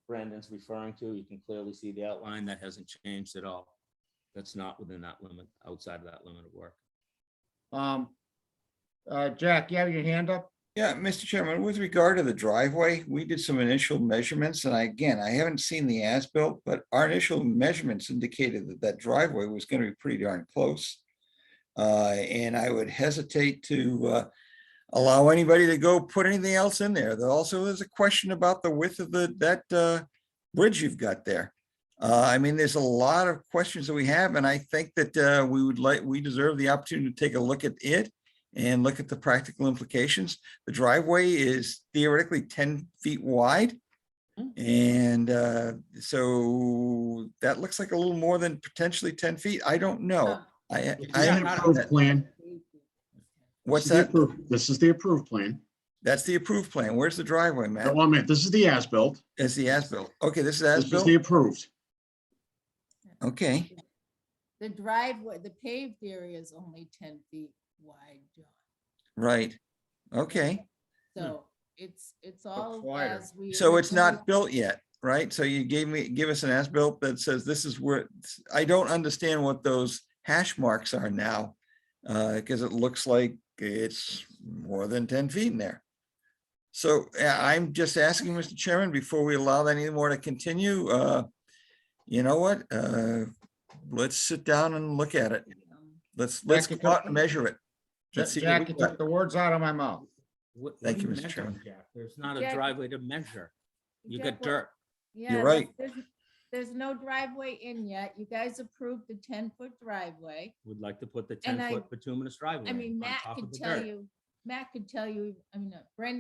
Brandon's referring to, you can clearly see the outline. That hasn't changed at all. That's not within that limit, outside of that limit of work. Jack, you have your hand up? Yeah, Mr. Chairman, with regard to the driveway, we did some initial measurements, and I haven't seen the as-built, but our initial measurements indicated that driveway was going to be pretty darn close. And I would hesitate to allow anybody to go put anything else in there. There also is a question about the width of that bridge you've got there. I mean, there's a lot of questions that we have, and I think that we deserve the opportunity to take a look at it and look at the practical implications. The driveway is theoretically 10 feet wide. And so that looks like a little more than potentially 10 feet. I don't know. Approved plan. What's This is the that? approved- This is the approved plan. That's the approved plan. Where's the driveway, Matt? No, I meant, this is the as-built. It's the as-built. Okay, this is This is as-built. the approved. Okay, The driveway, the paved area is only 10 feet wide, John. right. Okay. So it's all wider. as we. So it's not originally- built yet, right? So you give us an as-built that says this is where, I don't understand what those hash marks are now. Because it looks like it's more than 10 feet in there. So I'm just asking, Mr. Chairman, before we allow any more to continue, you know what? Let's sit down and look at it. Let's Jack, you go out took- and measure it. Let's see what Jack, we you got. took the words out of my mouth. What Thank do you, Mr. measure, Chairman. Jack? There's not a Jack- driveway to measure. You Jack, got what- dirt. Yeah, You're right. There's no driveway in yet. You guys approved the 10-foot driveway. Would like to put the And 10-foot bituminous driveway. I mean, on Matt top of could the tell dirt. you, Brandon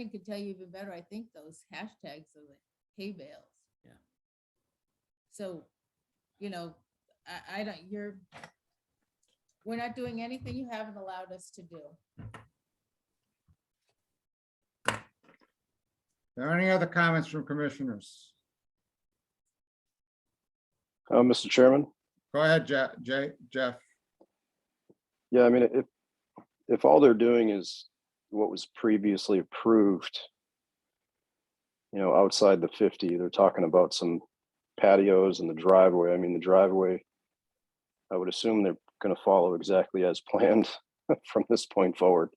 could tell you even better. I think those hashtags are the hay bales. Yeah. So, I don't, we're not doing anything you haven't allowed us to do. Are there any other comments from commissioners? Mr. Chairman? Go ahead, Jeff. Yeah, I mean, if all they're doing is what was previously approved, outside the 50, they're talking about some patios and the driveway. I mean, the driveway, I would assume they're going to follow exactly as planned from this point forward.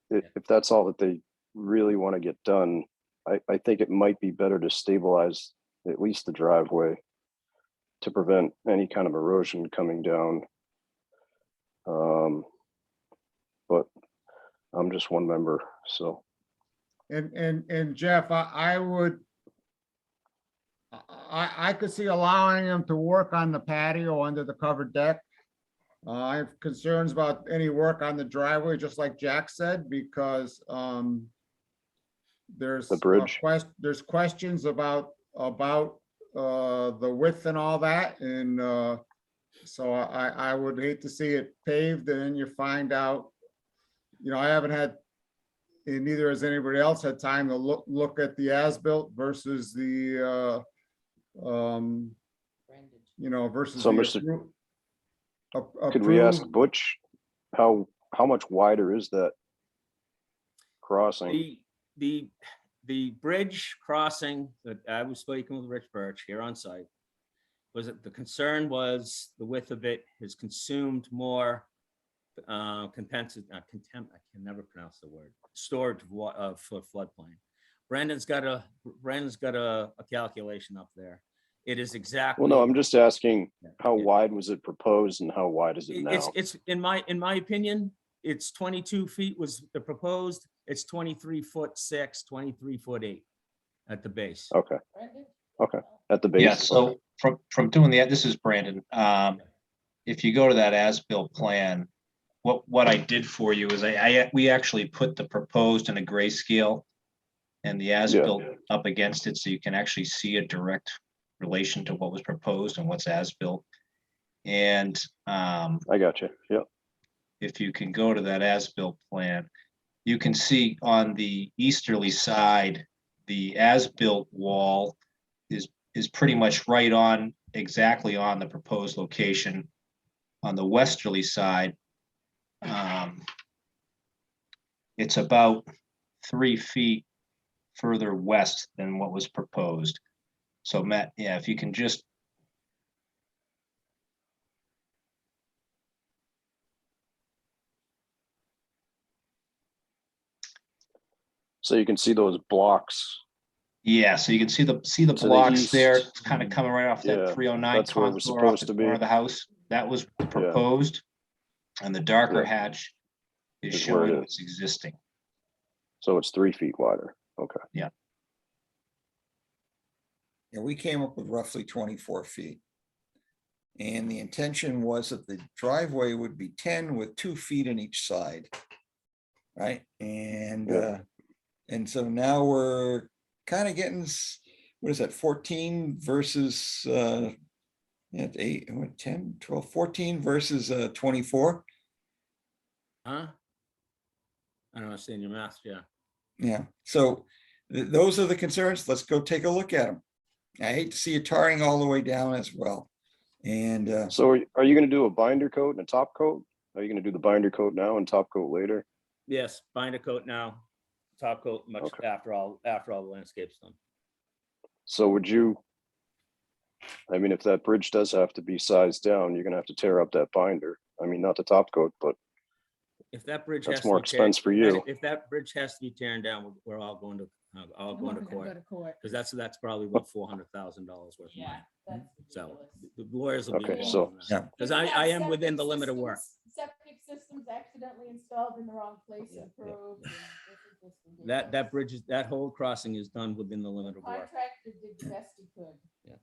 If that's all that they really want to get done, I think it might be better to stabilize at least the driveway to prevent any kind of erosion coming down. But I'm just one member, so. And Jeff, I could see allowing them to work on the patio under the covered deck. I have concerns about any work on the driveway, just like Jack said, because there's The bridge. There's questions about the width and all that, and so I would hate to see it paved and then you find out, I haven't had and neither has anybody else had time to look at the as-built versus the, versus So, the Mr. appro- Could we ask approved. Butch, how much wider is that crossing? The bridge crossing that I was speaking with Rich Birch here on site was that the concern was the width of it has consumed more contempt, I can never pronounce the word, storage for floodplain. Brandon's got a calculation up there. It is exactly. Well, no, I'm just asking, how wide was it proposed and how wide is it now? It's in my opinion, it's 22 feet was the proposed. It's 23'6", 23'8" at the base. Okay. Okay. At the base. Yeah, so okay. from doing that, this is Brandon. If you go to that as-built plan, what I did for you is we actually put the proposed in a grayscale and the as-built up against it, so you can actually see a direct relation to what was proposed and what's as-built. And I got you. Yep. If you can go to that as-built plan, you can see on the easterly side, the as-built wall is pretty much right on, exactly on the proposed location. On the westerly side, it's about 3 feet further west than what was proposed. So Matt, yeah, if you can just. So you can see those blocks. Yeah, so you can see the To the blocks east. there. It's kind of coming right off that Yeah, 309 that's where it was contour off supposed the to corner be. of the house. That was proposed. And the darker hatch is Is where it showing is. what's existing. So it's 3 feet wider. Okay. Yeah. Yeah, we came up with roughly 24 feet. And the intention was that the driveway would be 10 with 2 feet in each side. Right? And so now we're kind of getting, what is that, 14 versus, 8, 10, 12, 14 versus 24. Huh? I don't understand your math, yeah. Yeah, so those are the concerns. Let's go take a look at them. I hate to see it tarring all the way down as well. And So are you going to do a binder coat and a top coat? Are you going to do the binder coat now and top coat later? Yes, binder coat now, top coat much after all the landscape's done. So would you, I mean, if that bridge does have to be sized down, you're going to have to tear up that binder. I mean, not the top coat, but If that bridge that's has to more be tear- expense for you. If that bridge has to be torn down, we're all going to, I'll go into We're gonna court. go to court. Because that's probably about $400,000 worth of Yeah, money. that's So ridiculous. the lawyers will be Okay, involved so- in that. Because I am within the limit of work. Septic systems accidentally installed in the wrong place and approved. and this is just That ridiculous. bridge is, that whole crossing is done within the limit of work. Contractor did the best he could.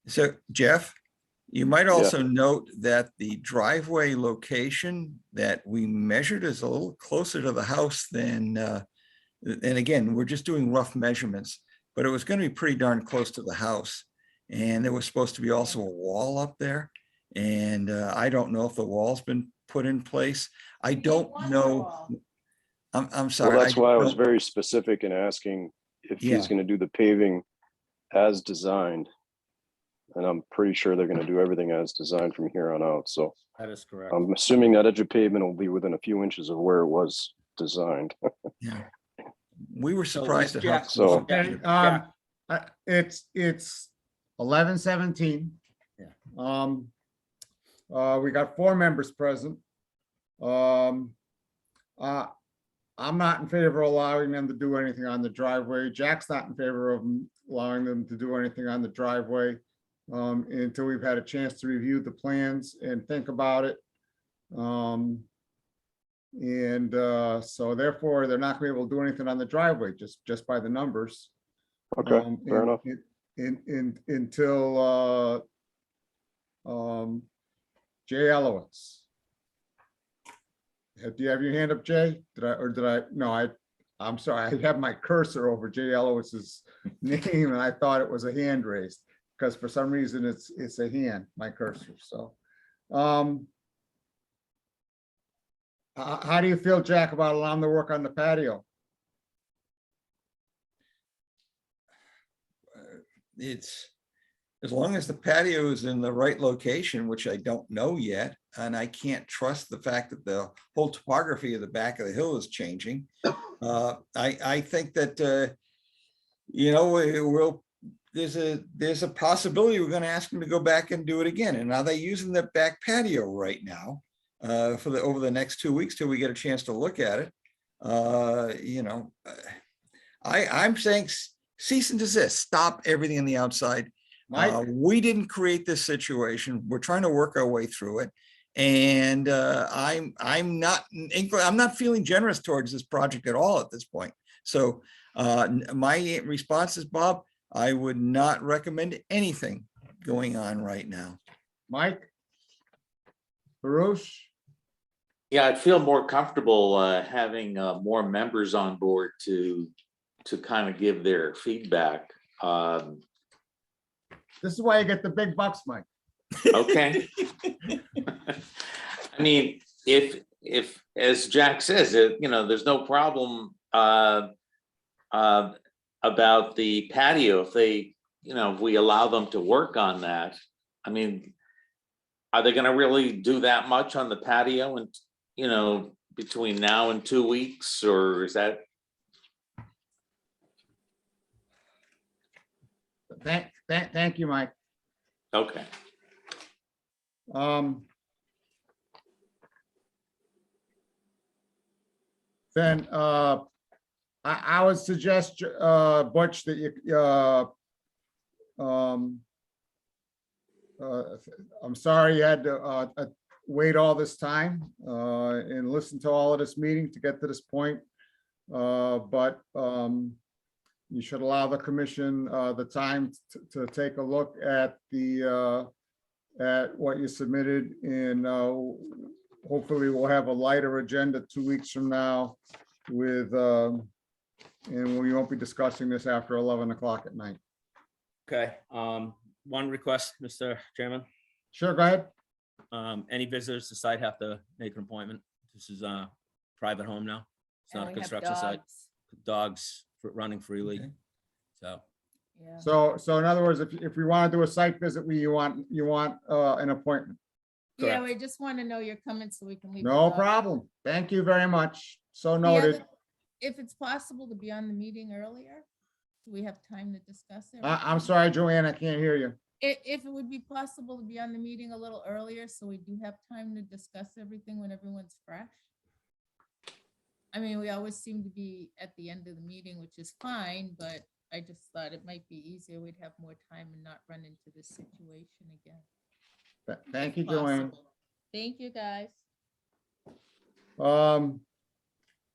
so Jeff, you might also note that the driveway location that we measured is a little closer to the house than, and again, we're just doing rough measurements, but it was going to be pretty darn close to the house. And there was supposed to be also a wall up there. And I don't know if the wall's been put in place. I don't know. I'm sorry. Well, that's why I was don't- very specific in asking if Yeah. he's going to do the paving as designed. And I'm pretty sure they're going to do everything as designed from here on out. So That is correct. I'm assuming that edge of pavement will be within a few inches of where it was designed. Yeah. We were So, surprised at how. Jack- So- Okay, Jack, it's 11:17. Yeah. We got 4 members present. I'm not in favor of allowing them to do anything on the driveway. Jack's not in favor of allowing them to do anything on the driveway until we've had a chance to review the plans and think about it. So therefore, they're not gonna be able to do anything on the driveway, just by the numbers. Okay, fair enough. Until Jay Elowitz. Do you have your hand up, Jay? No, I'm sorry, I have my cursor over Jay Elowitz's name and I thought it was a hand raised because for some reason it's a hand, my cursor, so. How do you feel, Jack, about allowing the work on the patio? it's, as long as the patio is in the right location, which I don't know yet, and I can't trust the fact that the whole topography of the back of the hill is changing. I think that, you know, there's a possibility we're gonna ask them to go back and do it again. And are they using the back patio right now over the next 2 weeks till we get a chance to look at it? You know, I'm saying cease and desist, stop everything on the outside. We didn't create this situation. We're trying to work our way through it. And I'm not feeling generous towards this project at all at this point. So my response is, Bob, I would not recommend anything going on right now. Mike? Baruch? Yeah, I'd feel more comfortable having more members on board to kind of give their feedback. This is why you get the big bucks, Mike. Okay. I mean, if as Jack says, you know, there's no problem about the patio, if they, you know, if we allow them to work on that. I mean, are they gonna really do that much on the patio and, you know, between now and 2 weeks, or is that? Thank you, Mike. Okay. Then I would suggest, Butch, that you, I'm sorry you had to wait all this time and listen to all of this meeting to get to this point. But you should allow the commission the time to take a look at at what you submitted, and hopefully we'll have a lighter agenda 2 weeks from now with, and we won't be discussing this after 11 o'clock at night. Okay, one request, Mr. Chairman. Sure, go ahead. Any visitors to site have to make an appointment. This is a private home now. It's not a construction site. Dogs running freely. Okay. So, Yeah. So in other words, if we want to do a site visit, you want an appointment. Yeah, we just want to know you're coming so we can leave. No problem. Thank you very much. So noted. If it's possible to be on the meeting earlier, do we have time to discuss it? I'm sorry, Joanne, I can't hear you. If it would be possible to be on the meeting a little earlier, so we do have time to discuss everything when everyone's fresh. I mean, we always seem to be at the end of the meeting, which is fine, but I just thought it might be easier. We'd have more time and not run into this situation again. Thank you, if Joanne. possible. Thank you, guys.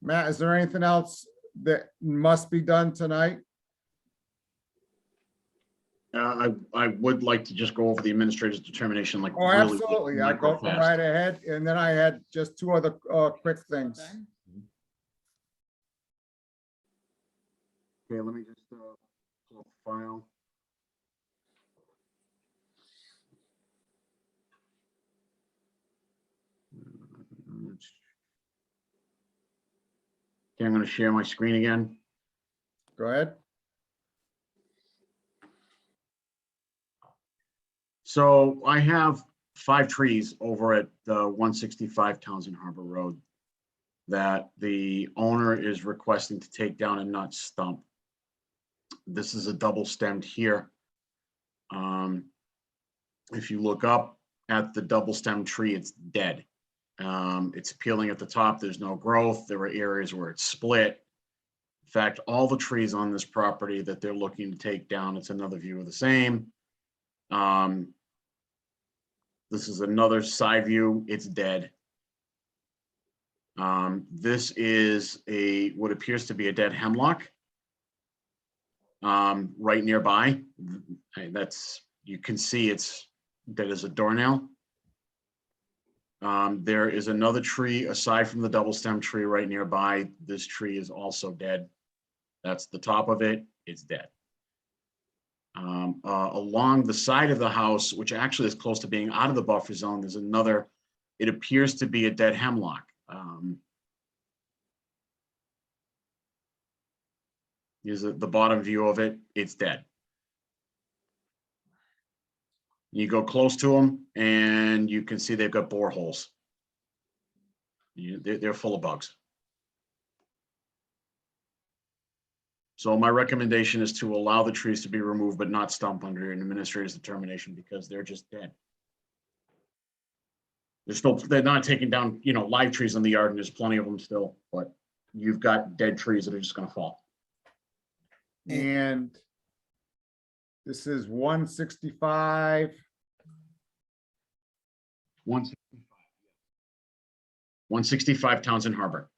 Matt, is there anything else that must be done tonight? I would like to just go over the administrator's determination, like. Oh, really absolutely. I go fast. right ahead. And then I had just two other quick things. Done. Okay, let me just pull up the file. Okay, I'm going to share my screen again. Go ahead. So I have 5 trees over at the 165 Townsend Harbor Road that the owner is requesting to take down and not stump. This is a double stemmed here. If you look up at the double stem tree, it's dead. It's peeling at the top. There's no growth. There are areas where it's split. In fact, all the trees on this property that they're looking to take down, it's another view of the same. This is another side view. It's dead. This is what appears to be a dead hemlock right nearby. You can see it's dead as a doornail. There is another tree aside from the double stem tree right nearby. This tree is also dead. That's the top of it. It's dead. Along the side of the house, which actually is close to being out of the buffer zone, there's another, it appears to be a dead hemlock. Here's the bottom view of it. It's dead. You go close to them and you can see they've got boreholes. They're full of bugs. So my recommendation is to allow the trees to be removed, but not stump under an administrator's determination because they're just dead. They're not taking down, live trees in the yard, and there's plenty of them still, but you've got dead trees that are just gonna fall. And this is 165. 165 Townsend Harbor.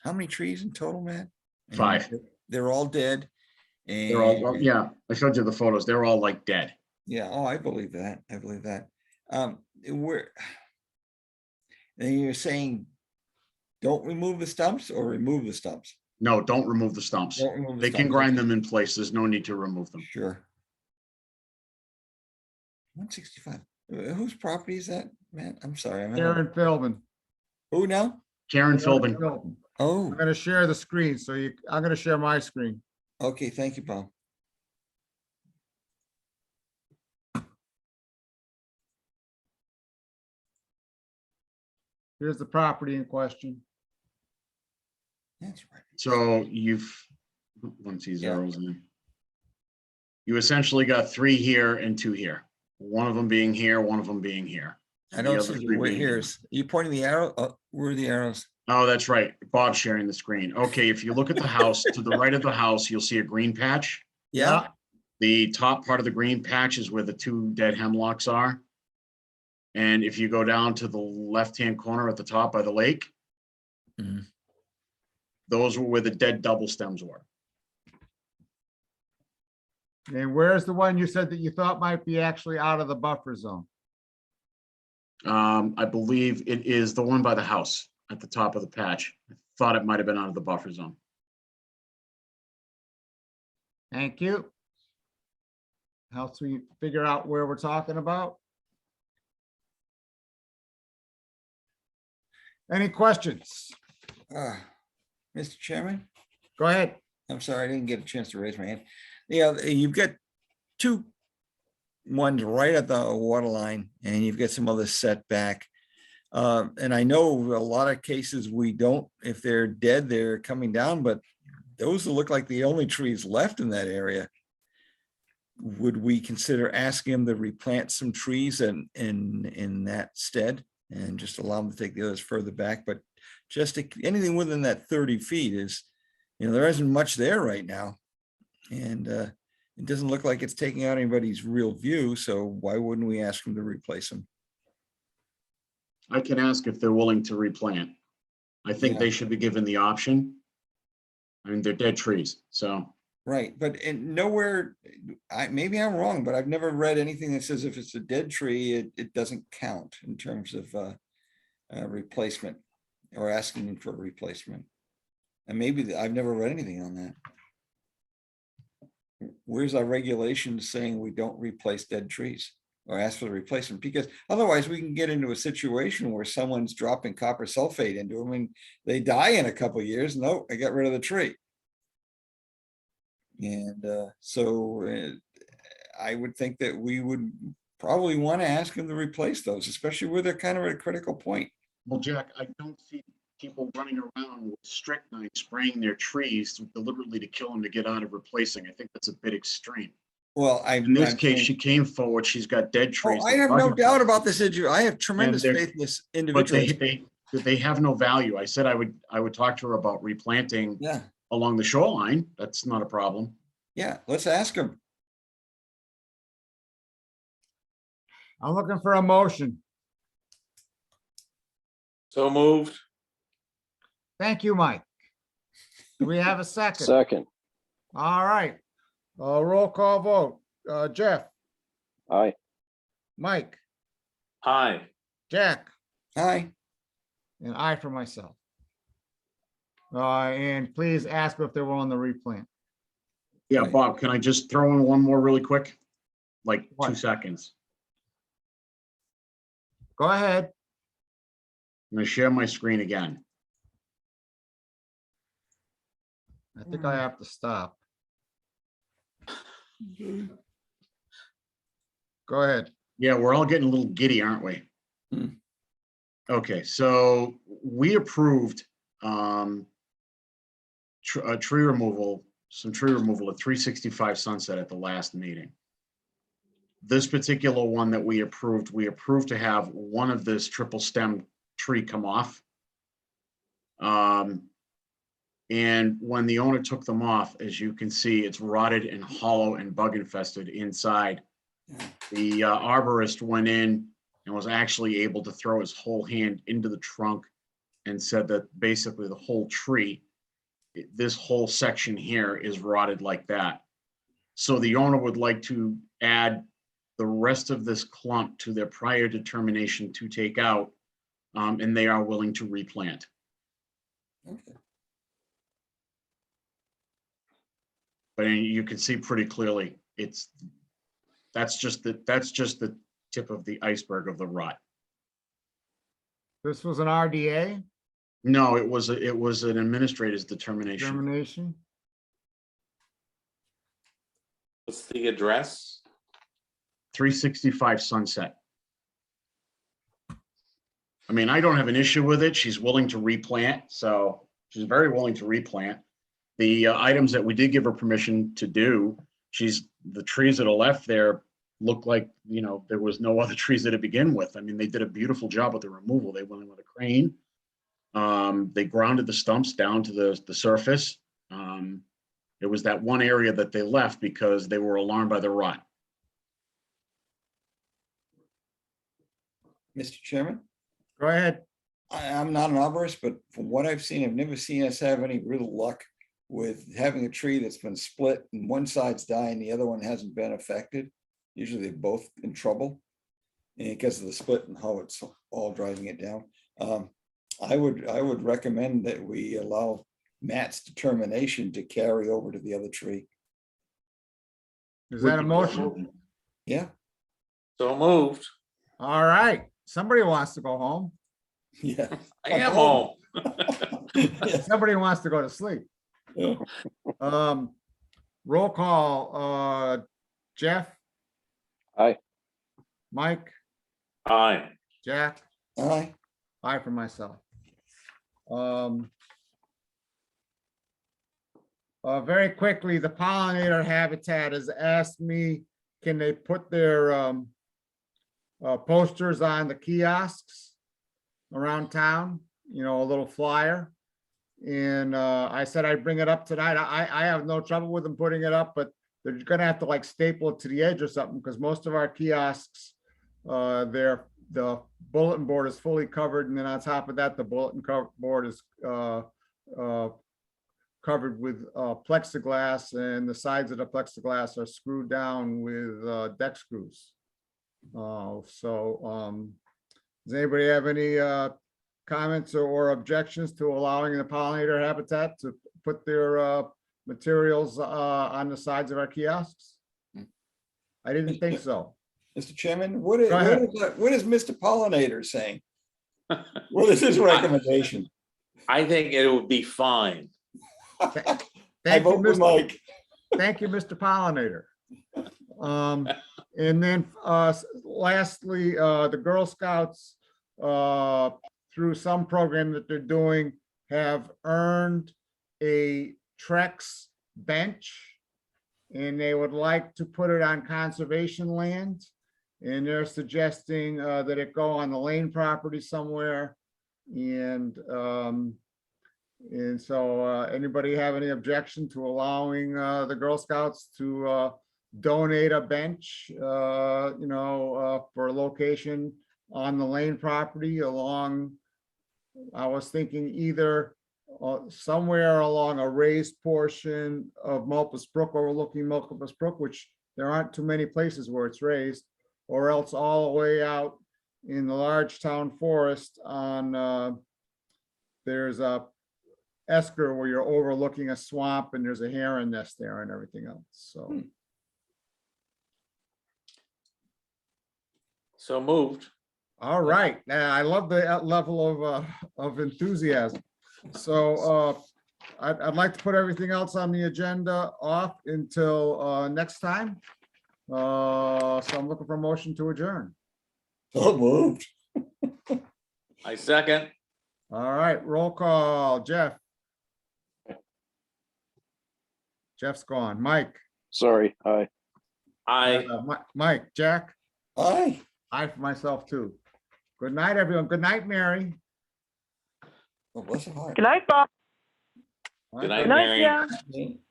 How many trees in total, man? And 5. They're all dead. And They're all, yeah, I showed you the photos. They're all like dead. yeah, oh, I believe that. I believe that. And you're saying don't remove the stumps or remove the stumps? No, don't remove the stumps. Don't remove the They can stumps, grind okay. them in place. There's no need to remove them. Sure. 165. Whose property is that, Matt? I'm sorry. Karen Philbin. Who now? Karen Philbin. Oh, I'm gonna share the screen, so I'm gonna share my screen. okay. Thank you, Paul. Here's the property in question. That's right. So once he zeroes in. You essentially got 3 here and 2 here. One of them being here, one of them being here. I The don't other see 3 where being here. here's. You pointing the arrow? Where are the arrows? Oh, that's right. Bob's sharing the screen. Okay, if you look at the house, to the right of the house, you'll see a green patch. Yeah. The top part of the green patch is where the 2 dead hemlocks are. And if you go down to the left-hand corner at the top by the lake, Mhm. those were where the dead double stems were. And where's the one you said that you thought might be actually out of the buffer zone? I believe it is the one by the house at the top of the patch. I thought it might have been out of the buffer zone. Thank you. Helps me figure out where we're talking about. Any questions? Mr. Chairman? Go ahead. I'm sorry, I didn't get a chance to raise my hand. Yeah, you've got 2 ones right at the water line, and you've got some other setback. And I know a lot of cases we don't, if they're dead, they're coming down, but those look like the only trees left in that area. Would we consider asking them to replant some trees in that stead and just allow them to take the others further back? But just anything within that 30 feet is, there isn't much there right now. And it doesn't look like it's taking out anybody's real view. So why wouldn't we ask them to replace them? I can ask if they're willing to replant. I think they should be given the option. I mean, they're dead trees, so. Right, but nowhere, maybe I'm wrong, but I've never read anything that says if it's a dead tree, it doesn't count in terms of replacement or asking for a replacement. And maybe I've never read anything on that. Where's our regulation saying we don't replace dead trees or ask for the replacement? Because otherwise we can get into a situation where someone's dropping copper sulfate into them and they die in a couple of years. No, I got rid of the tree. And I would think that we would probably want to ask them to replace those, especially where they're kind of at a critical point. Well, Jack, I don't see people running around with strychnine spraying their trees deliberately to kill them to get out of replacing. I think that's a bit extreme. Well, in this case, she came forward. She's got dead trees. I have no doubt about this individual. I have tremendous faith in this individual. But they have no value. I said I would talk to her about replanting along the shoreline. That's not a problem. Yeah, let's ask him. I'm looking for a motion. So moved. Thank you, Mike. Do we have a second? Second. All right. Roll call vote. Jeff, Aye. Mike, Aye. Jack, Aye. and I for myself. And please ask if they're willing to replant. Yeah, Right. Bob, can I just throw in one more really quick? Like 2 What? seconds. Go ahead. I'm gonna share my screen again. I think I have to stop. Go ahead. Yeah, we're all getting a little giddy, aren't we? Hmm. Okay, so we approved tree removal, some tree removal at 365 Sunset at the last meeting. This particular one that we approved to have one of this triple stem tree come off. And when the owner took them off, as you can see, it's rotted and hollow and bug infested inside. The arborist went in and was actually able to throw his whole hand into the trunk and said that basically the whole tree, this whole section here is rotted like that. So the owner would like to add the rest of this clump to their prior determination to take out, and they are willing to replant. Okay. But you can see pretty clearly, that's just the tip of the iceberg of the rot. This was an RDA No, it was an administrator's determination. determination. What's the address? 365 Sunset. I mean, I don't have an issue with it. She's willing to replant, so she's very willing to replant. The items that we did give her permission to do, the trees that are left there look like, there was no other trees there to begin with. I mean, they did a beautiful job with the removal. They went in with a crane. They grounded the stumps down to the surface. It was that one area that they left because they were alarmed by the rot. Mr. Chairman, Go ahead. I'm not an arborist, but from what I've seen, I've never seen us have any real luck with having a tree that's been split and one side's dying, the other one hasn't been affected. Usually they're both in trouble. And because of the split and how it's all driving it down. I would recommend that we allow Matt's determination to carry over to the other tree. Is that a motion? Yeah. So moved. All right. Somebody wants to go home. Yeah. I am home. Somebody wants to go to sleep. Yeah. Roll call, Jeff, Aye. Mike, Aye. Jack, Aye. aye for myself. Very quickly, the pollinator habitat has asked me, can they put their posters on the kiosks around town, a little flyer. And I said I'd bring it up tonight. I have no trouble with them putting it up, but they're gonna have to like staple it to the edge or something, because most of our kiosks, the bulletin board is fully covered, and then on top of that, the bulletin board is covered with plexiglass, and the sides of the plexiglass are screwed down with deck screws. Does anybody have any comments or objections to allowing the pollinator habitat to put their materials on the sides of our kiosks? I didn't think so. Mr. Chairman, what is Go ahead. Mr. Pollinator saying? What is his recommendation? I think it would be fine. Thank I you, vote with Mike. Thank you, Mr. Pollinator. And then lastly, the Girl Scouts, through some program that they're doing, have earned a Trex bench, and they would like to put it on conservation land. And they're suggesting that it go on the Lane property somewhere. And so anybody have any objection to allowing the Girl Scouts to donate a bench, for a location on the Lane property along, I was thinking either somewhere along a raised portion of Mulpus Brook overlooking Mulpus Brook, which there aren't too many places where it's raised, or else all the way out in the large town forest on, there's a esker where you're overlooking a swamp and there's a heron nest there and everything else, so. So moved. All right, now I love the level of enthusiasm. So I'd like to put everything else on the agenda off until next time. So I'm looking for a motion to adjourn. So moved. I second. All right, roll call. Jeff. Jeff's gone. Mike. Sorry, aye. I. Mike, Jack. Aye. I for myself too. Good night, everyone. Good night, Mary. Oh, bless her heart. Good night, Bob. Good night, Mary.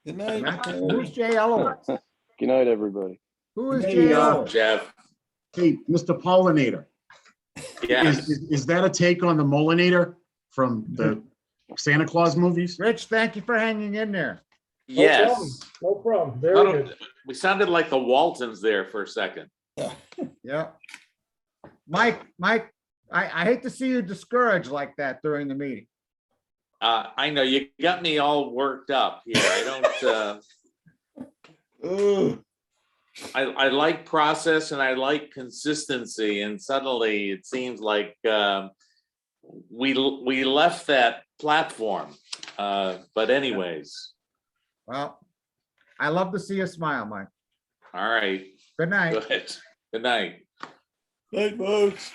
Good night. Who's Jay Elowitz? Good night, everybody. Who is Hey, Jay Elowitz? Jeff. Hey, Mr. Pollinator, Yes. is that a take on the Molinator from the Santa Claus movies? Rich, thank you for hanging in there. Yes. No problem. Very good. We sounded like the Waltons there for a second. Yeah. Mike, I hate to see you discouraged like that during the meeting. I know you got me all worked up here. I don't, I like process and I like consistency, and suddenly it seems like we left that platform. But anyways, Well, I love to see you smile, Mike. all right, Good night. good. Good night. Night, folks.